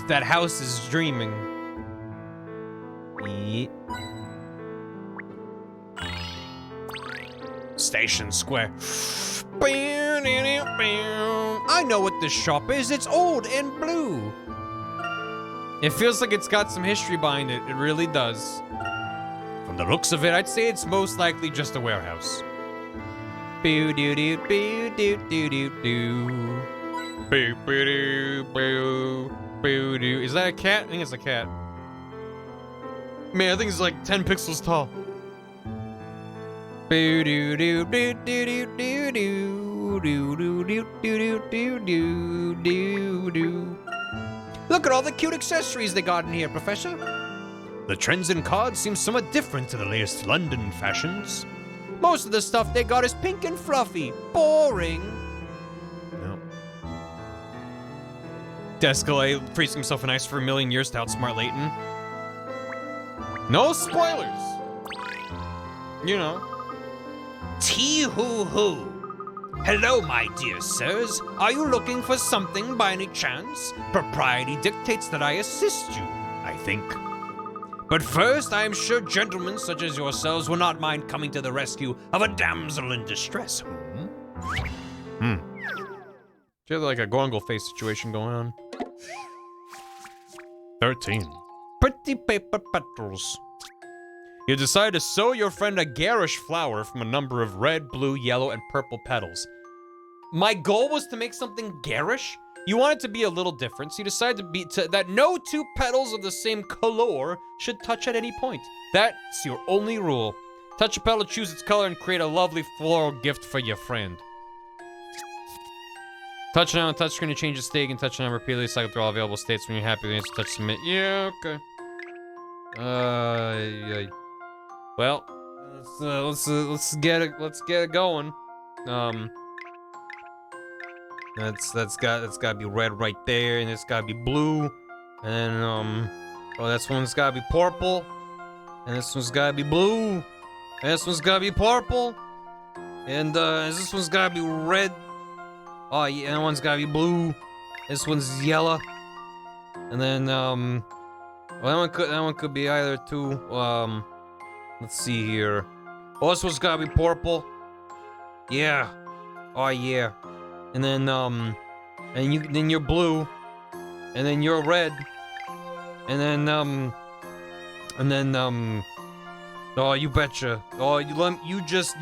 That house is dreaming. Yep. Station Square. I know what this shop is. It's old and blue. It feels like it's got some history behind it. It really does. From the looks of it, I'd say it's most likely just a warehouse. Boo doo doo boo doo doo doo doo. Boo boo doo boo boo doo. Is that a cat? I think it's a cat. Man, I think it's like 10 pixels tall. Boo doo doo doo doo doo doo doo doo doo doo doo doo doo doo doo. Look at all the cute accessories they got in here, Professor. The trends in cards seem somewhat different to the latest London fashions. Most of the stuff they got is pink and fluffy. Boring. No. Descalay frees himself an ice for a million years to outsmart Layton. No spoilers. You know. Tee-hoo-hoo. Hello, my dear sirs. Are you looking for something by any chance? Propriety dictates that I assist you, I think. But first, I am sure gentlemen such as yourselves will not mind coming to the rescue of a damsel in distress. You have like a Gongle face situation going on. 13. Pretty paper petals. You decide to sow your friend a garish flower from a number of red, blue, yellow, and purple petals. My goal was to make something garish. You want it to be a little different, so you decide that no two petals of the same color should touch at any point. That's your only rule. Touch a petal, choose its color, and create a lovely floral gift for your friend. Touch it on the touchscreen to change the state, and touch it on repeatedly, cycle through all available states. When you're happy, you touch submit. Yeah, okay. Yeah. Well, let's get it going. That's gotta be red right there, and it's gotta be blue, and then oh, this one's gotta be purple, and this one's gotta be blue, and this one's gotta be purple, and this one's gotta be red. Oh yeah, that one's gotta be blue. This one's yellow, and then well, that one could be either two. Let's see here. Oh, this one's gotta be purple. Yeah. Oh yeah. And then then you're blue, and then you're red, and then oh, you betcha. Oh, you just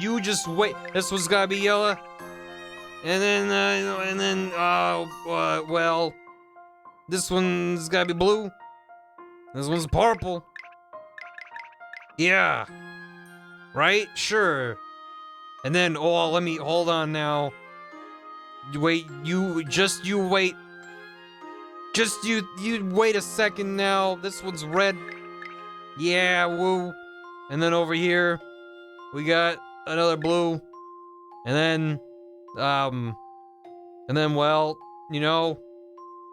wait. This one's gotta be yellow, and then well, this one's gotta be blue. This one's purple. Yeah. Right? Sure. And then let me hold on now. Wait, you wait. Just you wait a second now. This one's red. Yeah, woo. And then over here, we got another blue. And then well, you know,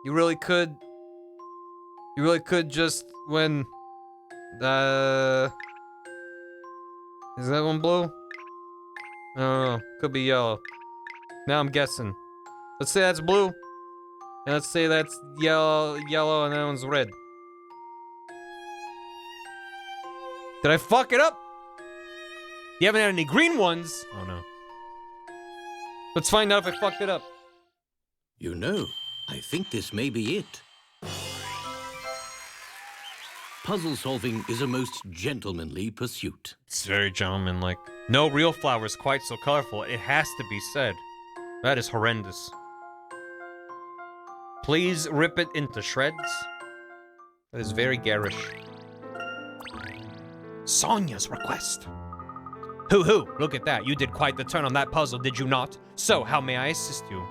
you really could just when is that one blue? I don't know. Could be yellow. Now I'm guessing. Let's say that's blue. And let's say that's yellow, and that one's red. Did I fuck it up? You haven't had any green ones? Oh no. Let's find out if I fucked it up. You know, I think this may be it. Puzzle solving is a most gentlemanly pursuit. It's very gentlemanlike. No real flower is quite so colorful, it has to be said. That is horrendous. Please rip it into shreds. That is very garish. Sonia's request. Hoo-hoo, look at that. You did quite the turn on that puzzle, did you not? So, how may I assist you?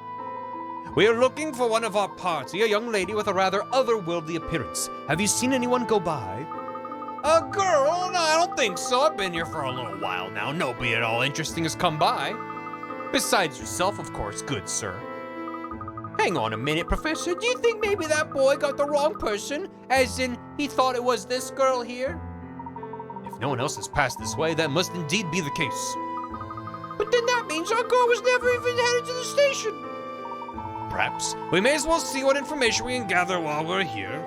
We are looking for one of our party, a young lady with a rather otherworldly appearance. Have you seen anyone go by? A girl? No, I don't think so. I've been here for a little while now. Nobody at all interesting has come by. Besides yourself, of course, good sir. Hang on a minute, Professor. Do you think maybe that boy got the wrong person? As in, he thought it was this girl here? If no one else has passed this way, that must indeed be the case. But then that means our girl was never even headed to the station. Perhaps. We may as well see what information we can gather while we're here.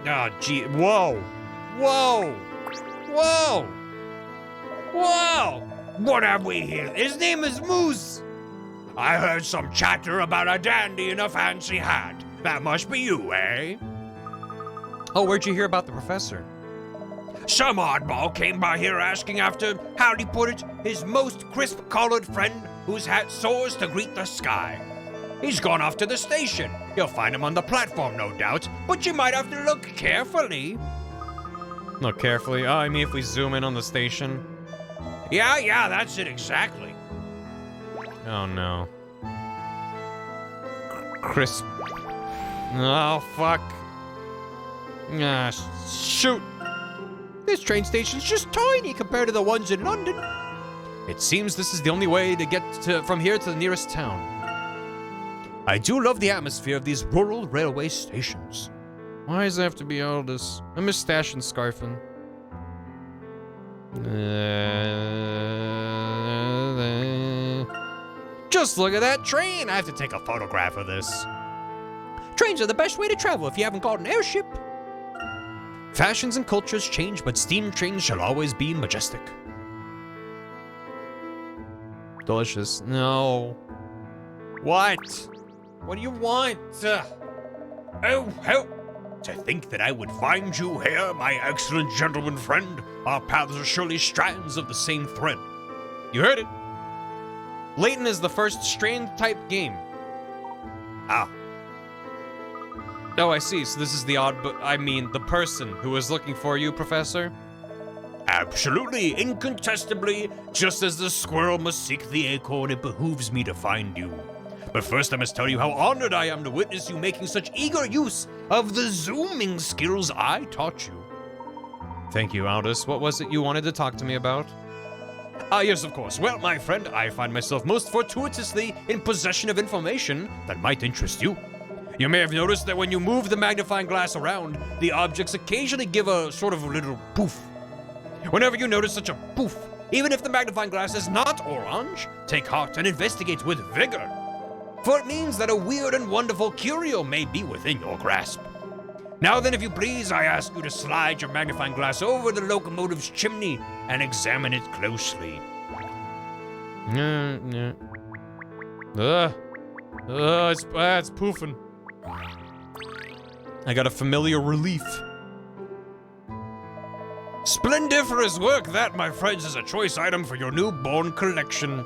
Ah, gee. Whoa. Whoa. Whoa. Whoa. What have we here? His name is Moose. I heard some chatter about a dandy in a fancy hat. That must be you, eh? Oh, where'd you hear about the professor? Some oddball came by here asking after, how'd he put it, his most crisp-colored friend whose hat soars to greet the sky. He's gone off to the station. You'll find him on the platform, no doubt, but you might have to look carefully. Look carefully? Oh, I mean if we zoom in on the station? Yeah, that's it exactly. Oh, no. Crisp. Oh, fuck. Ah, shoot. This train station's just tiny compared to the ones in London. It seems this is the only way to get from here to the nearest town. I do love the atmosphere of these rural railway stations. Why does it have to be all this? I miss stash and scarfing. Just look at that train! I have to take a photograph of this. Trains are the best way to travel if you haven't got an airship. Fashions and cultures change, but steam trains shall always be majestic. Delicious. No. What? What do you want? Oh, help! To think that I would find you here, my excellent gentleman friend. Our paths are surely strands of the same thread. You heard it. Layton is the first strand-type game. Ah. Oh, I see. So this is the the person who was looking for you, Professor? Absolutely, incontestably. Just as the squirrel must seek the acorn, it behooves me to find you. But first I must tell you how honored I am to witness you making such eager use of the zooming skills I taught you. Thank you, Aldous. What was it you wanted to talk to me about? Yes, of course. Well, my friend, I find myself most fortuitously in possession of information that might interest you. You may have noticed that when you move the magnifying glass around, the objects occasionally give a sort of little poof. Whenever you notice such a poof, even if the magnifying glass is not orange, take heart and investigate with vigor. For it means that a weird and wonderful curio may be within your grasp. Now then, if you please, I ask you to slide your magnifying glass over the locomotive's chimney and examine it closely. It's poofing. I got a familiar relief. Splendiferous work, that, my friends, is a choice item for your newborn collection.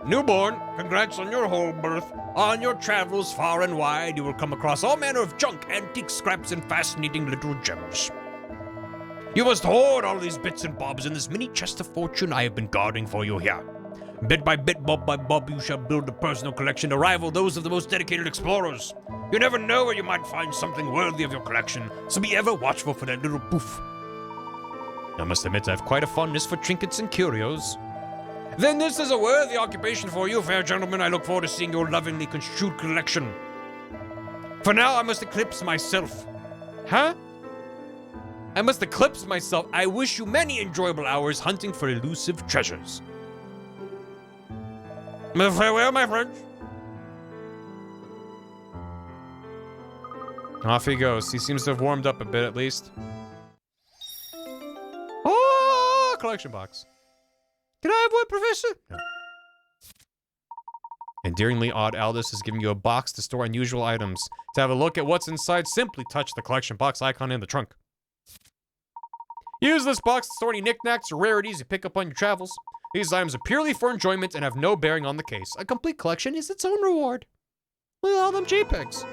Newborn, congrats on your whole birth. On your travels far and wide, you will come across all manner of junk, antique scraps, and fascinating little gems. You must hoard all these bits and bobs in this mini chest of fortune I have been guarding for you here. Bit by bit, bob by bob, you shall build a personal collection to rival those of the most dedicated explorers. You never know where you might find something worthy of your collection, so be ever watchful for that little poof. I must admit I have quite a fondness for trinkets and curios. Then this is a worthy occupation for you, fair gentlemen. I look forward to seeing your lovingly construed collection. For now, I must eclipse myself. Huh? I must eclipse myself. I wish you many enjoyable hours hunting for elusive treasures. Farewell, my friends. Off he goes. He seems to have warmed up a bit, at least. Oh, collection box. Can I have one, Professor? No. Endearingly odd, Aldous is giving you a box to store unusual items. To have a look at what's inside, simply touch the collection box icon in the trunk. Use this box to store any knickknacks or rarities you pick up on your travels. These items are purely for enjoyment and have no bearing on the case. A complete collection is its own reward. Look at all them JPEGs.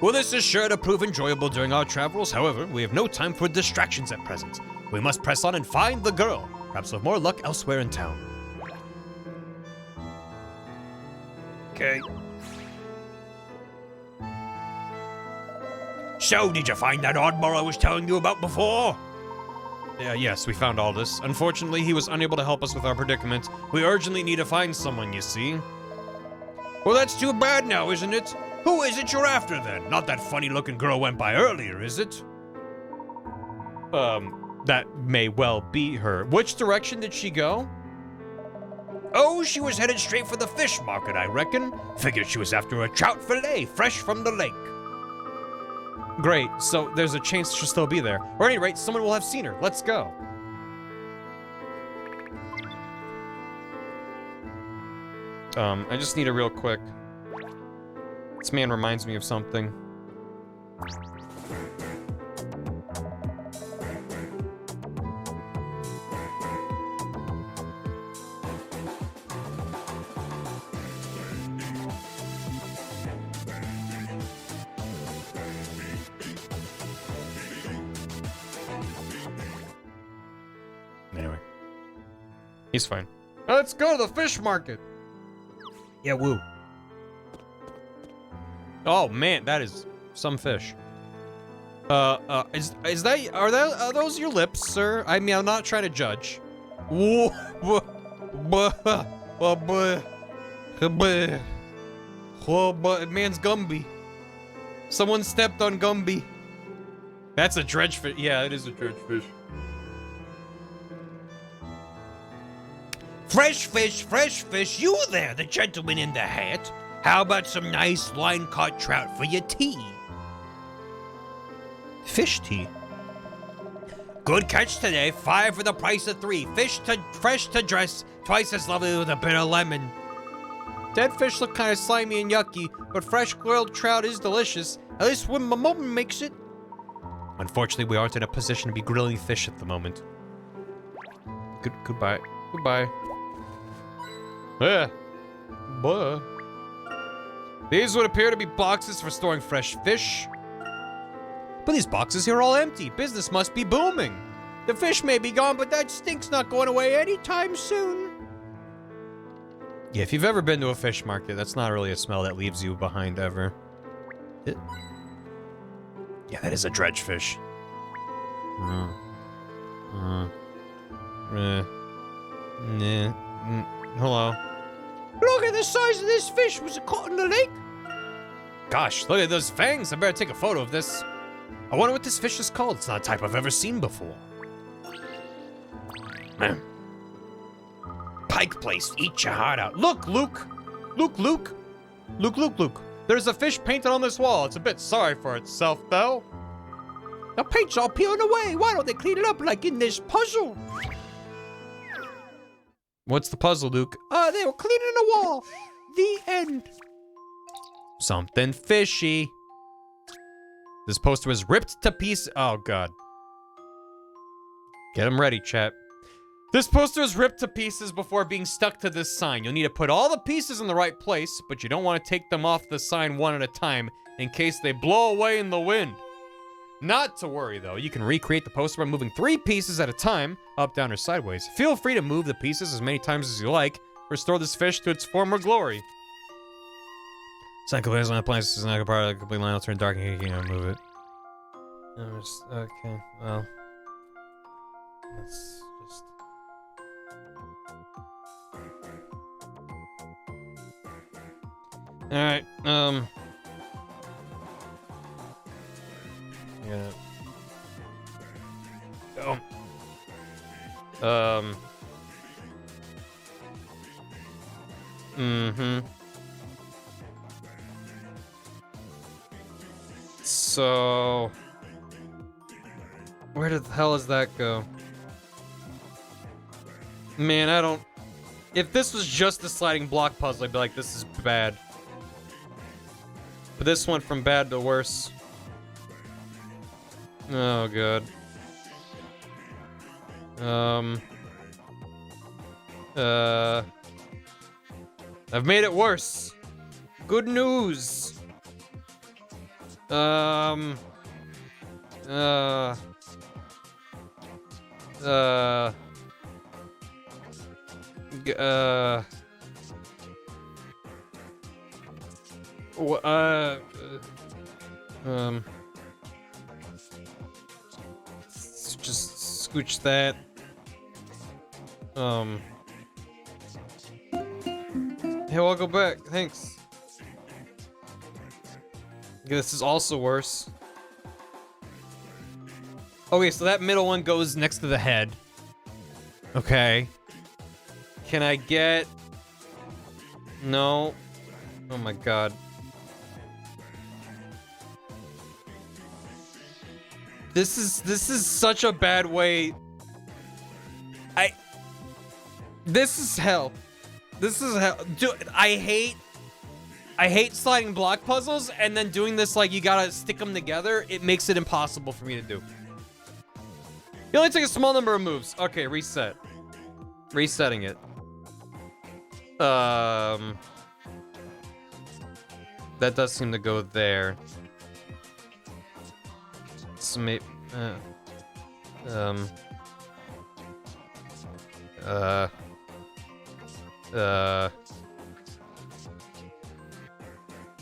Well, this is sure to prove enjoyable during our travels. However, we have no time for distractions at present. We must press on and find the girl. Perhaps with more luck elsewhere in town. Okay. So, did you find that oddball I was telling you about before? Yes, we found Aldous. Unfortunately, he was unable to help us with our predicament. We urgently need to find someone, you see. Well, that's too bad now, isn't it? Who is it you're after, then? Not that funny-looking girl went by earlier, is it? That may well be her. Which direction did she go? Oh, she was headed straight for the fish market, I reckon. Figured she was after a trout fillet, fresh from the lake. Great, so there's a chance she'll still be there. Or at any rate, someone will have seen her. Let's go. I just need a real quick. This man reminds me of something. Anyway. He's fine. Let's go to the fish market. Yeah, woo. Oh man, that is some fish. Are those your lips, sir? I mean, I'm not trying to judge. Man's Gumby. Someone stepped on Gumby. That's a dredge fish. Yeah, it is a dredge fish. Fresh fish, you there, the gentleman in the hat. How about some nice line-caught trout for your tea? Fish tea? Good catch today, 5 for the price of 3. Fresh to dress, twice as lovely with a bit of lemon. Dead fish look kind of slimy and yucky, but fresh grilled trout is delicious. At least when my mom makes it. Unfortunately, we aren't in a position to be grilling fish at the moment. Goodbye. Buh. These would appear to be boxes for storing fresh fish. But these boxes here are all empty. Business must be booming. The fish may be gone, but that stink's not going away anytime soon. Yeah, if you've ever been to a fish market, that's not really a smell that leaves you behind ever. Yeah, that is a dredge fish. Hello. Look at the size of this fish. Was it caught in the lake? Gosh, look at those fangs. I better take a photo of this. I wonder what this fish is called. It's not a type I've ever seen before. Man. Pike Place, eat your heart out. Look, Luke. There's a fish painted on this wall. It's a bit sorry for itself, though. the paint's all peeling away. Why don't they clean it up like in this puzzle? What's the puzzle, Luke? They were cleaning the wall. The end. Something fishy. This poster was ripped to pieces. Oh, God. Get him ready, chat. This poster was ripped to pieces before being stuck to this sign. You'll need to put all the pieces in the right place, but you don't want to take them off the sign one at a time in case they blow away in the wind. Not to worry, though. You can recreate the poster by moving 3 pieces at a time, up, down, or sideways. Feel free to move the pieces as many times as you like. Restore this fish to its former glory. Sign completes on the plane. This is not a part of the complete line. I'll turn dark and you can't move it. Okay, well. Let's just... Alright, yeah. So... where the hell does that go? Man, I don't... If this was just a sliding block puzzle, I'd be like, this is bad. But this went from bad to worse. Oh, God. I've made it worse. Good news. scooch that. Hey, I'll go back. Thanks. Okay, this is also worse. Okay, so that middle one goes next to the head. Okay. Can I get... No. Oh my god. This is such a bad way. This is hell. This is hell. Dude, I hate sliding block puzzles, and then doing this like you gotta stick them together. It makes it impossible for me to do. You only take a small number of moves. Okay, reset. Resetting it. That does seem to go there. So maybe,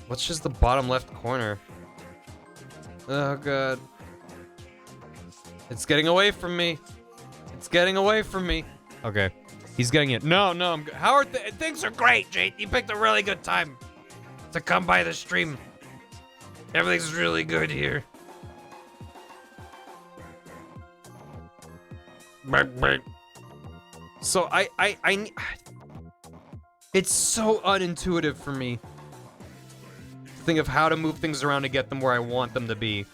what's just the bottom left corner? Oh god. It's getting away from me. It's getting away from me. Okay. He's getting it. No, I'm good. How are things are great, Jade. You picked a really good time to come by the stream. Everything's really good here. So I it's so unintuitive for me to think of how to move things around to get them where I want them to be.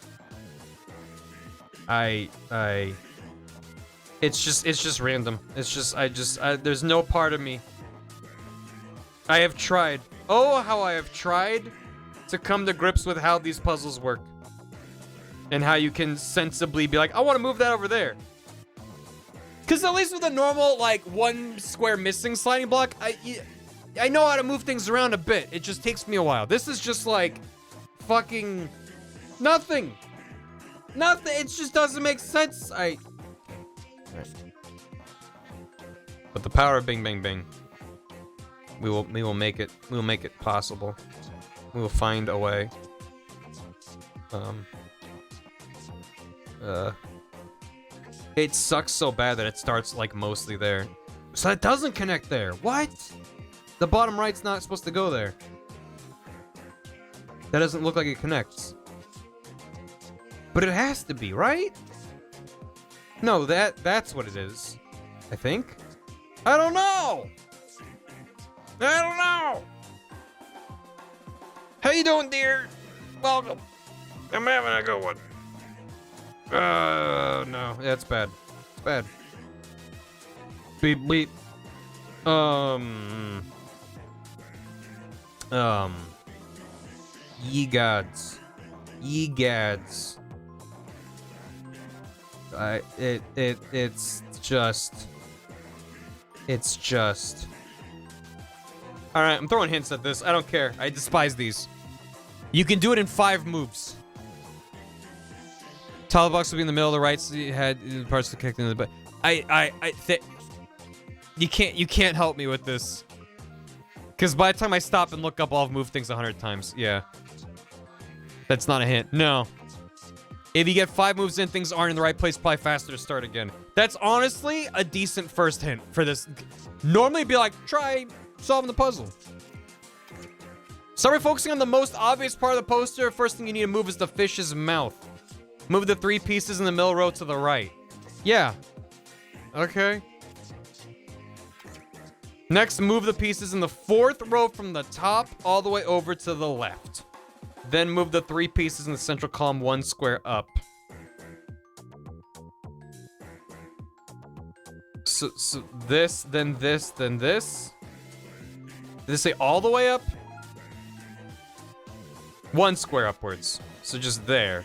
It's just random. It's just there's no part of me. I have tried. Oh, how I have tried to come to grips with how these puzzles work. And how you can sensibly be like, I want to move that over there. Because at least with a normal, like, one square missing sliding block, I know how to move things around a bit. It just takes me a while. This is just, like, fucking nothing. Nothing. It just doesn't make sense. But the power of Bing Bang Bing. We will make it. We will make it possible. We will find a way. It sucks so bad that it starts like mostly there. So it doesn't connect there. What? The bottom right's not supposed to go there. That doesn't look like it connects. But it has to be, right? No, that's what it is. I think. I don't know. I don't know. How you doing, dear? Welcome. I'm having a good one. No, that's bad. It's bad. Beep, beep. Ye gods. Ye gads. It's just. Alright, I'm throwing hints at this. I don't care. I despise these. You can do it in 5 moves. Tile box will be in the middle of the right head, parts to kick into the butt. You can't help me with this. Because by the time I stop and look up, I'll have moved things 100 times. Yeah. That's not a hint. No. If you get 5 moves in, things aren't in the right place, probably faster to start again. That's honestly a decent first hint for this. Normally it'd be like, try solving the puzzle. Start focusing on the most obvious part of the poster. First thing you need to move is the fish's mouth. Move the 3 pieces in the middle row to the right. Yeah. Okay. Next, move the pieces in the 4th row from the top all the way over to the left. Then move the 3 pieces in the central column 1 square up. So this, then this, then this. Did it say all the way up? 1 square upwards. So just there.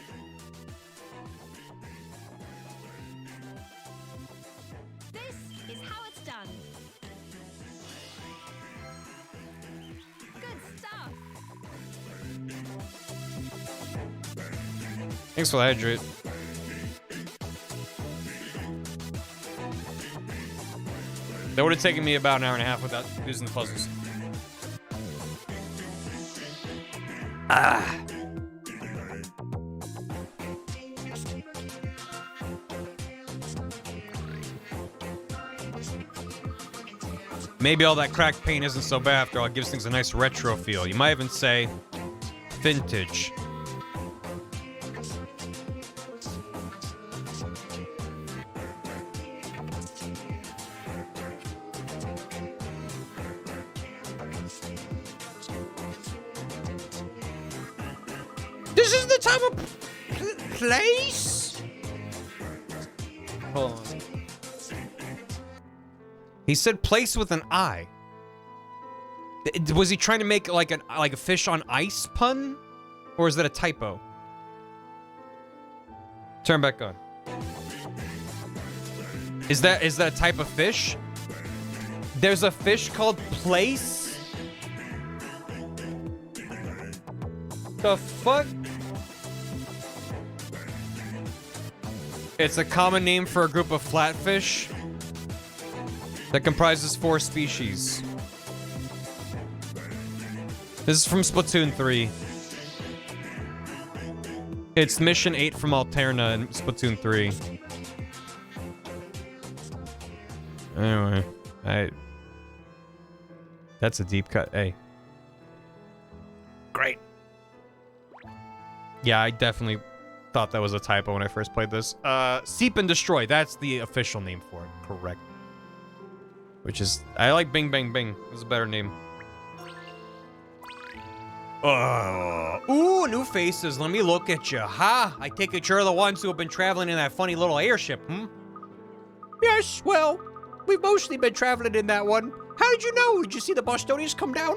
Thanks for the hydrate. That would have taken me about an hour and a half without using the puzzles. Ah. Maybe all that cracked paint isn't so bad after all. It gives things a nice retro feel. You might even say vintage. This is the type of place? Hold on. He said place with an I. Was he trying to make like a fish on ice pun? Or is that a typo? Turn back on. Is that a type of fish? There's a fish called place? The fuck? It's a common name for a group of flatfish that comprises 4 species. This is from Splatoon 3. It's Mission 8 from Alterna in Splatoon 3. Anyway, that's a deep cut. Hey. Great. Yeah, I definitely thought that was a typo when I first played this. Seep and Destroy, that's the official name for it. Correct. Which is, I like Bing Bang Bing. It's a better name. Ooh, new faces. Let me look at you. Ha! I take it you're the ones who have been traveling in that funny little airship, hmm? Yes, well, we've mostly been traveling in that one. How did you know? Did you see the Bostonians come down?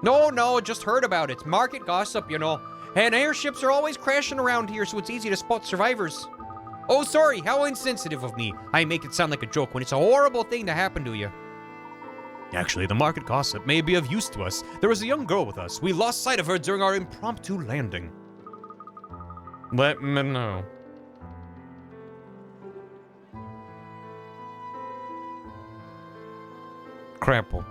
No, just heard about it. Market gossip, you know. And airships are always crashing around here, so it's easy to spot survivors. Oh, sorry, how insensitive of me. I make it sound like a joke when it's a horrible thing to happen to you. Actually, the market gossip may be of use to us. There was a young girl with us. We lost sight of her during our impromptu landing. Let me know. Crapple.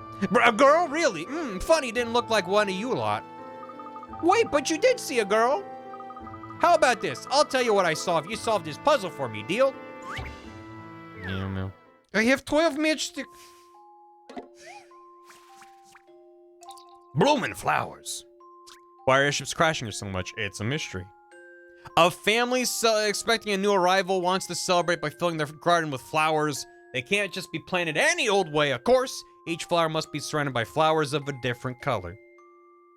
A girl? Really? Funny, didn't look like one of you lot. Wait, but you did see a girl. How about this? I'll tell you what I saw if you solve this puzzle for me, deal? Yeah, no. I have 12 matchsticks. Bloomin' flowers. Why are airships crashing here so much? It's a mystery. A family expecting a new arrival wants to celebrate by filling their garden with flowers. They can't just be planted any old way, of course. Each flower must be surrounded by flowers of a different color.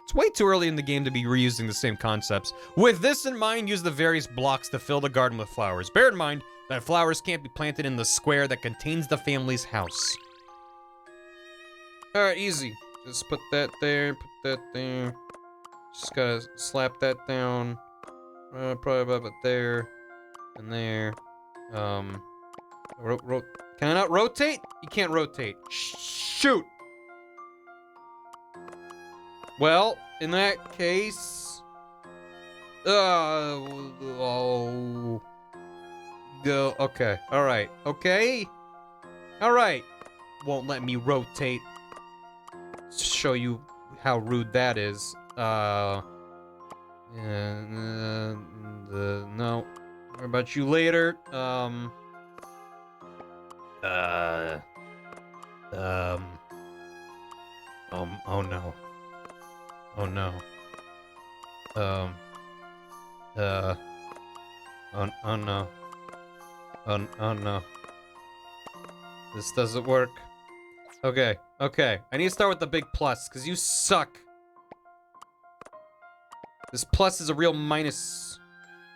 It's way too early in the game to be reusing the same concepts. With this in mind, use the various blocks to fill the garden with flowers. Bear in mind that flowers can't be planted in the square that contains the family's house. Alright, easy. Just put that there, put that there. Just gotta slap that down. Probably about there. And there. Can I not rotate? You can't rotate. Shoot! Well, in that case... Go. Okay. Alright. Okay? Alright. Won't let me rotate. Show you how rude that is. No. What about you later? Oh no. Oh no. Oh no. Oh no. This doesn't work. Okay. I need to start with the big plus, because you suck. This plus is a real minus.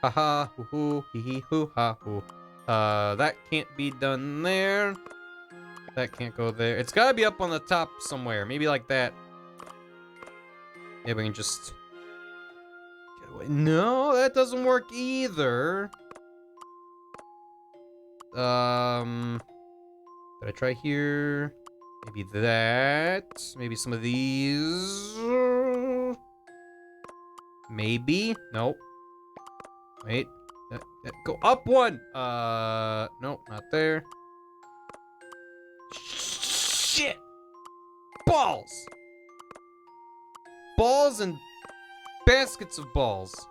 Haha, hoo hoo, hee hee hoo ha hoo. That can't be done there. That can't go there. It's gotta be up on the top somewhere. Maybe like that. Maybe we can just get away. No, that doesn't work either. Did I try here? Maybe that. Maybe some of these. Maybe. Nope. Wait. Go up one. Nope, not there. Shit. Balls. Balls and baskets of balls.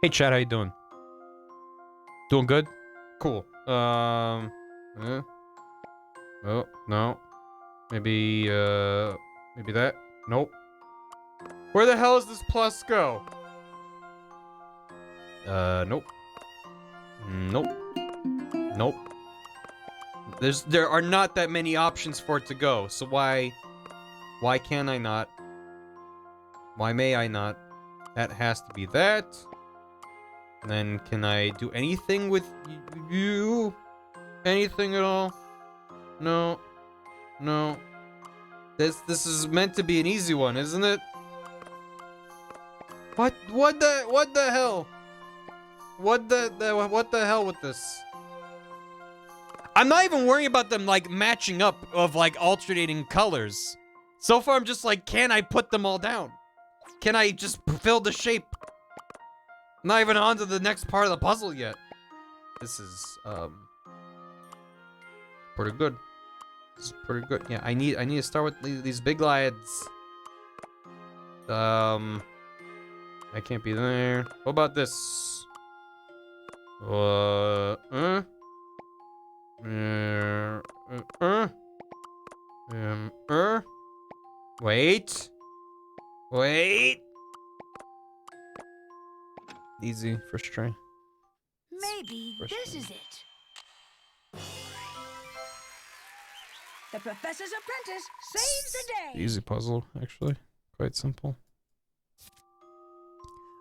Hey, Chad, how you doing? Doing good? Cool. Oh, no. Maybe that? Nope. Where the hell does this plus go? Nope. Nope. Nope. There are not that many options for it to go, so why can I not? Why may I not? That has to be that. And then can I do anything with you? Anything at all? No. No. This is meant to be an easy one, isn't it? What the hell? What the hell with this? I'm not even worrying about them like matching up of like alternating colors. So far I'm just like, can I put them all down? Can I just fill the shape? Not even on to the next part of the puzzle yet. This is pretty good. This is pretty good. Yeah, I need to start with these big lads. I can't be there. What about this? Wait. Easy, first try. Maybe this is it. The professor's apprentice saves the day. Easy puzzle, actually. Quite simple.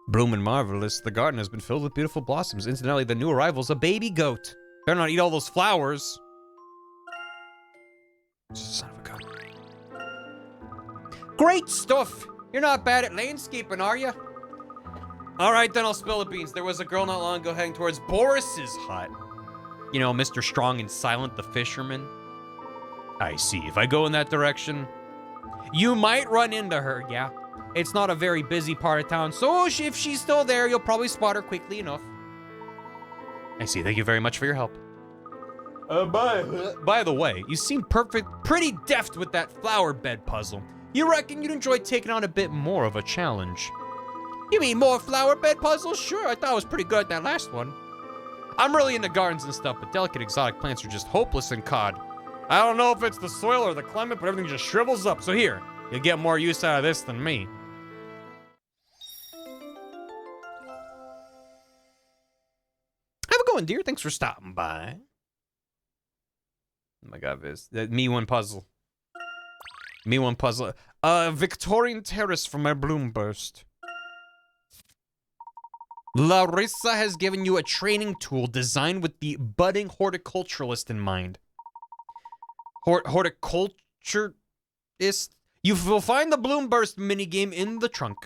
Bloom and marvelous, the garden has been filled with beautiful blossoms. Incidentally, the new arrival's a baby goat. Better not eat all those flowers. Son of a gun. Great stuff! You're not bad at landscaping, are you? Alright, then I'll spill the beans. There was a girl not long ago heading towards Boris's hut. You know, Mr. Strong and Silent the fisherman. I see. If I go in that direction, you might run into her, yeah. It's not a very busy part of town, so if she's still there, you'll probably spot her quickly enough. I see. Thank you very much for your help. By the way, you seem pretty deft with that flower bed puzzle. You reckon you'd enjoy taking on a bit more of a challenge? You mean more flower bed puzzles? Sure, I thought I was pretty good at that last one. I'm really into gardens and stuff, but delicate exotic plants are just hopeless in COD. I don't know if it's the soil or the climate, but everything just shrivels up. So here, you'll get more use out of this than me. How's it going, dear? Thanks for stopping by. Oh my god, Viz. Me one puzzle. Me one puzzle. Victorian terrace for my bloom burst. Larissa has given you a training tool designed with the budding horticulturalist in mind. Horticulturist? You will find the bloom burst minigame in the trunk.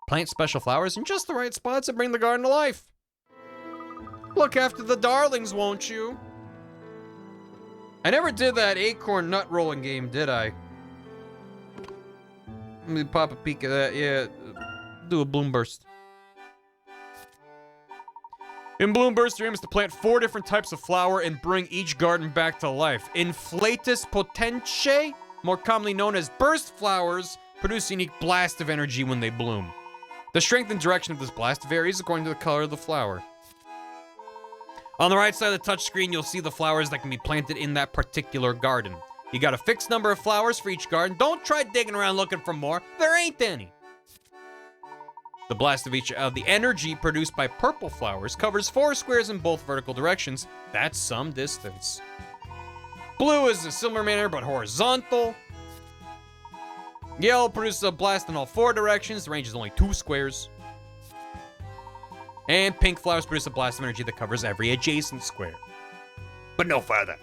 Plant special flowers in just the right spots and bring the garden to life. Look after the darlings, won't you? I never did that acorn nut rolling game, did I? Let me pop a peek at that. Yeah, do a bloom burst. In Bloom Burst, your aim is to plant 4 different types of flower and bring each garden back to life. Inflatus potentiae, more commonly known as burst flowers, produce a unique blast of energy when they bloom. The strength and direction of this blast varies according to the color of the flower. On the right side of the touchscreen, you'll see the flowers that can be planted in that particular garden. You got a fixed number of flowers for each garden. Don't try digging around looking for more. There ain't any. The blast of each of the energy produced by purple flowers covers 4 squares in both vertical directions. That's some distance. Blue is a similar manner but horizontal. Yellow produces a blast in all 4 directions. The range is only 2 squares. And pink flowers produce a blast of energy that covers every adjacent square. But no further.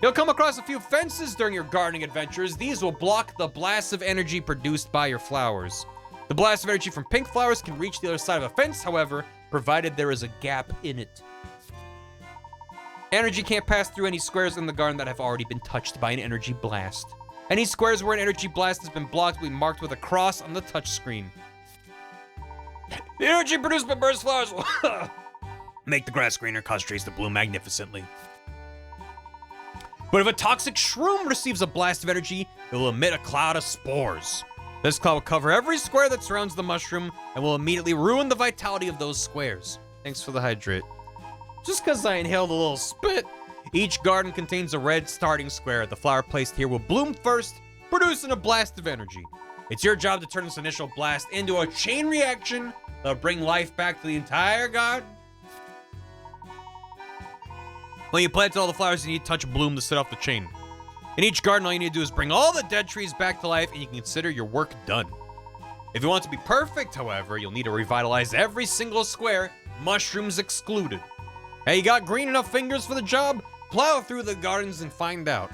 You'll come across a few fences during your gardening adventures. These will block the blasts of energy produced by your flowers. The blast of energy from pink flowers can reach the other side of a fence, however, provided there is a gap in it. Energy can't pass through any squares in the garden that have already been touched by an energy blast. Any squares where an energy blast has been blocked will be marked with a cross on the touchscreen. The energy produced by burst flowers will make the grass greener, cause trees to bloom magnificently. But if a toxic shroom receives a blast of energy, it will emit a cloud of spores. This cloud will cover every square that surrounds the mushroom and will immediately ruin the vitality of those squares. Thanks for the hydrate. Just because I inhaled a little spit. Each garden contains a red starting square. The flower placed here will bloom first, producing a blast of energy. It's your job to turn this initial blast into a chain reaction that'll bring life back to the entire garden. When you plant all the flowers, you need to touch a bloom to set off the chain. In each garden, all you need to do is bring all the dead trees back to life, and you can consider your work done. If you want it to be perfect, however, you'll need to revitalize every single square, mushrooms excluded. Hey, you got green enough fingers for the job? Plow through the gardens and find out.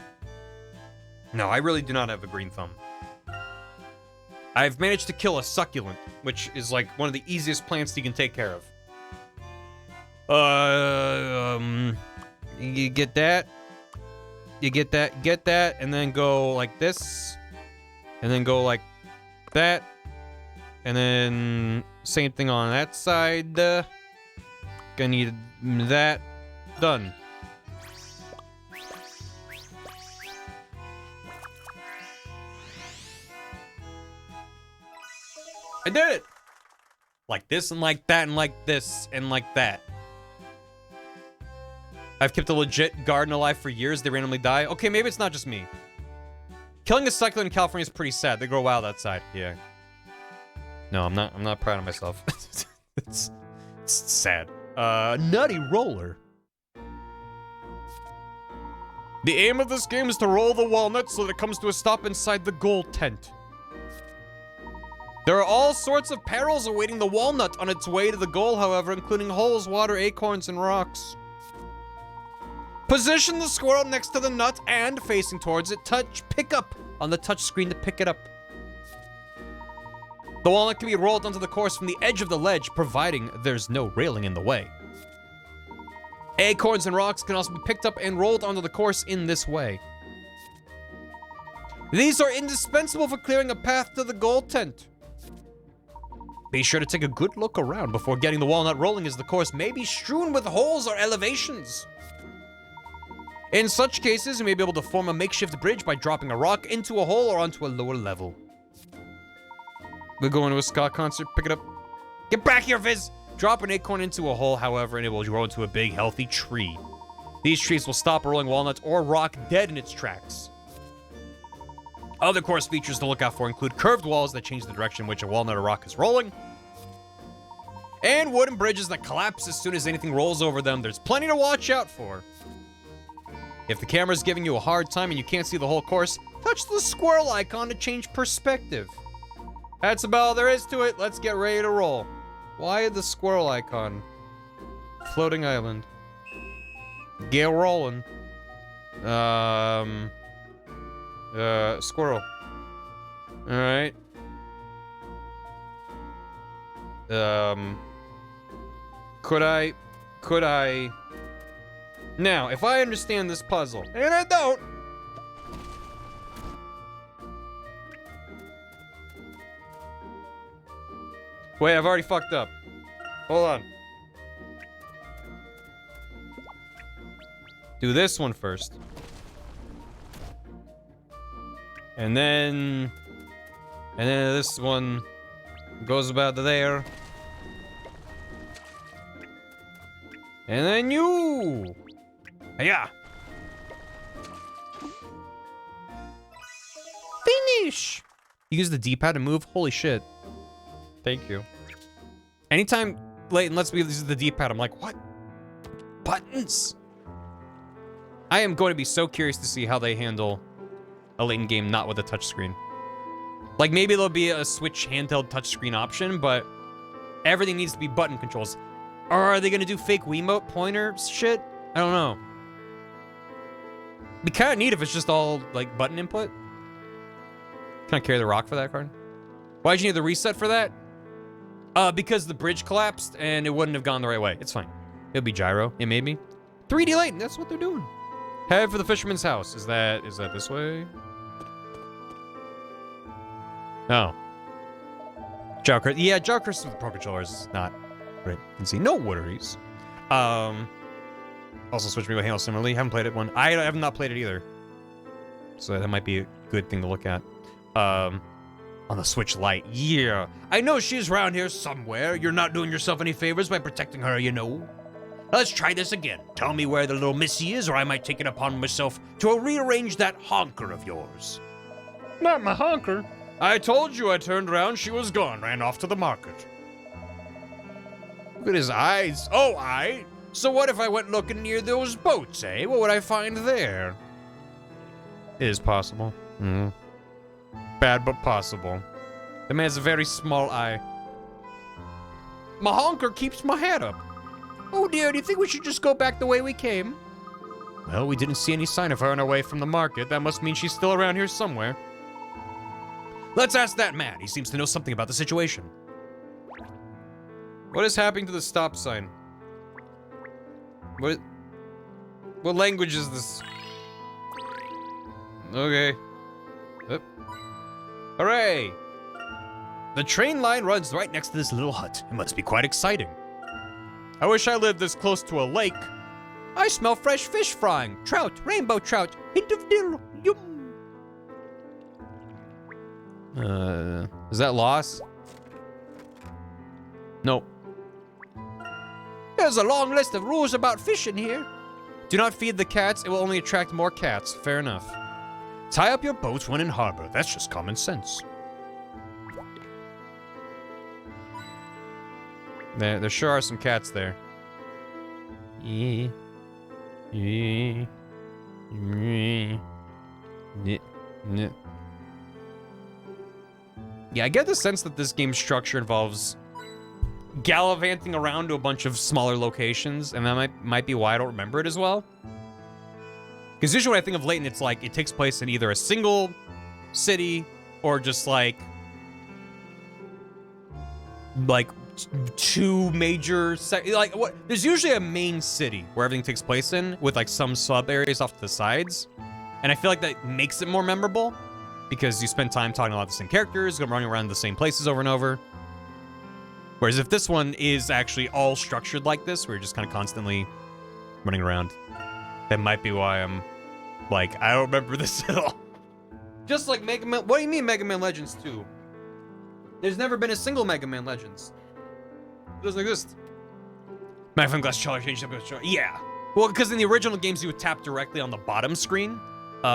No, I really do not have a green thumb. I've managed to kill a succulent, which is like one of the easiest plants you can take care of. You get that. You get that, and then go like this. And then go like that. And then same thing on that side. Gonna need that. Done. I did it! Like this and like that and like this and like that. I've kept a legit garden alive for years. They randomly die. Okay, maybe it's not just me. Killing a succulent in California is pretty sad. They grow wild outside. Yeah. No, I'm not proud of myself. it's sad. Nutty Roller. The aim of this game is to roll the walnut so that it comes to a stop inside the goal tent. There are all sorts of perils awaiting the walnut on its way to the goal, however, including holes, water, acorns, and rocks. Position the squirrel next to the nut and, facing towards it, touch pickup on the touch screen to pick it up. The walnut can be rolled onto the course from the edge of the ledge, providing there's no railing in the way. Acorns and rocks can also be picked up and rolled onto the course in this way. These are indispensable for clearing a path to the goal tent. Be sure to take a good look around before getting the walnut rolling, as the course may be strewn with holes or elevations. In such cases, you may be able to form a makeshift bridge by dropping a rock into a hole or onto a lower level. We're going to a ska concert, pick it up. Get back here, Viz! Drop an acorn into a hole, however, and it will grow into a big, healthy tree. These trees will stop a rolling walnut or rock dead in its tracks. Other course features to look out for include curved walls that change the direction in which a walnut or rock is rolling, and wooden bridges that collapse as soon as anything rolls over them. There's plenty to watch out for. If the camera's giving you a hard time and you can't see the whole course, touch the squirrel icon to change perspective. That's about all there is to it. Let's get ready to roll. Why the squirrel icon? Floating island. Get rolling. Squirrel. Alright. Could I... Now, if I understand this puzzle, and I don't... Wait, I've already fucked up. Hold on. Do this one first. And then this one goes about to there. And then you. Yeah. Finish. You use the D-pad to move. Holy shit. Thank you. Anytime Layton lets me use the D-pad, I'm like, what? Buttons? I am going to be so curious to see how they handle a Layton game not with a touchscreen. Like, maybe there'll be a Switch handheld touchscreen option, but everything needs to be button controls. Or are they gonna do fake Wiimote pointer shit? I don't know. Be kind of neat if it's just all, like, button input. Can I carry the rock for that card? Why'd you need the reset for that? Because the bridge collapsed and it wouldn't have gone the right way. It's fine. It'll be gyro. Yeah, maybe. 3D Layton, that's what they're doing. Head for the fisherman's house. Is that this way? Oh. Yeah, Jaw Curse with Pro Controllers is not great. You can see no worries. Also switch me with handle similarly. Haven't played it one. I have not played it either. So that might be a good thing to look at. On the Switch Lite, yeah. I know she's around here somewhere. You're not doing yourself any favors by protecting her, you know. Let's try this again. Tell me where the little missy is, or I might take it upon myself to rearrange that honker of yours. Not my honker. I told you I turned around, she was gone, ran off to the market. Look at his eyes. Oh, So what if I went looking near those boats, eh? What would I find there? It is possible. Bad, but possible. The man has a very small eye. My honker keeps my head up. Oh dear, do you think we should just go back the way we came? Well, we didn't see any sign of her on our way from the market. That must mean she's still around here somewhere. Let's ask that man. He seems to know something about the situation. What is happening to the stop sign? What language is this? Okay. Yep. Hooray! The train line runs right next to this little hut. It must be quite exciting. I wish I lived this close to a lake. I smell fresh fish frying. Trout, rainbow trout, hint of dill. Yum. Is that loss? Nope. There's a long list of rules about fishing here. Do not feed the cats. It will only attract more cats. Fair enough. Tie up your boats when in harbor. That's just common sense. There sure are some cats there. Yeah, I get the sense that this game's structure involves gallivanting around to a bunch of smaller locations, and that might be why I don't remember it as well. Because usually when I think of Layton, it's like it takes place in either a single city or just like two major there's usually a main city where everything takes place in with like some sub areas off to the sides, and I feel like that makes it more memorable because you spend time talking about the same characters, running around the same places over and over. Whereas if this one is actually all structured like this, where you're just kind of constantly running around, that might be why I'm like, I don't remember this at all. Just like Mega Man. What do you mean Mega Man Legends 2? There's never been a single Mega Man Legends. It doesn't exist. Magnifying glass color change. Yeah. Well, because in the original games, you would tap directly on the bottom screen,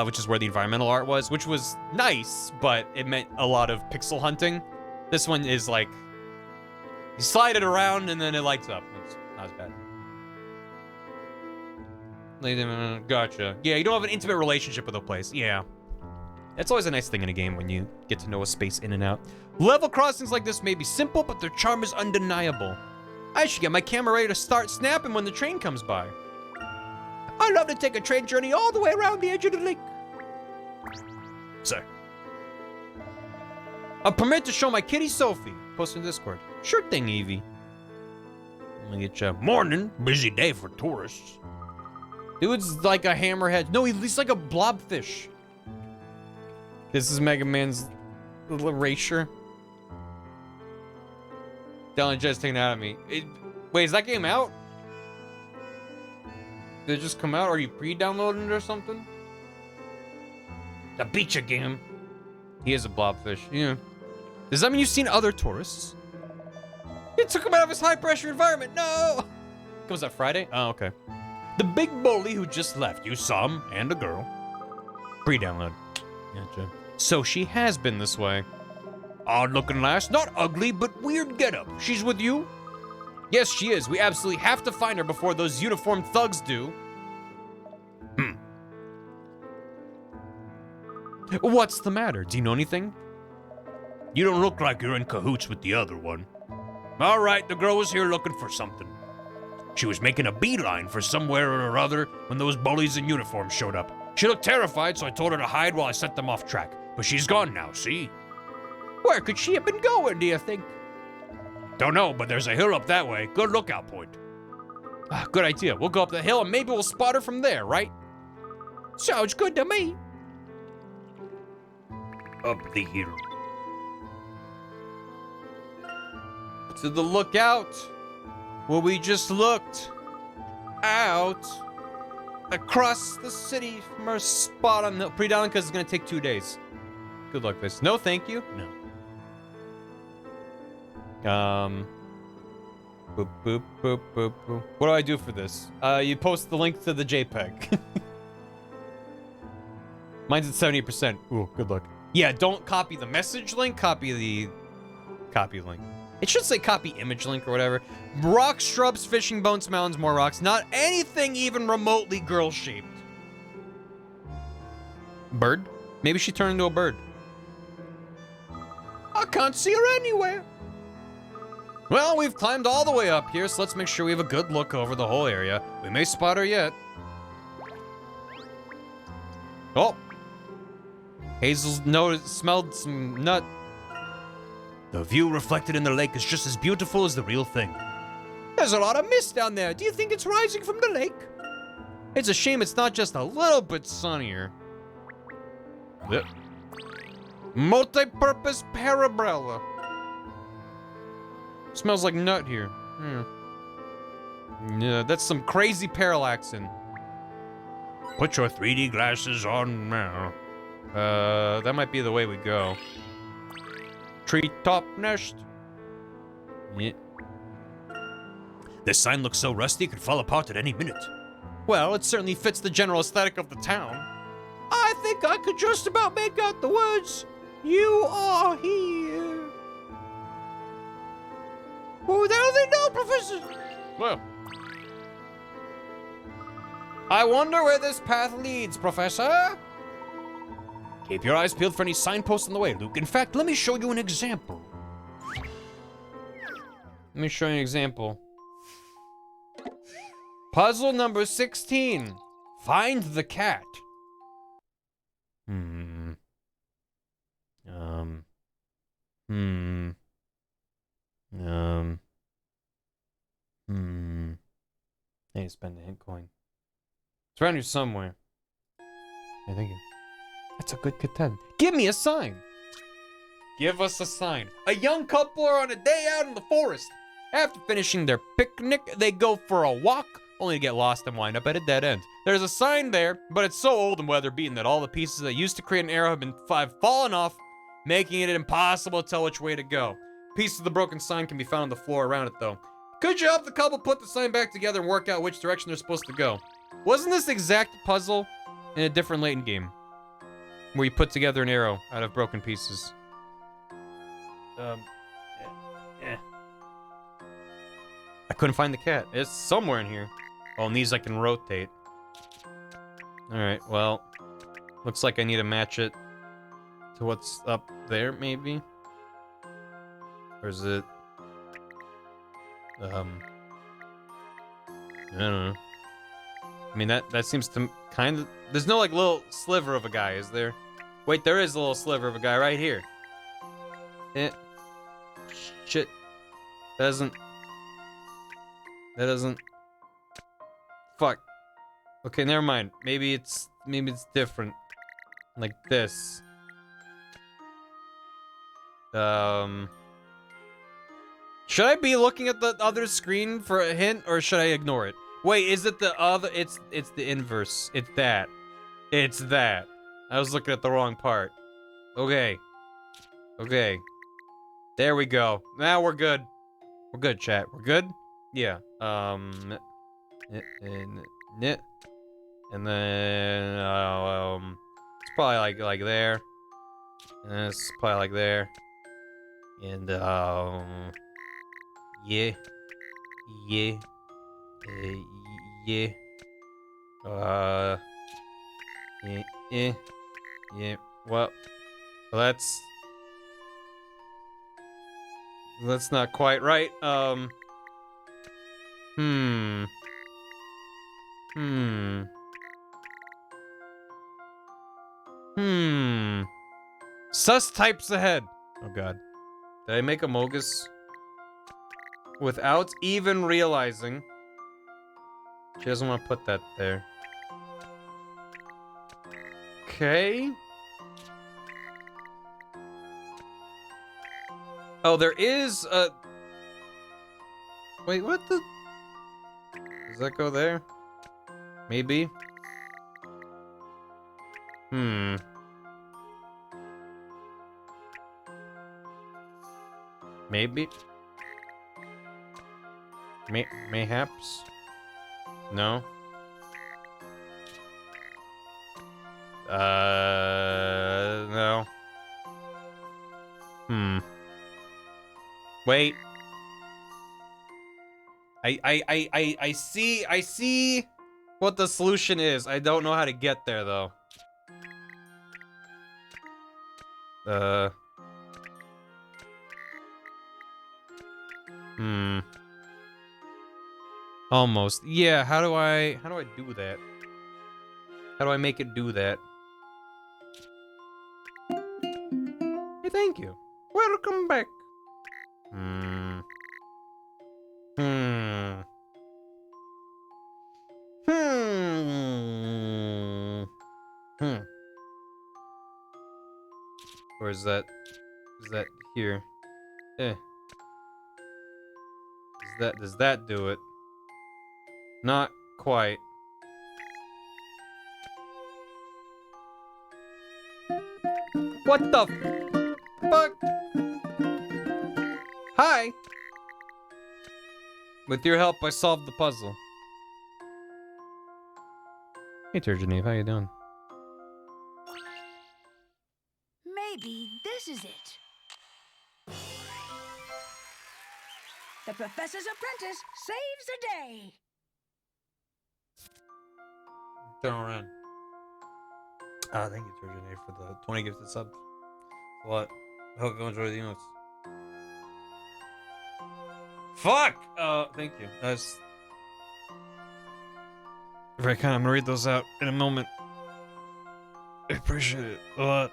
which is where the environmental art was, which was nice, but it meant a lot of pixel hunting. This one is like, you slide it around and then it lights up. It's not as bad. Gotcha. Yeah, you don't have an intimate relationship with a place. Yeah. That's always a nice thing in a game when you get to know a space in and out. Level crossings like this may be simple, but their charm is undeniable. I should get my camera ready to start snapping when the train comes by. I'd love to take a train journey all the way around the edge of the lake. Sir. A permit to show my kitty Sophie. Post in Discord. Sure thing, Evie. Let me get you. Morning. Busy day for tourists. Dude's like a hammerhead. No, he's like a blobfish. This is Mega Man's little erasure. Dylan just taking it out of me. Wait, is that game out? Did it just come out? Are you pre-downloading it or something? The beach again. He is a blobfish. Yeah. Does that mean you've seen other tourists? It took him out of his high-pressure environment. No! Comes out Friday? Oh, okay. The big bully who just left. You saw him, and a girl. Pre-download. Gotcha. So she has been this way. Odd-looking lass. Not ugly, but weird getup. She's with you? Yes, she is. We absolutely have to find her before those uniformed thugs do. What's the matter? Do you know anything? You don't look like you're in cahoots with the other one. All right, the girl was here looking for something. She was making a beeline for somewhere or other when those bullies in uniform showed up. She looked terrified, so I told her to hide while I set them off track. But she's gone now, see? Where could she have been going, do you think? Don't know, but there's a hill up that way. Good lookout point. Good idea. We'll go up the hill and maybe we'll spot her from there, right? Sounds good to me. Up the hill. To the lookout. Where we just looked. Out. Across the city from our spot on the pre-down because it's going to take 2 days. Good luck, Fist. No, thank you. No. Boop, boop, boop, boop, boop. What do I do for this? You post the link to the JPEG. Mine's at 70%. Ooh, good luck. Yeah, don't copy the message link, copy the link. It should say copy image link or whatever. Rocks, shrubs, fishing bones, mountains, more rocks. Not anything even remotely girl-shaped. Bird? Maybe she turned into a bird. I can't see her anywhere. Well, we've climbed all the way up here, so let's make sure we have a good look over the whole area. We may spot her yet. Oh. Hazel's smelled some nut. The view reflected in the lake is just as beautiful as the real thing. There's a lot of mist down there. Do you think it's rising from the lake? It's a shame it's not just a little bit sunnier. Yep. Multi-purpose parabrella. Smells like nut here. Yeah, that's some crazy parallaxing. Put your 3D glasses on now. That might be the way we go. Treetop nest. Yeah. This sign looks so rusty it could fall apart at any minute. Well, it certainly fits the general aesthetic of the town. I think I could just about make out the words, "You are here." Oh, there they know, Professor. Well. I wonder where this path leads, Professor. Keep your eyes peeled for any signposts on the way, Luke. In fact, let me show you an example. Let me show you an example. Puzzle number 16. Find the cat. Hey, spend a hint coin. It's around here somewhere. Hey, thank you. That's a good contend. Give me a sign. Give us a sign. A young couple are on a day out in the forest. After finishing their picnic, they go for a walk, only to get lost and wind up at a dead end. There's a sign there, but it's so old and weather-beaten that all the pieces that used to create an arrow have fallen off, making it impossible to tell which way to go. Pieces of the broken sign can be found on the floor around it, though. Could you help the couple put the sign back together and work out which direction they're supposed to go? Wasn't this exact puzzle in a different Layton game? Where you put together an arrow out of broken pieces. I couldn't find the cat. It's somewhere in here. Oh, and these I can rotate. Alright, well. Looks like I need to match it to what's up there, maybe? Or is it... I don't know. I mean, that seems to kind of... There's no, like, little sliver of a guy, is there? Wait, there is a little sliver of a guy right here. Shit. That doesn't... Fuck. Okay, never mind. Maybe it's different. Like this. Should I be looking at the other screen for a hint, or should I ignore it? Wait, is it the other? It's the inverse. It's that. It's that. I was looking at the wrong part. Okay. Okay. There we go. Now we're good. We're good, chat. We're good? Yeah. And then it's probably like there. And it's probably like there. And yeah. Yeah. Yeah. Yeah. Well, that's not quite right. Sus types ahead. Oh god. Did I make a Mogus? Without even realizing. She doesn't want to put that there. Okay. Oh, there is a... Wait, what the... Does that go there? Maybe? Maybe? Mayhaps? No. No. Wait. I see what the solution is. I don't know how to get there though. Almost. Yeah, how do I do that? How do I make it do that? Hey, thank you. Welcome back. Or is that here? Does that do it? Not quite. What the fuck? Hi! With your help, I solved the puzzle. Hey, Turgenev, how you doing? Maybe this is it. The professor's apprentice saves the day. Turn around. Thank you, Turgenev, for the 20 gifted subs. A lot. I hope you enjoy the emotes. Fuck! Thank you. That's very kind. I'm gonna read those out in a moment. I appreciate it a lot.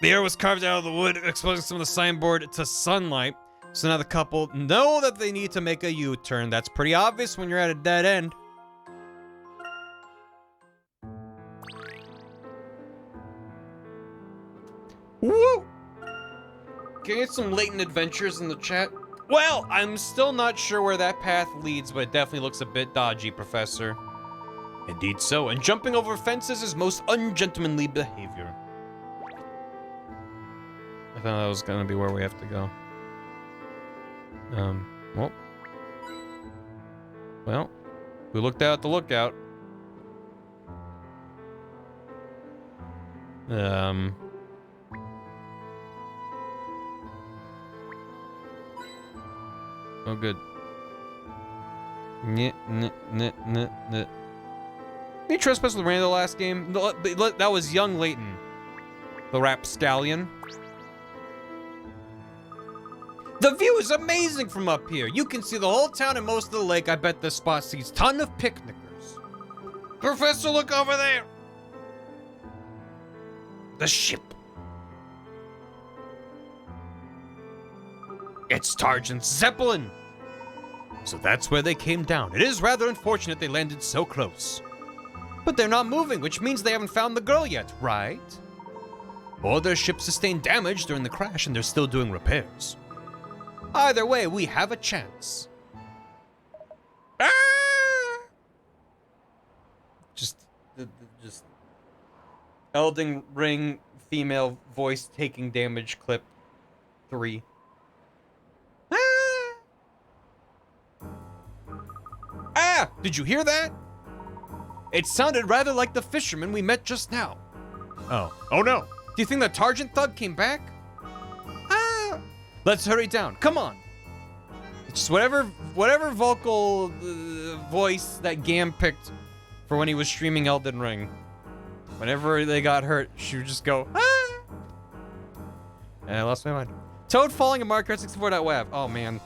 The air was carved out of the wood, exposing some of the signboard to sunlight. So now the couple know that they need to make a U-turn. That's pretty obvious when you're at a dead end. Woo! Can you get some Layton adventures in the chat? Well, I'm still not sure where that path leads, but it definitely looks a bit dodgy, Professor. Indeed so, and jumping over fences is most ungentlemanly behavior. I thought that was gonna be where we have to go. Well, we looked out at the lookout. Oh, good. You trespassed with Randall last game? That was young Layton. The rapscallion. The view is amazing from up here. You can see the whole town and most of the lake. I bet this spot sees a ton of picnickers. Professor, look over there. The ship. It's Sergeant Zeppelin. So that's where they came down. It is rather unfortunate they landed so close. But they're not moving, which means they haven't found the girl yet, right? Or their ship sustained damage during the crash and they're still doing repairs. Either way, we have a chance. Ah! Just Elden Ring female voice taking damage clip 3. Ah! Did you hear that? It sounded rather like the fisherman we met just now. Oh no. Do you think the Targent thug came back? Ah! Let's hurry down. Come on. It's just whatever vocal voice that Gam picked for when he was streaming Elden Ring. Whenever they got hurt, she would just go, ah! And I lost my mind. Toad falling at Marker64.wav. Oh man.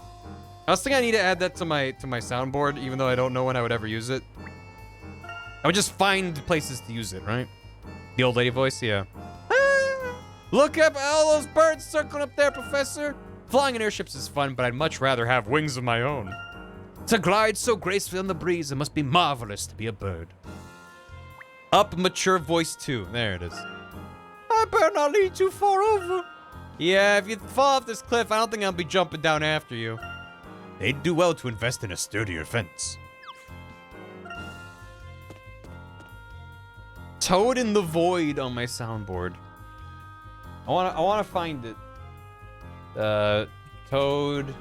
I was thinking I need to add that to my soundboard, even though I don't know when I would ever use it. I would just find places to use it, right? The old lady voice, yeah. Ah! Look up all those birds circling up there, Professor. Flying in airships is fun, but I'd much rather have wings of my own. To glide so gracefully on the breeze, it must be marvelous to be a bird. Up mature voice 2. There it is. I better not lean too far over. Yeah, if you fall off this cliff, I don't think I'll be jumping down after you. They'd do well to invest in a sturdier fence. Toad in the Void on my soundboard. I wanna find it. Toad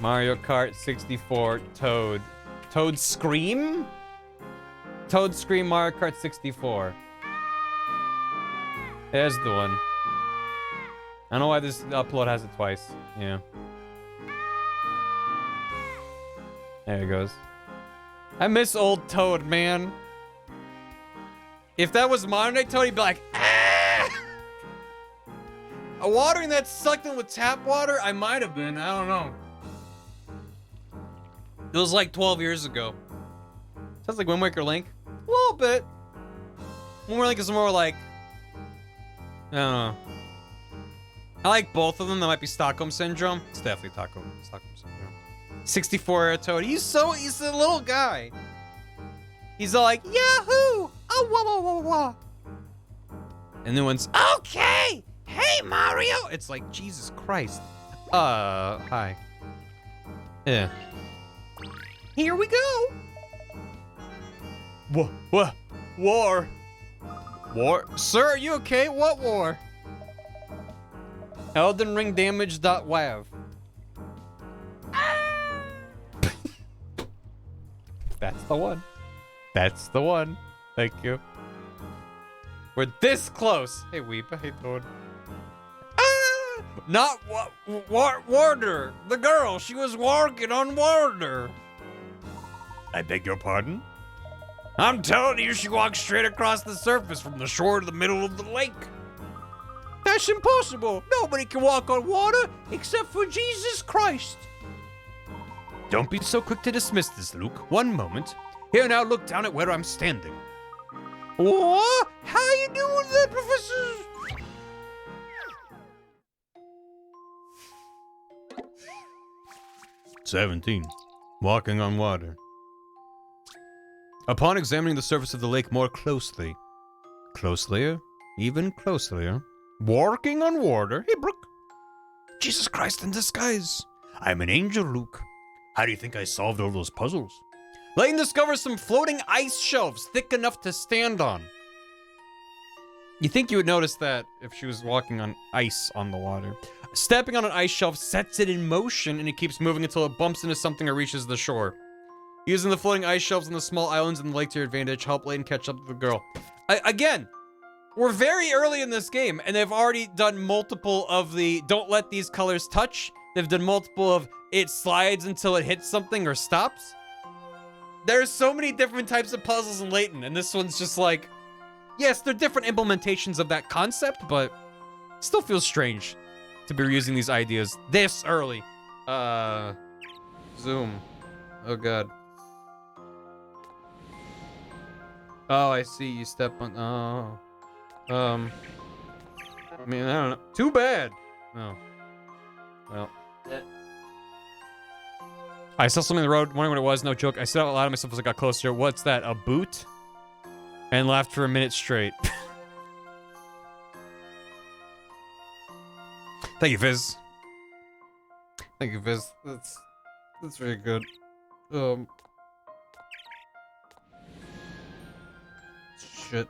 Mario Kart 64 Toad. Toad Scream? Toad Scream Mario Kart 64. There's the one. I don't know why this upload has it twice. Yeah. There it goes. I miss old Toad, man. If that was modern day Toad, he'd be like, ah! A watering that sucked in with tap water? I might have been. I don't know. It was like 12 years ago. Sounds like Wind Waker Link. A little bit. Wind Waker Link is more like... I don't know. I like both of them. That might be Stockholm Syndrome. It's definitely Stockholm Syndrome. 64 era Toad. He's a little guy. He's all like, Yahoo! Oh, wah, wah, wah, wah. And then one's, okay! Hey, Mario! It's like, Jesus Christ. Hi. Yeah. Here we go! What? War? War? Sir, are you okay? What war? Elden Ring damage.wav. That's the one. That's the one. Thank you. We're this close. Hey, Weepa. Hey, Toad. Ah! Not Warder. The girl. She was walking on Warder. I beg your pardon? I'm telling you, she walked straight across the surface from the shore to the middle of the lake. That's impossible. Nobody can walk on water except for Jesus Christ. Don't be so quick to dismiss this, Luke. One moment. Here now, look down at where I'm standing. What? How you doing there, Professor? 17. Walking on water. Upon examining the surface of the lake more closely. Closelier? Even closelier. Walking on water? Hey, Brooke. Jesus Christ in disguise. I'm an angel, Luke. How do you think I solved all those puzzles? Layton discovers some floating ice shelves thick enough to stand on. You think you would notice that if she was walking on ice on the water. Stepping on an ice shelf sets it in motion and it keeps moving until it bumps into something or reaches the shore. Using the floating ice shelves on the small islands in the lake to your advantage, help Layton catch up to the girl. Again, we're very early in this game and they've already done multiple of the don't let these colors touch. They've done multiple of it slides until it hits something or stops. There's so many different types of puzzles in Layton, and this one's just like, yes, they're different implementations of that concept, but it still feels strange to be reusing these ideas this early. Zoom. Oh, God. Oh, I see. You step on... Oh. I mean, I don't know. Too bad. Oh. Well. I saw something on the road, wondering what it was, no joke. I said out loud to myself as I got closer, what's that, a boot? And laughed for a minute straight. Thank you, Fizz. Thank you, Fizz. That's very good. Shit.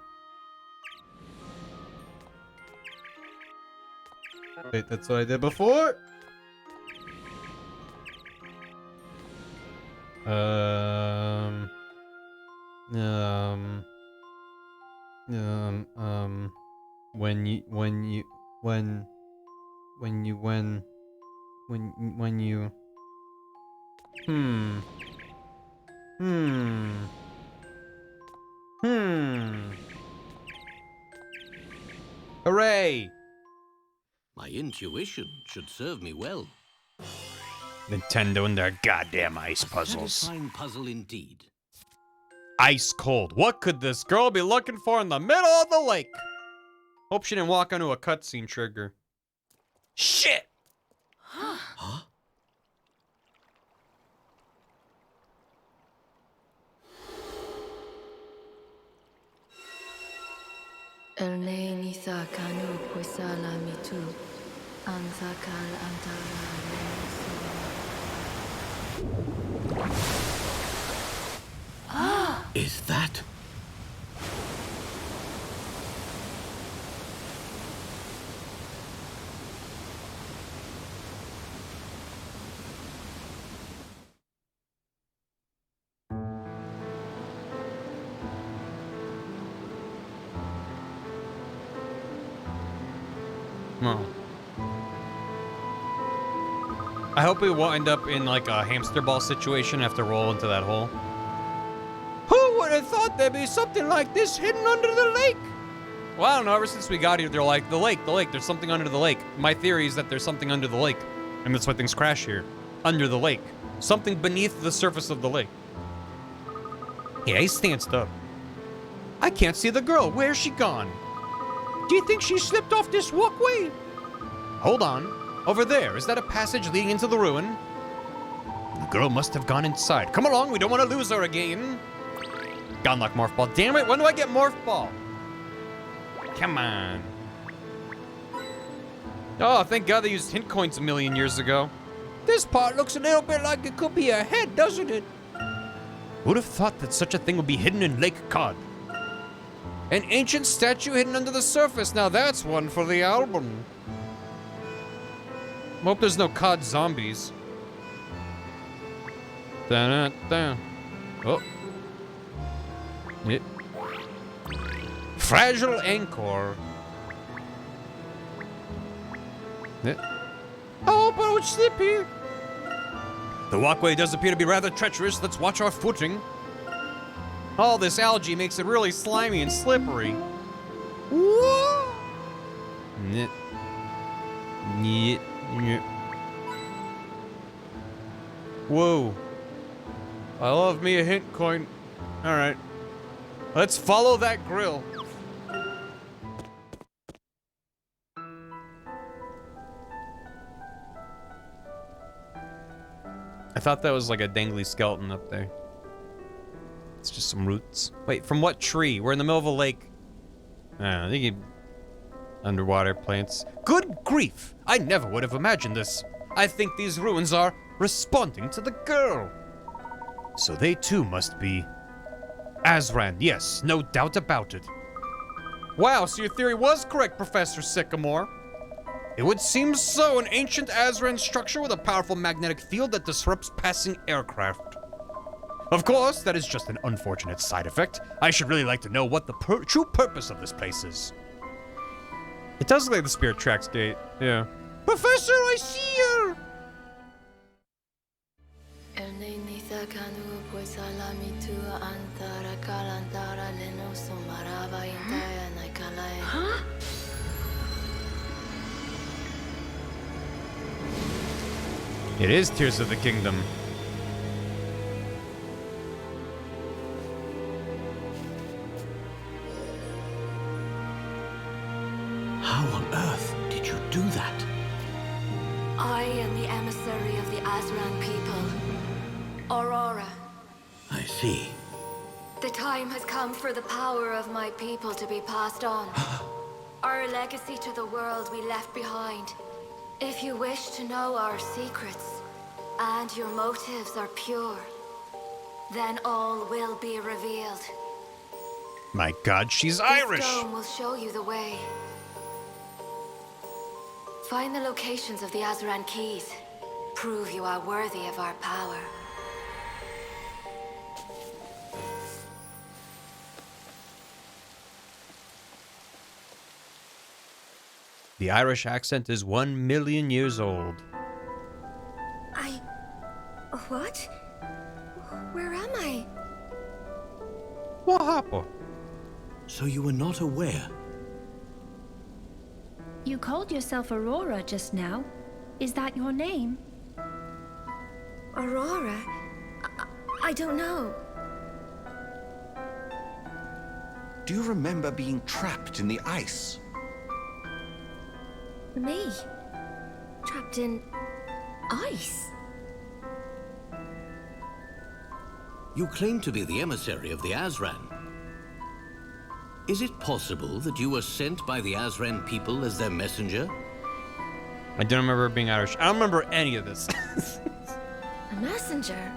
Wait, that's what I did before? Hooray! My intuition should serve me well. Nintendo and their goddamn ice puzzles. Satisfying puzzle indeed. Ice cold. What could this girl be looking for in the middle of the lake? Hope she didn't walk onto a cutscene trigger. Shit! Huh? Is that? No. I hope we won't end up in like a hamster ball situation, have to roll into that hole. Who would have thought there'd be something like this hidden under the lake? Well, I don't know, ever since we got here, they're like, the lake, there's something under the lake. My theory is that there's something under the lake, and that's why things crash here. Under the lake. Something beneath the surface of the lake. Yeah, he stands up. I can't see the girl. Where's she gone? Do you think she slipped off this walkway? Hold on. Over there, is that a passage leading into the ruin? The girl must have gone inside. Come along, we don't want to lose her again. Got unlock Morph Ball. Damn it, when do I get Morph Ball? Come on. Oh, thank God they used hint coins a million years ago. This part looks a little bit like it could be a head, doesn't it? Who'd have thought that such a thing would be hidden in Lake Cod? An ancient statue hidden under the surface. Now that's one for the album. Hope there's no cod zombies. Da-da-da. Oh. Yeah. Fragile anchor. Yeah. Oh, but I would slip here. The walkway does appear to be rather treacherous. Let's watch our footing. All this algae makes it really slimy and slippery. Whoa! Nyeh. Nyeh. Nyeh. Whoa. I love me a hint coin. Alright. Let's follow that grill. I thought that was like a dangly skeleton up there. It's just some roots. Wait, from what tree? We're in the middle of a lake. I think underwater plants. Good grief! I never would have imagined this. I think these ruins are responding to the girl. So they too must be Azran. Yes, no doubt about it. Wow, so your theory was correct, Professor Sycamore. It would seem so. An ancient Azran structure with a powerful magnetic field that disrupts passing aircraft. Of course, that is just an unfortunate side effect. I should really like to know what the true purpose of this place is. It does look like the Spirit Tracks gate. Yeah. Professor, I see her! Huh? It is Tears of the Kingdom. How on earth did you do that? I am the emissary of the Azran people. Aurora. I see. The time has come for the power of my people to be passed on. Our legacy to the world we left behind. If you wish to know our secrets, and your motives are pure, then all will be revealed. My God, she's This Irish! dome will show you the way. Find the locations of the Azran keys. Prove you are worthy of our power. The Irish accent is 1 million years old. What? Where am I? What happened? So you were not aware? You called yourself Aurora just now. Is that your name? Aurora? I don't know. Do you remember being trapped in the ice? Me? Trapped in ice? You claim to be the emissary of the Azran. Is it possible that you were sent by the Azran people as their messenger? I don't remember being Irish. I don't remember any of this. A messenger?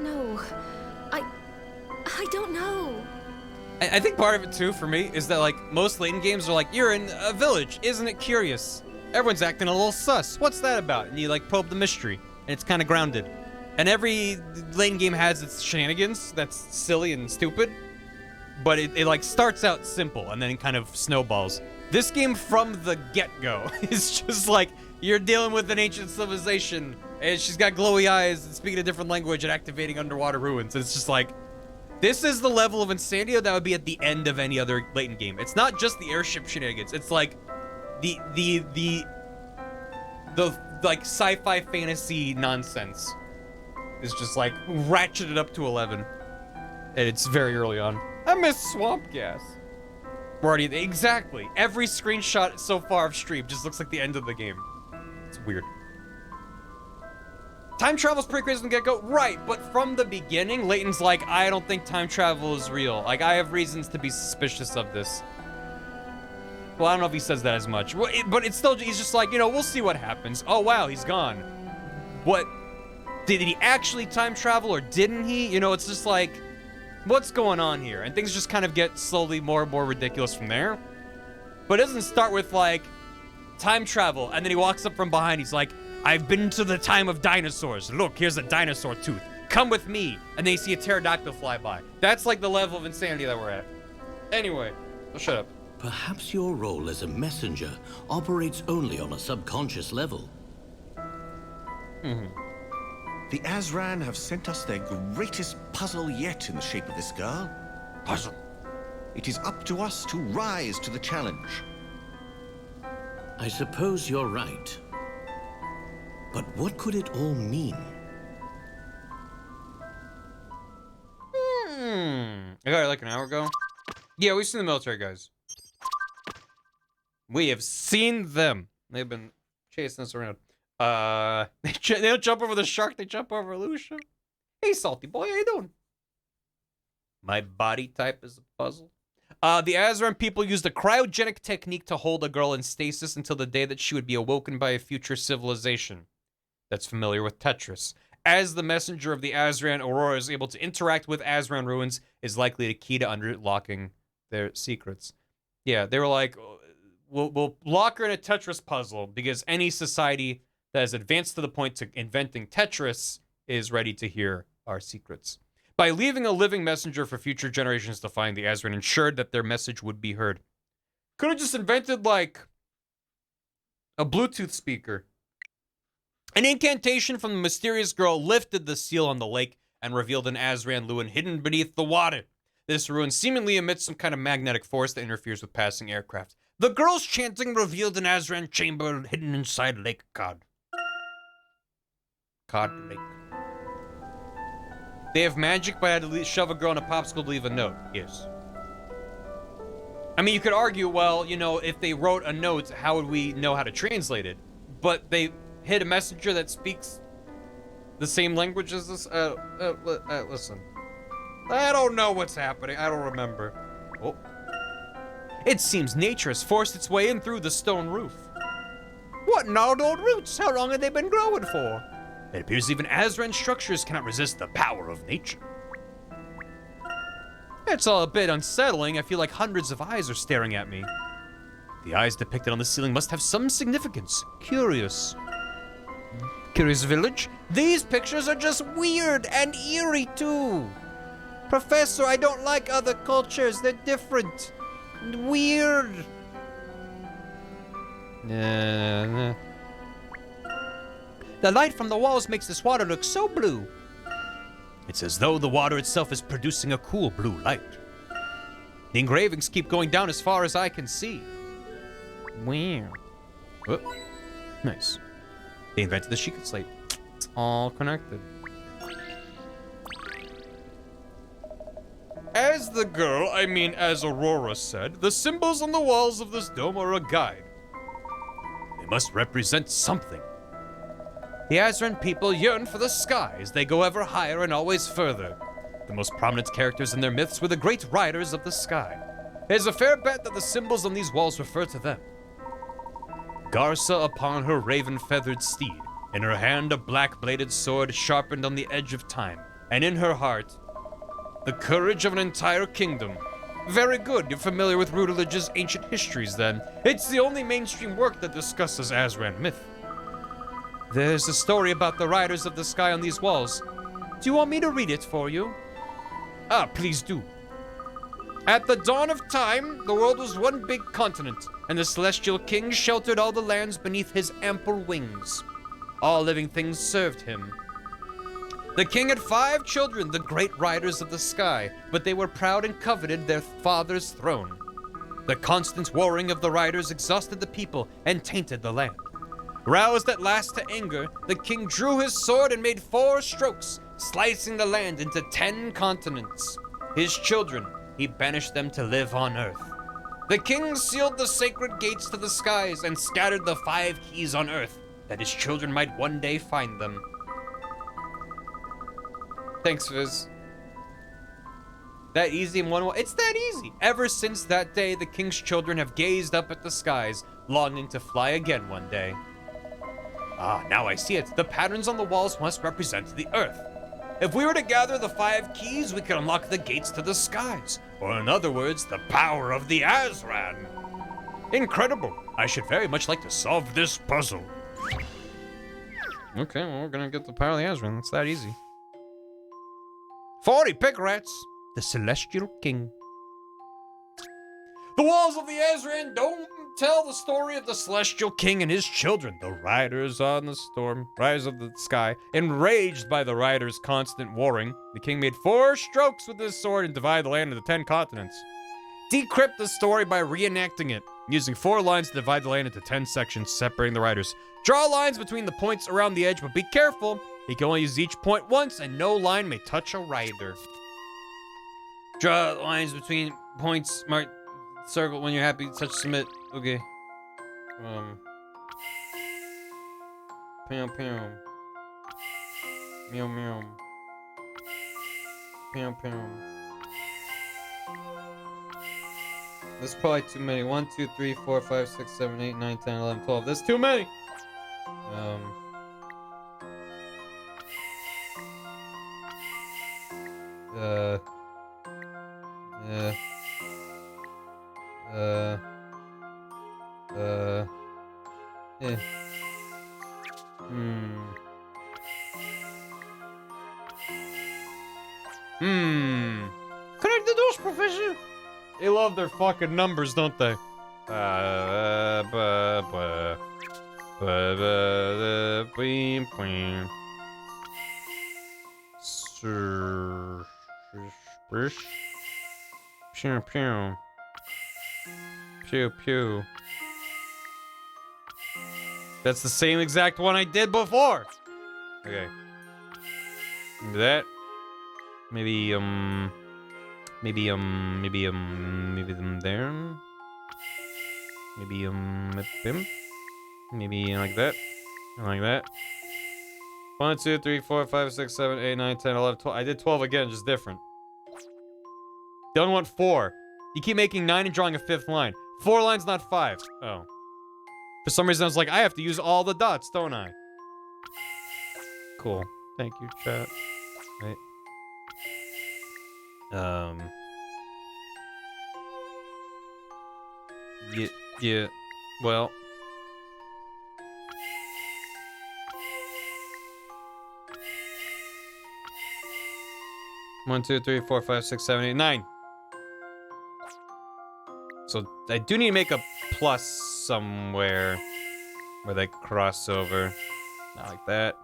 No. I don't know. I think part of it too, for me, is that like most Layton games are like, you're in a village, isn't it curious? Everyone's acting a little sus. What's that about? And you like probe the mystery, and it's kind of grounded. And every Layton game has its shenanigans that's silly and stupid, but it like starts out simple and then it kind of snowballs. This game from the get-go is just like, you're dealing with an ancient civilization, and she's got glowy eyes and speaking a different language and activating underwater ruins. It's just like, this is the level of insanity that would be at the end of any other Layton game. It's not just the airship shenanigans. It's like the like sci-fi fantasy nonsense is just like ratcheted up to 11, and it's very early on. I miss swamp gas. We're already exactly every screenshot so far of stream just looks like the end of the game. It's weird. Time travel's pretty crazy from the get-go, right? But from the beginning, Layton's like, I don't think time travel is real. Like, I have reasons to be suspicious of this. Well, I don't know if he says that as much, but it's still, he's just like, you know, we'll see what happens. Oh, wow, he's gone. What? Did he actually time travel or didn't he? You know, it's just like, what's going on here? And things just kind of get slowly more and more ridiculous from there. But it doesn't start with, like, time travel, and then he walks up from behind. He's like, I've been to the time of dinosaurs. Look, here's a dinosaur tooth. Come with me. And then you see a pterodactyl fly by. That's like the level of insanity that we're at. Anyway, shut up. Perhaps your role as a messenger operates only on a subconscious level. The Azran have sent us their greatest puzzle yet in the shape of this girl. Puzzle. It is up to us to rise to the challenge. I suppose you're right. But what could it all mean? I got it like an hour ago. Yeah, we've seen the military guys. We have seen them. They've been chasing us around. They don't jump over the shark, they jump over Lucia. Hey, salty boy, how you doing? My body type is a puzzle. The Azran people used a cryogenic technique to hold a girl in stasis until the day that she would be awoken by a future civilization that's familiar with Tetris. As the messenger of the Azran, Aurora is able to interact with Azran ruins, is likely the key to unlocking their secrets. Yeah, they were like, we'll lock her in a Tetris puzzle because any society that has advanced to the point to inventing Tetris is ready to hear our secrets. By leaving a living messenger for future generations to find, the Azran ensured that their message would be heard. Could have just invented, like, a Bluetooth speaker. An incantation from the mysterious girl lifted the seal on the lake and revealed an Azran ruin hidden beneath the water. This ruin seemingly emits some kind of magnetic force that interferes with passing aircraft. The girl's chanting revealed an Azran chamber hidden inside Lake Cod. Cod Lake. They have magic, but I had to shove a girl in a popsicle to leave a note. Yes. I mean, you could argue, well, you know, if they wrote a note, how would we know how to translate it? But they hit a messenger that speaks the same language as this. Listen. I don't know what's happening. I don't remember. Oh. It seems nature has forced its way in through the stone roof. What gnarled old roots? How long have they been growing for? It appears even Azran structures cannot resist the power of nature. It's all a bit unsettling. I feel like hundreds of eyes are staring at me. The eyes depicted on the ceiling must have some significance. Curious. Curious village? These pictures are just weird and eerie too. Professor, I don't like other cultures. They're different. Weird. The light from the walls makes this water look so blue. It's as though the water itself is producing a cool blue light. The engravings keep going down as far as I can see. Wow. Oh, nice. They invented the Sheikah slate. It's all connected. As the girl, as Aurora said, the symbols on the walls of this dome are a guide. They must represent something. The Azran people yearn for the skies. They go ever higher and always further. The most prominent characters in their myths were the great riders of the sky. There's a fair bet that the symbols on these walls refer to them. Garza upon her raven-feathered steed, in her hand a black-bladed sword sharpened on the edge of time, and in her heart, the courage of an entire kingdom. Very good, you're familiar with Rutledge's ancient histories then. It's the only mainstream work that discusses Azran myth. There's a story about the riders of the sky on these walls. Do you want me to read it for you? Ah, please do. At the dawn of time, the world was one big continent. and the Celestial King sheltered all the lands beneath his ample wings. All living things served him. The king had 5 children, the great riders of the sky, but they were proud and coveted their father's throne. The constant warring of the riders exhausted the people and tainted the land. Roused at last to anger, the king drew his sword and made 4 strokes, slicing the land into 10 continents. His children, he banished them to live on Earth. The king sealed the sacred gates to the skies and scattered the 5 keys on Earth, that his children might one day find them. Thanks, Fizz. That easy in one way? It's that easy. Ever since that day, the king's children have gazed up at the skies, longing to fly again one day. Ah, now I see it. The patterns on the walls must represent the Earth. If we were to gather the 5 keys, we could unlock the gates to the skies. Or in other words, the power of the Azran. Incredible. I should very much like to solve this puzzle. Okay, well, we're gonna get the power of the Azran. It's that easy. 40 pick rats. The Celestial King. The walls of the Azran don't tell the story of the Celestial King and his children, the riders on the storm, riders of the sky. Enraged by the riders' constant warring, the king made 4 strokes with his sword and divided the land into 10 continents. Decrypt the story by reenacting it, using 4 lines to divide the land into 10 sections, separating the riders. Draw lines between the points around the edge, but be careful. You can only use each point once, and no line may touch a rider. Draw lines between points, mark circle when you're happy, touch submit. Okay. Pam pam. Meow meow. Pam pam. That's probably too many. 1, 2, 3, 4, 5, 6, 7, 8, 9, 10, 11, 12. That's too many! Connect the doors, Professor! They love their fucking numbers, don't they? Pew pew. Pew pew. That's the same exact one I did before. Okay. Maybe that. Maybe them there. Maybe him. Maybe like that. And like that. 1, 2, 3, 4, 5, 6, 7, 8, 9, 10, 11, 12. I did 12 again, just different. They only want 4. You keep making 9 and drawing a 5th line. 4 lines, not 5. Oh. For some reason, I was like, I have to use all the dots, don't I? Cool. Thank you, chat. Right. Yeah. Well. One, 2, 3, 4, 5, 6, 7, 8, 9. So I do need to make a plus somewhere where they cross over. Not like that.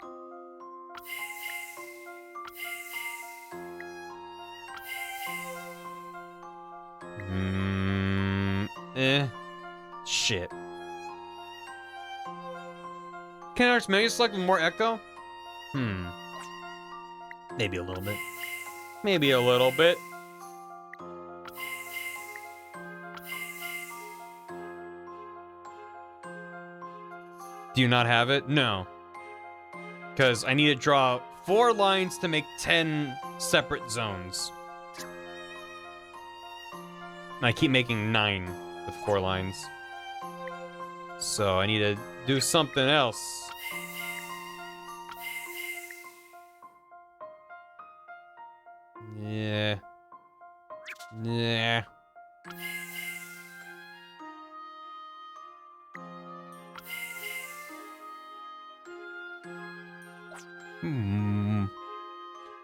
Shit. Can I maybe select with more echo? Maybe a little bit. Maybe a little bit. Do you not have it? No. Because I need to draw 4 lines to make 10 separate zones. And I keep making 9 with 4 lines. So I need to do something else. Yeah. Yeah.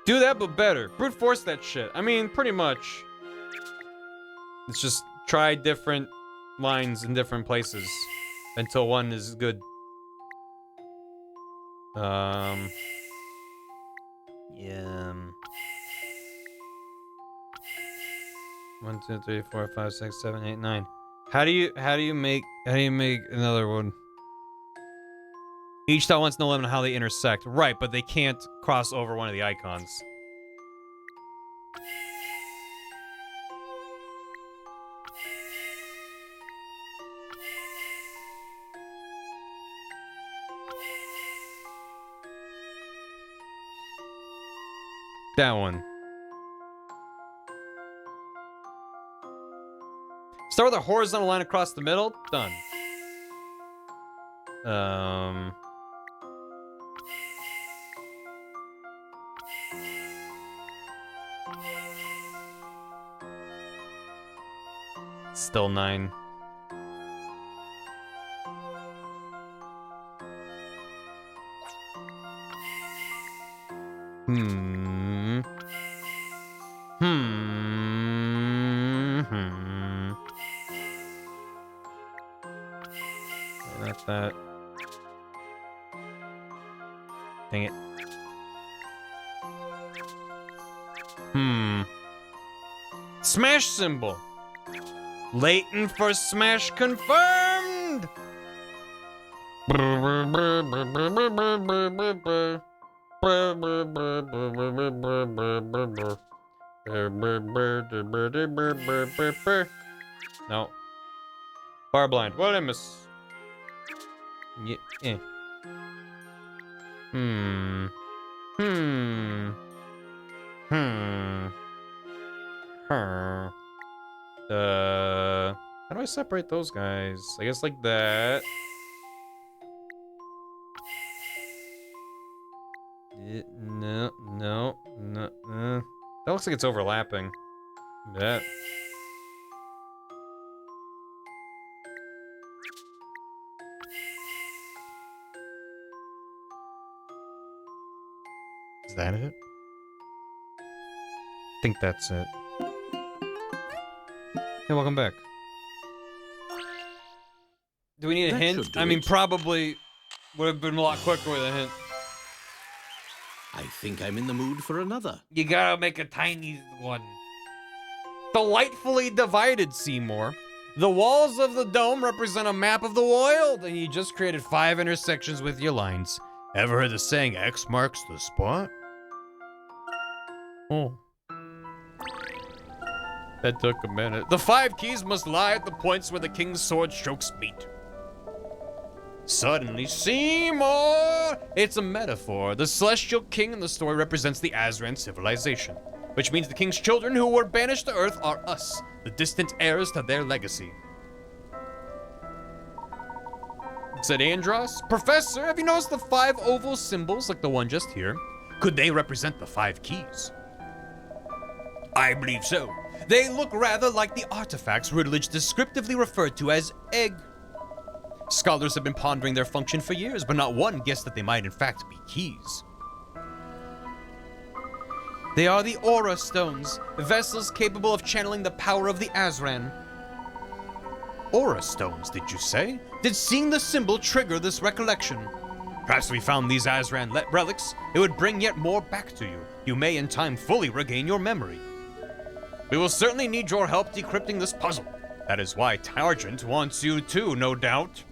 Do that, but better. Brute force that shit. I mean, pretty much. Let's just try different lines in different places until one is good. Yeah. 1, 2, 3, 4, 5, 6, 7, 8, 9. How do you make another one? Each dot wants no limit on how they intersect. Right, but they can't cross over one of the icons. That one. Start with a horizontal line across the middle. Done. Still 9. Not that. Dang it. Smash symbol. Layton for smash confirmed. No. Bar blind. What did I miss? Yeah. Eh. How do I separate those guys? I guess like that. No. That looks like it's overlapping. That. Is that it? I think that's it. Hey, welcome back. Do we need a hint? I mean, probably would have been a lot quicker with a hint. I think I'm in the mood for another. You gotta make a tiny one. Delightfully divided, Seymour. The walls of the dome represent a map of the world, and you just created 5 intersections with your lines. Ever heard the saying, X marks the spot? Oh. That took a minute. The 5 keys must lie at the points where the king's sword strokes meet. Suddenly, Seymour! It's a metaphor. The celestial king in the story represents the Azran civilization, which means the king's children who were banished to Earth are us, the distant heirs to their legacy. Said Andros. Professor, have you noticed the 5 oval symbols like the one just here? Could they represent the 5 keys? I believe so. They look rather like the artifacts Riddledge descriptively referred to as egg. Scholars have been pondering their function for years, but not one guessed that they might in fact be keys. They are the Aura Stones, vessels capable of channeling the power of the Azran. Aura Stones, did you say? Did seeing the symbol trigger this recollection? Perhaps if we found these Azran relics, it would bring yet more back to you. You may in time fully regain your memory. We will certainly need your help decrypting this puzzle. That is why Targent wants you too, no doubt.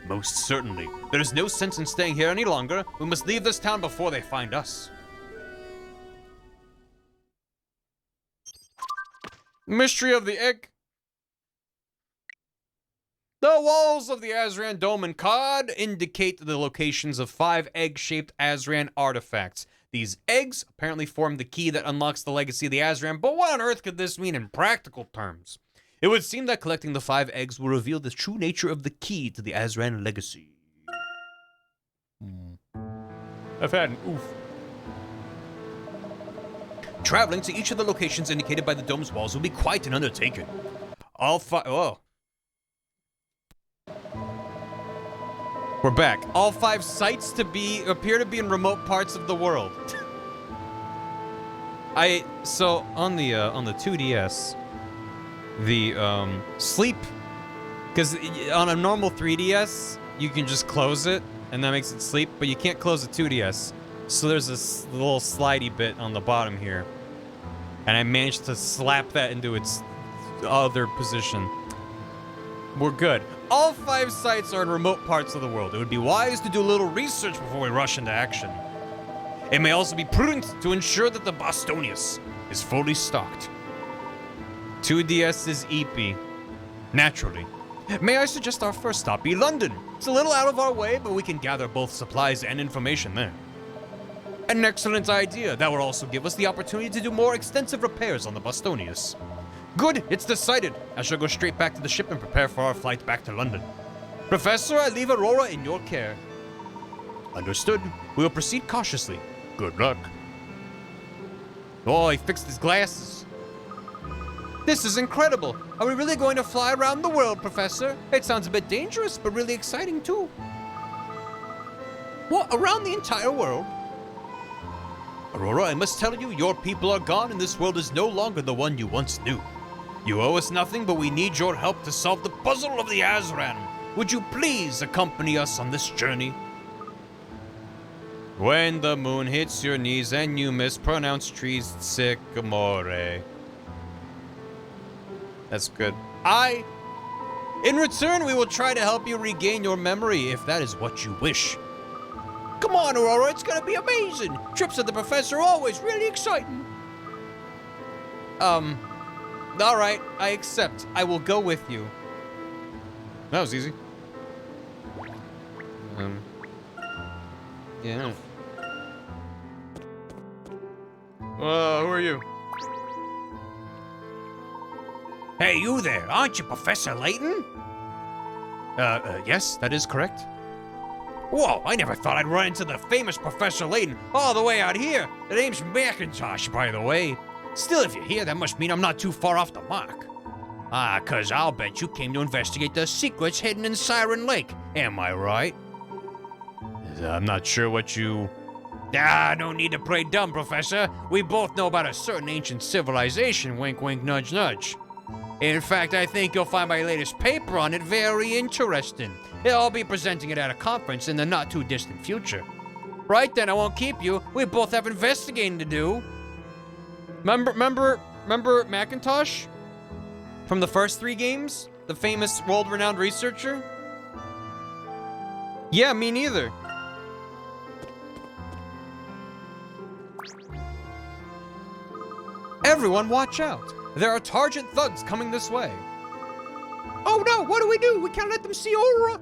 Most certainly. There is no sense in staying here any longer. We must leave this town before they find us. Mystery of the egg. The walls of the Azran Dome and Cod indicate the locations of 5 egg-shaped Azran artifacts. These eggs apparently form the key that unlocks the legacy of the Azran, but what on earth could this mean in practical terms? It would seem that collecting the 5 eggs will reveal the true nature of the key to the Azran legacy. I've had an oof. Traveling to each of the locations indicated by the dome's walls will be quite an undertaking. All 5... Oh. We're back. All 5 sites appear to be in remote parts of the world. So on the 2DS, the sleep Because on a normal 3DS, you can just close it, and that makes it sleep, but you can't close a 2DS. So there's this little slidey bit on the bottom here. And I managed to slap that into its other position. We're good. All 5 sites are in remote parts of the world. It would be wise to do a little research before we rush into action. It may also be prudent to ensure that the Bostonius is fully stocked. 2DS is EP. Naturally. May I suggest our first stop be London? It's a little out of our way, but we can gather both supplies and information there. An excellent idea. That will also give us the opportunity to do more extensive repairs on the Bostonius. Good, it's decided. I shall go straight back to the ship and prepare for our flight back to London. Professor, I leave Aurora in your care. Understood. We will proceed cautiously. Good luck. Oh, he fixed his glasses. This is incredible. Are we really going to fly around the world, Professor? It sounds a bit dangerous, but really exciting too. What, around the entire world? Aurora, I must tell you, your people are gone and this world is no longer the one you once knew. You owe us nothing, but we need your help to solve the puzzle of the Azran. Would you please accompany us on this journey? When the moon hits your knees and you mispronounce trees, sycamore. That's good. In return, we will try to help you regain your memory if that is what you wish. Come on, Aurora, it's gonna be amazing. Trips with the professor are always really exciting. All right, I accept. I will go with you. That was easy. Yeah. Who are you? Hey, you there. Aren't you Professor Layton? Yes, that is correct. Whoa, I never thought I'd run into the famous Professor Layton all the way out here. The name's Macintosh, by the way. Still, if you're here, that must mean I'm not too far off the mark. Ah, 'cause I'll bet you came to investigate the secrets hidden in Siren Lake. Am I right? I'm not sure what you... No need to play dumb, Professor. We both know about a certain ancient civilization, wink wink nudge nudge. In fact, I think you'll find my latest paper on it very interesting. I'll be presenting it at a conference in the not-too-distant future. Right then, I won't keep you. We both have investigating to do. Remember Macintosh? From the first 3 games? The famous world-renowned researcher? Yeah, me neither. Everyone watch out. There are Targent thugs coming this way. Oh no, what do? We can't let them see Aurora.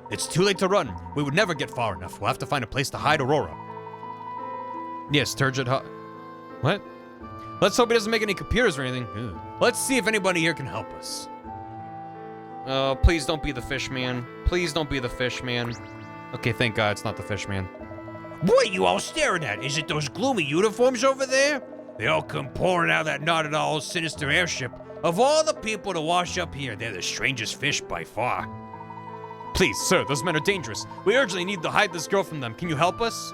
It's too late to run. We would never get far enough. We'll have to find a place to hide Aurora. Yes, Turgid. What? Let's hope he doesn't make any computers or anything. Ew. Let's see if anybody here can help us. Oh, please don't be the fish man. Please don't be the fish man. Okay, thank God it's not the fish man. What are you all staring at? Is it those gloomy uniforms over there? They all come pouring out of that not at all sinister airship. Of all the people to wash up here, they're the strangest fish by far. Please, sir, those men are dangerous. We urgently need to hide this girl from them. Can you help us?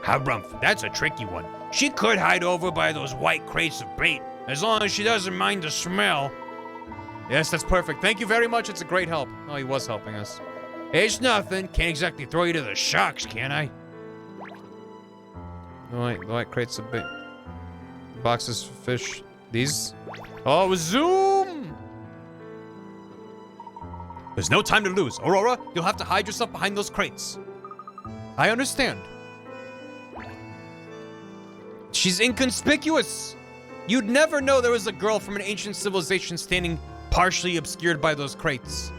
Harumph, that's a tricky one. She could hide over by those white crates of bait, as long as she doesn't mind the smell. Yes, that's perfect. Thank you very much. It's a great help. Oh, he was helping us. It's nothing. Can't exactly throw you to the sharks, can I? The white crates of bait. Boxes for fish. These? Oh, zoom! There's no time to lose. Aurora, you'll have to hide yourself behind those crates. I understand. She's inconspicuous. You'd never know there was a girl from an ancient civilization standing partially obscured by those crates.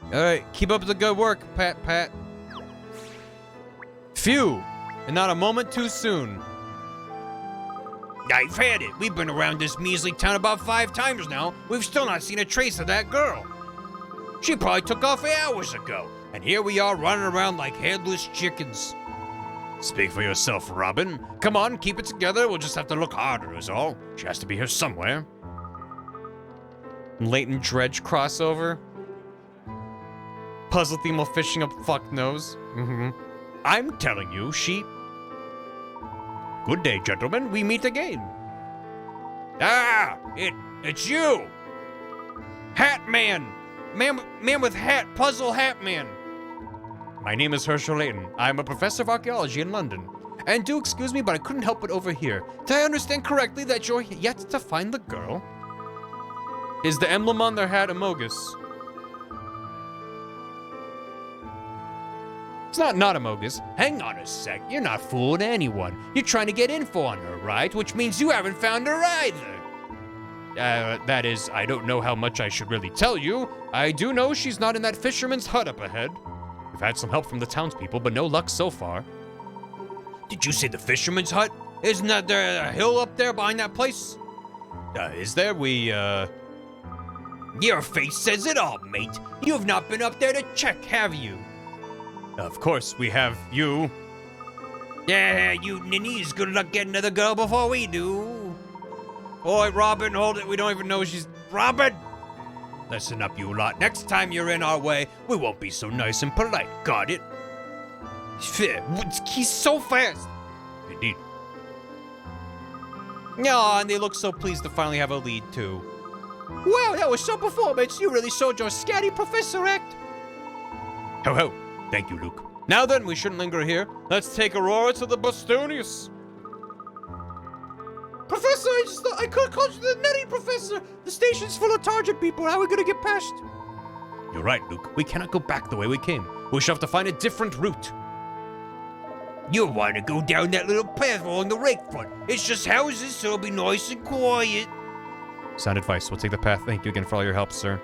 All right, keep up the good work, Pat. Phew, and not a moment too soon. I've had it. We've been around this measly town about 5 times now. We've still not seen a trace of that girl. She probably took off hours ago, and here we are running around like headless chickens. Speak for yourself, Robin. Come on, keep it together. We'll just have to look harder is all. She has to be here somewhere. Layton Dredge crossover. Puzzle theme while fishing up fuck nose. I'm telling you, she... Good day, gentlemen. We meet again. Ah, it's you! Hat Man! Man with hat, puzzle hat man. My name is Herschel Layton. I'm a professor of archaeology in London. And do excuse me, but I couldn't help but overhear. Did I understand correctly that you're yet to find the girl? Is the emblem on their hat a Mogus? It's not a Mogus. Hang on a sec, you're not fooling anyone. You're trying to get info on her, right? Which means you haven't found her either. That is, I don't know how much I should really tell you. I do know she's not in that fisherman's hut up ahead. We've had some help from the townspeople, but no luck so far. Did you say the fisherman's hut? Isn't that there a hill up there behind that place? Is there? Your face says it all, mate. You have not been up there to check, have you? Of course, we have you. Yeah, you ninnies, good luck getting to the girl before we do. Oi, Robin, hold it. We don't even know she's... Robin! Listen up, you lot. Next time you're in our way, we won't be so nice and polite. Got it? He's so fast. Indeed. Yeah, and they look so pleased to finally have a lead, too. Wow, that was some performance. You really showed your scatty professor act. Ho ho. Thank you, Luke. Now then, we shouldn't linger here. Let's take Aurora to the Bostonius. Professor, I could have called you the nutty professor. The station's full of target people. How are we gonna get past? You're right, Luke. We cannot go back the way we came. We shall have to find a different route. You want to go down that little path along the lakefront. It's just houses, so it'll be nice and quiet. Sound advice. We'll take the path. Thank you again for all your help, sir.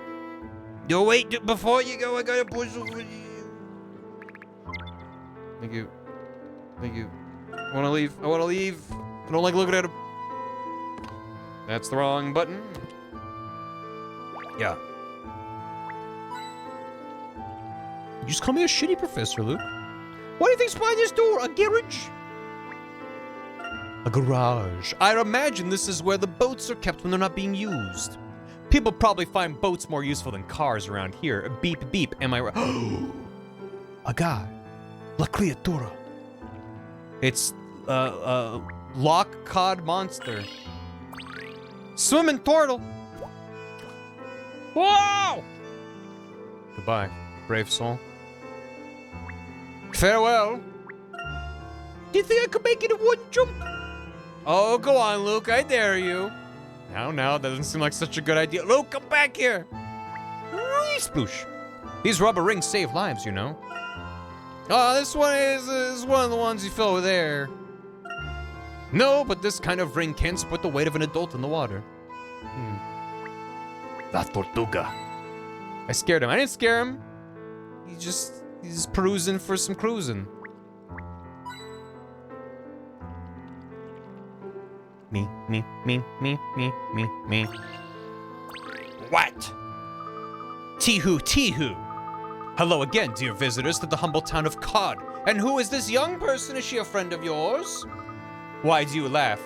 No, wait. Before you go, I got a puzzle for you. Thank you. Thank you. I want to leave. I want to leave. I don't like looking at him. That's the wrong button. Yeah. You just call me a shitty professor, Luke. What do you think's behind this door? A garage? A garage. I imagine this is where the boats are kept when they're not being used. People probably find boats more useful than cars around here. Beep, beep. Am I right? A guy. La criatura. It's, lock cod monster. Swimming turtle. Whoa! Goodbye, brave soul. Farewell. Do you think I could make it in one jump? Oh, go on, Luke. I dare you. Now, that doesn't seem like such a good idea. Luke, come back here. Whee, sploosh. These rubber rings save lives, you know. Oh, this one is one of the ones you fill with air. No, but this kind of ring can support the weight of an adult in the water. La Tortuga. I scared him. I didn't scare him. He's just perusing for some cruising. Me. What? Tihu. Hello again, dear visitors to the humble town of Cod. And who is this young person? Is she a friend of yours? Why do you laugh?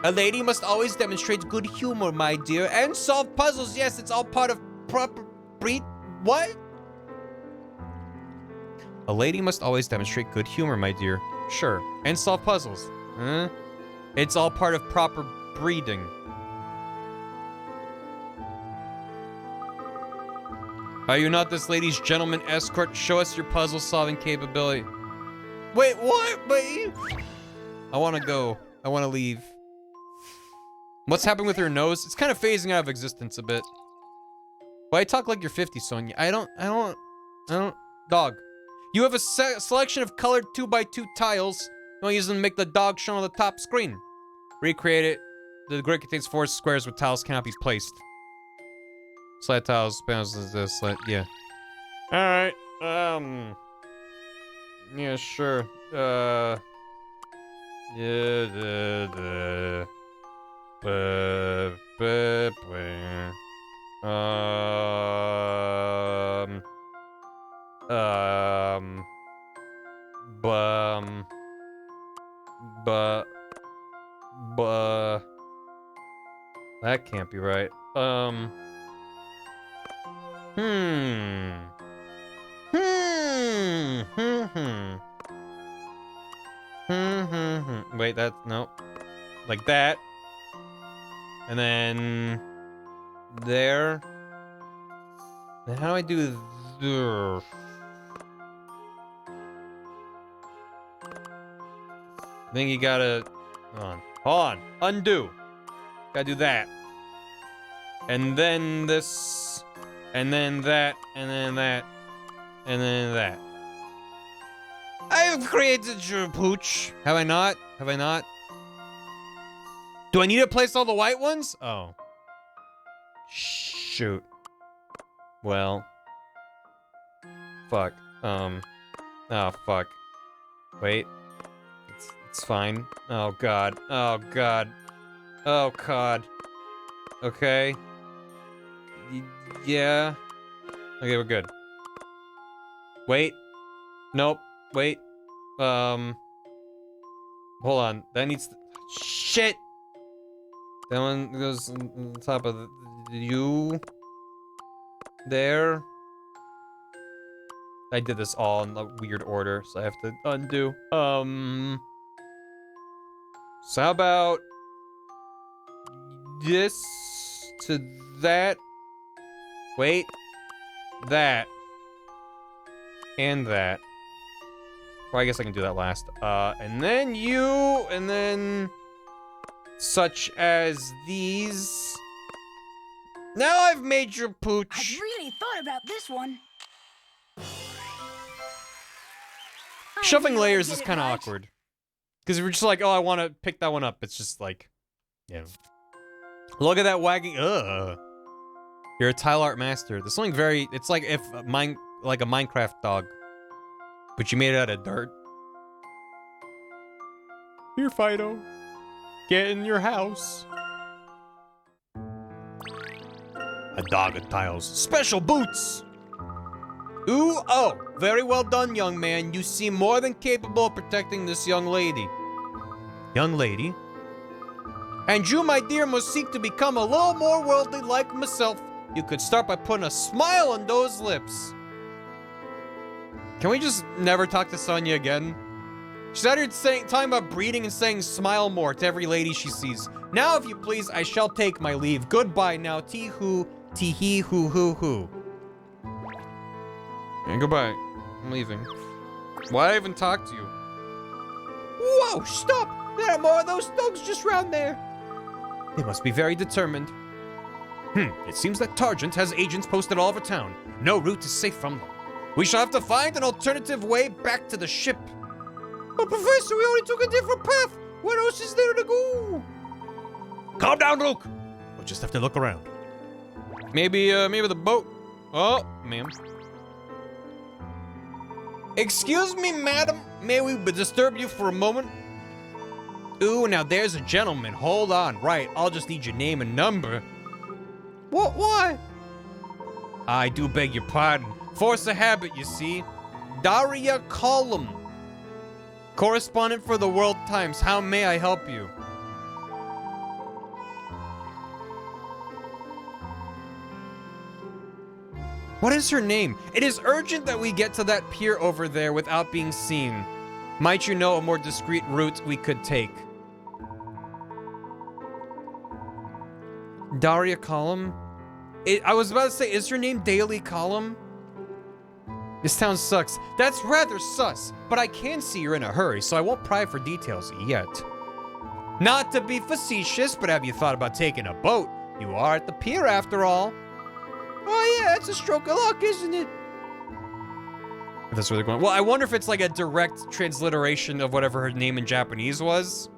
A lady must always demonstrate good humor, my dear, and solve puzzles. Yes, it's all part of proper breed. What? A lady must always demonstrate good humor, my dear. Sure. And solve puzzles. Huh? It's all part of proper breeding. Are you not this lady's gentleman escort? Show us your puzzle-solving capability. Wait, what? Wait. I want to go. I want to leave. What's happening with your nose? It's kind of phasing out of existence a bit. Why talk like you're 50, Sonia? I don't. Dog. You have a selection of colored 2x2 tiles. You want to use them to make the dog show on the top screen. Recreate it. The grid contains 4 squares where tiles cannot be placed. Slide tiles, bounces this, yeah. Alright, yeah, sure. That can't be right. Wait, that's, no. Like that. And then there. Then how do I do there? I think you gotta hold on, undo. Gotta do that. And then this, and then that, and then that, and then that. I've created your pooch. Have I not? Have I not? Do I need to place all the white ones? Oh. Shoot. Well. Fuck. Oh, fuck. Wait. It's fine. Oh, God. Oh, God. Oh, God. Okay. Yeah. Okay, we're good. Wait. Nope. Wait. Hold on. That needs to... Shit! That one goes on top of the you. There. I did this all in a weird order, so I have to undo. So how about this to that? Wait. That. And that. Well, I guess I can do that last. And then you, and then such as these. Now I've made your pooch. I really thought about this one. Shuffling layers is kind of awkward. Because we're just like, oh, I want to pick that one up. It's just like, yeah. Look at that wagging. Ugh. You're a tile art master. There's something very, it's like if like a Minecraft dog. But you made it out of dirt. Here, Fido. Get in your house. A dog of tiles. Special boots! Ooh, oh. Very well done, young man. You seem more than capable of protecting this young lady. Young lady? And you, my dear, must seek to become a little more worldly like myself. You could start by putting a smile on those lips. Can we just never talk to Sonya again? She's out here talking about breeding and saying smile more to every lady she sees. Now, if you please, I shall take my leave. Goodbye now. Tee-hoo, tee-hee, hoo-hoo-hoo. And goodbye. I'm leaving. Why'd I even talk to you? Whoa, stop! There are more of those thugs just round there. They must be very determined. It seems that Targent has agents posted all over town. No route is safe from them. We shall have to find an alternative way back to the ship. But Professor, we only took a different path. What else is there to go? Calm down, Luke. We'll just have to look around. Maybe the boat. Oh, ma'am. Excuse me, madam. May we disturb you for a moment? Ooh, now there's a gentleman. Hold on. Right, I'll just need your name and number. What? Why? I do beg your pardon. Force of habit, you see. Daria Column. Correspondent for the World Times. How may I help you? What is her name? It is urgent that we get to that pier over there without being seen. Might you know a more discreet route we could take? Daria Column? I was about to say, is her name Daily Column? This town sucks. That's rather sus, but I can see you're in a hurry, so I won't pry for details yet. Not to be facetious, but have you thought about taking a boat? You are at the pier after all. Oh yeah, it's a stroke of luck, isn't it? That's where they're going. Well, I wonder if it's like a direct transliteration of whatever her name in Japanese was.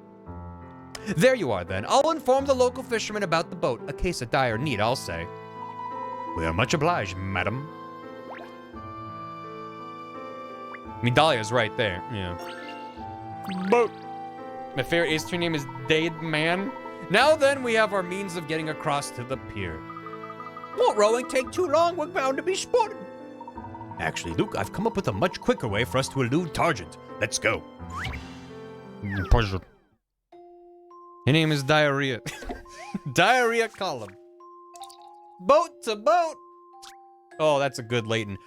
There you are then. I'll inform the local fishermen about the boat. A case of dire need, I'll say. We are much obliged, madam. I mean, Dahlia's right there. Yeah. Boat. My favorite Eastern name is Dade Man. Now then, we have our means of getting across to the pier. Won't rowing take too long? We're bound to be spotted. Actually, Luke, I've come up with a much quicker way for us to elude Targent. Let's go. Pleasure. Your name is Diarrhea. Diarrhea Column. Boat to boat. Oh, that's a good Layton.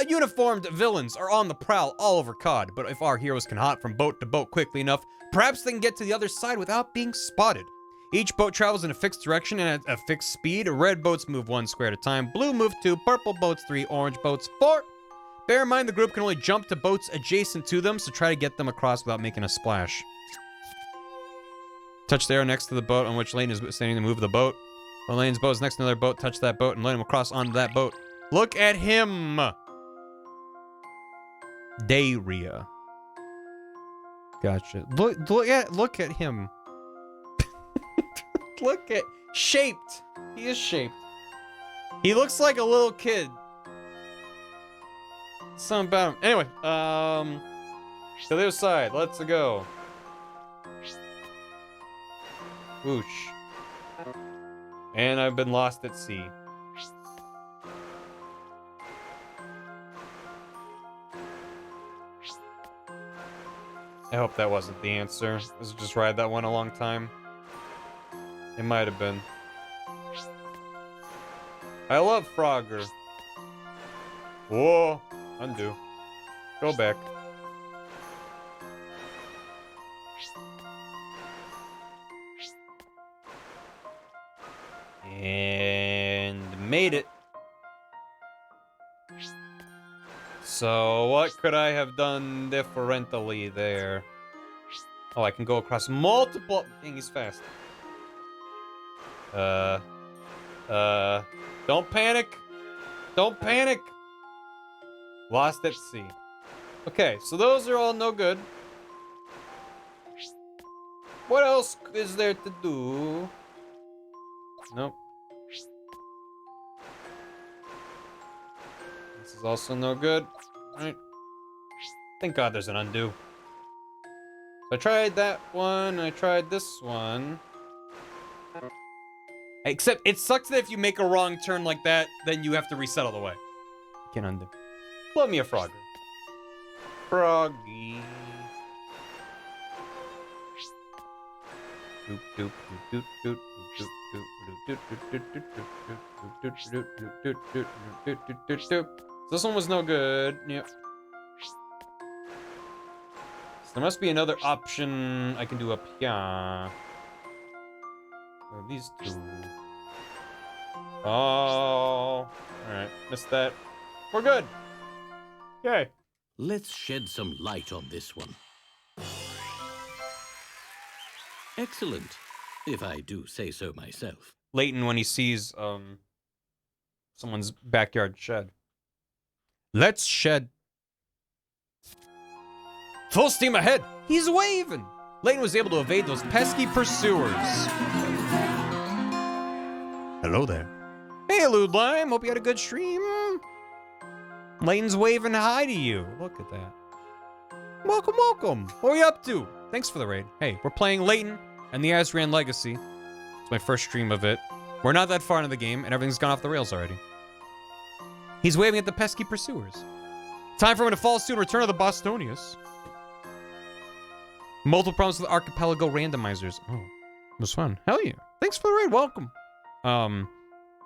Uniformed villains are on the prowl all over COD, but if our heroes can hop from boat to boat quickly enough, perhaps they can get to the other side without being spotted. Each boat travels in a fixed direction and at a fixed speed. Red boats move 1 square at a time. Blue move 2. Purple boats 3. Orange boats 4. Bear in mind the group can only jump to boats adjacent to them, so try to get them across without making a splash. Touch the arrow next to the boat on which Layton is standing to move the boat. When Layton's boat is next to another boat, touch that boat and let him across onto that boat. Look at him! Dayria. Gotcha. Look at him. Look at... Shaped. He is shaped. He looks like a little kid. Something about him. Anyway, to the other side. Let's go. Whoosh. And I've been lost at sea. I hope that wasn't the answer. Let's just ride that one a long time. It might have been. I love Frogger. Whoa. Undo. Go back. And made it. So what could I have done differently there? Oh, I can go across multiple... Dang, he's fast. Don't panic. Don't panic. Lost at sea. Okay, so those are all no good. What else is there to do? Nope. This is also no good. Alright. Thank God there's an undo. So I tried that one, I tried this one. Except it sucks that if you make a wrong turn like that, then you have to reset all the way. You can't undo. Love me a Frogger. Froggy. Doop doop doop doop doop. This one was no good. Yep. So there must be another option I can do up here. Oh, these two. Oh. Alright, missed that. We're good. Yay. Let's shed some light on this one. Excellent, if I do say so myself. Layton when he sees someone's backyard shed. Let's shed. Full steam ahead. He's waving. Layton was able to evade those pesky pursuers. Hello there. Hey, Lude Lime. Hope you had a good stream. Layton's waving hi to you. Look at that. Welcome, welcome. What are you up to? Thanks for the raid. Hey, we're playing Layton and the Azran Legacy. It's my first stream of it. We're not that far into the game, and everything's gone off the rails already. He's waving at the pesky pursuers. Time for him to fall soon. Return of the Bostonius. Multiple problems with archipelago randomizers. Oh, it was fun. Hell yeah. Thanks for the raid. Welcome.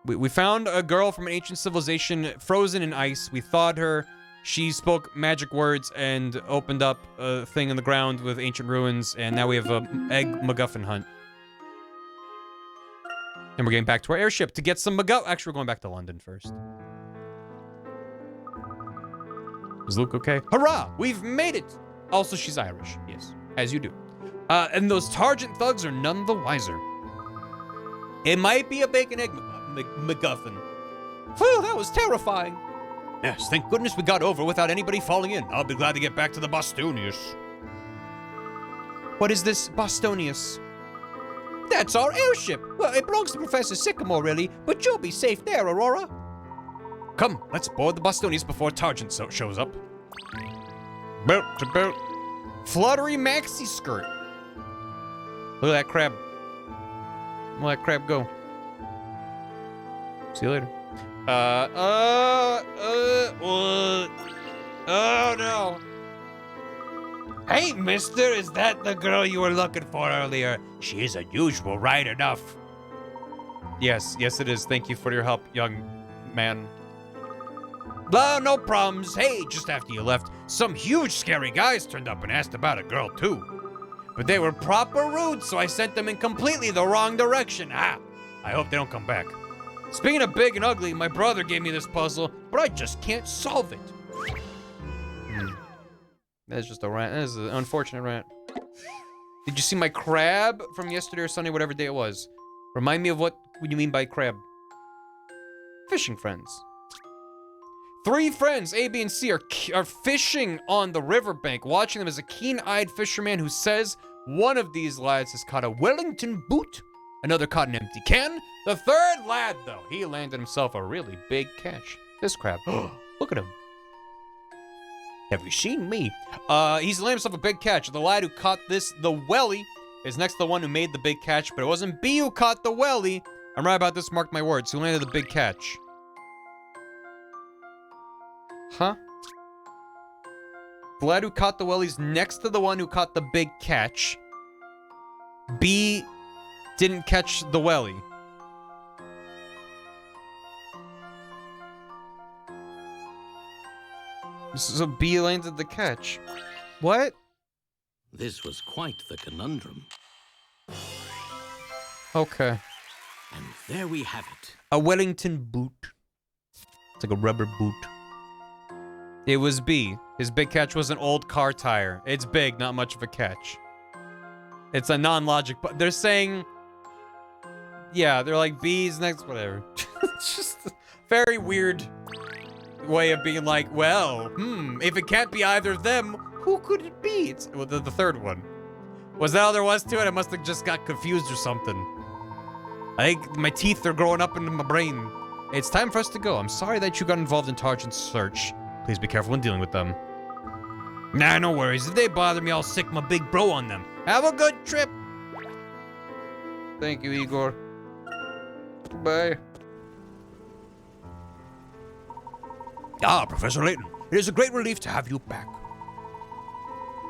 We found a girl from an ancient civilization frozen in ice. We thawed her. She spoke magic words and opened up a thing in the ground with ancient ruins, and now we have an egg MacGuffin hunt. And we're getting back to our airship to get some MacGuffin. Actually, we're going back to London first. Is Luke okay? Hurrah! We've made it! Also, she's Irish. Yes, as you do. And those Targent thugs are none the wiser. It might be a bacon egg MacGuffin. Phew, that was terrifying. Yes, thank goodness we got over without anybody falling in. I'll be glad to get back to the Bostonius. What is this Bostonius? That's our airship. Well, it belongs to Professor Sycamore, really, but you'll be safe there, Aurora. Come, let's board the Bostonius before Targent shows up. Boat to boat. Fluttery maxi skirt. Look at that crab. Let that crab go. See you later. Oh no. Hey, mister, is that the girl you were looking for earlier? She is unusual, right enough. Yes, it is. Thank you for your help, young man. No problems. Hey, just after you left, some huge scary guys turned up and asked about a girl, too. But they were proper rude, so I sent them in completely the wrong direction. I hope they don't come back. Speaking of big and ugly, my brother gave me this puzzle, but I just can't solve it. That's just a rant. That is an unfortunate rant. Did you see my crab from yesterday or Sunday, whatever day it was? Remind me of what you mean by crab. Fishing friends. 3 friends, A, B, and C, are fishing on the riverbank. Watching them is a keen-eyed fisherman who says one of these lads has caught a Wellington boot, another caught an empty can. The third lad, though, he landed himself a really big catch. This crab. Look at him. Have you seen me? He's landed himself a big catch. The lad who caught the welly, is next to the one who made the big catch, but it wasn't B who caught the welly. I'm right about this, mark my words. Who landed the big catch? Huh? The lad who caught the welly's next to the one who caught the big catch. B didn't catch the welly. So B landed the catch. What? This was quite the conundrum. Okay. And there we have it. A Wellington boot. It's like a rubber boot. It was B. His big catch was an old car tire. It's big, not much of a catch. It's a non-logic, but they're saying... Yeah, they're like B's next, whatever. It's just a very weird way of being like, well, if it can't be either of them, who could it be? It's well, the third one. Was that all there was to it? I must have just got confused or something. I think my teeth are growing up into my brain. It's time for us to go. I'm sorry that you got involved in Targent's search. Please be careful when dealing with them. Nah, no worries. If they bother me, I'll sick my big bro on them. Have a good trip. Thank you, Igor. Bye. Ah, Professor Layton. It is a great relief to have you back.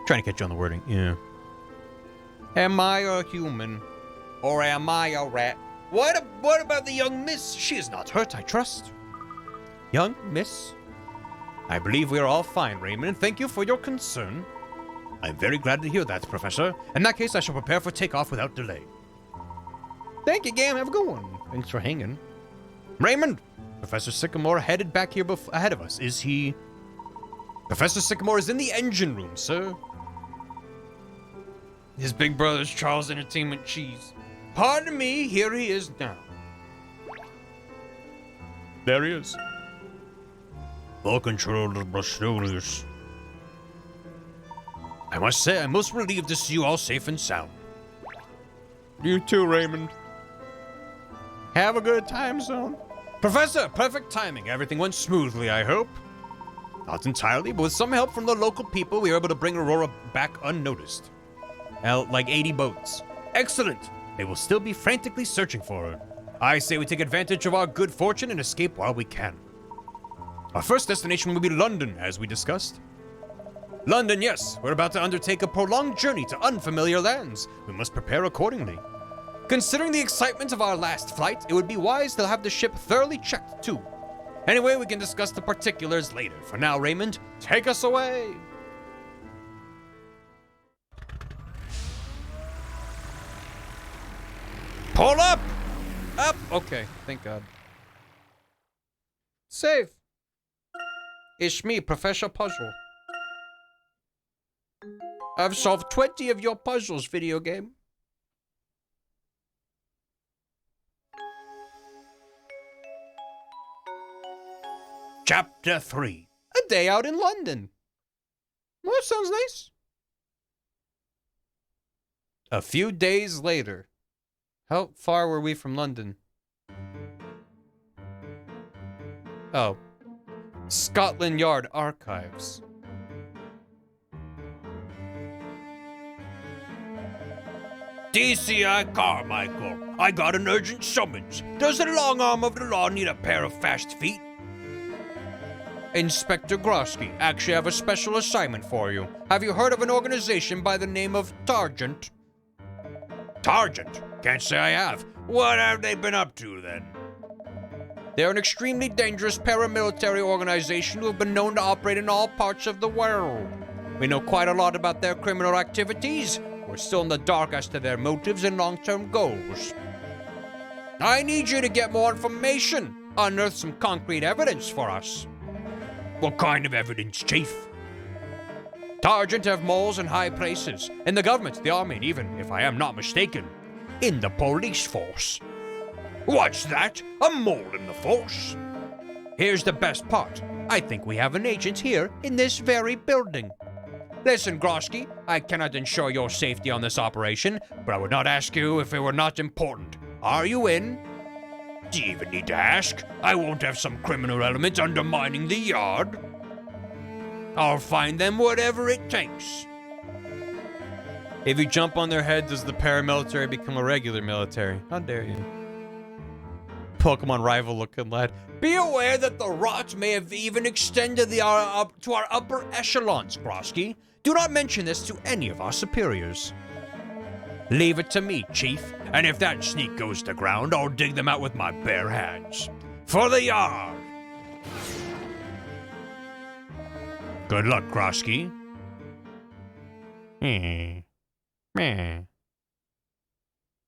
Trying to catch you on the wording. Yeah. Am I a human? Or am I a rat? What about the young miss? She is not hurt, I trust. Young miss? I believe we are all fine, Raymond, and thank you for your concern. I'm very glad to hear that, Professor. In that case, I shall prepare for takeoff without delay. Thank you, Gam. Have a good one. Thanks for hanging. Raymond! Professor Sycamore headed back here ahead of us. Is he... Professor Sycamore is in the engine room, sir. His big brother's Charles Entertainment Cheese. Pardon me, here he is now. There he is. Full control of Bristolius. I must say, I'm most relieved to see you all safe and sound. You too, Raymond. Have a good time zone. Professor, perfect timing. Everything went smoothly, I hope. Not entirely, but with some help from the local people, we were able to bring Aurora back unnoticed. Like 80 boats. Excellent. They will still be frantically searching for her. I say we take advantage of our good fortune and escape while we can. Our first destination will be London, as we discussed. London, yes. We're about to undertake a prolonged journey to unfamiliar lands. We must prepare accordingly. Considering the excitement of our last flight, it would be wise to have the ship thoroughly checked, too. Anyway, we can discuss the particulars later. For now, Raymond, take us away. Pull up! Up! Okay, thank God. Save. It's me, Professor Puzzle. I've solved 20 of your puzzles, video game. Chapter 3. A day out in London. Well, that sounds nice. A few days later. How far were we from London? Oh. Scotland Yard Archives. DCI Carmichael, I got an urgent summons. Does the long arm of the law need a pair of fast feet? Inspector Grosky, actually have a special assignment for you. Have you heard of an organization by the name of Targent? Targent? Can't say I have. What have they been up to, then? They're an extremely dangerous paramilitary organization who have been known to operate in all parts of the world. We know quite a lot about their criminal activities. we're still in the dark as to their motives and long-term goals. I need you to get more information, unearth some concrete evidence for us. What kind of evidence, Chief? Targent have moles in high places, in the government, the army, and even, if I am not mistaken, in the police force. What's that? A mole in the force? Here's the best part. I think we have an agent here in this very building. Listen, Grosky, I cannot ensure your safety on this operation, but I would not ask you if it were not important. Are you in? Do you even need to ask? I won't have some criminal element undermining the yard. I'll find them whatever it takes. If you jump on their head, does the paramilitary become a regular military? How dare you? Pokemon rival looking lad. Be aware that the rot may have even extended to our upper echelons, Grosky. Do not mention this to any of our superiors. Leave it to me, Chief, and if that sneak goes to ground, I'll dig them out with my bare hands. For the yard! Good luck, Grosky.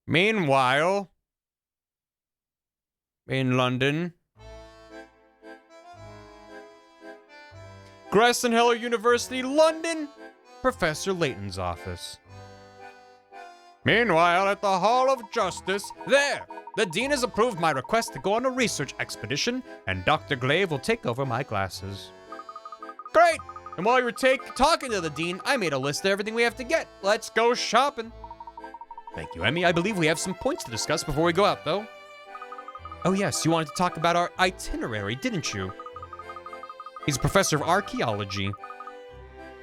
Meanwhile, in London, Grayson-Heller University, London, Professor Layton's office. Meanwhile, at the Hall of Justice, there, the Dean has approved my request to go on a research expedition, and Dr. Glaive will take over my classes. Great! And while you were talking to the Dean, I made a list of everything we have to get. Let's go shopping. Thank you, Emmy. I believe we have some points to discuss before we go out, though. Oh yes, you wanted to talk about our itinerary, didn't you? He's a professor of archaeology.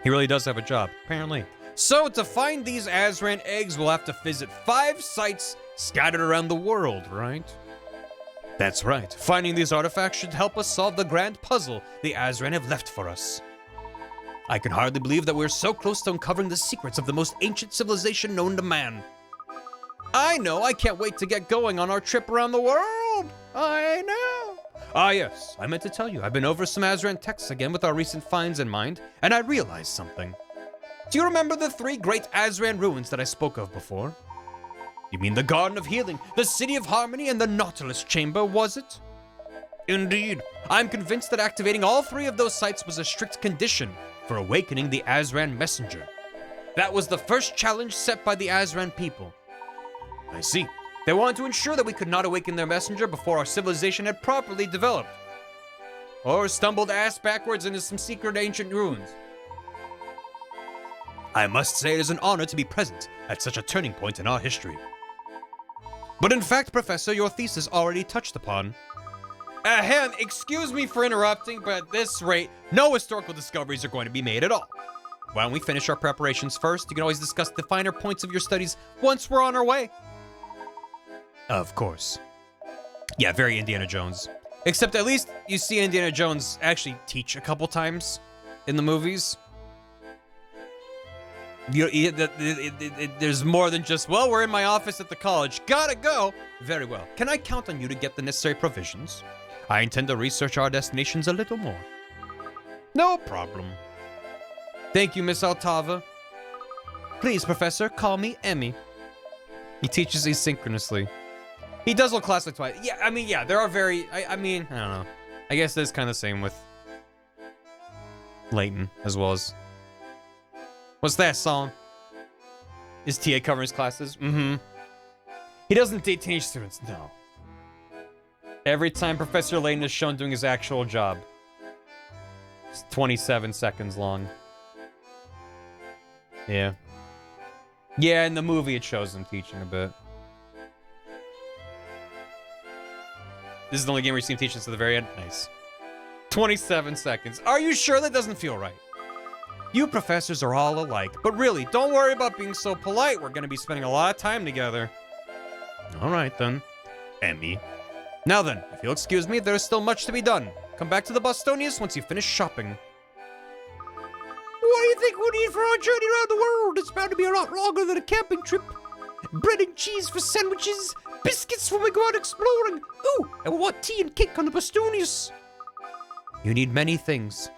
He really does have a job, apparently. So, to find these Azran eggs, we'll have to visit 5 sites scattered around the world, right? That's right. Finding these artifacts should help us solve the grand puzzle the Azran have left for us. I can hardly believe that we're so close to uncovering the secrets of the most ancient civilization known to man. I know, I can't wait to get going on our trip around the world. I know. Ah yes, I meant to tell you, I've been over some Azran texts again with our recent finds in mind, and I realized something. Do you remember the 3 great Azran ruins that I spoke of before? You mean the Garden of Healing, the City of Harmony, and the Nautilus Chamber, was it? Indeed. I'm convinced that activating all 3 of those sites was a strict condition for awakening the Azran Messenger. That was the first challenge set by the Azran people. I see. They wanted to ensure that we could not awaken their messenger before our civilization had properly developed. Or stumbled ass backwards into some secret ancient ruins. I must say it is an honor to be present at such a turning point in our history. But in fact, Professor, your thesis already touched upon. Ahem, excuse me for interrupting, but at this rate, no historical discoveries are going to be made at all. Why don't we finish our preparations first? You can always discuss the finer points of your studies once we're on our way. Of course. Yeah, very Indiana Jones. Except at least you see Indiana Jones actually teach a couple times in the movies. There's more than just, well, we're in my office at the college. Gotta go. Very well. Can I count on you to get the necessary provisions? I intend to research our destinations a little more. No problem. Thank you, Miss Altava. Please, Professor, call me Emmy. He teaches asynchronously. He does look classic twice. Yeah, I mean, yeah, there are very... I mean, I don't know. I guess it's kind of the same with Layton, as well as... What's that song? Is TA covering his classes? Mm-hmm. He doesn't date teenage students, no. Every time Professor Layton is shown doing his actual job. It's 27 seconds long. Yeah. Yeah, in the movie it shows him teaching a bit. This is the only game where you see him teaching to the very end. Nice. 27 seconds. Are you sure that doesn't feel right? You professors are all alike, but really, don't worry about being so polite. We're going to be spending a lot of time together. All right, then. Emmy. Now then, if you'll excuse me, there's still much to be done. Come back to the Bostonius once you finish shopping. What do you think we need for our journey around the world? It's bound to be a lot longer than a camping trip. Bread and cheese for sandwiches, biscuits when we go out exploring. Ooh, and we want tea and cake on the Bostonius. You need many things.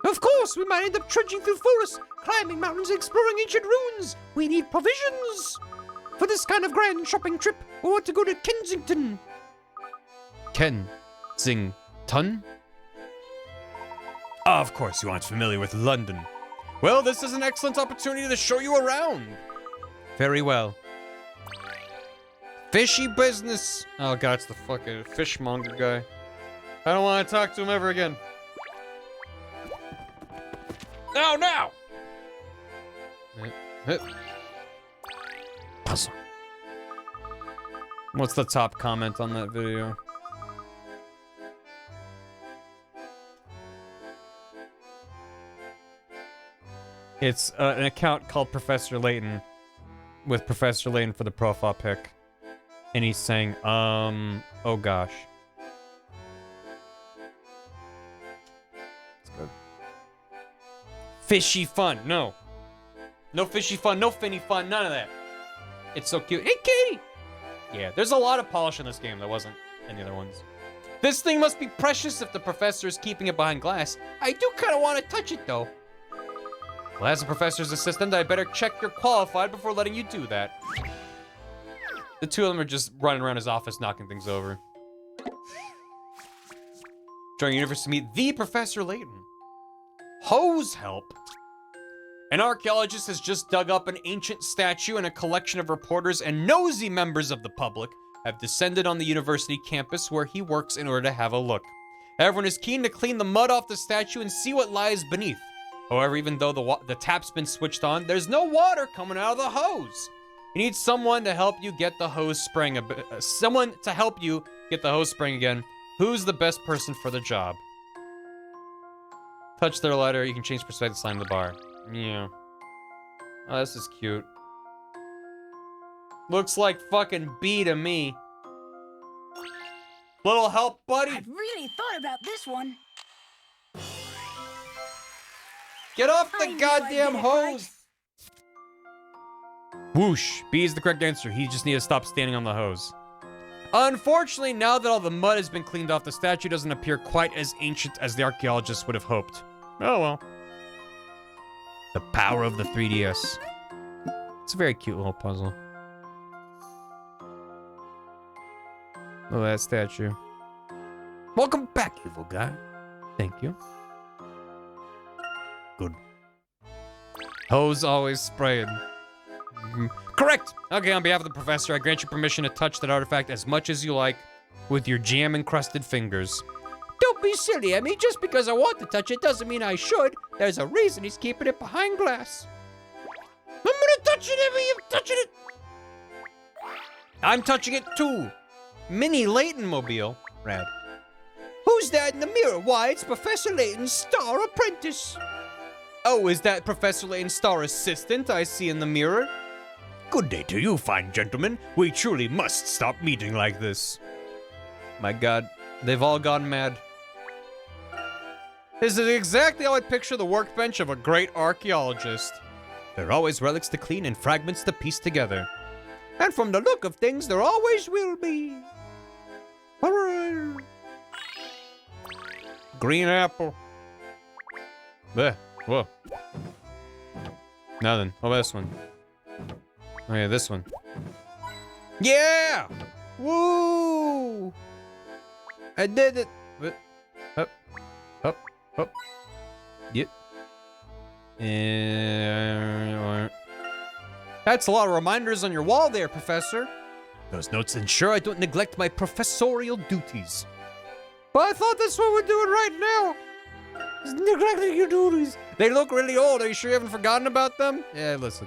Of course, we might end up trudging through forests, climbing mountains, exploring ancient ruins. We need provisions. For this kind of grand shopping trip, we want to go to Kensington. Kensington? Of course you aren't familiar with London. Well, this is an excellent opportunity to show you around. Very well. Fishy business. Oh god, it's the fucking fishmonger guy. I don't want to talk to him ever again. Now! Puzzle. What's the top comment on that video? It's an account called Professor Layton, with Professor Layton for the profile pic. And he's saying, oh gosh. It's good. Fishy fun, no. No fishy fun, no finny fun, none of that. It's so cute. Hey, Katie! Yeah, there's a lot of polish in this game. There wasn't any other ones. This thing must be precious if the professor is keeping it behind glass. I do kind of want to touch it, though. Well, as a professor's assistant, I better check you're qualified before letting you do that. The two of them are just running around his office, knocking things over. Joining universe to meet the Professor Layton. Hose help. An archaeologist has just dug up an ancient statue, and a collection of reporters and nosy members of the public have descended on the university campus where he works in order to have a look. Everyone is keen to clean the mud off the statue and see what lies beneath. However, even though the tap's been switched on, there's no water coming out of the hose. You need someone to help you get the hose spraying again. Who's the best person for the job? Touch their letter. You can change perspective, slam the bar. Yeah. Oh, this is cute. Looks like fucking B to me. Little help, buddy. I've really thought about this one. Get off the goddamn hose! Whoosh. B is the correct answer. He just needs to stop standing on the hose. Unfortunately, now that all the mud has been cleaned off, the statue doesn't appear quite as ancient as the archaeologists would have hoped. Oh well. The power of the 3DS. It's a very cute little puzzle. Oh, that statue. Welcome back, evil guy. Thank you. Good. Hose always spraying. Correct! Okay, on behalf of the professor, I grant you permission to touch that artifact as much as you like with your jam-encrusted fingers. Don't be silly, Emmy. Just because I want to touch it doesn't mean I should. There's a reason he's keeping it behind glass. I'm gonna touch it, Emmy! I'm touching it! I'm touching it too! Mini Layton mobile. Rad. Who's that in the mirror? Why, it's Professor Layton's star apprentice. Oh, is that Professor Layton's star assistant I see in the mirror? Good day to you, fine gentlemen. We truly must stop meeting like this. My god, they've all gone mad. This is exactly how I picture the workbench of a great archaeologist. There are always relics to clean and fragments to piece together. And from the look of things, there always will be. Green apple. Blech. Whoa. Nothing. What about this one? Oh yeah, this one. Yeah! Woo! I did it! Up. Up. Up. Yep. That's a lot of reminders on your wall there, Professor. Those notes ensure I don't neglect my professorial duties. But I thought that's what we're doing right now. Is neglecting your duties. They look really old. Are you sure you haven't forgotten about them? Yeah, listen.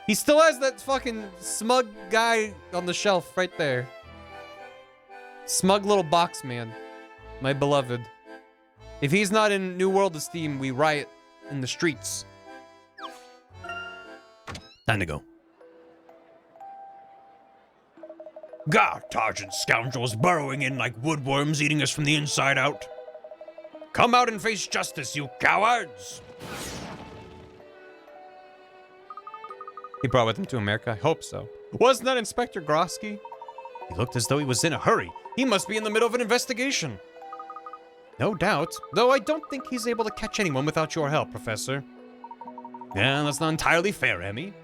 He still has that fucking smug guy on the shelf right there. Smug little box man. My beloved. If he's not in New World Esteem, we riot in the streets. Time to go. Gah-targent scoundrels burrowing in like woodworms, eating us from the inside out. Come out and face justice, you cowards! He brought with him to America? I hope so. Wasn't that Inspector Grosky? He looked as though he was in a hurry. He must be in the middle of an investigation. No doubt. Though I don't think he's able to catch anyone without your help, Professor. Yeah, that's not entirely fair, Emmy.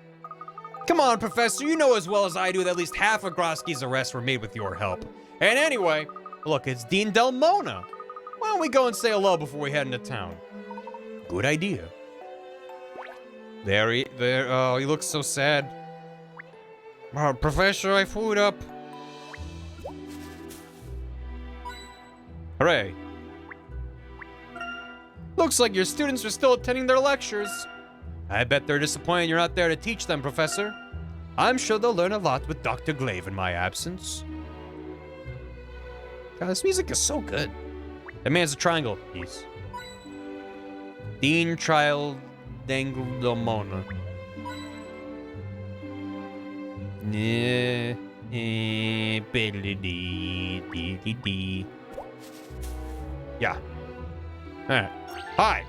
Come on, Professor, you know as well as I do that at least half of Grosky's arrests were made with your help. And anyway, look, it's Dean Del Mona. Why don't we go and say hello before we head into town? Good idea. There, oh, he looks so sad. Oh, Professor, I food up. Hooray. Looks like your students are still attending their lectures. I bet they're disappointed you're not there to teach them, Professor. I'm sure they'll learn a lot with Dr. Glaive in my absence. God, this music is so good. That man's a triangle piece. Dean Trial Dangldomona. Yeah. Alright. Hi.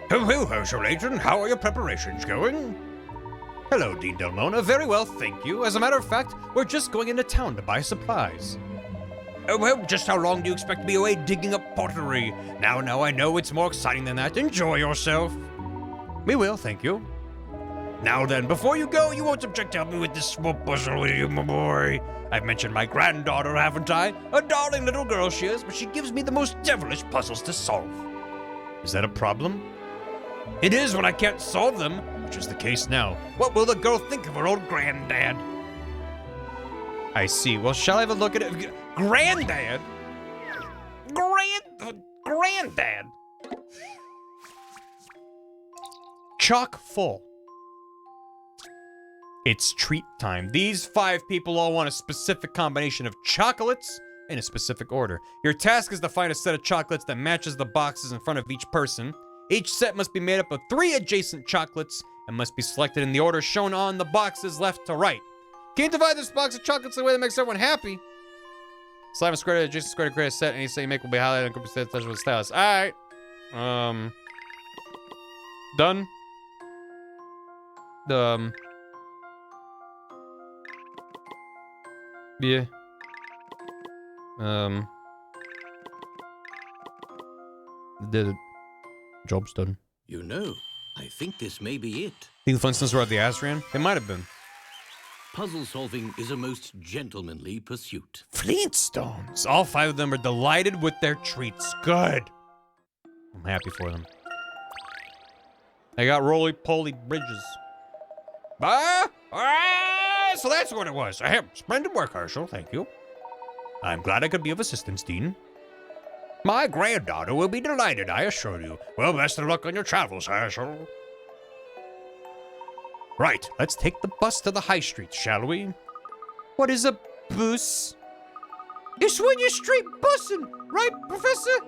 Hello, Sir Layton. How are your preparations going? Hello, Dean Del Mona. Very well, thank you. As a matter of fact, we're just going into town to buy supplies. Oh, well, just how long do you expect to be away digging up pottery? Now, I know it's more exciting than that. Enjoy yourself. We will, thank you. Now then, before you go, you won't object to help me with this small puzzle, will you, my boy? I've mentioned my granddaughter, haven't I? A darling little girl she is, but she gives me the most devilish puzzles to solve. Is that a problem? It is when I can't solve them, which is the case now. What will the girl think of her old granddad? I see. Well, shall I have a look at it? Granddad? Granddad? Chock full. It's treat time. These 5 people all want a specific combination of chocolates in a specific order. Your task is to find a set of chocolates that matches the boxes in front of each person. Each set must be made up of 3 adjacent chocolates and must be selected in the order shown on the boxes left to right. Can't divide this box of chocolates in a way that makes everyone happy. Slime a square to adjacent square to create a set. Any set you make will be highlighted and could be set touch with stylus. Alright. Done. Yeah. Did it. Job's done. You know, I think this may be it. Think the Flintstones were at the Azran? It might have been. Puzzle solving is a most gentlemanly pursuit. Flintstones! All 5 of them are delighted with their treats. Good. I'm happy for them. They got roly-poly bridges. So that's what it was. Splendid work, Herschel. Thank you. I'm glad I could be of assistance, Dean. My granddaughter will be delighted, I assure you. Well, best of luck on your travels, Herschel. Right, let's take the bus to the high street, shall we? What is a bus? It's when you're straight bussin', right, Professor?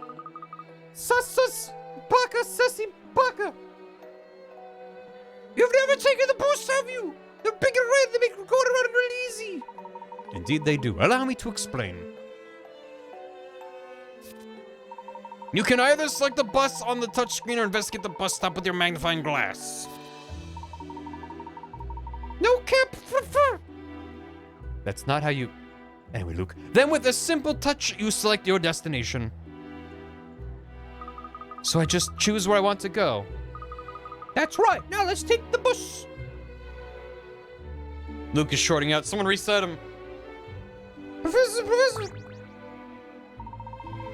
Sus, baka, sussy, baka. You've never taken the bus, have you? They're big and red, they make you go around real easy. Indeed they do. Allow me to explain. You can either select the bus on the touchscreen or investigate the bus stop with your magnifying glass. No cap, prefer. That's not how you... Anyway, Luke. Then with a simple touch, you select your destination. So I just choose where I want to go. That's right. Now let's take the bus. Luke is shorting out. Someone reset him. Professor.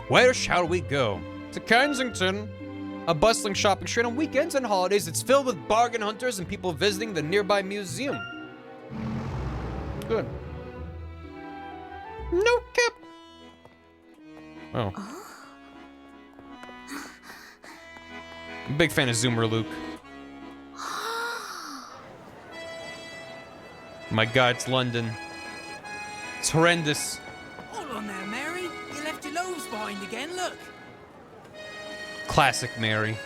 Where shall we go? To Kensington. A bustling shopping street on weekends and holidays. It's filled with bargain hunters and people visiting the nearby museum. Good. No cap. Oh. I'm a big fan of Zoomer Luke. My God, it's London. It's horrendous. Hold on there, Mary. You left your loaves behind again, look. Classic Mary.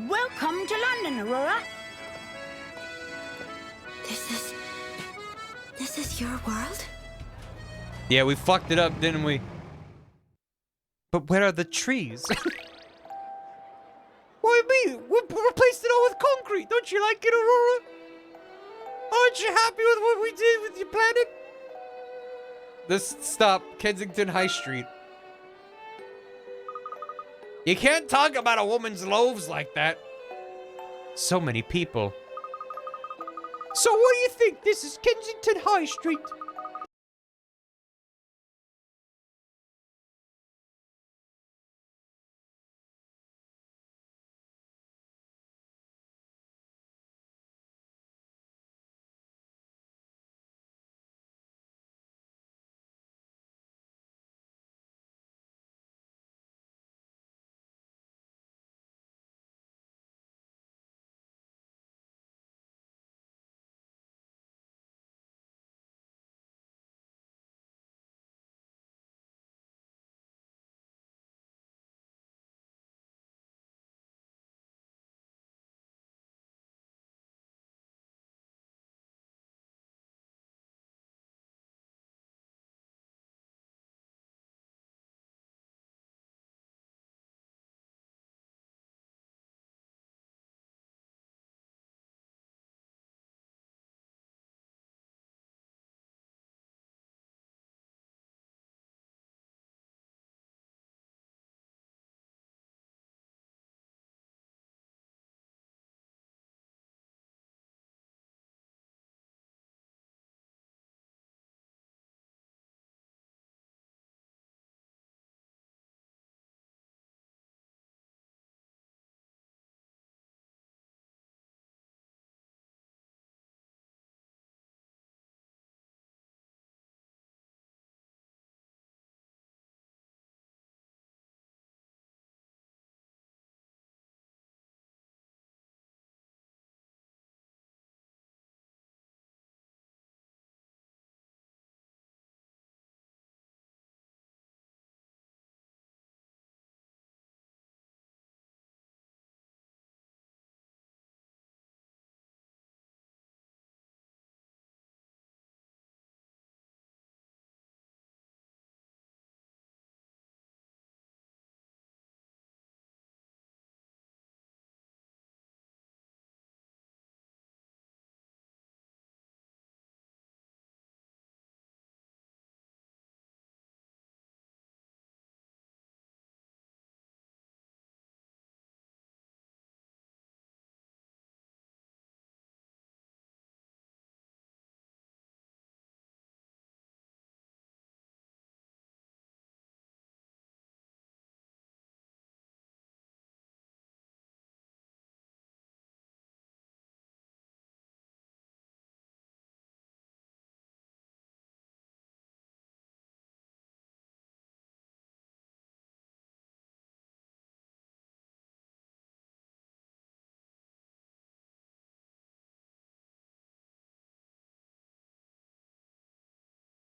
Welcome to London, Aurora. This is your world? Yeah, we fucked it up, didn't we? But where are the trees? What do you mean? We replaced it all with concrete. Don't you like it, Aurora? Aren't you happy with what we did with your planet? Stop. Kensington High Street. You can't talk about a woman's loaves like that. So many people. So what do you think? This is Kensington High Street.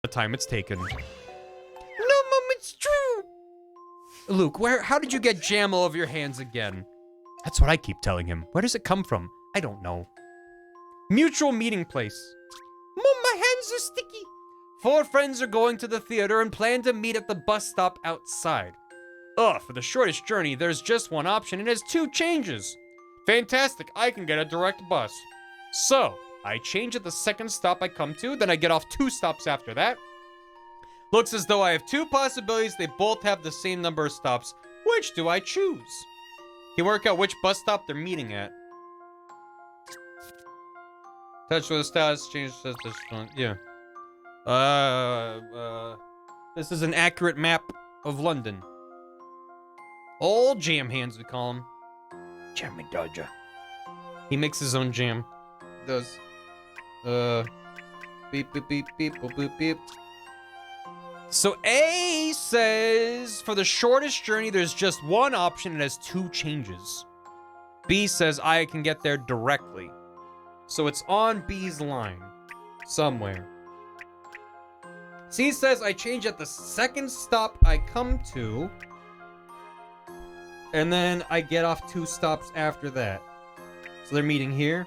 The time it's taken. No, Mom, it's true. Luke, how did you get jam all over your hands again? That's what I keep telling him. Where does it come from? I don't know. Mutual meeting place. Mom, my hands are sticky. 4 friends are going to the theater and plan to meet at the bus stop outside. Ugh, for the shortest journey, there's just one option and it has 2 changes. Fantastic, I can get a direct bus. So, I change at the second stop I come to, then I get off 2 stops after that. Looks as though I have 2 possibilities, they both have the same number of stops. Which do I choose? Can work out which bus stop they're meeting at. Touch with the status, change the status, yeah. This is an accurate map of London. Old jam hands, we call him. Jammy Dodger. He makes his own jam. Does. Beep, beep, beep, beep, boop, beep, beep. So A says, for the shortest journey, there's just one option. It has 2 changes. B says, I can get there directly. So it's on B's line. Somewhere. C says, I change at the second stop I come to. And then I get off 2 stops after that. So they're meeting here.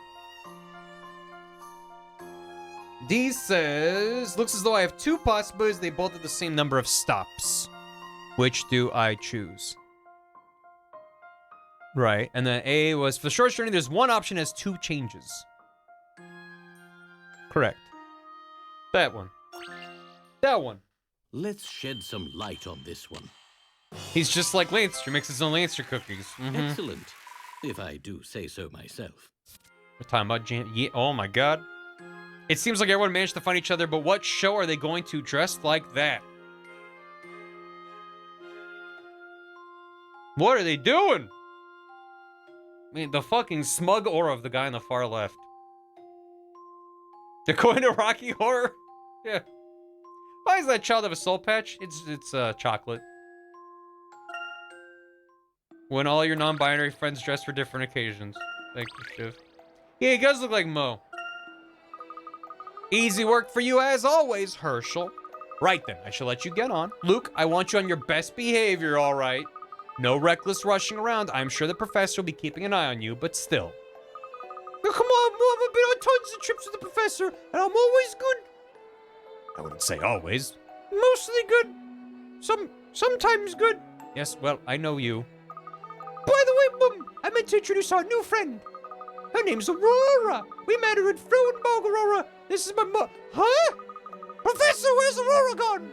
D says, looks as though I have 2 possibilities. They both have the same number of stops. Which do I choose? Right. And then A was, for the short journey, there's one option has 2 changes. Correct. That one. That one. Let's shed some light on this one. He's just like Lancer, makes his own Lancer cookies. Excellent, if I do say so myself. We're talking about yeah, oh my god. It seems like everyone managed to find each other, but what show are they going to dressed like that? What are they doing? I mean, the fucking smug aura of the guy on the far left. They're going to Rocky Horror? Yeah. Why does that child have a soul patch? It's chocolate. When all your non-binary friends dress for different occasions. Thank you, Shiv. Yeah, he does look like Mo. Easy work for you as always, Herschel. Right then, I shall let you get on. Luke, I want you on your best behavior, all right? No reckless rushing around. I'm sure the professor will be keeping an eye on you, but still. Oh, come on, Mom. I've been on tons of trips with the professor, and I'm always good. I wouldn't say always. Mostly good. Sometimes good. Yes, well, I know you. By the way, Mum, I meant to introduce our new friend. Her name's Aurora. We met her at Fruenberg, Aurora. This is my mom. Huh? Professor, where's Aurora gone?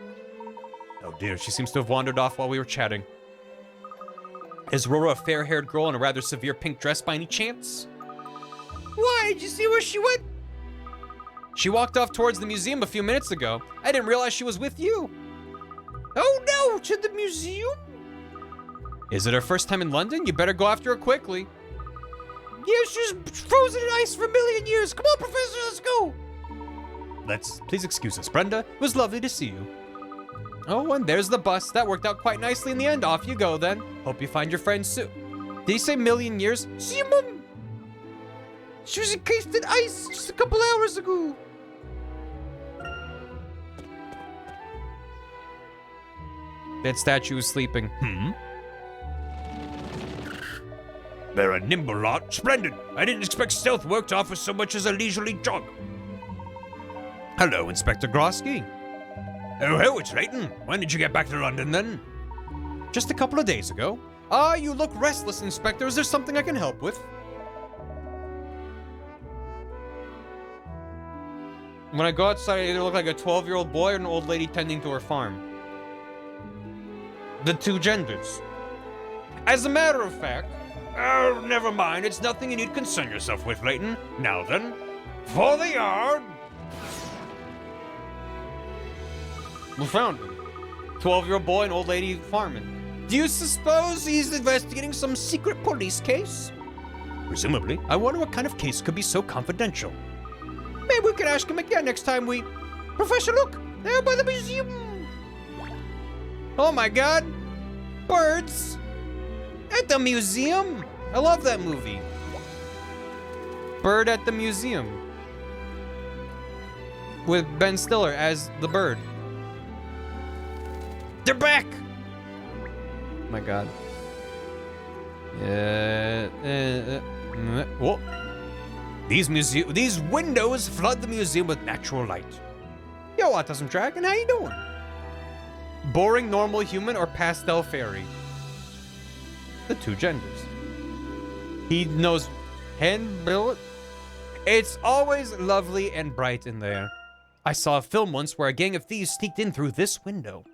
Oh dear, she seems to have wandered off while we were chatting. Is Aurora a fair-haired girl in a rather severe pink dress by any chance? Why? Did you see where she went? She walked off towards the museum a few minutes ago. I didn't realize she was with you. Oh no, to the museum? Is it her first time in London? You better go after her quickly. Yeah, she's frozen in ice for a million years. Come on, Professor, let's go. Please excuse us, Brenda. It was lovely to see you. Oh, and there's the bus. That worked out quite nicely in the end. Off you go, then. Hope you find your friend soon. Did he say million years? See you, Mum. She was encased in ice just a couple hours ago. That statue is sleeping. They're a nimble lot. Splendid. I didn't expect stealth work to offer so much as a leisurely jog. Hello, Inspector Grosky. Oh, it's Layton. When did you get back to London, then? Just a couple of days ago. Ah, you look restless, Inspector. Is there something I can help with? When I go outside, I either look like a 12-year-old boy or an old lady tending to her farm. The two genders. As a matter of fact, oh, never mind. It's nothing you need to concern yourself with, Layton. Now then, for the yard. We found him. 12-year-old boy and old lady farming. Do you suppose he's investigating some secret police case? Presumably. I wonder what kind of case could be so confidential. Maybe we can ask him again next time we... Professor, look! There by the museum! Oh my god! Birds! At the museum? I love that movie. Bird at the Museum. With Ben Stiller as the bird. They're back! Oh my god. Whoa. These windows flood the museum with natural light. Yo, Autism Dragon, how you doing? Boring normal human or pastel fairy? The two genders. He knows hand billet. It's always lovely and bright in there. I saw a film once where a gang of thieves sneaked in through this window.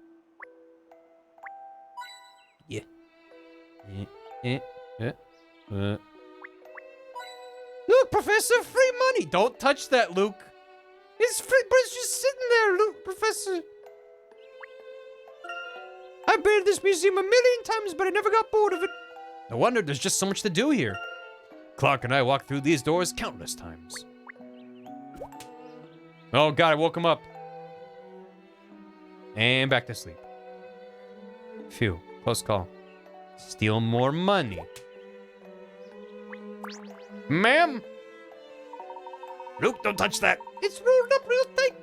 Yeah. Look, Professor, free money. Don't touch that, Luke. It's free, but it's just sitting there, Luke, Professor. I've been to this museum a million times, but I never got bored of it. No wonder there's just so much to do here. Clark and I walked through these doors countless times. Oh god, I woke him up. And back to sleep. Phew, close call. Steal more money. Ma'am? Luke, don't touch that. It's rolled up real tight.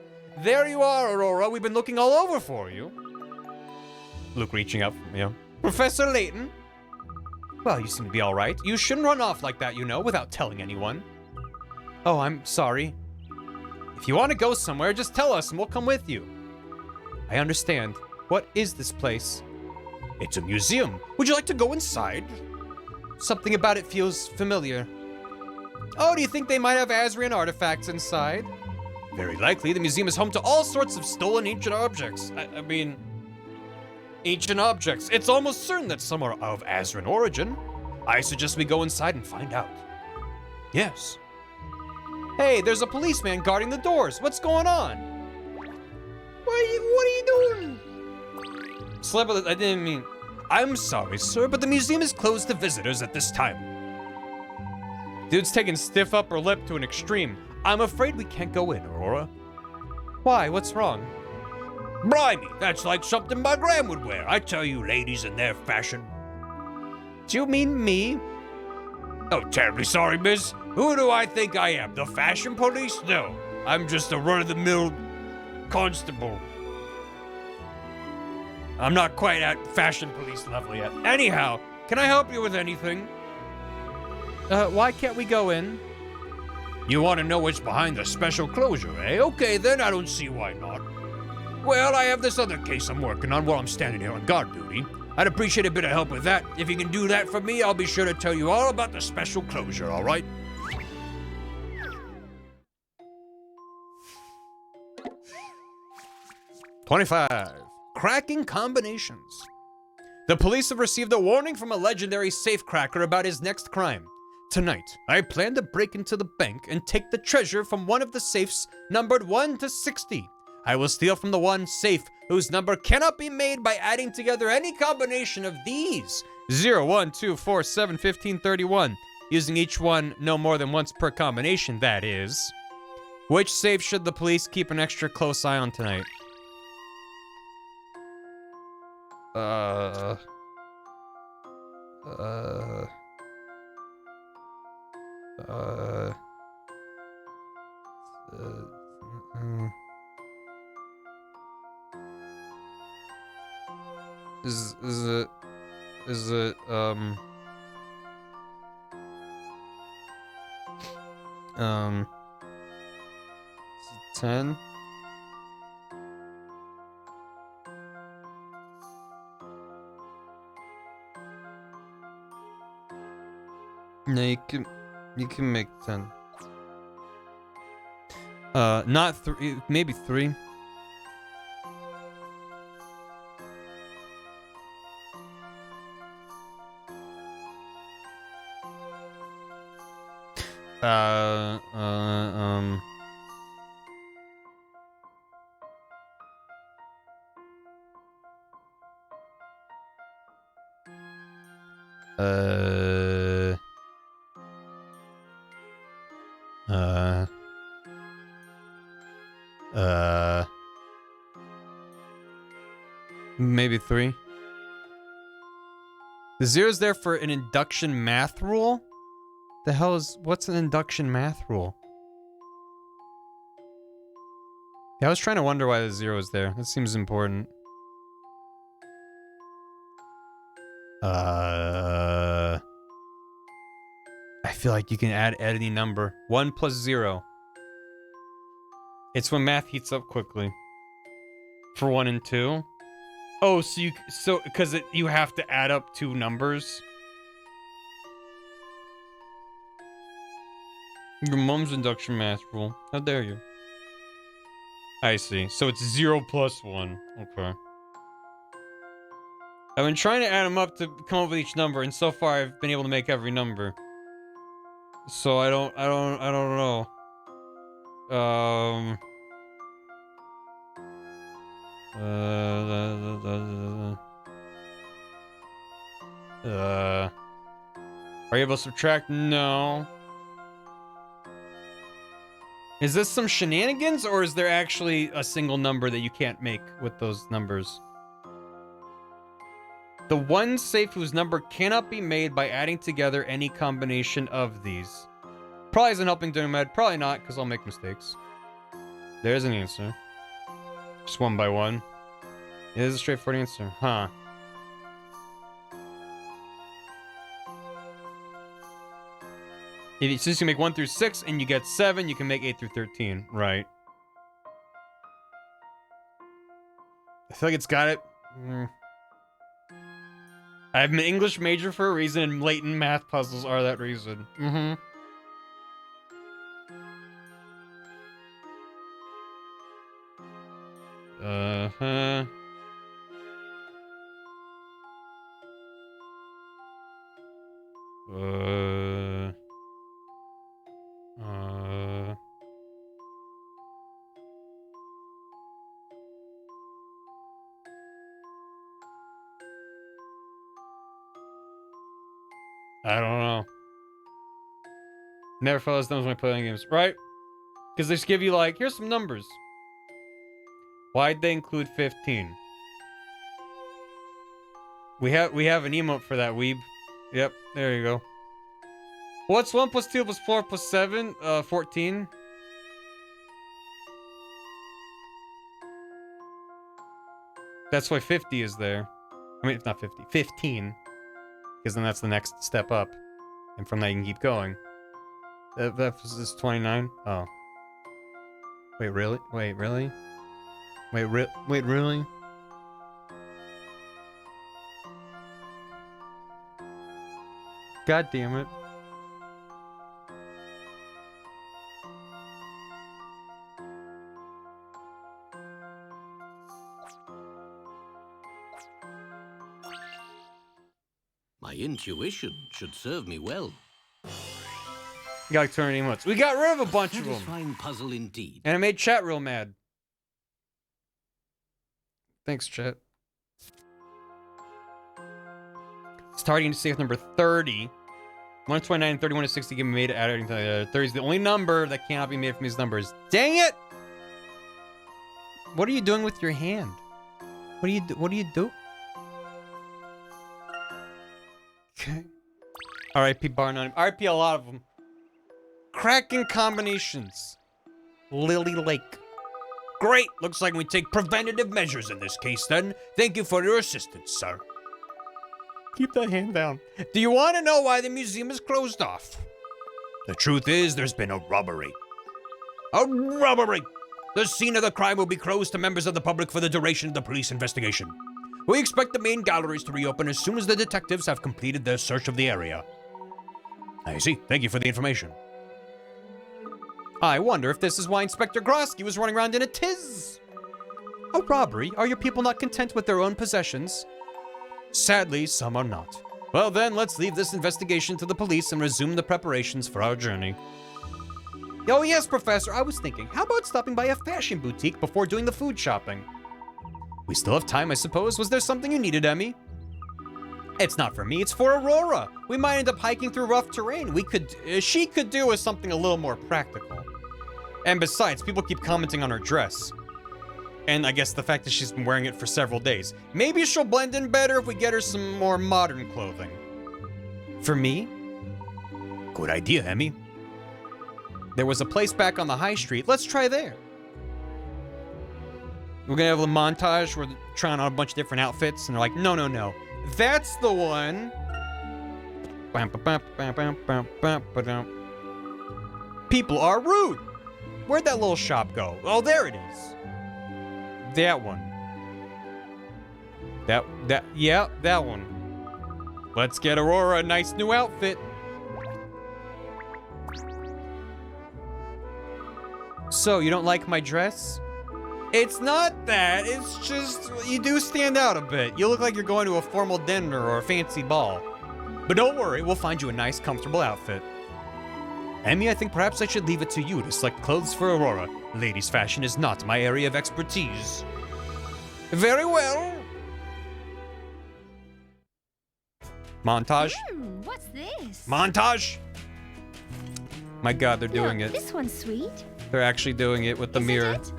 There you are, Aurora. We've been looking all over for you. Luke reaching out from you. Professor Layton? Well, you seem to be all right. You shouldn't run off like that, you know, without telling anyone. Oh, I'm sorry. If you want to go somewhere, just tell us and we'll come with you. I understand. What is this place? It's a museum. Would you like to go inside? Something about it feels familiar. Oh, do you think they might have Azran artifacts inside? Very likely. The museum is home to all sorts of stolen ancient objects. I mean... Ancient objects. It's almost certain that some are of Azran origin. I suggest we go inside and find out. Yes. Hey, there's a policeman guarding the doors. What's going on? What are you doing? I didn't mean... I'm sorry, sir, but the museum is closed to visitors at this time. Dude's taking stiff upper lip to an extreme. I'm afraid we can't go in, Aurora. Why? What's wrong? Blimey, that's like something my gran would wear. I tell you, ladies and their fashion. Do you mean me? Oh, terribly sorry, miss. Who do I think I am? The fashion police? No, I'm just a run-of-the-mill constable. I'm not quite at fashion police level yet. Anyhow, can I help you with anything? Why can't we go in? You want to know what's behind the special closure, eh? Okay, then I don't see why not. Well, I have this other case I'm working on while I'm standing here on guard duty. I'd appreciate a bit of help with that. If you can do that for me, I'll be sure to tell you all about the special closure, all right? $25. Cracking combinations. The police have received a warning from a legendary safecracker about his next crime. Tonight, I plan to break into the bank and take the treasure from one of the safes numbered 1 to 60. I will steal from the one safe whose number cannot be made by adding together any combination of these. 0, 1, 2, 4, 7, 15, 31. Using each one no more than once per combination, that is. Which safe should the police keep an extra close eye on tonight? Is it 10? No, you can make 10. Not 3, maybe 3. Maybe 3. The 0's there for an induction math rule? The hell is, what's an induction math rule? Yeah, I was trying to wonder why the 0 is there. That seems important. I feel like you can add any number. 1 plus 0. It's when math heats up quickly. For 1 and 2. Oh, so because you have to add up 2 numbers. Your mom's induction math rule. How dare you? I see. So it's 0 plus 1. Okay. I've been trying to add them up to come up with each number, and so far I've been able to make every number. So I don't know. Are you able to subtract? No. Is this some shenanigans, or is there actually a single number that you can't make with those numbers? The one safe whose number cannot be made by adding together any combination of these. Probably isn't helping doing med. Probably not, because I'll make mistakes. There's an answer. Just 1 by 1. It is a straightforward answer. Huh. Since you make 1 through 6 and you get 7, you can make 8 through 13. Right. I feel like it's got it. I have an English major for a reason, and Layton math puzzles are that reason. Mm-hmm. I don't know. Never follows them when I play games, right? Because they just give you like, here's some numbers. Why'd they include 15? We have an emote for that, weeb. Yep, there you go. What's 1 plus 2 plus 4 plus 7? 14. That's why 50 is there. I mean, it's not 50. 15. Because then that's the next step up. And from that you can keep going. That was 29? Oh. Wait, really? Wait, really? Wait, really? God damn it. My intuition should serve me well. You gotta turn emotes. We got rid of a bunch of them. Satisfying puzzle indeed. And it made chat real mad. Thanks, chat. Starting to save number 30. 129 and 31 to 60 can be made at adding to the other. 30 is the only number that cannot be made from these numbers. Dang it! What are you doing with your hand? What do you do? Okay. R.I.P. Barnum. R.I.P. a lot of them. Cracking combinations. Lily Lake. Great. Looks like we take preventative measures in this case then. Thank you for your assistance, sir. Keep that hand down. Do you want to know why the museum is closed off? The truth is, there's been a robbery. A robbery! The scene of the crime will be closed to members of the public for the duration of the police investigation. We expect the main galleries to reopen as soon as the detectives have completed their search of the area. I see. Thank you for the information. I wonder if this is why Inspector Grosky was running around in a tiz. A robbery? Are your people not content with their own possessions? Sadly, some are not. Well then, let's leave this investigation to the police and resume the preparations for our journey. Oh yes, Professor, I was thinking, how about stopping by a fashion boutique before doing the food shopping? We still have time, I suppose. Was there something you needed, Emmy? It's not for me, it's for Aurora. We might end up hiking through rough terrain. She could do with something a little more practical. And besides, people keep commenting on her dress. And I guess the fact that she's been wearing it for several days. Maybe she'll blend in better if we get her some more modern clothing. For me? Good idea, Emmy. There was a place back on the high street. Let's try there. We're gonna have a montage where they're trying on a bunch of different outfits, and they're like, no, no, no. That's the one. People are rude. Where'd that little shop go? Oh, there it is. That one. Yeah, that one. Let's get Aurora a nice new outfit. So, you don't like my dress? It's not that, it's just, you do stand out a bit. You look like you're going to a formal dinner or a fancy ball. But don't worry, we'll find you a nice, comfortable outfit. Emmy, I think perhaps I should leave it to you to select clothes for Aurora. Ladies' fashion is not my area of expertise. Very well. Montage. What's this? Montage. My God, they're doing Look, it. This one's sweet. They're actually doing it with the mirror. It?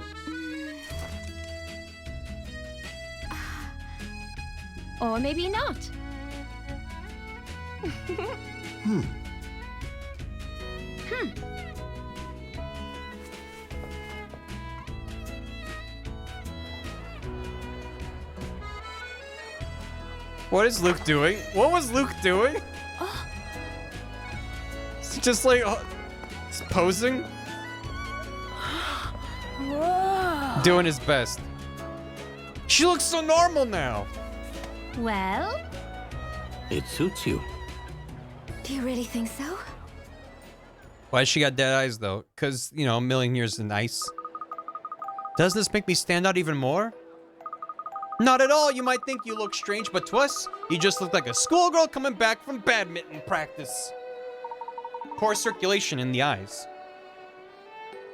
Or maybe not. What is Luke doing? What was Luke doing? It's just like he's posing, Whoa. doing his best. She looks so normal now. Well? It suits you. Do you really think so? Why she got dead eyes though? Cause, you know, a million years in ice. Doesn't this make me stand out even more? Not at all. You might think you look strange, but to us, you just look like a schoolgirl coming back from badminton practice. Poor circulation in the eyes.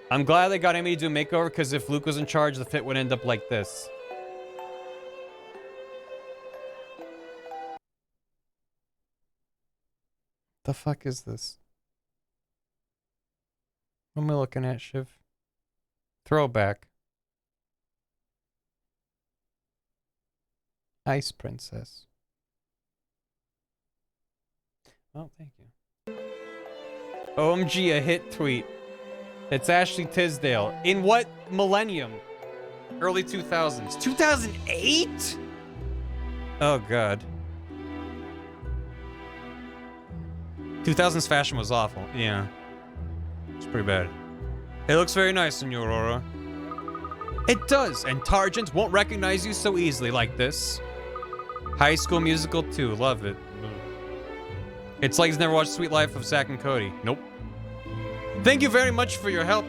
I'm glad they got Amy to do a makeover, because if Luke was in charge, the fit would end up like this. The fuck is this? What am I looking at, Shiv? Throwback. Ice Princess. Oh, thank you. OMG, a hit tweet. It's Ashley Tisdale. In what millennium? Early 2000s. 2008? Oh, God. 2000s fashion was awful. Yeah. It's pretty bad. It looks very nice, Senor Aurora. It does, and Targent won't recognize you so easily like this. High School Musical 2, love it. It's like he's never watched Sweet Life of Zack and Cody. Nope. Thank you very much for your help.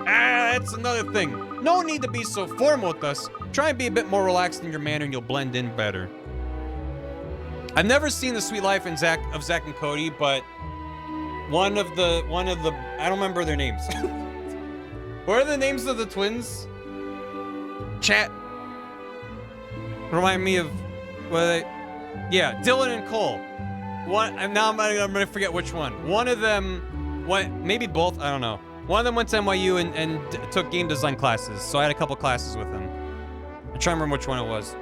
Ah, that's another thing. No need to be so formal with us. Try and be a bit more relaxed in your manner and you'll blend in better. I've never seen The Sweet Life of Zack and Cody, but one of the I don't remember their names. What are the names of the twins? Chat. Remind me of what are they? Yeah, Dylan and Cole. One, and now I'm gonna forget which one. One of them went, maybe both, I don't know. One of them went to NYU and took game design classes, so I had a couple classes with him. I'm trying to remember which one it was.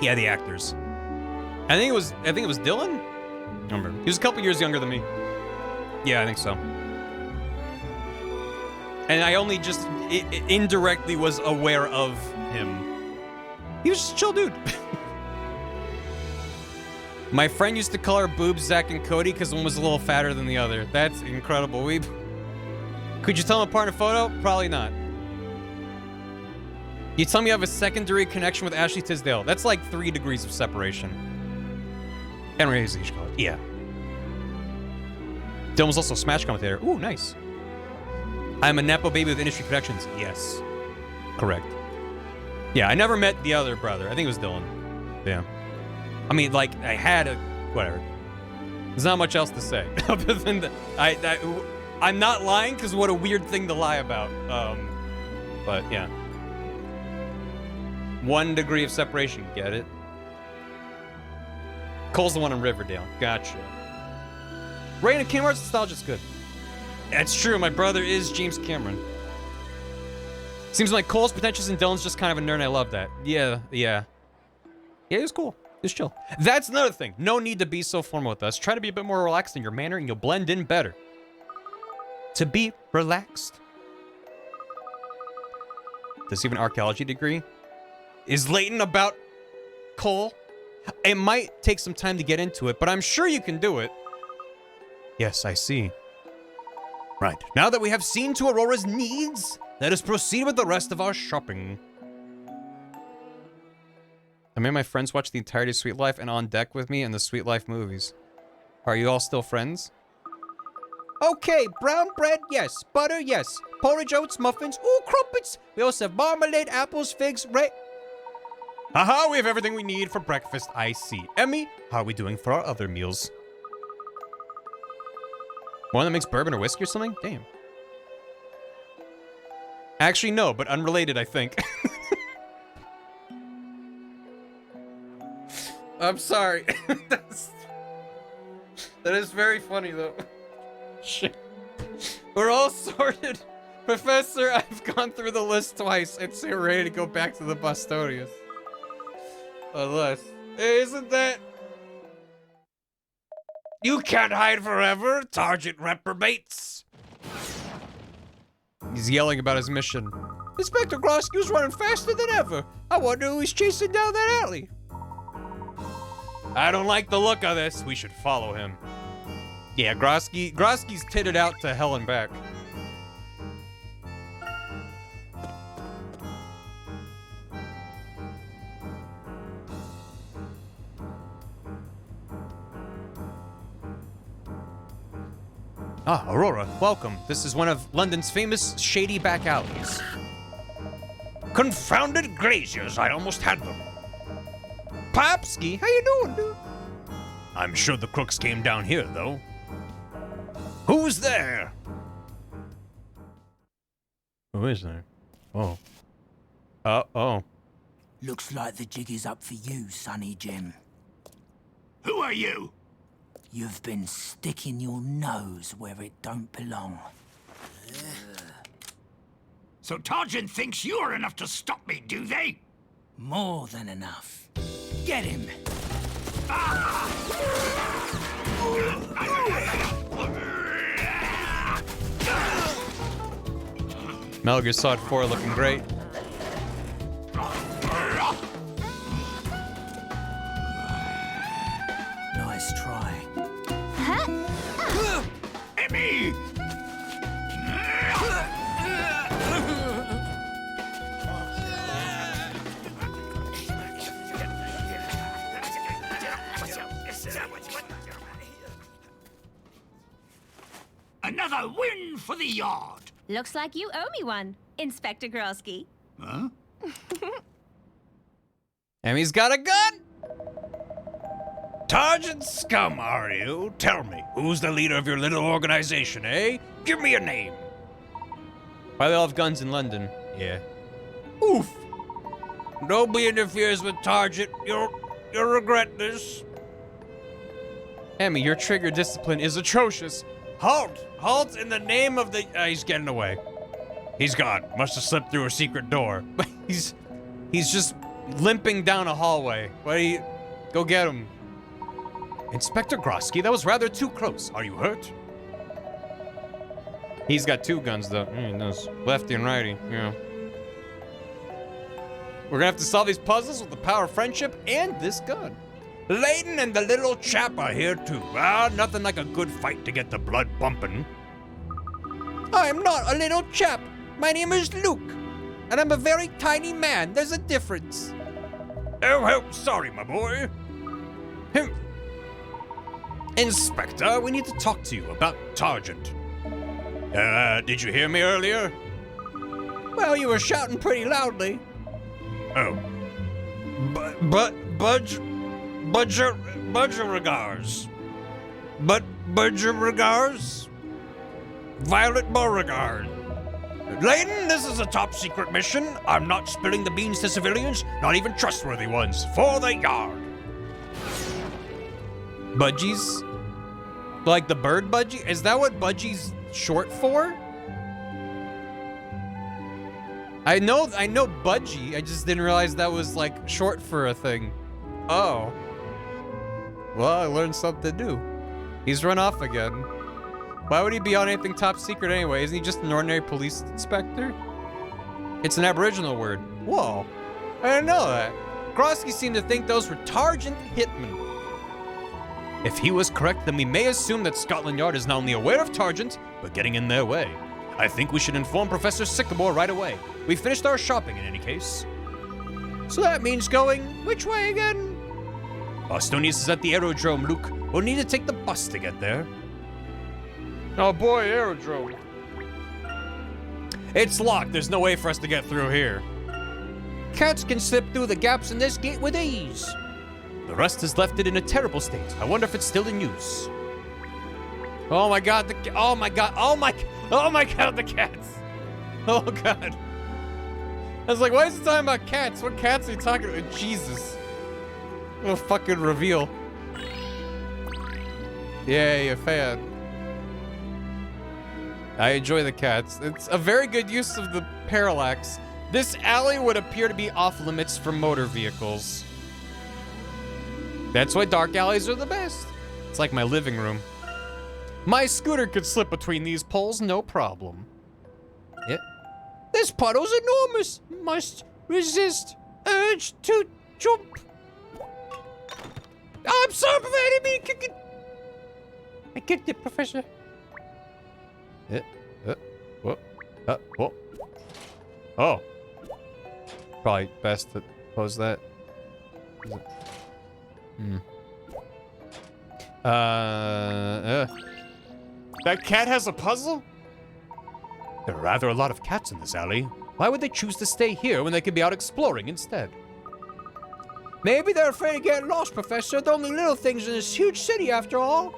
Yeah, the actors. I think it was Dylan? I don't remember. He was a couple years younger than me. Yeah, I think so. And I only just indirectly was aware of him. He was just a chill dude. My friend used to call her boobs Zack and Cody because one was a little fatter than the other. That's incredible. Could you tell them apart in a photo? Probably not. You tell me you have a secondary connection with Ashley Tisdale. That's like 3 degrees of separation. Henry Hayes, yeah. Dylan was also a Smash commentator. Ooh, nice. I'm a Nepo baby with industry connections. Yes. Correct. Yeah, I never met the other brother. I think it was Dylan. Yeah. I mean, like, I had a... Whatever. There's not much else to say. Other than that, I'm not lying, because what a weird thing to lie about. But, yeah. 1 degree of separation. Get it? Cole's the one in Riverdale. Gotcha. Rain and Kingdom Hearts nostalgia's good. That's true. My brother is James Cameron. Seems like Cole's pretentious and Dylan's just kind of a nerd, and I love that. Yeah. Yeah, it was cool. It's chill. That's another thing. No need to be so formal with us. Try to be a bit more relaxed in your manner, and you'll blend in better. To be relaxed. Does he have an archaeology degree? Is Layton about Cole? It might take some time to get into it, but I'm sure you can do it. Yes, I see. Right. Now that we have seen to Aurora's needs, let us proceed with the rest of our shopping. I made my friends watch the entirety of Sweet Life and On Deck with me in the Sweet Life movies. Are you all still friends? Okay, brown bread, yes. Butter, yes. Porridge, oats, muffins, ooh, crumpets. We also have marmalade, apples, figs, right? Haha, we have everything we need for breakfast, I see. Emmy, how are we doing for our other meals? One that makes bourbon or whiskey or something? Damn. Actually, no, but unrelated, I think. I'm sorry. That is very funny, though. Shit. We're all sorted. Professor, I've gone through the list twice. It's ready to go back to the Bostonius. Unless... Isn't that... You can't hide forever, Target reprobates. He's yelling about his mission. Inspector Groskew's running faster than ever. I wonder who he's chasing down that alley. I don't like the look of this. We should follow him. Yeah, Groskey's titted out to hell and back. Ah, Aurora, welcome. This is one of London's famous shady back alleys. Confounded glaziers, I almost had them. Popsky, how you doing, dude? I'm sure the crooks came down here, though. Who's there? Who is there? Oh. Oh. Looks like the jig is up for you, Sonny Jim. Who are you? You've been sticking your nose where it don't belong. So Targent thinks you're enough to stop me, do they? More than enough. Get him! Metal Gear Solid 4 looking great. Nice try. Emmy! Another win for the yard. Looks like you owe me one, Inspector Grosky. Huh? Emmy's got a gun! Targent scum, are you? Tell me, who's the leader of your little organization, eh? Give me a name. Why they all have guns in London? Yeah. Oof. Nobody interferes with Targent. You'll regret this. Emmy, your trigger discipline is atrocious. Halt! Halt in the name of the... he's getting away. He's gone. Must have slipped through a secret door. He's just limping down a hallway. Why do you... Go get him. Inspector Grosky, that was rather too close. Are you hurt? He's got two guns, though. He knows. Lefty and righty, yeah. We're gonna have to solve these puzzles with the power of friendship and this gun. Layton and the little chap are here too. Ah, nothing like a good fight to get the blood pumping. I'm not a little chap. My name is Luke. And I'm a very tiny man. There's a difference. Oh, sorry, my boy. Inspector, we need to talk to you about Targent. Did you hear me earlier? Well, you were shouting pretty loudly. Oh. Budge regards. Budge regards? Violet Beauregard. Layton, this is a top secret mission. I'm not spilling the beans to civilians, not even trustworthy ones. For the yard. Budgies? Like the bird budgie? Is that what budgie's short for? I know budgie. I just didn't realize that was like short for a thing. Oh. Well, I learned something new. He's run off again. Why would he be on anything top secret anyway? Isn't he just an ordinary police inspector? It's an Aboriginal word. Whoa. I didn't know that. Grosky seemed to think those were Targent hitmen. If he was correct, then we may assume that Scotland Yard is not only aware of Targent, but getting in their way. I think we should inform Professor Sycamore right away. We finished our shopping in any case. So that means going which way again? Bostonius is at the aerodrome, Luke. We'll need to take the bus to get there. Oh boy, aerodrome. It's locked. There's no way for us to get through here. Cats can slip through the gaps in this gate with ease. The rust has left it in a terrible state. I wonder if it's still in use. Oh my god, oh my god, the cats. Oh god. I was like, why is he talking about cats? What cats are you talking about? Jesus. What a fucking reveal. Yay, a fan. I enjoy the cats. It's a very good use of the parallax. This alley would appear to be off limits for motor vehicles. That's why dark alleys are the best. It's like my living room. My scooter could slip between these poles, no problem. Yep. This puddle's enormous. Must resist urge to jump. I'm sorry, Professor. I didn't mean to kick it. I kicked it, Professor. Whoa. Oh. Probably best to close that. That cat has a puzzle? There are rather a lot of cats in this alley. Why would they choose to stay here when they could be out exploring instead? Maybe they're afraid of getting lost, Professor. They're only little things in this huge city, after all.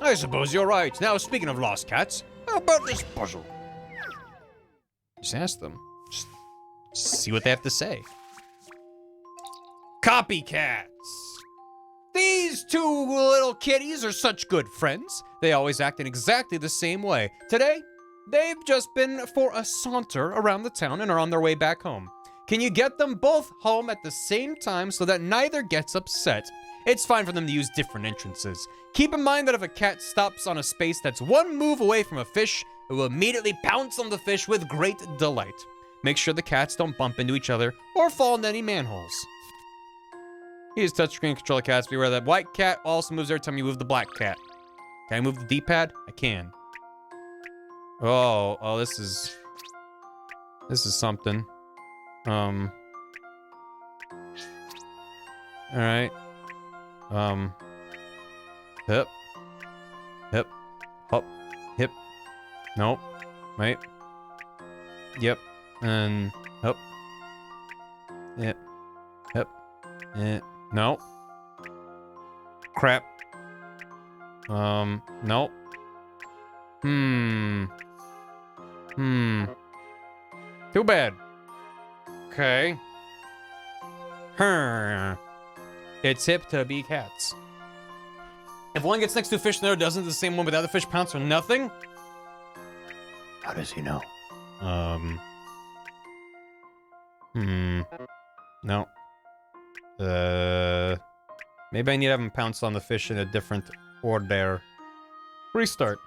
I suppose you're right. Now, speaking of lost cats, how about this puzzle? Just ask them. Just see what they have to say. Copycats. These two little kitties are such good friends. They always act in exactly the same way. Today, they've just been for a saunter around the town and are on their way back home. Can you get them both home at the same time so that neither gets upset? It's fine for them to use different entrances. Keep in mind that if a cat stops on a space that's one move away from a fish, it will immediately pounce on the fish with great delight. Make sure the cats don't bump into each other or fall into any manholes. Use touchscreen control cats. Beware that white cat also moves every time you move the black cat. Can I move the D-pad? I can. Oh, this is something. All right. Hip. Hip. Hop. Hip. Nope. Wait. Yep. And hop. Yep. Hip. No. Crap. Nope. Too bad. Okay. It's hip to be cats. If one gets next to a fish and the other doesn't, the same one without the fish pounce or nothing? How does he know? No. Maybe I need to have him pounce on the fish in a different order. Restart.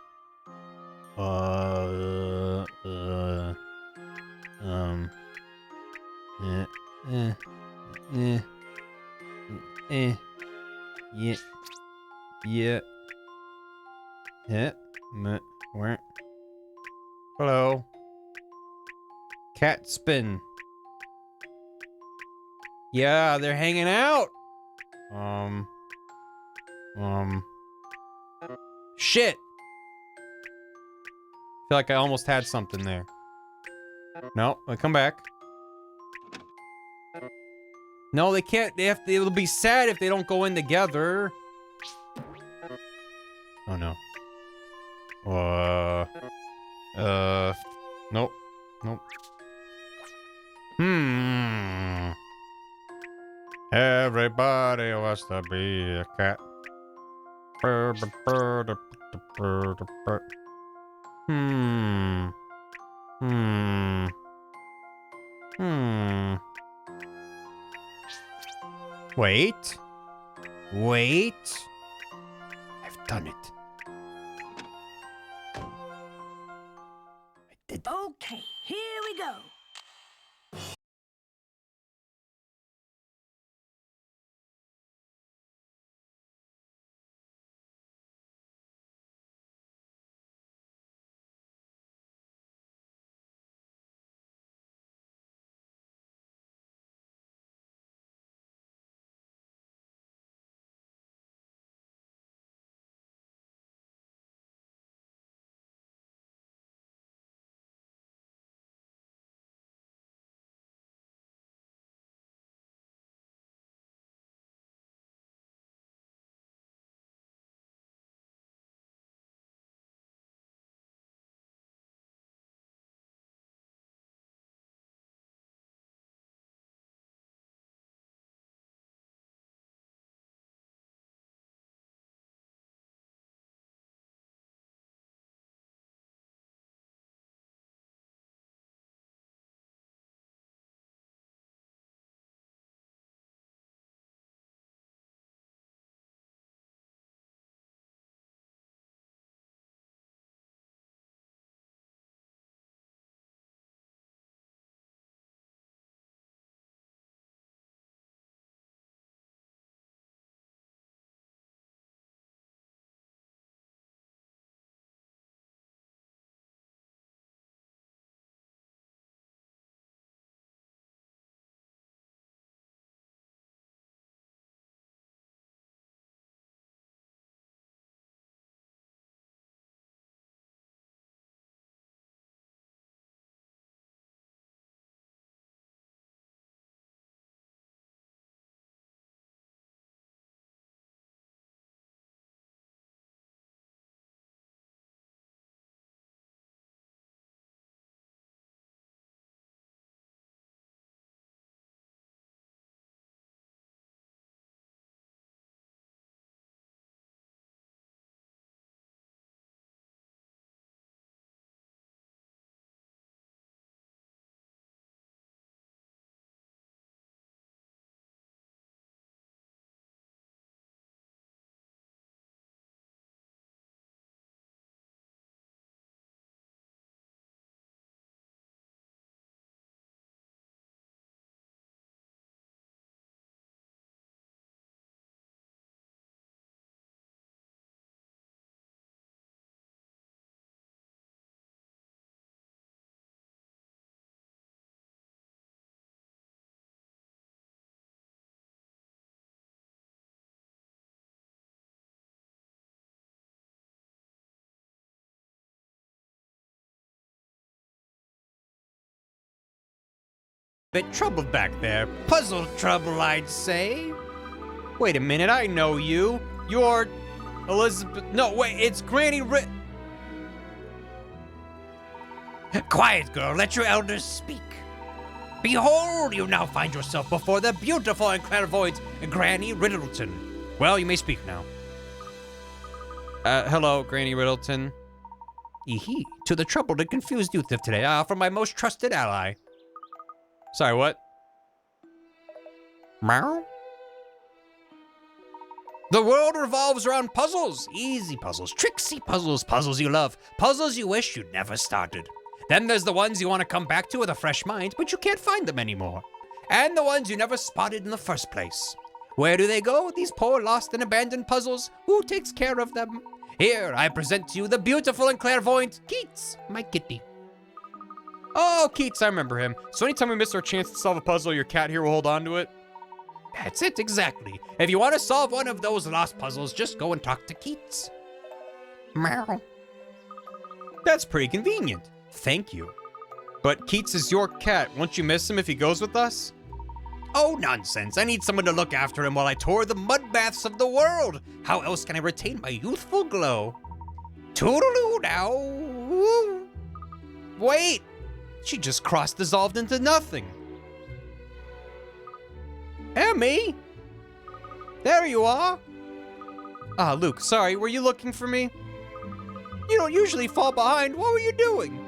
Where? Hello. Cat spin. Yeah, they're hanging out. Shit. Feel like I almost had something there. No, come back. No, they can't. It'll be sad if they don't go in together. Oh no. Nope. Nope. Everybody wants to be a cat. Wait. I've done it. Okay, here we go. Bit troubled back there. Puzzle trouble, I'd say. Wait a minute, I know you. You're Elizabeth. No, wait, it's Granny Quiet, girl. Let your elders speak. Behold, you now find yourself before the beautiful and clairvoyant Granny Riddleton. Well, you may speak now. Hello, Granny Riddleton. Eehee. To the troubled and confused youth of today, I offer my most trusted ally. Sorry, what? Meow? The world revolves around puzzles. Easy puzzles, tricksy puzzles, puzzles you love, puzzles you wish you'd never started. Then there's the ones you want to come back to with a fresh mind, but you can't find them anymore. And the ones you never spotted in the first place. Where do they go, these poor lost and abandoned puzzles? Who takes care of them? Here, I present to you the beautiful and clairvoyant Keats, my kitty. Oh, Keats, I remember him. So anytime we miss our chance to solve a puzzle, your cat here will hold on to it? That's it, exactly. If you want to solve one of those lost puzzles, just go and talk to Keats. Meow. That's pretty convenient. Thank you. But Keats is your cat. Won't you miss him if he goes with us? Oh, nonsense. I need someone to look after him while I tour the mud baths of the world. How else can I retain my youthful glow? Toodaloo now. Woo. Wait! She just cross-dissolved into nothing. Emmy? There you are. Ah, Luke, sorry, were you looking for me? You don't usually fall behind. What were you doing?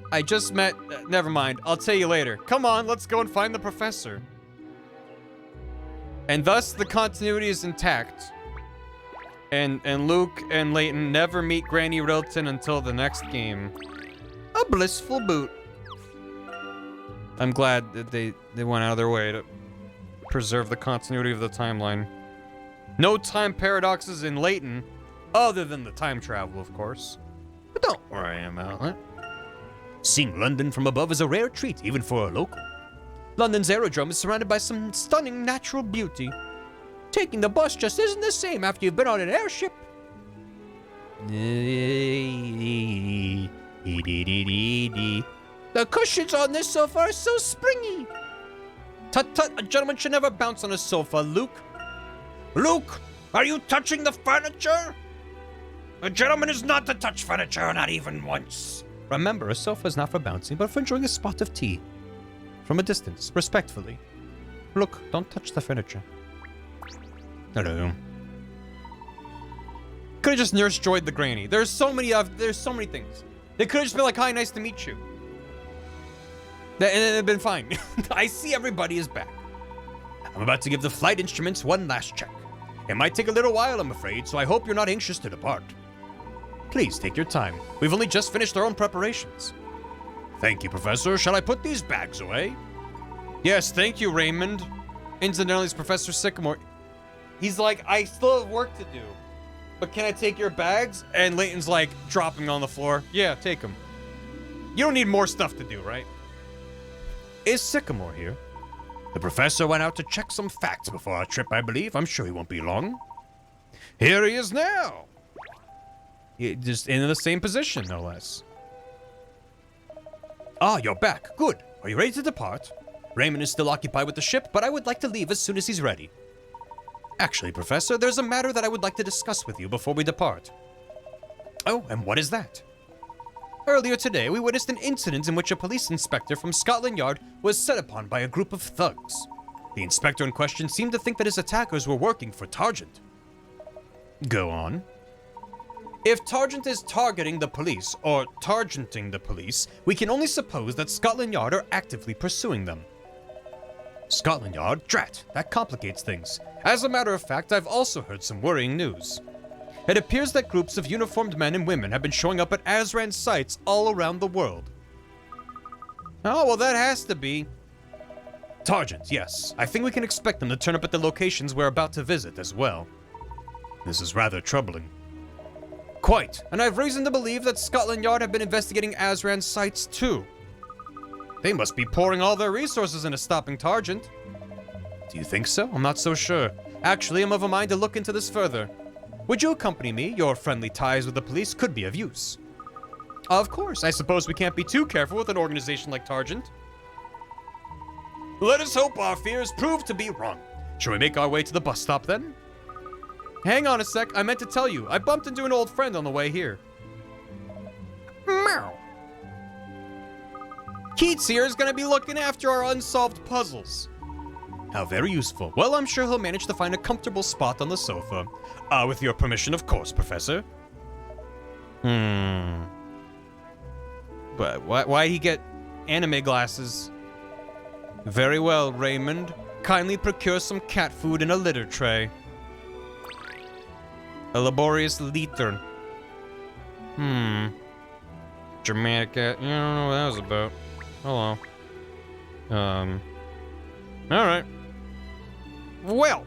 I just met... never mind, I'll tell you later. Come on, let's go and find the professor. And thus, the continuity is intact. And Luke and Layton never meet Granny Riddleton until the next game. A blissful boot. I'm glad that they went out of their way to preserve the continuity of the timeline. No time paradoxes in Layton, other than the time travel, of course. But don't worry about it. Seeing London from above is a rare treat, even for a local. London's aerodrome is surrounded by some stunning natural beauty. Taking the bus just isn't the same after you've been on an airship. The cushions on this sofa are so springy. Tut tut, a gentleman should never bounce on a sofa, Luke. Luke, are you touching the furniture? A gentleman is not to touch furniture, not even once. Remember, a sofa is not for bouncing, but for enjoying a spot of tea. From a distance, respectfully. Look, don't touch the furniture. Hello. Could have just nurse joyed the granny. There's so many things. They could have just been like, hi, nice to meet you. And it'd been fine. I see everybody is back. I'm about to give the flight instruments one last check. It might take a little while, I'm afraid, so I hope you're not anxious to depart. Please take your time. We've only just finished our own preparations. Thank you, Professor. Shall I put these bags away? Yes, thank you, Raymond. Incidentally, it's Professor Sycamore. He's like, I still have work to do. But can I take your bags? And Layton's like, dropping on the floor. Yeah, take them. You don't need more stuff to do, right? Is Sycamore here? The professor went out to check some facts before our trip, I believe. I'm sure he won't be long. Here he is now. Just in the same position, no less. Ah, you're back. Good. Are you ready to depart? Raymond is still occupied with the ship, but I would like to leave as soon as he's ready. Actually, Professor, there's a matter that I would like to discuss with you before we depart. Oh, and what is that? Earlier today, we witnessed an incident in which a police inspector from Scotland Yard was set upon by a group of thugs. The inspector in question seemed to think that his attackers were working for Targent. Go on. If Targent is targeting the police, or targenting the police, we can only suppose that Scotland Yard are actively pursuing them. Scotland Yard? Drat, that complicates things. As a matter of fact, I've also heard some worrying news. It appears that groups of uniformed men and women have been showing up at Azran sites all around the world. Oh, well, that has to be. Targent, yes. I think we can expect them to turn up at the locations we're about to visit as well. This is rather troubling. Quite, and I've reason to believe that Scotland Yard have been investigating Azran sites too. They must be pouring all their resources into stopping Targent. Do you think so? I'm not so sure. Actually, I'm of a mind to look into this further. Would you accompany me? Your friendly ties with the police could be of use. Of course. I suppose we can't be too careful with an organization like Targent. Let us hope our fears prove to be wrong. Shall we make our way to the bus stop then? Hang on a sec, I meant to tell you. I bumped into an old friend on the way here. Meow. Keats here is gonna be looking after our unsolved puzzles. How very useful. Well, I'm sure he'll manage to find a comfortable spot on the sofa. With your permission, of course, Professor. But why'd he get anime glasses? Very well, Raymond. Kindly procure some cat food in a litter tray. A laborious Layton. Dramatic cat. Yeah, I don't know what that was about. Hello. Alright. Well.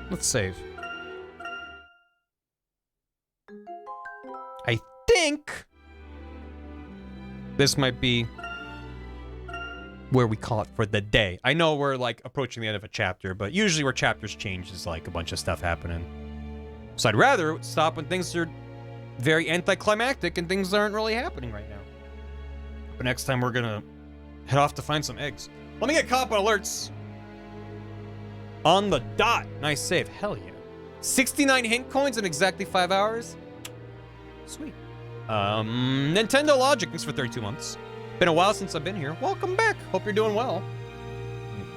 Let's save. I think this might be where we call it for the day. I know we're like approaching the end of a chapter, but usually where chapters change is like a bunch of stuff happening. So I'd rather stop when things are very anticlimactic and things aren't really happening right now. But next time we're gonna head off to find some eggs. Let me get caught up on alerts. On the dot. Nice save. Hell yeah. 69 hint coins in exactly 5 hours. Sweet. Nintendo Logic, thanks for 32 months. Been a while since I've been here. Welcome back. Hope you're doing well.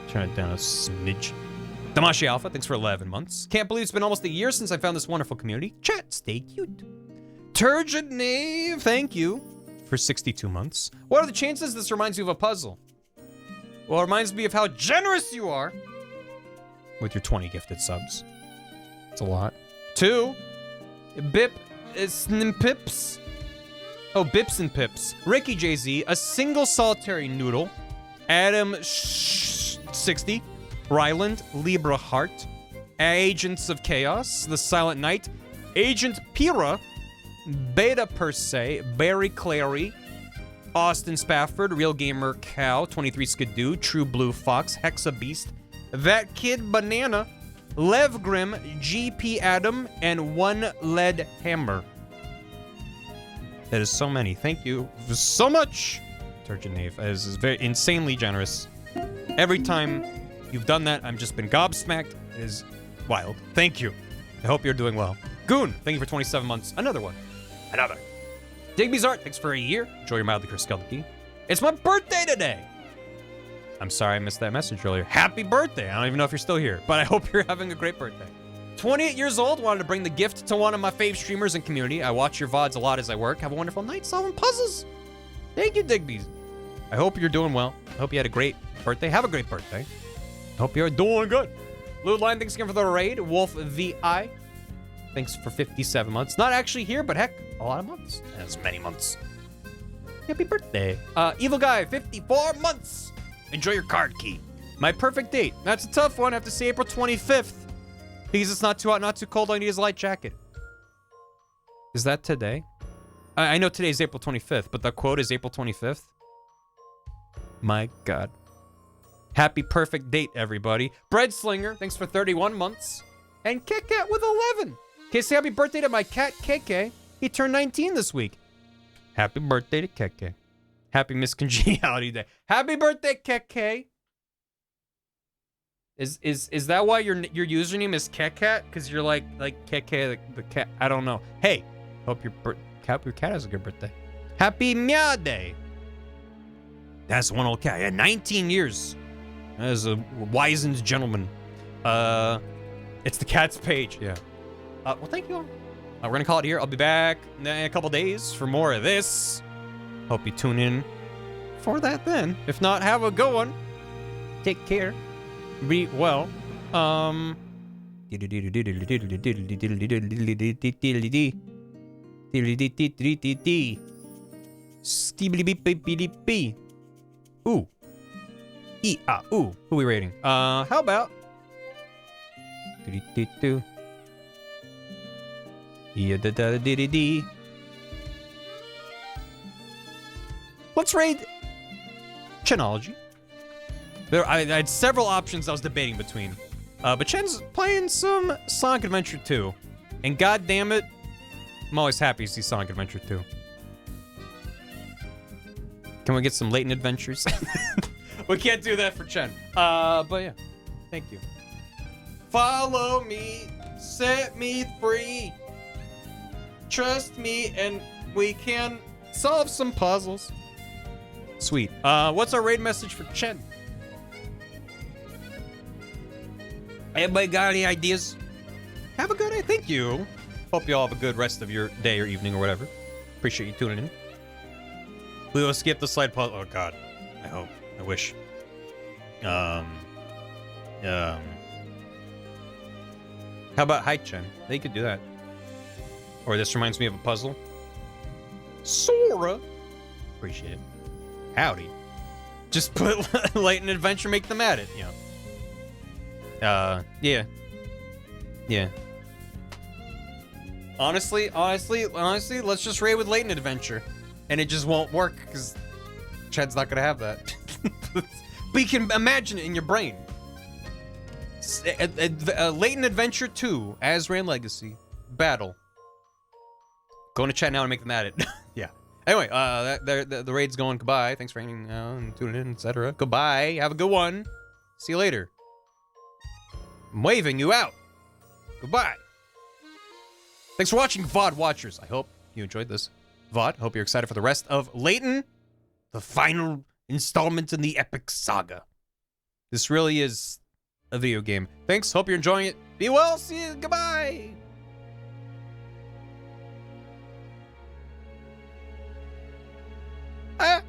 Turn it down a smidge. Damashi Alpha, thanks for 11 months. Can't believe it's been almost a year since I found this wonderful community. Chat, stay cute. Turgid Knave, thank you for 62 months. What are the chances this reminds you of a puzzle? Well, it reminds me of how generous you are with your 20 gifted subs. It's a lot. 2. Bip Snimpips. Oh, Bips and Pips. Ricky JZ, a single solitary noodle. Adam 60. Ryland, Libra Heart. Agents of Chaos, The Silent Knight. Agent Pira. Beta Per Se. Barry Clary. Austin Spafford, Real Gamer Cow, 23 Skidoo, True Blue Fox, Hexa Beast, That Kid Banana, Lev Grim, GP Adam, and One Lead Hammer. That is so many. Thank you so much, Turgid Knave. This is very insanely generous. Every time you've done that, I've just been gobsmacked. It is wild. Thank you. I hope you're doing well. Goon, thank you for 27 months. Another one. Another. Digby's Art, thanks for a year. Enjoy your mildly cursed skeleton. It's my birthday today. I'm sorry I missed that message earlier. Happy birthday. I don't even know if you're still here, but I hope you're having a great birthday. 28 years old, wanted to bring the gift to one of my fave streamers and community. I watch your VODs a lot as I work. Have a wonderful night solving puzzles. Thank you, Digby's. I hope you're doing well. I hope you had a great birthday. Have a great birthday. I hope you're doing good. Blue Line, thanks again for the raid. Wolf VI, thanks for 57 months. Not actually here, but heck, a lot of months. That's many months. Happy birthday. Evil Guy, 54 months. Enjoy your card key. My perfect date. That's a tough one. I have to say April 25th. Because it's not too hot, not too cold. I need his light jacket. Is that today? I know today's April 25th, but the quote is April 25th. My God. Happy perfect date, everybody. Bread Slinger, thanks for 31 months. And Kit Kat with 11. Okay, say happy birthday to my cat, KK. He turned 19 this week. Happy birthday to KK. Happy Miss Congeniality Day. Happy birthday, KK. Is that why your username is KK? Because you're like KK the cat. I don't know. Hey, hope your cat has a good birthday. Happy Mya Day. That's one old cat. Yeah, 19 years. As a wizened gentleman. It's the cat's page. Yeah. Well, thank you all. We're gonna call it here. I'll be back in a couple days for more of this. Hope you tune in for that then. If not, have a good one. Take care. Be well. Ooh. Ooh. Who are we rating? How about? Let's raid Chenology. I had several options I was debating between. But Chen's playing some Sonic Adventure 2. And god damn it, I'm always happy to see Sonic Adventure 2. Can we get some Layton adventures? We can't do that for Chen. But yeah, thank you. Follow me, set me free. Trust me, and we can solve some puzzles. Sweet. What's our raid message for Chen? Anybody got any ideas? Have a good day. Thank you. Hope you all have a good rest of your day or evening or whatever. Appreciate you tuning in. We will skip the slide puzzle. Oh God. I hope. I wish. How about Hi Chen? They could do that. Or this reminds me of a puzzle. Sora. Appreciate it. Howdy. Just put Layton Adventure, make them at it, you know. Yeah. Yeah. Honestly, let's just raid with Layton Adventure. And it just won't work, because Chad's not gonna have that. But you can imagine it in your brain. Layton Adventure 2, Azran Legacy, Battle. Go into chat now and make them at it. Yeah. Anyway, the raid's going. Goodbye. Thanks for hanging out and tuning in, etc. Goodbye. Have a good one. See you later. I'm waving you out. Goodbye. Thanks for watching, VOD watchers. I hope you enjoyed this VOD. Hope you're excited for the rest of Layton, the final installment in the epic saga. This really is a video game. Thanks. Hope you're enjoying it. Be well. See you. Goodbye. Ah.